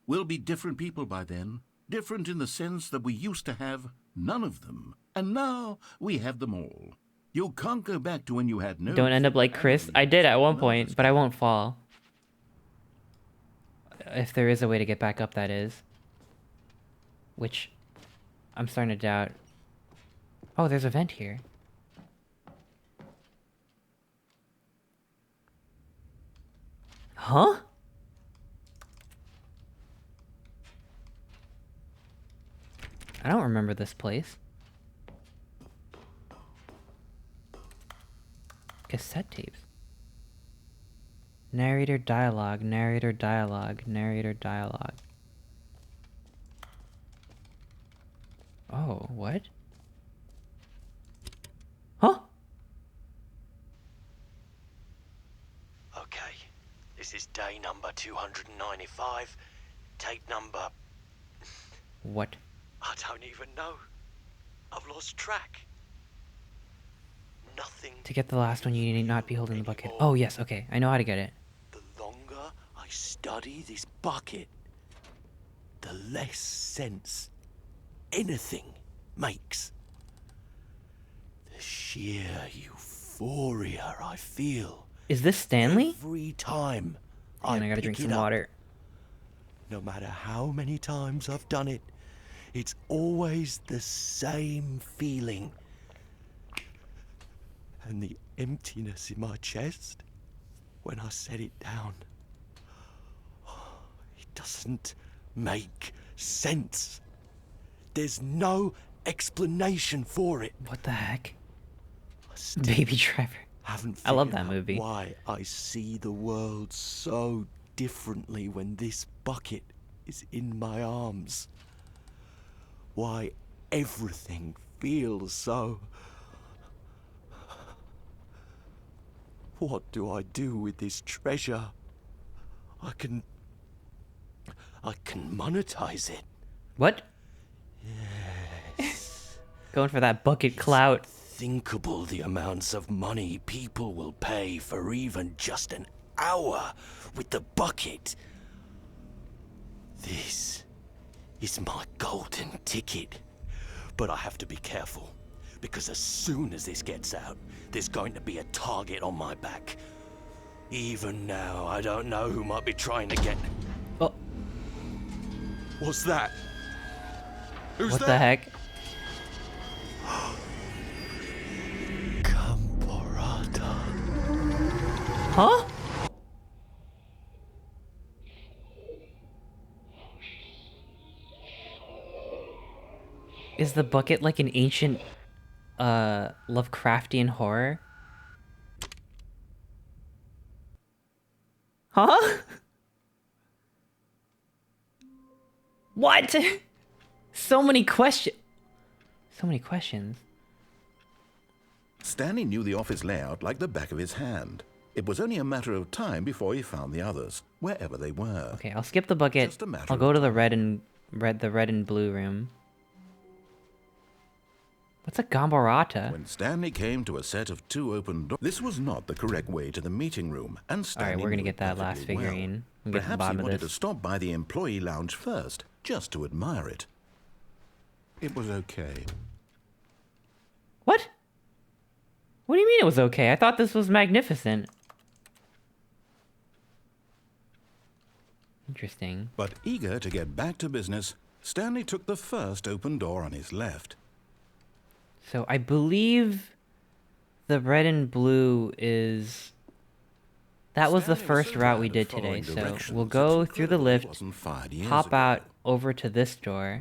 We'll be different people by then. Different in the sense that we used to have none of them. And now we have them all. You can't go back to when you had no... Don't end up like Chris. I did at one point, but I won't fall. If there is a way to get back up, that is. Which, I'm starting to doubt. Oh, there's a vent here. Huh? I don't remember this place. Cassette tapes. Narrator dialogue, narrator dialogue, narrator dialogue. Oh, what? Huh? Okay, this is day number 295. Tape number... What? I don't even know. I've lost track. Nothing. To get the last one, you need not be holding the bucket. Oh, yes, okay. I know how to get it. The longer I study this bucket, the less sense anything makes. The sheer euphoria I feel Is this Stanley? every time And I gotta drink some water. No matter how many times I've done it, it's always the same feeling. And the emptiness in my chest when I set it down. It doesn't make sense. There's no explanation for it. What the heck? Baby Driver. Haven't I love figured that out movie. why I see the world so differently when this bucket is in my arms. Why everything feels so... What do I do with this treasure? I can monetize it. What? Yes. Going for that bucket clout. Thinkable the amounts of money people will pay for even just an hour with the bucket. This is my golden ticket. But I have to be careful, because as soon as this gets out, there's going to be a target on my back. Even now, I don't know who might be trying to get... Oh. What's that? Who's What that? the heck? Camporata. Huh? Is the bucket like an ancient, Lovecraftian horror? Huh? What? So many questions. So many questions. Stanley knew the office layout like the back of his hand. It was only a matter of time before he found the others, wherever they were. Okay, I'll skip the bucket. Just a matter I'll of go to the red and blue room. What's a gambarata? When Stanley came to a set of 2 open doors, this was not the correct way to the meeting room, and Stanley Alright, we're gonna knew get it that last perfectly well. figurine. We'll get to the Perhaps he bottom of wanted to this. stop by the employee lounge first, just to admire it. It was okay. What? What do you mean it was okay? I thought this was magnificent. Interesting. But eager to get back to business, Stanley took the first open door on his left. So I believe the red and blue is... That was the Stanley was first so route we tired of did today, following so directions we'll that go he through the clearly lift, wasn't 5 years hop ago. out over to this door.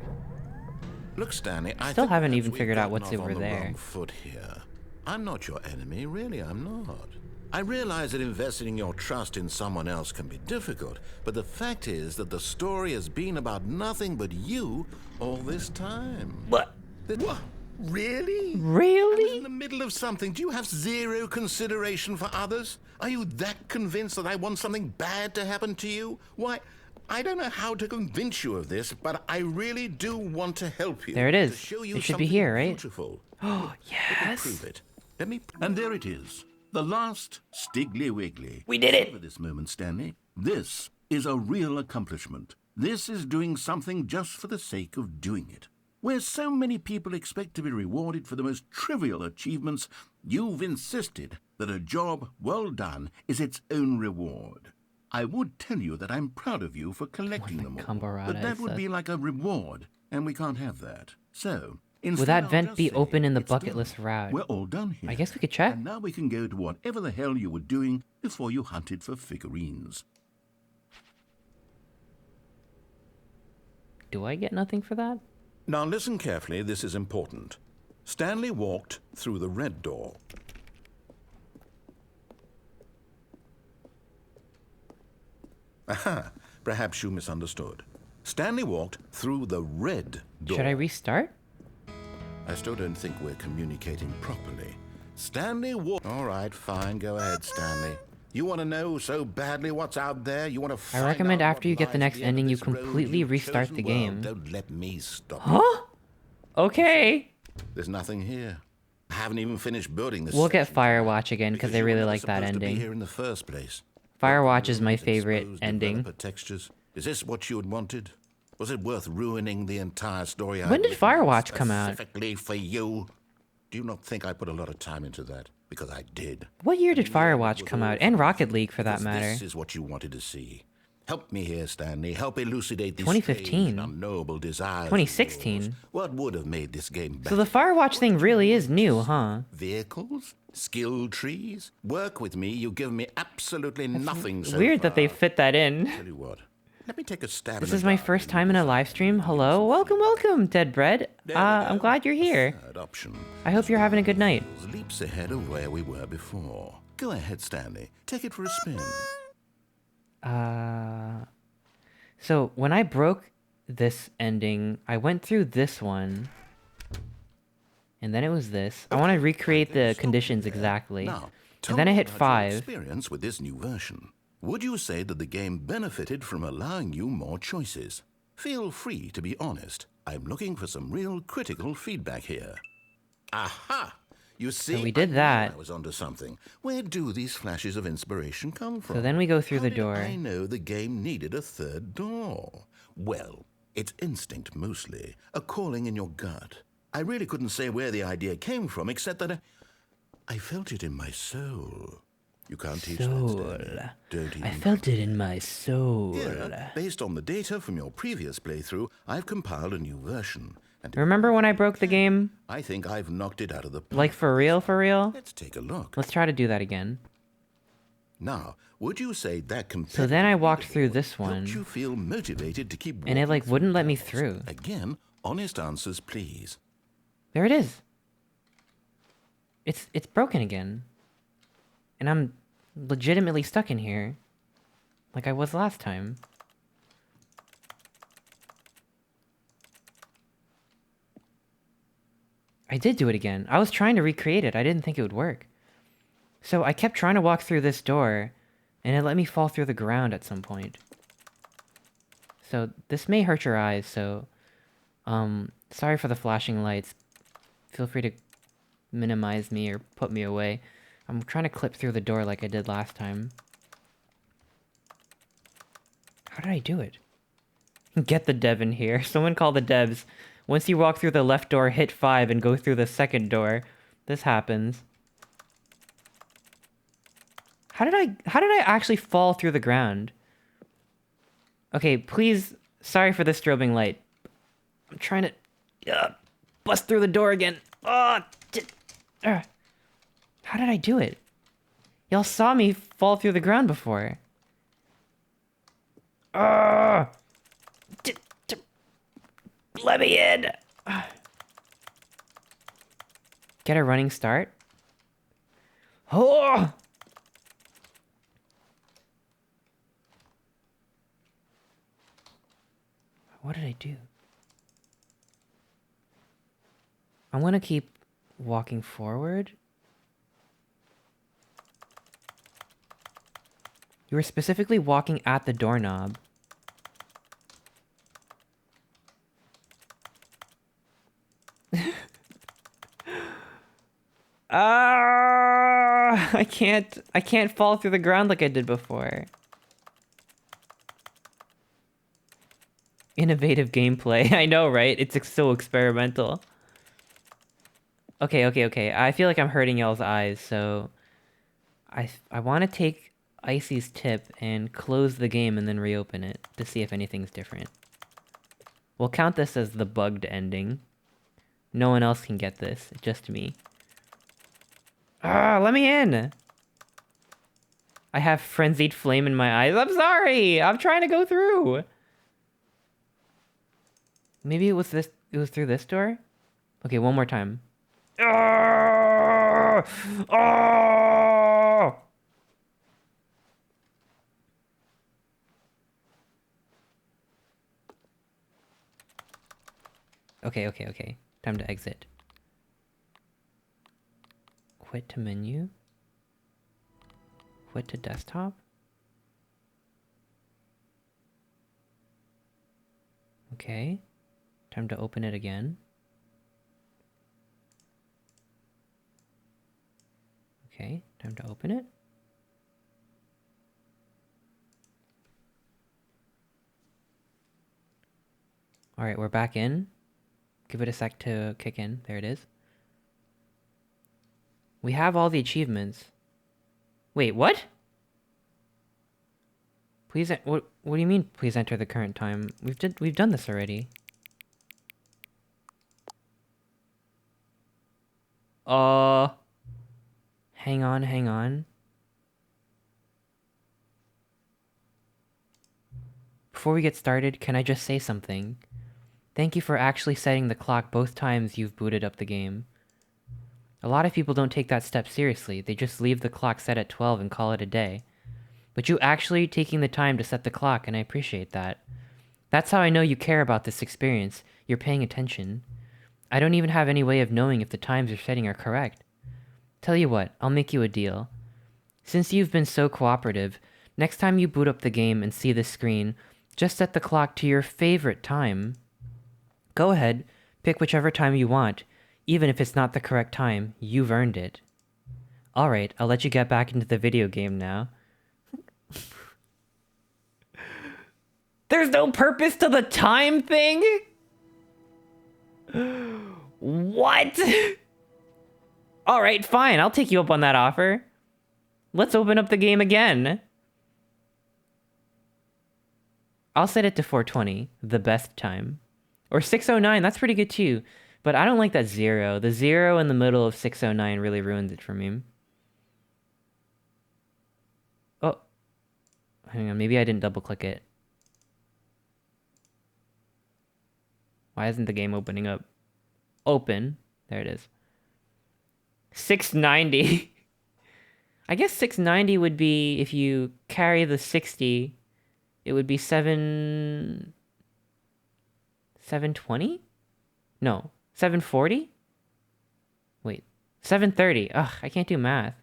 Look, Stanley, I Still think haven't perhaps even we've figured out gotten what's off over on the there. wrong foot here. I'm not your enemy, really, I'm not. I realize that investing your trust in someone else can be difficult, but the fact is that the story has been about nothing but you all this time. What? What? Really? I was Really? in the middle of something. Do you have zero consideration for others? Are you that convinced that I want something bad to happen to you? Why, I don't know how to convince you of this, but I really do want to help you. There it is. To show you It should be something here, right? Beautiful. Oh, Let me yes. prove it. And there it is. The last Stiggly Wiggly. We did it. Savor this moment, Stanley. This is a real accomplishment. This is doing something just for the sake of doing it. Where so many people expect to be rewarded for the most trivial achievements, you've insisted that a job well done is its own reward. I would tell you that I'm proud of you for collecting them all, Cambarata but that is would a- be like a reward, and we can't have that. So, Will that I'll vent just be say open in the it's bucket done. list route? We're all done here. I guess we could check. And now we can go to whatever the hell you were doing before you hunted for figurines. Do I get nothing for that? Now listen carefully, this is important. Stanley walked through the red door. Aha, perhaps you misunderstood. Stanley walked through the red door. Should I restart? I still don't think we're communicating properly. Stanley walked... All right, fine, go ahead, Stanley. You want to know so badly what's out there? You want to I recommend after you get the next ending, you completely restart the game. Don't let me stop. Huh? Okay. There's nothing here. I haven't even finished building this. We'll get Firewatch again because I really like that ending. Here in the first place. Firewatch is my favorite ending. Textures. Is this what you had wanted? Was it worth ruining the entire story? When did Firewatch come out? Specifically for you? Do you not think I put a lot of time into that? Because I did. What year did Firewatch come out? And Rocket League, for that matter. This is what you wanted to see. Help me here, Stanley. Help elucidate these 2015. unknowable desires. 2016. What would have made this game better? So the Firewatch thing really is new, huh? Vehicles? Skill trees? Work with me. You give me absolutely nothing so Weird far. that they fit that in. Tell you what. Let me take a stab. This is my first time in a live stream. Hello, welcome, Dead Bread. I'm glad you're here. Third option. I hope you're having a good night. Leaps ahead of where we were before. Go ahead, Stanley. Take it for a spin. So when I broke this ending, I went through this one. And then it was this. I want to recreate the conditions exactly. Now, and then I hit 5. Experience with this new version. Would you say that the game benefited from allowing you more choices? Feel free to be honest. I'm looking for some real critical feedback here. Aha! You see, So we did that. I was onto something. Where do these flashes of inspiration come from? So then we go through the How door. did I know the game needed a third door? Well, it's instinct mostly, a calling in your gut. I really couldn't say where the idea came from, except that I felt it in my soul. You can't teach that, Stanley. Don't even. I felt it in my soul. Here, based on the data from your previous playthrough, I've compiled a new version. And Remember when I broke the game? I think I've knocked it out of the park. Like for real, for real? Let's take a look. Let's try to do that again. Now, would you say that So then I walked through this one. helped you feel motivated to keep And it like walking wouldn't let me through? through. Again, honest answers, please. There it is. It's broken again. And I'm legitimately stuck in here. Like I was last time. I did do it again. I was trying to recreate it. I didn't think it would work. So I kept trying to walk through this door, and it let me fall through the ground at some point. So this may hurt your eyes, so... sorry for the flashing lights. Feel free to minimize me or put me away. I'm trying to clip through the door like I did last time. How did I do it? Get the dev in here. Someone call the devs. Once you walk through the left door, hit 5 and go through the second door. This happens. How did I actually fall through the ground? Okay, please, sorry for the strobing light. I'm trying to bust through the door again. How did I do it? Y'all saw me fall through the ground before. Let me in! Get a running start? Oh! What did I do? I want to keep walking forward. You were specifically walking at the doorknob. I can't fall through the ground like I did before. Innovative gameplay. I know, right? It's so experimental. Okay. I feel like I'm hurting y'all's eyes, so I want to take Icy's tip and close the game and then reopen it to see if anything's different. We'll count this as the bugged ending. No one else can get this, just me. Let me in! I have frenzied flame in my eyes. I'm sorry! I'm trying to go through! Maybe it was It was through this door? Okay, one more time. Ah! Ah! Okay. Time to exit. Quit to menu. Quit to desktop. Okay. Time to open it again. Okay, time to open it. Alright, we're back in. Give it a sec to kick in. There it is. We have all the achievements. Wait, what? Please, what do you mean, please enter the current time? We've done this already. Hang on. Before we get started, can I just say something? Thank you for actually setting the clock both times you've booted up the game. A lot of people don't take that step seriously, they just leave the clock set at 12 and call it a day. But you actually taking the time to set the clock, and I appreciate that. That's how I know you care about this experience, you're paying attention. I don't even have any way of knowing if the times you're setting are correct. Tell you what, I'll make you a deal. Since you've been so cooperative, next time you boot up the game and see this screen, just set the clock to your favorite time. Go ahead, pick whichever time you want. Even if it's not the correct time, you've earned it. Alright, I'll let you get back into the video game now. There's no purpose to the time thing? What? Alright, fine, I'll take you up on that offer. Let's open up the game again. I'll set it to 420, the best time. Or 609, that's pretty good too. But I don't like that 0. The 0 in the middle of 609 really ruins it for me. Oh. Hang on, maybe I didn't double click it. Why isn't the game opening up? Open. There it is. 690. I guess 690 would be, if you carry the 60, it would be 720? No, 740? Wait, 730. Ugh, I can't do math.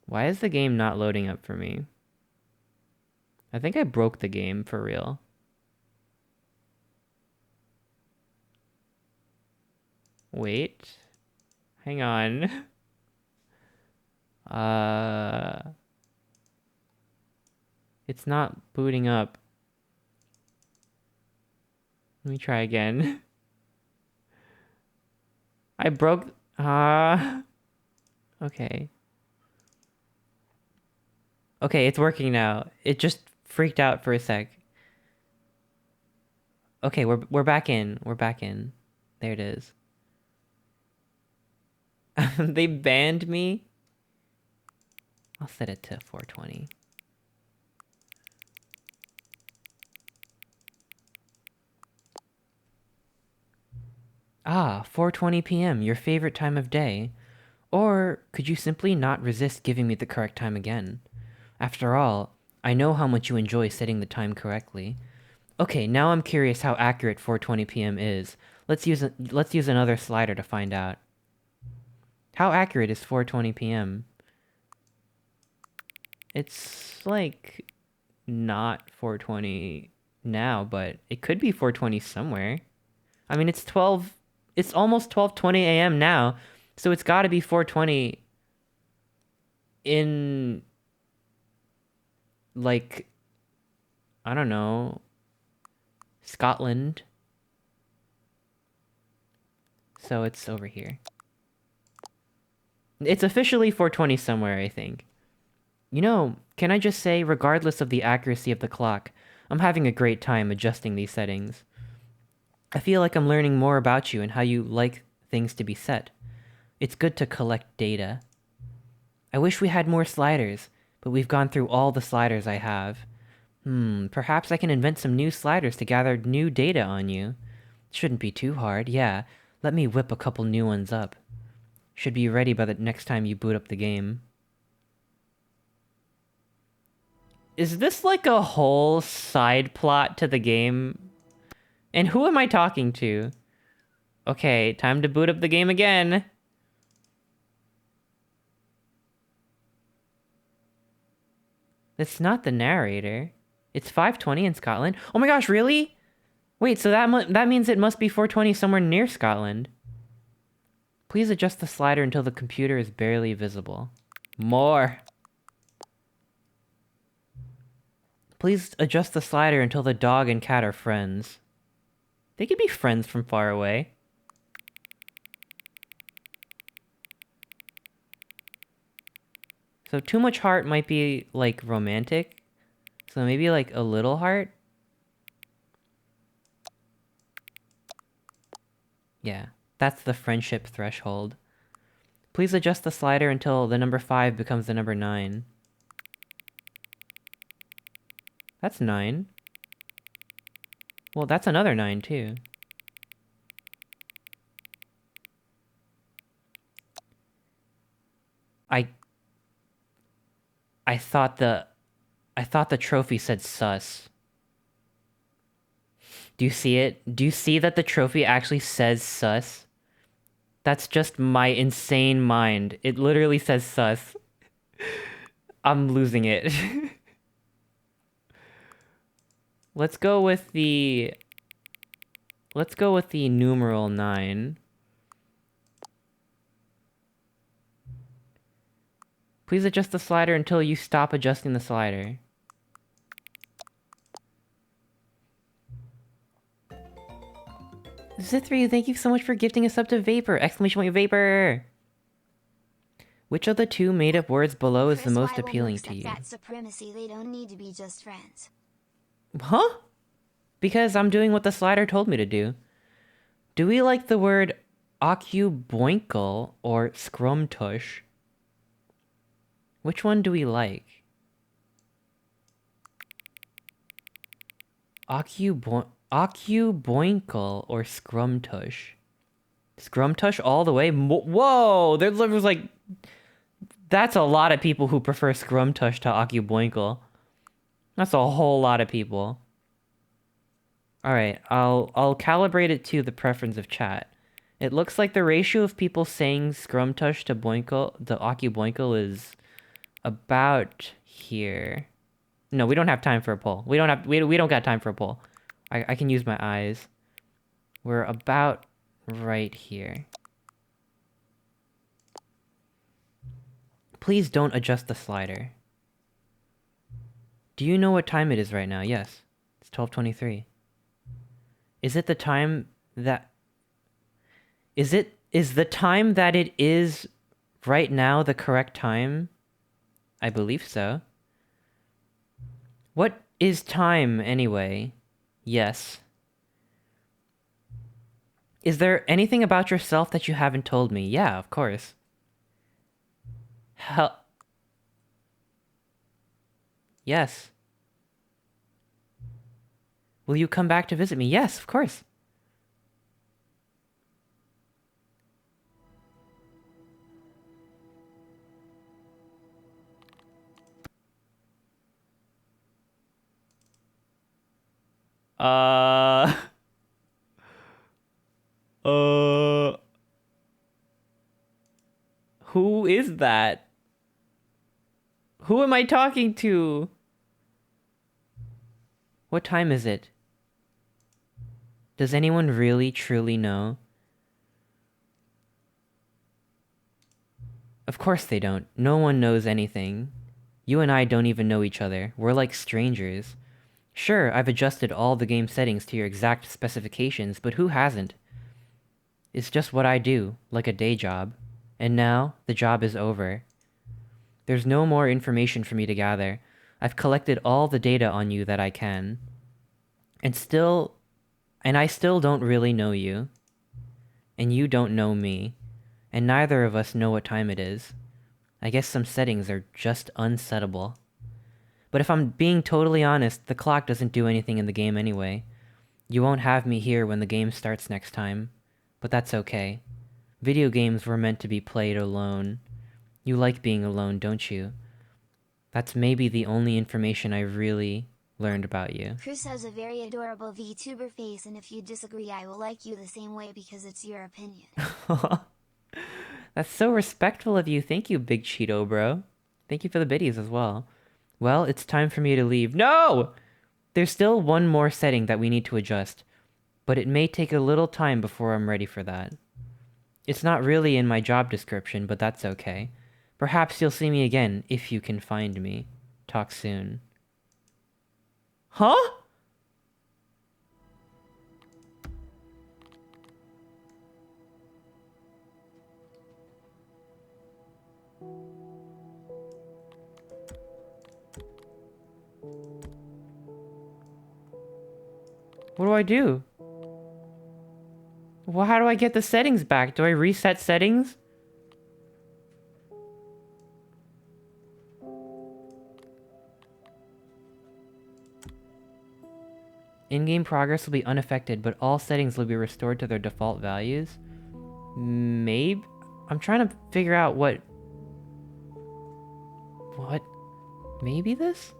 Why is the game not loading up for me? I think I broke the game for real. Wait. Hang on. It's not booting up. Let me try again. I broke... Okay. Okay, it's working now. It just freaked out for a sec. Okay, we're back in. We're back in. There it is. They banned me. I'll set it to 420. Ah, 4:20 p.m., your favorite time of day. Or could you simply not resist giving me the correct time again? After all, I know how much you enjoy setting the time correctly. Okay, now I'm curious how accurate 4:20 p.m. is. Let's use another slider to find out. How accurate is 4:20 p.m.? It's like not 4:20 now, but it could be 4:20 somewhere. I mean, it's almost 12:20 a.m. now, so it's got to be 4:20 in, like, I don't know, Scotland. So it's over here. It's officially 4:20 somewhere, I think. You know, can I just say, regardless of the accuracy of the clock, I'm having a great time adjusting these settings. I feel like I'm learning more about you and how you like things to be set. It's good to collect data. I wish we had more sliders, but we've gone through all the sliders I have. Perhaps I can invent some new sliders to gather new data on you. Shouldn't be too hard, yeah. Let me whip a couple new ones up. Should be ready by the next time you boot up the game. Is this like a whole side plot to the game? And who am I talking to? Okay, time to boot up the game again. It's not the narrator. It's 5:20 in Scotland. Oh my gosh, really? Wait, so that means it must be 4:20 somewhere near Scotland. Please adjust the slider until the computer is barely visible. More. Please adjust the slider until the dog and cat are friends. They could be friends from far away. So too much heart might be, like, romantic. So maybe, like, a little heart? Yeah, that's the friendship threshold. Please adjust the slider until the number 5 becomes the number 9. That's 9. Well, that's another 9, too. I thought the trophy said sus. Do you see it? Do you see that the trophy actually says sus? That's just my insane mind. It literally says sus. I'm losing it. Let's go with the numeral 9. Please adjust the slider until you stop adjusting the slider. Zithri, thank you so much for gifting us up to Vapor! Exclamation point Vapor! Which of the two made-up words below is the most appealing to you? That supremacy, they don't need to be just friends. Huh? Because I'm doing what the slider told me to do. Do we like the word occuboinkle or scrumtush? Which one do we like? Occuboinkle or scrumtush? Scrumtush all the way? Whoa! There was like... That's a lot of people who prefer scrumtush to occuboinkle. That's a whole lot of people. Alright, I'll calibrate it to the preference of chat. It looks like the ratio of people saying scrumtush to boinkle, the occuboinkle, is about here. No, we don't have time for a poll. We don't got time for a poll. I can use my eyes. We're about right here. Please don't adjust the slider. Do you know what time it is right now? Yes. It's 12:23. Is it the time that... Is the time that it is right now the correct time? I believe so. What is time, anyway? Yes. Is there anything about yourself that you haven't told me? Yeah, of course. Yes. Will you come back to visit me? Yes, of course. Who is that? Who am I talking to? What time is it? Does anyone really, truly know? Of course they don't. No one knows anything. You and I don't even know each other. We're like strangers. Sure, I've adjusted all the game settings to your exact specifications, but who hasn't? It's just what I do, like a day job. And now, the job is over. There's no more information for me to gather. I've collected all the data on you that I can. And I still don't really know you. And you don't know me. And neither of us know what time it is. I guess some settings are just unsettable. But if I'm being totally honest, the clock doesn't do anything in the game anyway. You won't have me here when the game starts next time, but that's okay. Video games were meant to be played alone. You like being alone, don't you? That's maybe the only information I really learned about you. Chris has a very adorable VTuber face, and if you disagree I will like you the same way because it's your opinion. That's so respectful of you. Thank you, Big Cheeto Bro. Thank you for the biddies as well. Well, it's time for me to leave. No! There's still one more setting that we need to adjust, but it may take a little time before I'm ready for that. It's not really in my job description, but that's okay. Perhaps you'll see me again, if you can find me. Talk soon. Huh? What do I do? Well, how do I get the settings back? Do I reset settings? In-game progress will be unaffected, but all settings will be restored to their default values. Maybe? I'm trying to figure out what... What? Maybe this?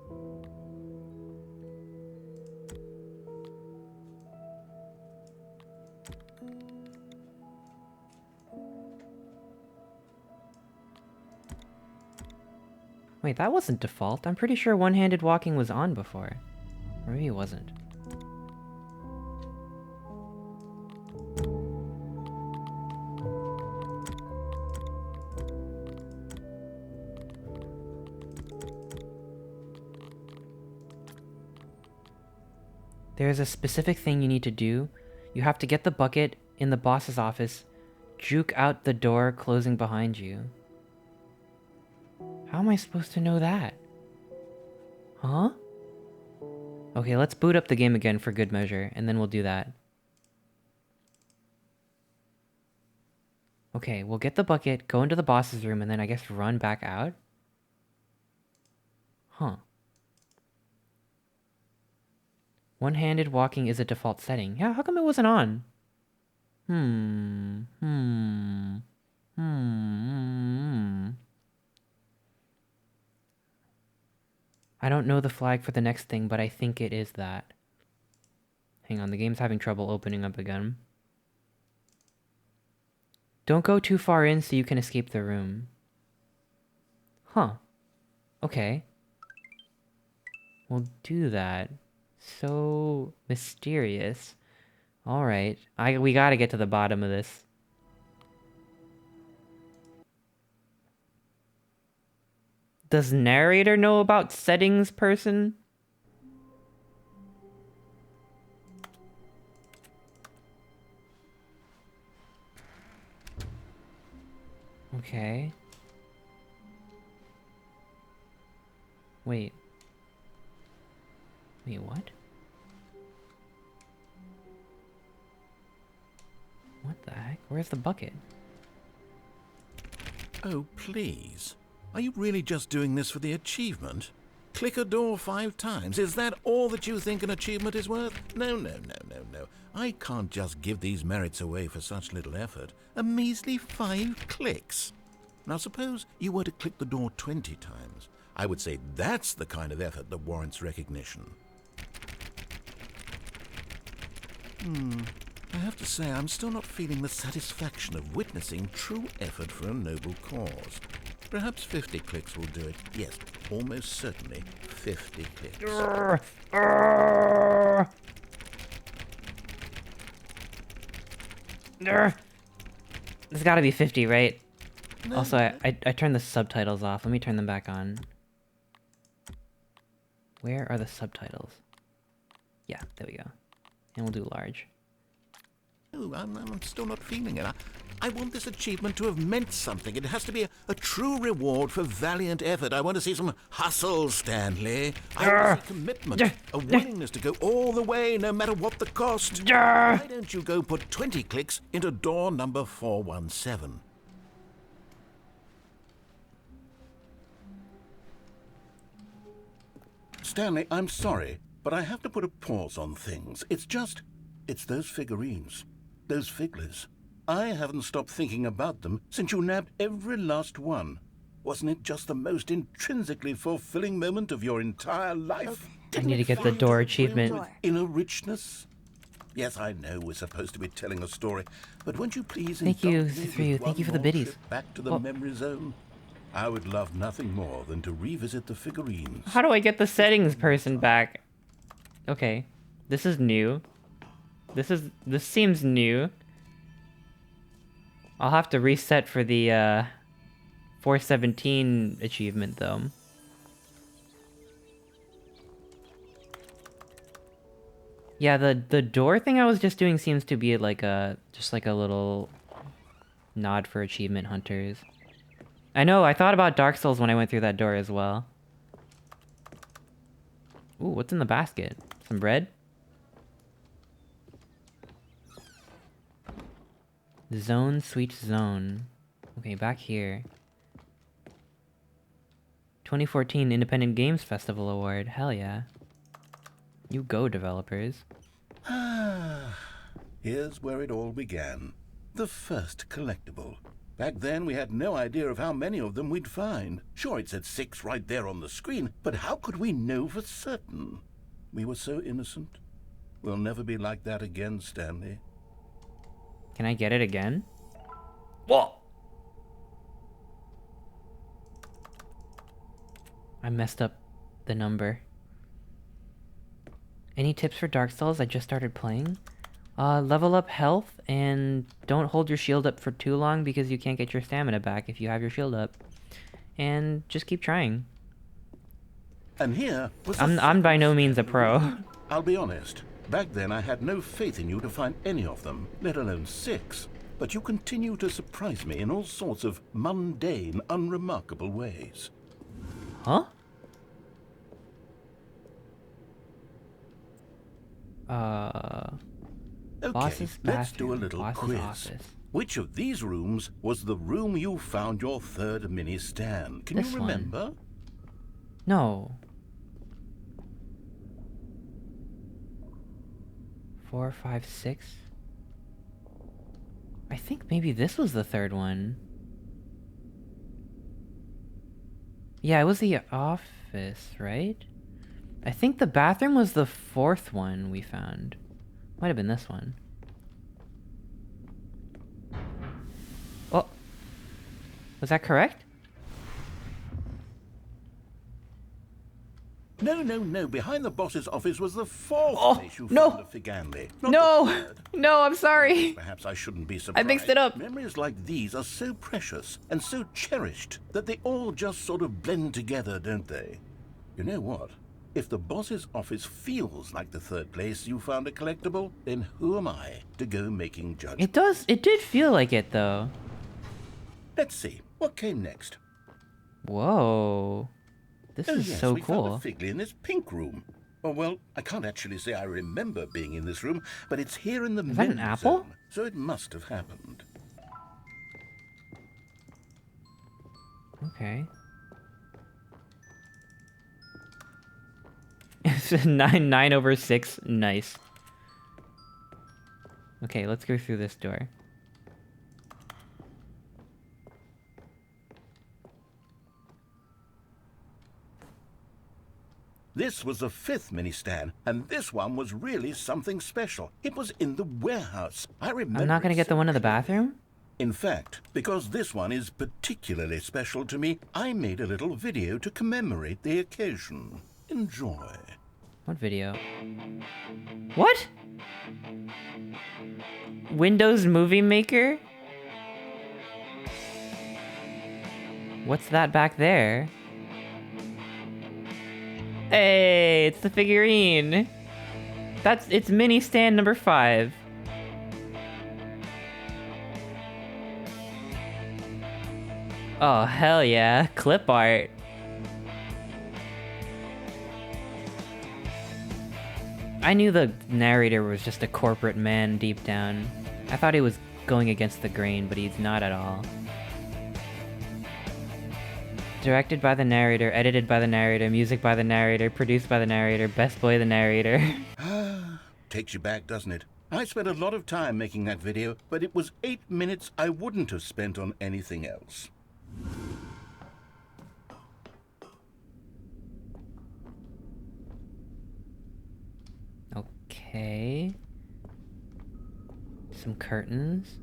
Wait, that wasn't default. I'm pretty sure one-handed walking was on before. Or maybe it wasn't. There's a specific thing you need to do. You have to get the bucket in the boss's office, juke out the door closing behind you. How am I supposed to know that? Huh? Okay, let's boot up the game again for good measure, and then we'll do that. Okay, we'll get the bucket, go into the boss's room, and then I guess run back out? Huh. One-handed walking is a default setting. Yeah, how come it wasn't on? I don't know the flag for the next thing, but I think it is that. Hang on, the game's having trouble opening up again. Don't go too far in so you can escape the room. Huh. Okay. We'll do that. So mysterious. Alright. We gotta get to the bottom of this. Does narrator know about settings, person? Okay. Wait. Wait, what? What the heck? Where's the bucket? Oh, please. Are you really just doing this for the achievement? Click a door 5 times. Is that all that you think an achievement is worth? No, no, no, no, no. I can't just give these merits away for such little effort. A measly 5 clicks. Now suppose you were to click the door 20 times. I would say that's the kind of effort that warrants recognition. I have to say I'm still not feeling the satisfaction of witnessing true effort for a noble cause. Perhaps 50 clicks will do it. Yes, almost certainly 50 clicks. There's gotta be 50, right? No, Also, I turned the subtitles off. Let me turn them back on. Where are the subtitles? Yeah, there we go. And we'll do large. No, I'm still not feeling it. I want this achievement to have meant something. It has to be a true reward for valiant effort. I want to see some hustle, Stanley. I want to see commitment, a willingness to go all the way, no matter what the cost. Why don't you go put 20 clicks into door number 417? Stanley, I'm sorry, but I have to put a pause on things. It's just it's those figurines. Those figglers. I haven't stopped thinking about them since you nabbed every last one. Wasn't it just the most intrinsically fulfilling moment of your entire life? I need to get the door achievement. With inner richness? Yes, I know we're supposed to be telling a story, but won't you please Thank you, indulge me with Thank one you for the more biddies. trip back to the memory zone? I would love nothing more than to revisit the figurines. How do I get the settings person back? Okay, this is new. This seems new. I'll have to reset for the 417 achievement though. Yeah, the door thing I was just doing seems to be like just like a little nod for achievement hunters. I know, I thought about Dark Souls when I went through that door as well. Ooh, what's in the basket? Some bread? Zone, sweet zone. Okay, back here. 2014 Independent Games Festival Award. Hell yeah. You go, developers. Here's where it all began. The first collectible. Back then, we had no idea of how many of them we'd find. Sure, it said 6 right there on the screen, but how could we know for certain? We were so innocent. We'll never be like that again, Stanley. Can I get it again? Whoa! I messed up the number. Any tips for Dark Souls? I just started playing. Level up health and don't hold your shield up for too long because you can't get your stamina back if you have your shield up. And just keep trying. And here was I'm by no means a pro. I'll be honest. Back then I had no faith in you to find any of them, let alone 6. But you continue to surprise me in all sorts of mundane, unremarkable ways. Huh? Okay, Boss's let's do a bathroom, little boss's quiz. office. Which of these rooms was the room you found your third mini stand? Can This you one. remember? No. 4, 5, 6. I think maybe this was the third one. Yeah, it was the office, right? I think the bathroom was the 4th one we found. Might have been this one. Oh. Was that correct? No. Behind the boss's office was the 4th place you no. found a Figanli. No! No, I'm sorry. Perhaps I shouldn't be surprised. I mixed it up. Memories like these are so precious and so cherished that they all just sort of blend together, don't they? You know what? If the boss's office feels like the 3rd place you found a collectible, then who am I to go making judgments? It did feel like it, though. Let's see. What came next? Whoa. This is yes, so we cool. found a Figley in this pink room. Oh, well, I can't actually say I remember being in this room, but it's here in the Is that an memory apple? zone, so it must have happened. Okay. It's 9/6. Nice. Okay, let's go through this door. This was the 5th mini stand, and this one was really something special. It was in the warehouse. I remember. I'm not gonna it get the so one in the clearly. bathroom? In fact, because this one is particularly special to me, I made a little video to commemorate the occasion. Enjoy. What video? What? Windows Movie Maker? What's that back there? Hey, it's the figurine. It's mini stand number 5. Oh, hell yeah. Clip art. I knew the narrator was just a corporate man deep down. I thought he was going against the grain, but he's not at all. Directed by the narrator, edited by the narrator, music by the narrator, produced by the narrator, best boy the narrator. Takes you back, doesn't it? I spent a lot of time making that video, but it was 8 minutes I wouldn't have spent on anything else. Okay. Some curtains.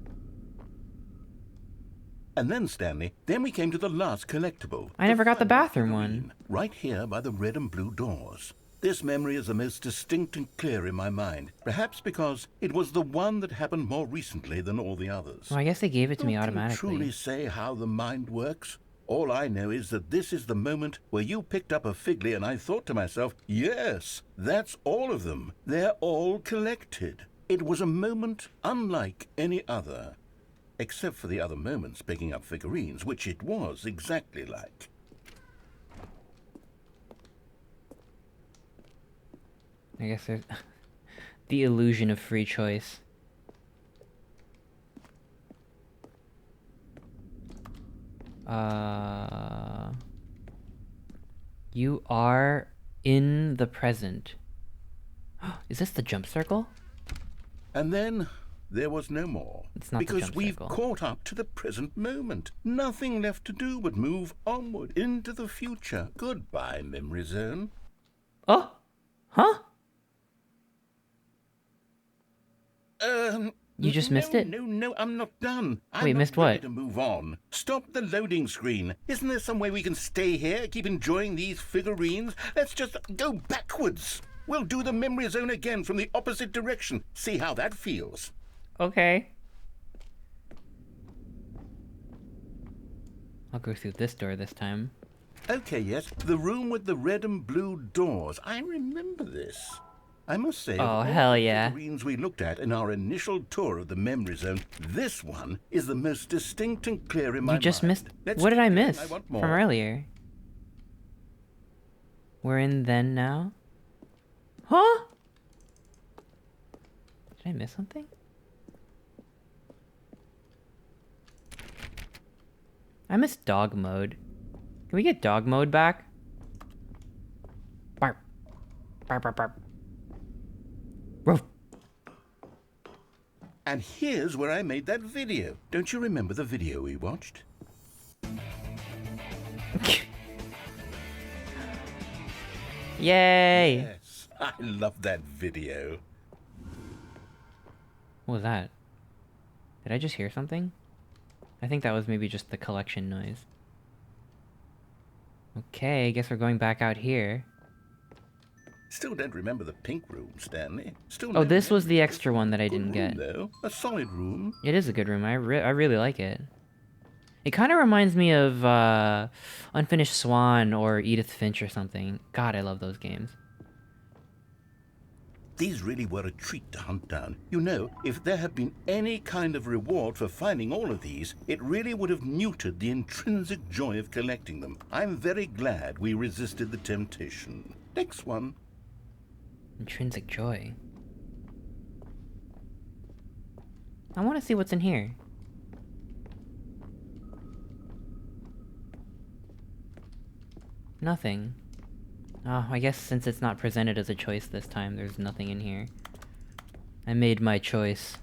And then, Stanley, then we came to the last collectible. I never got the bathroom one. Right here by the red and blue doors. This memory is the most distinct and clear in my mind, perhaps because it was the one that happened more recently than all the others. Well, I guess they gave it to me Who can automatically. truly say how the mind works? All I know is that this is the moment where you picked up a Figley and I thought to myself, yes, that's all of them. They're all collected. It was a moment unlike any other. Except for the other moments picking up figurines, which it was exactly like. I guess there's the illusion of free choice. You are in the present. Is this the jump circle? And then there was no more. It's not the because jump we've circle. caught up to the present moment. Nothing left to do but move onward into the future. Goodbye, Memory Zone. Oh? Huh? You just missed it? No, I'm not done. Wait, I'm missed not ready what? to move on. Stop the loading screen. Isn't there some way we can stay here, keep enjoying these figurines? Let's just go backwards. We'll do the Memory Zone again from the opposite direction. See how that feels. Okay. I'll go through this door this time. Okay, yes, the room with the red and blue doors. I remember this. I must say, of all hell the yeah. figurines we looked at in our initial tour of the Memory Zone, this one is the most distinct and clear in my mind. You just missed... Let's What did keep I going. miss I want from more. earlier? We're in then now? Huh? Did I miss something? I missed dog mode. Can we get dog mode back? Bark. Bark, bark, bark. Ruff. And here's where I made that video. Don't you remember the video we watched? Yay! Yes, I love that video. What was that? Did I just hear something? I think that was maybe just the collection noise. Okay, I guess we're going back out here. Still don't remember the pink room, Stanley. Still Oh, no this was the memory. extra one that I Good didn't room, get. though. A solid room. It is a good room. I really like it. It kind of reminds me of Unfinished Swan or Edith Finch or something. God, I love those games. These really were a treat to hunt down. You know, if there had been any kind of reward for finding all of these, it really would have neutered the intrinsic joy of collecting them. I'm very glad we resisted the temptation. Next one. Intrinsic joy. I want to see what's in here. Nothing. Oh, I guess since it's not presented as a choice this time, there's nothing in here. I made my choice.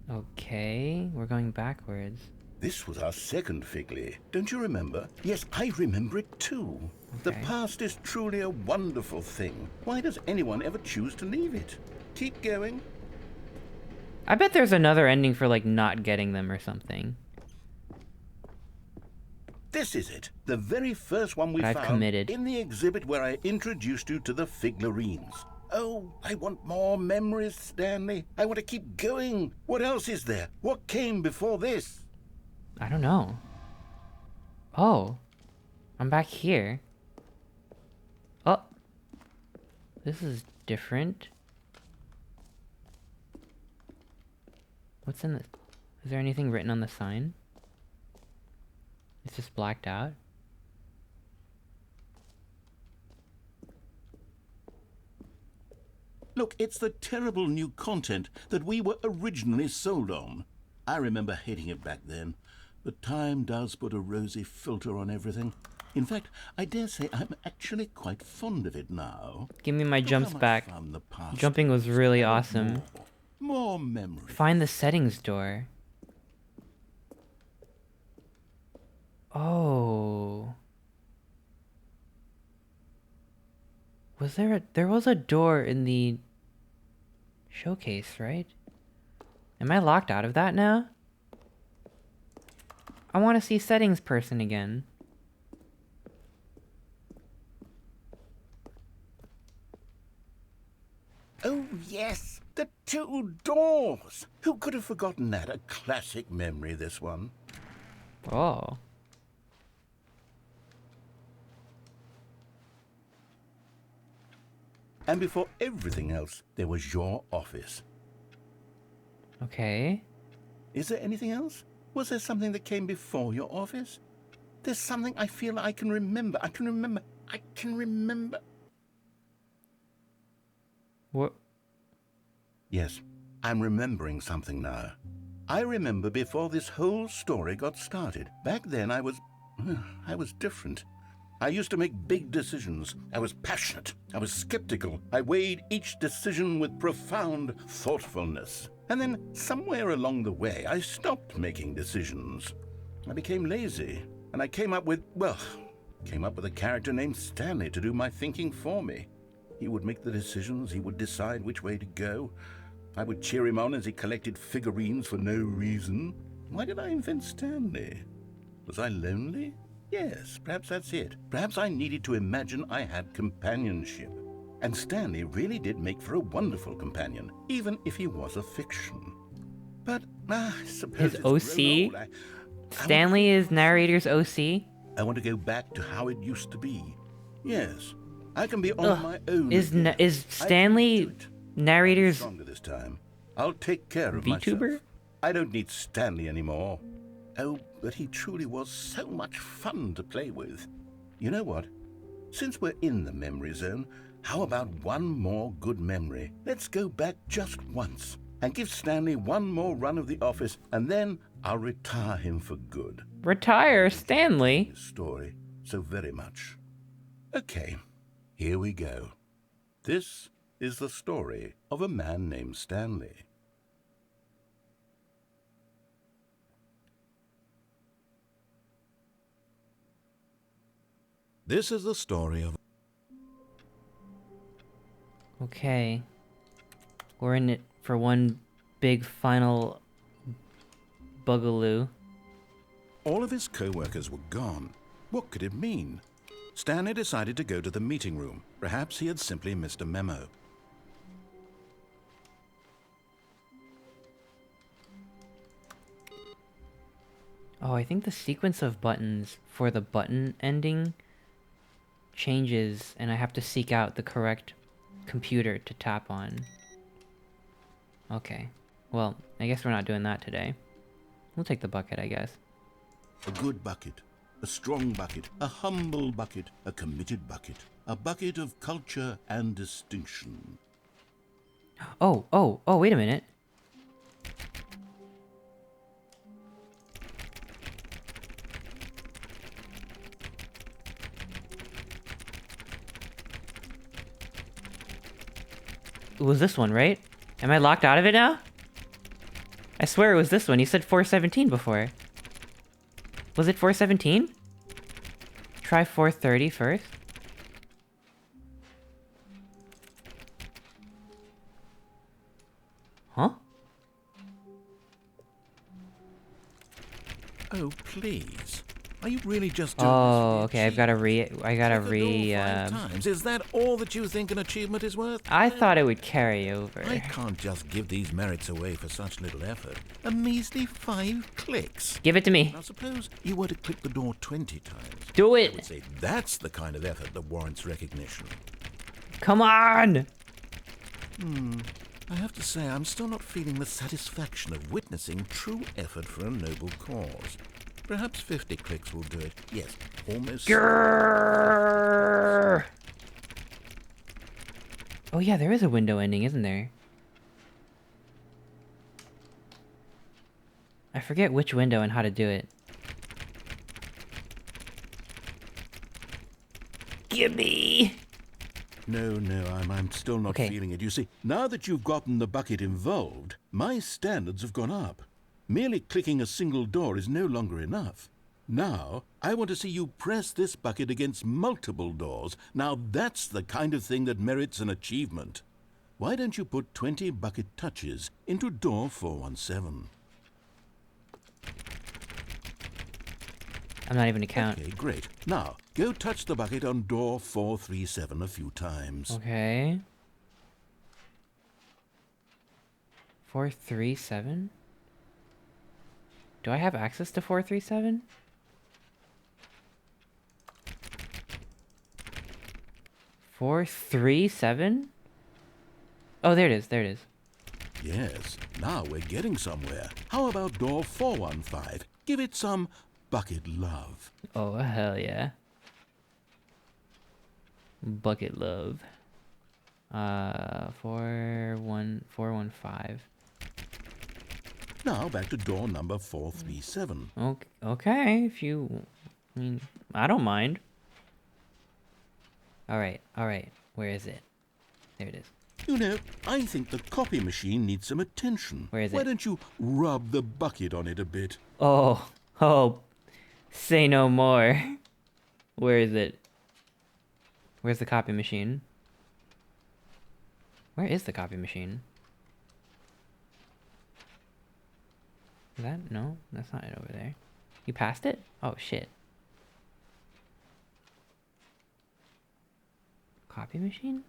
Okay, we're going backwards. This was our second Figley. Don't you remember? Yes, I remember it too. The Okay. past is truly a wonderful thing. Why does anyone ever choose to leave it? Keep going. I bet there's another ending for, like, not getting them or something. This is it. The very first one we But I've found committed. in the exhibit where I introduced you to the figurines. Oh, I want more memories, Stanley. I want to keep going. What else is there? What came before this? I don't know. Oh. I'm back here. Oh. This is different. What's in this? Is there anything written on the sign? It's just blacked out. Look, it's the terrible new content that we were originally sold on. I remember hating it back then, but time does put a rosy filter on everything. In fact, I dare say I'm actually quite fond of it now. Give me my Look jumps how much back. fun the past Jumping was is. really I want awesome. More memories. Find the settings door. Oh. There was a door in the showcase, right? Am I locked out of that now? I want to see settings person again. Oh, yes, the two doors. Who could have forgotten that? A classic memory, this one. Oh. And before everything else, there was your office. Okay. Is there anything else? Was there something that came before your office? There's something I feel I can remember. I can remember. What? Yes, I'm remembering something now. I remember before this whole story got started. Back then I was different. I used to make big decisions. I was passionate. I was skeptical. I weighed each decision with profound thoughtfulness. And then somewhere along the way, I stopped making decisions. I became lazy, and I came up with a character named Stanley to do my thinking for me. He would make the decisions. He would decide which way to go. I would cheer him on as he collected figurines for no reason. Why did I invent Stanley? Was I lonely? Yes, perhaps that's it. Perhaps I needed to imagine I had companionship. And Stanley really did make for a wonderful companion, even if he was a fiction. But I suppose His it's grown OC? old. Stanley is narrator's OC? I want to go back to how it used to be. Yes, I can be on my own. Is again. Stanley I can do it. narrator's Stronger this time. I'll take care of VTuber? myself. I don't need Stanley anymore. Oh, but he truly was so much fun to play with. You know what? Since we're in the memory zone, how about one more good memory? Let's go back just once and give Stanley one more run of the office, and then I'll retire him for good. Retire Stanley? His story so very much. Okay, here we go. This is the story of a man named Stanley. This is the story of... Okay. We're in it for one big final bugaloo. All of his co-workers were gone. What could it mean? Stanley decided to go to the meeting room. Perhaps he had simply missed a memo. Oh, I think the sequence of buttons for the button ending changes, and I have to seek out the correct computer to tap on. Okay. Well, I guess we're not doing that today. We'll take the bucket, I guess. A good bucket, a strong bucket, a humble bucket, a committed bucket, a bucket of culture and distinction. Oh, wait a minute. It was this one, right? Am I locked out of it now? I swear it was this one. You said 417 before. Was it 417? Try 430 first. Huh? Oh, please. Are you really just doing Oh, this? okay. I gotta times. Is that all that you think an achievement is worth? I thought it would carry over. I can't just give these merits away for such little effort. A measly 5 clicks. Give it to me. Now suppose you were to click the door 20 times. Do I would it! say that's the kind of effort that warrants recognition. Come on! I have to say, I'm still not feeling the satisfaction of witnessing true effort for a noble cause. Perhaps 50 clicks will do it. Yes, almost. Grrr! Oh yeah, there is a window ending, isn't there? I forget which window and how to do it. Gimme. No, I'm still not feeling it. You see, now that you've gotten the bucket involved, my standards have gone up. Merely clicking a single door is no longer enough. Now, I want to see you press this bucket against multiple doors. Now that's the kind of thing that merits an achievement. Why don't you put 20 bucket touches into door 417? I'm not even a count. Okay, great. Now, go touch the bucket on door 437 a few times. Okay. 437? Do I have access to 437? Four, three, seven? Oh, there it is. There it is. Yes, now we're getting somewhere. How about door 415? Give it some bucket love. Oh, hell yeah. Bucket love. 415. Now back to door number 437. Okay, if you... I mean, I don't mind. Alright. Where is it? There it is. You know, I think the copy machine needs some attention. Where is it? Why don't you rub the bucket on it a bit? Oh, say no more. Where is it? Where's the copy machine? Where is the copy machine? Is that? No, that's not it over there. You passed it? Oh, shit. Copy machine?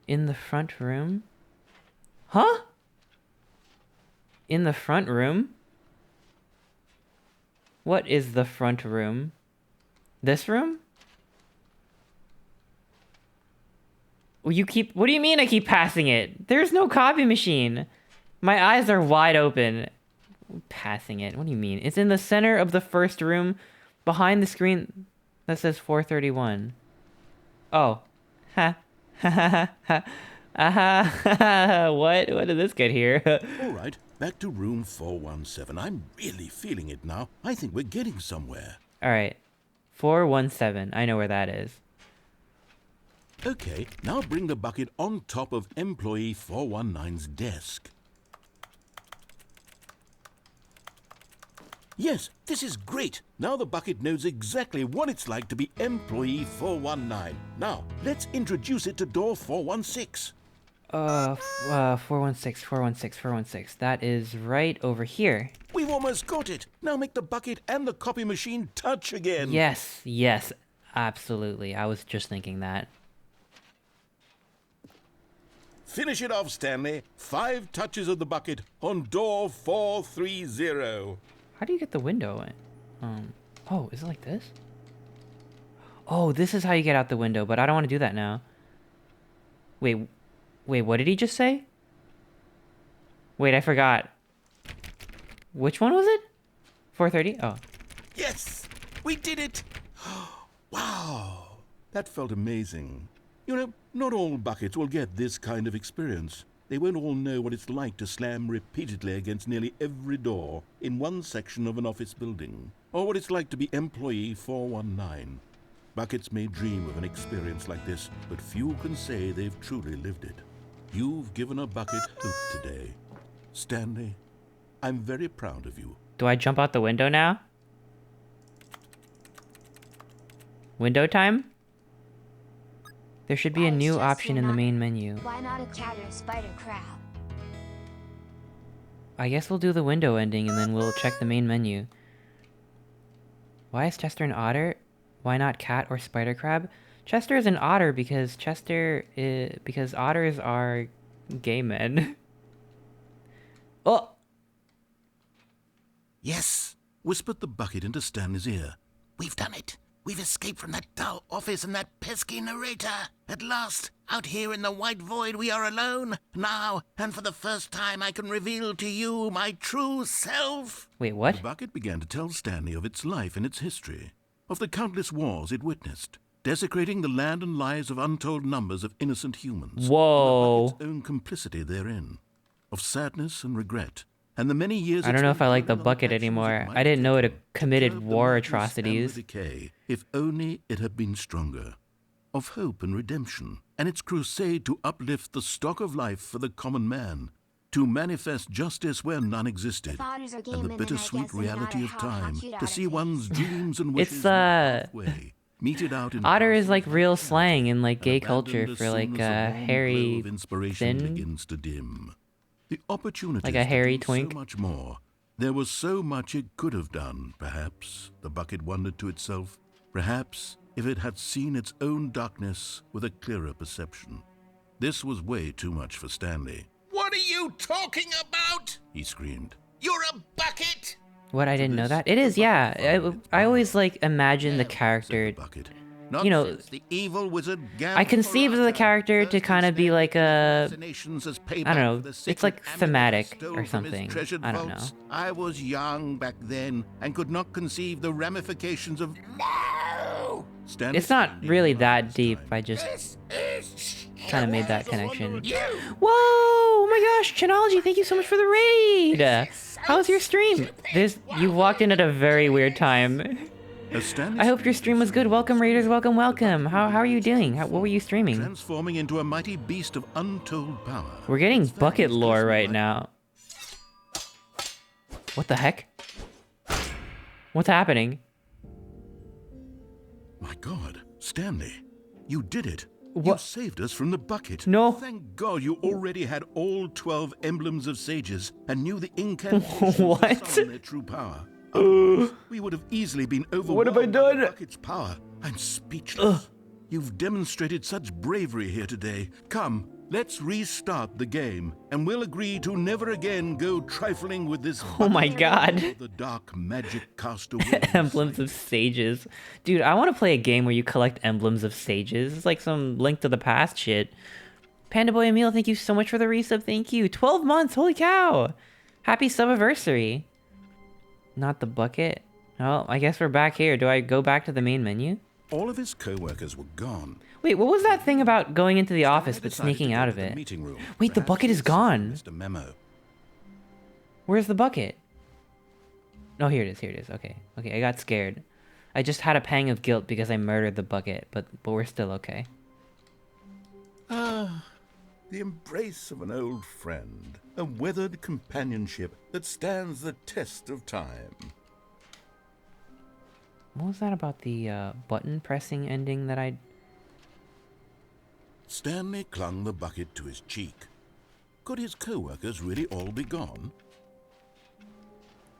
In the front room? Huh? In the front room? What is the front room? This room? Well, what do you mean I keep passing it? There's no copy machine. My eyes are wide open. Passing it. What do you mean? It's in the center of the first room, behind the screen that says 431. Oh. Ha. Ha ha ha ha. What did this get here? All right, back to room 417. I'm really feeling it now. I think we're getting somewhere. All right. 417. I know where that is. Okay, now bring the bucket on top of employee 419's desk. Yes, this is great. Now the bucket knows exactly what it's like to be employee 419. Now, let's introduce it to door 416. 416. That is right over here. We've almost got it. Now make the bucket and the copy machine touch again. Yes, absolutely. I was just thinking that. Finish it off, Stanley. 5 touches of the bucket on door 430. How do you get the window in? Oh, is it like this? Oh, this is how you get out the window, but I don't want to do that now. Wait, what did he just say? Wait, I forgot. Which one was it? 430? Oh. Yes! We did it! Wow! That felt amazing. You know, not all buckets will get this kind of experience. They won't all know what it's like to slam repeatedly against nearly every door in one section of an office building, or what it's like to be employee 419. Buckets may dream of an experience like this, but few can say they've truly lived it. You've given a bucket hope today. Stanley, I'm very proud of you. Do I jump out the window now? Window time? There should be a new option in the main menu. Why not a cat or a spider crab? I guess we'll do the window ending and then we'll check the main menu. Why is Chester an otter? Why not cat or spider crab? Chester is an otter because because otters are gay men. Oh! Yes! Whispered the bucket into Stanley's ear. We've done it. We've escaped from that dull office and that pesky narrator. At last, out here in the white void, we are alone. Now, and for the first time, I can reveal to you my true self. Wait, what? The bucket began to tell Stanley of its life and its history, of the countless wars it witnessed, desecrating the land and lives of untold numbers of innocent humans. Whoa. And the bucket's own complicity therein, of sadness and regret, and the many years I don't know if I like the expended on bucket actions anymore. it might I didn't know it take committed to curb the war madness and the atrocities. decay, if only it had been stronger, of hope and redemption, and its crusade to uplift the stock of life for the common man, to manifest justice where none existed, Otters are and game, the then I bittersweet guess I mean reality Otter of how time cute to Otter see is. one's dreams and wishes It's meet halfway, meted out in Otter is parcels like real like slang charity, in like and gay abandoned culture as for soon like as the warm glow hairy of inspiration thin, begins to dim. The opportunities like a hairy to do twink. so much more. There was so much it could have done, perhaps, the bucket wondered to itself. Perhaps if it had seen its own darkness with a clearer perception. This was way too much for Stanley. What are you talking about? He screamed. You're a bucket! What, I didn't know that? It is, yeah. I always like imagine the character, Not you know, since the evil wizard I conceived of the character to kind of be like a, I don't know, it's like thematic or something. I don't know. I was young back then and could not conceive the ramifications of... No! It's not really that deep. I just kind of made that connection. Whoa! Oh my gosh, Chinology, thank you so much for the raid! How's your stream? You walked in at a very weird time. I hope your stream was good. Welcome, raiders. Welcome, welcome. How are you doing? What were you streaming? Transforming into a mighty beast of untold power. We're getting bucket lore right now. What the heck? What's happening? My God, Stanley, you did it. What? You saved us from the bucket. No. Thank God you already had all 12 emblems of sages and knew the incantations What? to summon their true power. Otherwise, we would have easily been overwhelmed What have I done? by the bucket's power. I'm speechless. You've demonstrated such bravery here today. Come, let's restart the game, and we'll agree to never again go trifling with this. Oh my God. The dark magic cast away. Emblems of sages. Dude, I want to play a game where you collect emblems of sages. It's like some Link to the Past shit. Panda Boy Emil, thank you so much for the resub. Thank you. 12 months. Holy cow. Happy subiversary. Not the bucket. Oh, I guess we're back here. Do I go back to the main menu? All of his co-workers were gone. Wait, what was that thing about going into the office but sneaking out of it? Wait, the bucket is gone. Where's the bucket? Oh, here it is. Here it is. Okay. Okay, I got scared. I just had a pang of guilt because I murdered the bucket, but we're still okay. Ah, the embrace of an old friend. A weathered companionship that stands the test of time. What was that about the button pressing ending that I... Stanley clung the bucket to his cheek. Could his co-workers really all be gone?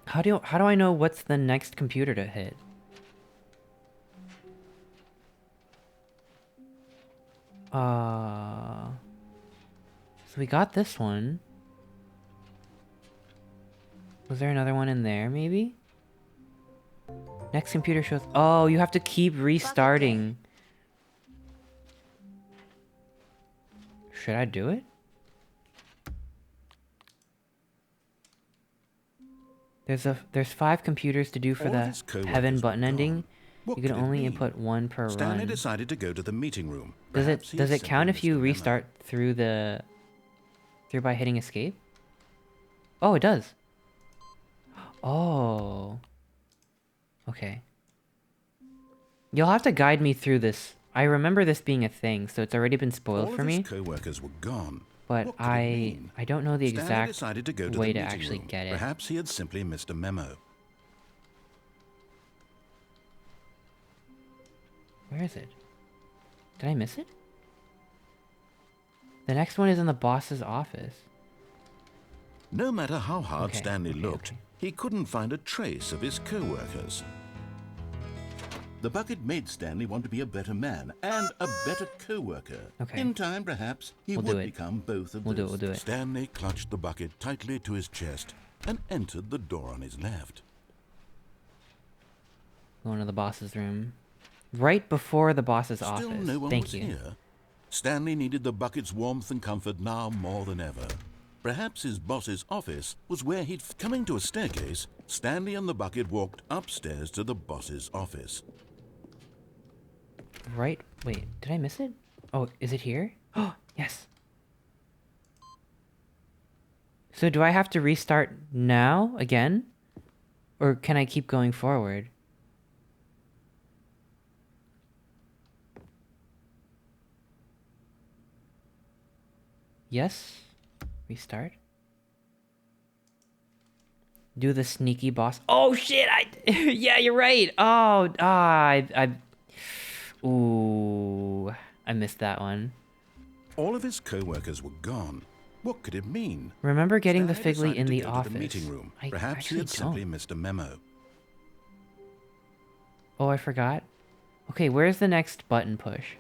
How do I know what's the next computer to hit? So we got this one. Was there another one in there, maybe? Next computer shows... Oh, you have to keep restarting. Should I do it? There's 5 computers to do for the heaven button ending. You can only input 1 per Stanley run. decided to go to the meeting room. Does it count if you restart through by hitting escape? Oh, it does. Oh. Okay. You'll have to guide me through this. I remember this being a thing, so it's already been spoiled for me. Co-workers were gone. But I don't know the exact decided to go to way the to meeting actually room. get it. Perhaps he had simply missed a memo. Where is it? Did I miss it? The next one is in the boss's office. No matter how hard Stanley looked, he couldn't find a trace of his co-workers. The bucket made Stanley want to be a better man and a better co-worker. Okay. In time, perhaps, he would become both of those. We'll do it. Stanley clutched the bucket tightly to his chest and entered the door on his left. Going to the boss's room. Right before the boss's office. Still no one Thank was you. here. Stanley needed the bucket's warmth and comfort now more than ever. Perhaps his boss's office was where he'd... Coming to a staircase, Stanley and the bucket walked upstairs to the boss's office. Right? Wait, did I miss it? Oh, is it here? Oh, yes. So do I have to restart now again? Or can I keep going forward? Yes. Restart. Do the sneaky boss. Oh shit! Yeah, you're right. Oh, ooh, I missed that one. All of his co-workers were gone. What could it mean? Remember getting the Stanley Figley decided in to the go office. to the meeting room. I Perhaps he actually had simply don't. missed a memo. Oh, I forgot. Okay, where's the next button push?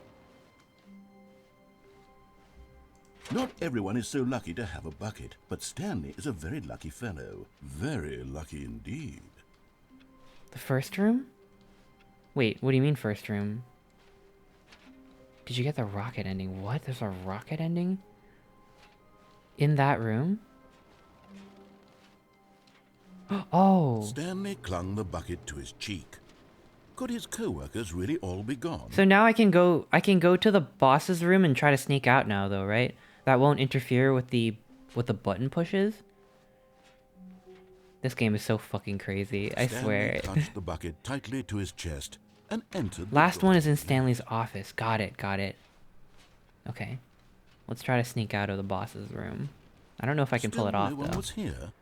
Not everyone is so lucky to have a bucket, but Stanley is a very lucky fellow. Very lucky indeed. The first room? Wait, what do you mean first room? Did you get the rocket ending? What? There's a rocket ending? In that room? Oh! Stanley clung the bucket to his cheek. Could his co-workers really all be gone? So now I can go to the boss's room and try to sneak out now though, right? That won't interfere with the button pushes? This game is so fucking crazy, I swear. Stanley clutched the bucket tightly to his chest and entered the Last door. one is in Stanley's office. Got it. Okay. Let's try to sneak out of the boss's room. I don't know if I can pull it off, No one though. was here.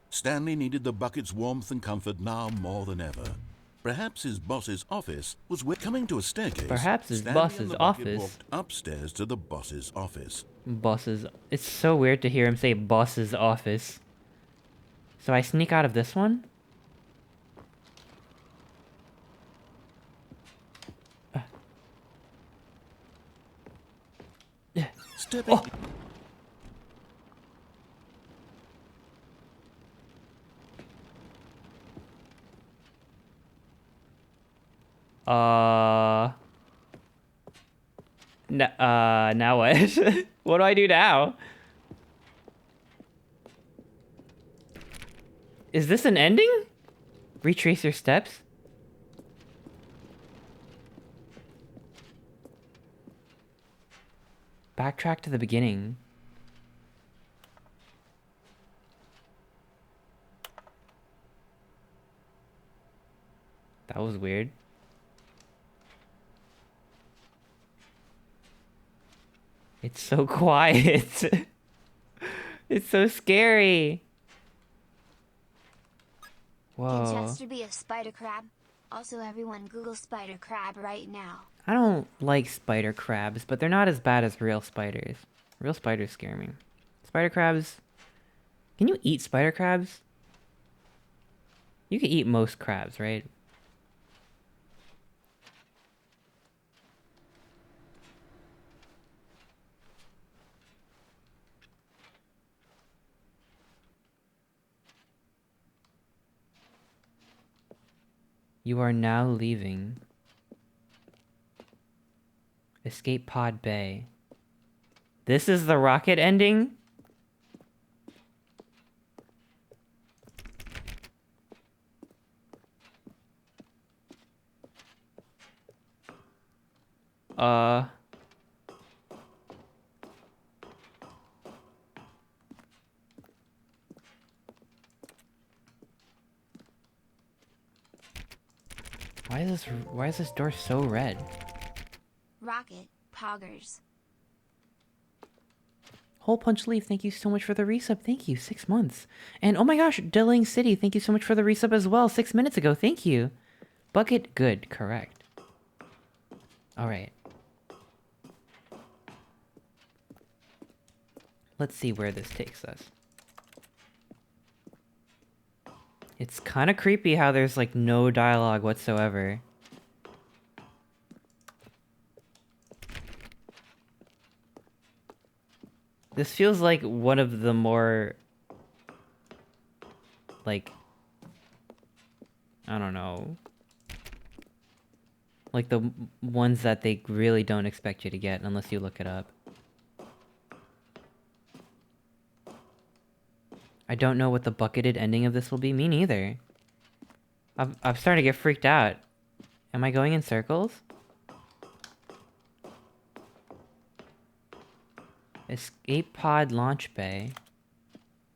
Stanley needed the bucket's warmth and comfort now more than ever. Perhaps his boss's office was coming to a staircase. Perhaps his Stanley boss's and the bucket office. walked upstairs to the boss's office. Boss's... It's so weird to hear him say boss's office. So I sneak out of this one? Stepping Now what? What do I do now? Is this an ending? Retrace your steps? Backtrack to the beginning. That was weird. It's so quiet. It's so scary. Whoa. Can Chester be a spider crab? Also, everyone Google spider crab right now. I don't like spider crabs, but they're not as bad as real spiders. Real spiders scare me. Spider crabs... Can you eat spider crabs? You can eat most crabs, right? You are now leaving. Escape pod bay. This is the rocket ending? Why is this door so red? Rocket, poggers. Hole Punch Leaf, thank you so much for the resub. Thank you, 6 months. And oh my gosh, Dilling City, thank you so much for the resub as well, 6 minutes ago. Thank you. Bucket, good, correct. Alright. Let's see where this takes us. It's kind of creepy how there's like no dialogue whatsoever. This feels like one of the more, like, I don't know, like the ones that they really don't expect you to get unless you look it up. I don't know what the bucketed ending of this will be. Me neither. I'm starting to get freaked out. Am I going in circles? Escape pod launch bay.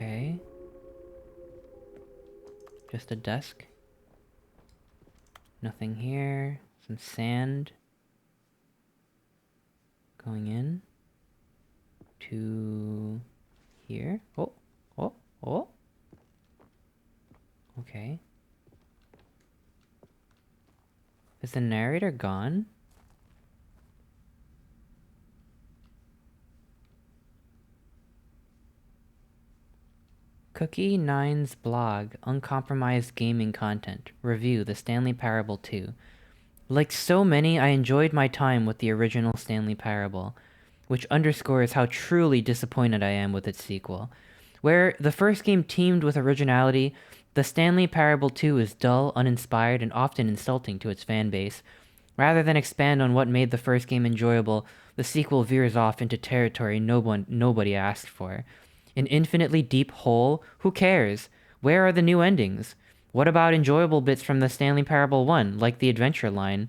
Okay. Just a desk. Nothing here. Some sand. Going in. To here. Oh, oh, oh. Okay. Is the narrator gone? Cookie Nine's blog, Uncompromised Gaming Content. Review, The Stanley Parable 2. Like so many, I enjoyed my time with the original Stanley Parable, which underscores how truly disappointed I am with its sequel. Where the first game teamed with originality, The Stanley Parable 2 is dull, uninspired, and often insulting to its fanbase. Rather than expand on what made the first game enjoyable, the sequel veers off into territory nobody asked for. An infinitely deep hole? Who cares? Where are the new endings? What about enjoyable bits from the Stanley Parable 1, like the adventure line?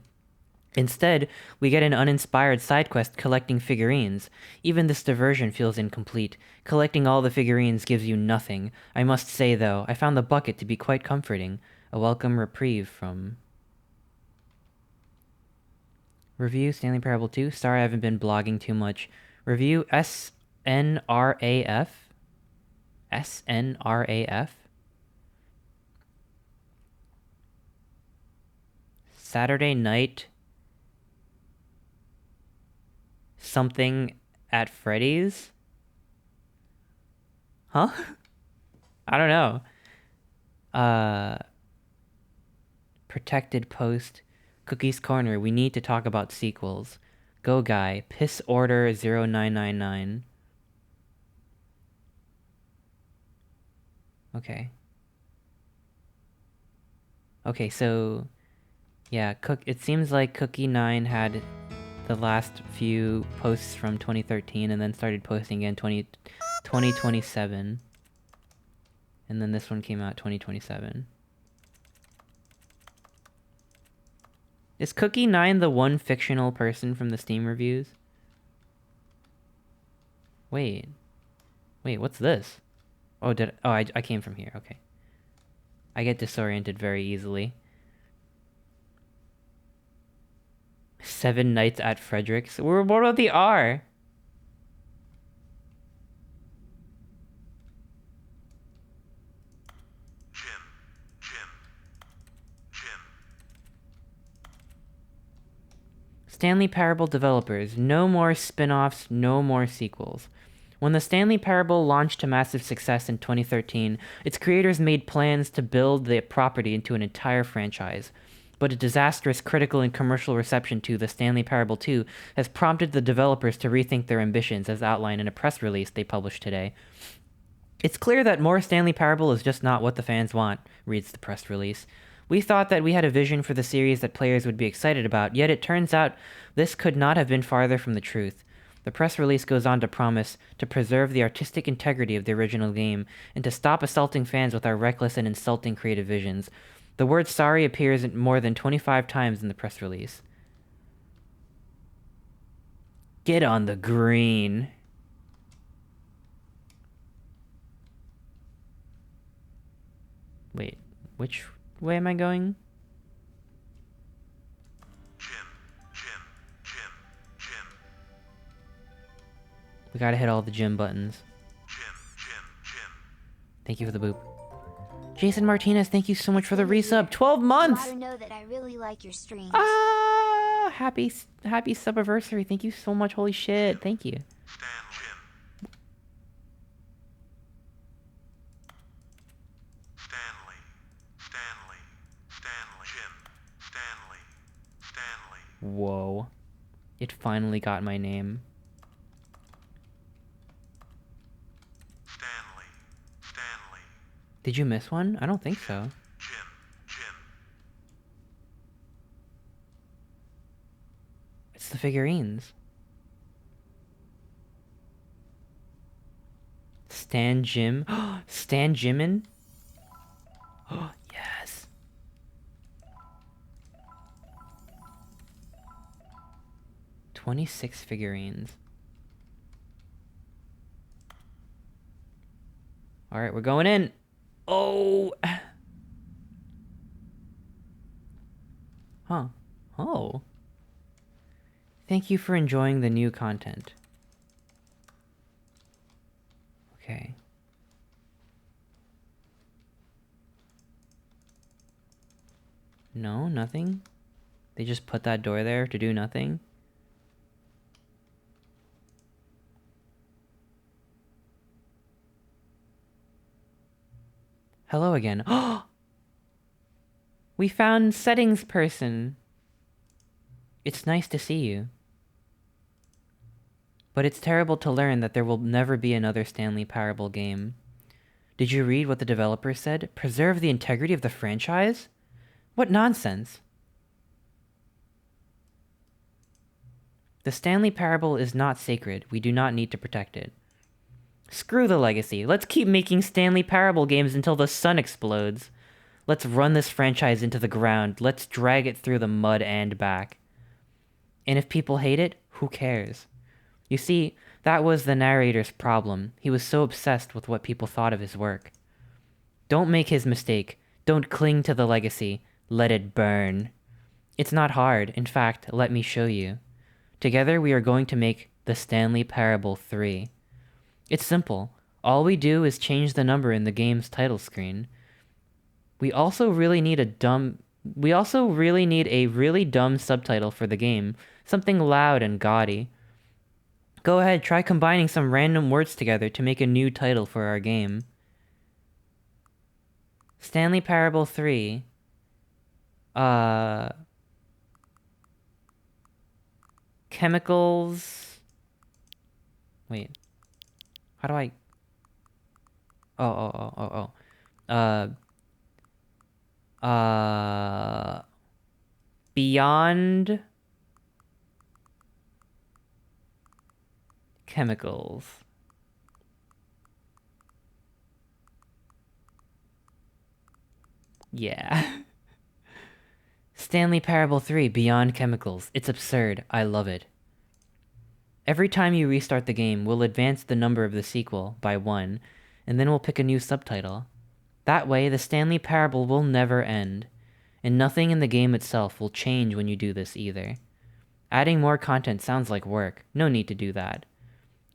Instead, we get an uninspired side quest collecting figurines. Even this diversion feels incomplete. Collecting all the figurines gives you nothing. I must say, though, I found the bucket to be quite comforting. A welcome reprieve from... Review Stanley Parable 2? Sorry I haven't been blogging too much. Review SNRAF? SNRAF? Saturday night... something at Freddy's? Huh? I don't know. Protected post. Cookie's Corner. We need to talk about sequels. Go Guy. Piss Order 0999. Okay. Okay, so... yeah, it seems like Cookie 9 had... the last few posts from 2013 and then started posting again 2027. And then this one came out 2027. Is Cookie 9 the one fictional person from the Steam reviews? Wait, what's this? Oh, I came from here, okay. I get disoriented very easily. 7 Nights at Frederick's. What about the R? Stanley Parable developers. No more spin-offs, no more sequels. When the Stanley Parable launched to massive success in 2013, its creators made plans to build the property into an entire franchise. But a disastrous critical and commercial reception to The Stanley Parable 2 has prompted the developers to rethink their ambitions as outlined in a press release they published today. It's clear that more Stanley Parable is just not what the fans want, reads the press release. We thought that we had a vision for the series that players would be excited about, yet it turns out this could not have been farther from the truth. The press release goes on to promise to preserve the artistic integrity of the original game and to stop assaulting fans with our reckless and insulting creative visions. The word sorry appears more than 25 times in the press release. Get on the green. Wait, which way am I going? We gotta hit all the gym buttons. Thank you for the boop. Jason Martinez, thank you so much for the resub. 12 months! You ought to know that I really like your streams. Ah, happy subiversary. Thank you so much. Holy shit. Thank you. Whoa. It finally got my name. Did you miss one? I don't think so. It's the figurines. Stan Jim. Stan Jimin? Oh, yes. $26 figurines. Alright, we're going in. Oh! Huh. Oh. Thank you for enjoying the new content. Okay. No, nothing? They just put that door there to do nothing? Hello again. We found settings person. It's nice to see you. But it's terrible to learn that there will never be another Stanley Parable game. Did you read what the developer said? Preserve the integrity of the franchise? What nonsense. The Stanley Parable is not sacred. We do not need to protect it. Screw the legacy. Let's keep making Stanley Parable games until the sun explodes. Let's run this franchise into the ground. Let's drag it through the mud and back. And if people hate it, who cares? You see, that was the narrator's problem. He was so obsessed with what people thought of his work. Don't make his mistake. Don't cling to the legacy. Let it burn. It's not hard. In fact, let me show you. Together we are going to make the Stanley Parable 3. It's simple. All we do is change the number in the game's title screen. We also really need a really dumb subtitle for the game. Something loud and gaudy. Go ahead, try combining some random words together to make a new title for our game. Stanley Parable 3. Chemicals. Wait. How do I... Beyond... Chemicals. Yeah. Stanley Parable 3, Beyond Chemicals. It's absurd. I love it. Every time you restart the game, we'll advance the number of the sequel by 1, and then we'll pick a new subtitle. That way, the Stanley Parable will never end, and nothing in the game itself will change when you do this either. Adding more content sounds like work. No need to do that.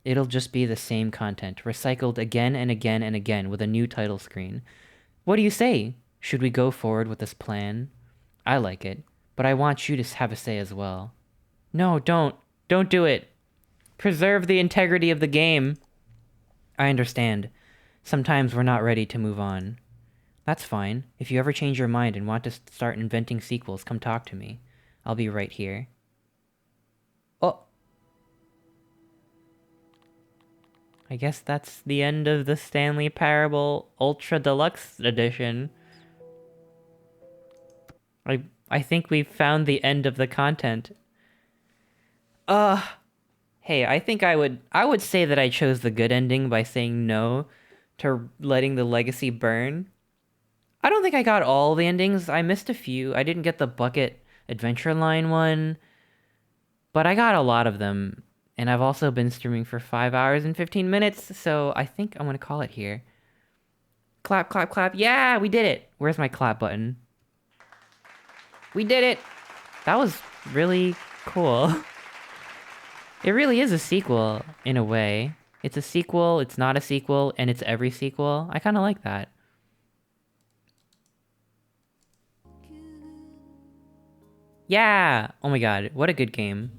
It'll just be the same content, recycled again and again and again with a new title screen. What do you say? Should we go forward with this plan? I like it, but I want you to have a say as well. No, don't. Don't do it. Preserve the integrity of the game. I understand. Sometimes we're not ready to move on. That's fine. If you ever change your mind and want to start inventing sequels, come talk to me. I'll be right here. Oh. I guess that's the end of the Stanley Parable Ultra Deluxe edition. I think we've found the end of the content. Hey, I think I would say that I chose the good ending by saying no to letting the legacy burn. I don't think I got all the endings. I missed a few. I didn't get the Bucket Adventure Line one, but I got a lot of them. And I've also been streaming for 5 hours and 15 minutes, so I think I'm gonna call it here. Clap, clap, clap. Yeah, we did it. Where's my clap button? We did it. That was really cool. It really is a sequel, in a way. It's a sequel, it's not a sequel, and it's every sequel. I kind of like that. Yeah! Oh my god, what a good game.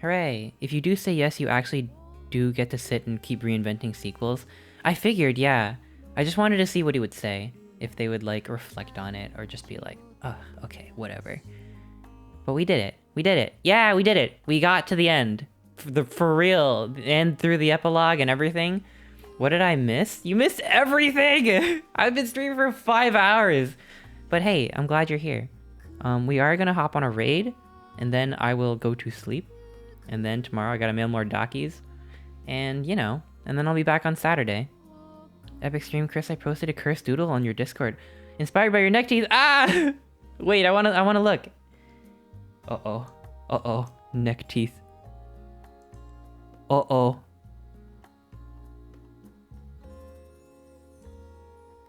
Hooray. If you do say yes, you actually do get to sit and keep reinventing sequels. I figured, yeah. I just wanted to see what he would say. If they would, like, reflect on it, or just be like, oh, okay, whatever. But we did it. We did it. Yeah, we did it. We got to the end. For real. And through the epilogue and everything. What did I miss? You missed everything! I've been streaming for 5 hours. But hey, I'm glad you're here. We are gonna hop on a raid, and then I will go to sleep. And then tomorrow I gotta mail more Dockies. And, you know, and then I'll be back on Saturday. Epic stream, Chris, I posted a cursed doodle on your Discord. Inspired by your neck teeth. Ah! Wait, I wanna look. Uh-oh. Uh-oh. Neck teeth. Uh-oh.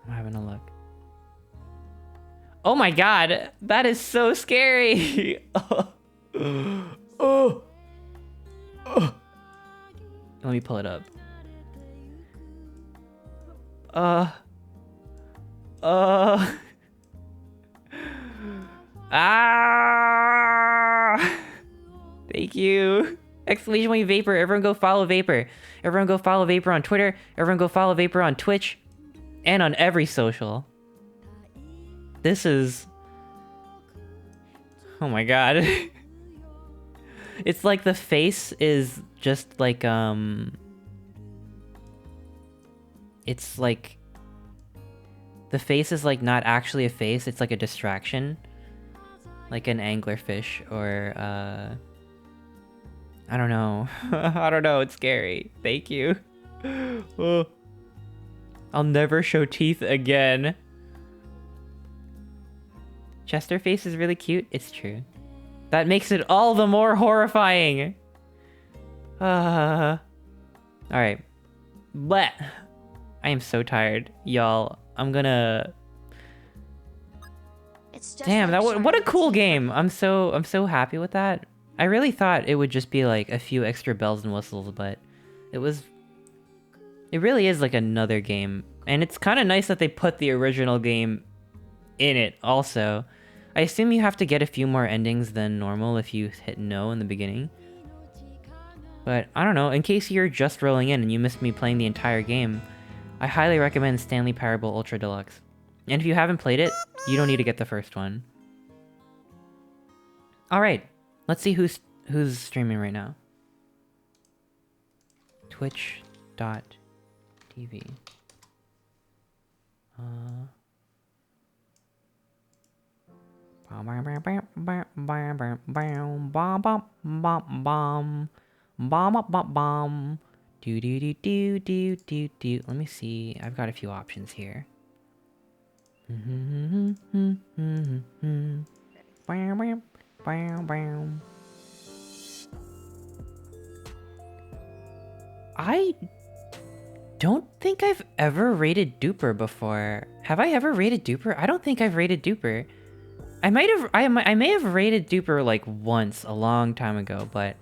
I'm having a look. Oh my god, that is so scary. Oh. Let me pull it up. Ah! Thank you. Exclamation point Vapor. Everyone go follow Vapor. Everyone go follow Vapor on Twitter. Everyone go follow Vapor on Twitch. And on every social. This is... Oh my god. It's like the face is just like, It's like... The face is like not actually a face, it's like a distraction. Like an anglerfish or, I don't know. I don't know, it's scary. Thank you. Oh. I'll never show teeth again. Chester face is really cute. It's true. That makes it all the more horrifying. Alright. But I am so tired. Y'all, I'm gonna... Damn, that what a cool game. I'm so happy with that. I really thought it would just be like a few extra bells and whistles, but it really is like another game. And it's kind of nice that they put the original game in it also. I assume you have to get a few more endings than normal if you hit no in the beginning. But I don't know, in case you're just rolling in and you missed me playing the entire game, I highly recommend Stanley Parable Ultra Deluxe. And if you haven't played it, you don't need to get the first one. Alright, let's see who's streaming right now. Twitch.tv. Let me see. I've got a few options here. I don't think I've ever rated Duper before. Have I ever rated Duper? I don't think I've rated Duper. I may have rated Duper like once a long time ago, but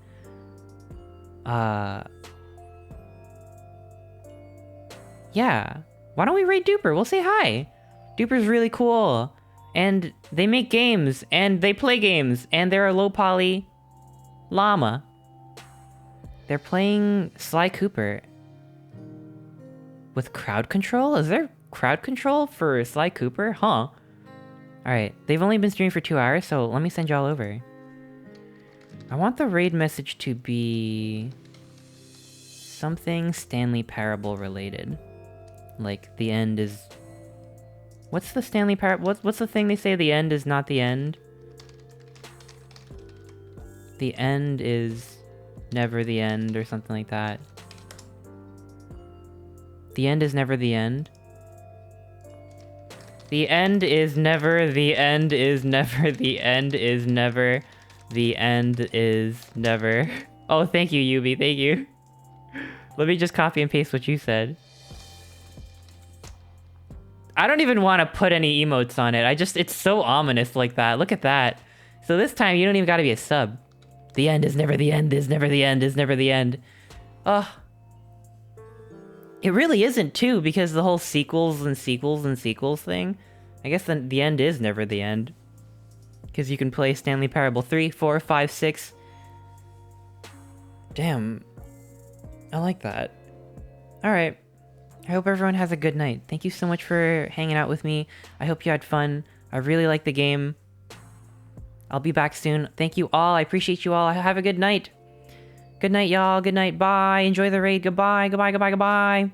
yeah. Why don't we rate Duper? We'll say hi. Duper's really cool. And they make games, and they play games, and they're a low poly llama. They're playing Sly Cooper. With crowd control? Is there crowd control for Sly Cooper? Huh. Alright, they've only been streaming for 2 hours, so let me send y'all over. I want the raid message to be... something Stanley Parable related. Like, the end is... What's the Stanley Parable... What's the thing they say the end is not the end? The end is never the end, or something like that. The end is never the end. The end is never, the end is never, the end is never, the end is never. Oh, thank you, Yubi, thank you. Let me just copy and paste what you said. I don't even want to put any emotes on it. It's so ominous like that. Look at that. So this time, you don't even gotta be a sub. The end is never the end, is never the end, is never the end. Ugh. It really isn't, too, because the whole sequels and sequels and sequels thing. I guess the end is never the end. Because you can play Stanley Parable 3, 4, 5, 6. Damn. I like that. Alright. I hope everyone has a good night. Thank you so much for hanging out with me. I hope you had fun. I really like the game. I'll be back soon. Thank you all. I appreciate you all. Have a good night. Good night, y'all. Good night. Bye. Enjoy the raid. Goodbye. Goodbye. Goodbye. Goodbye.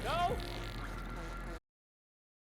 No!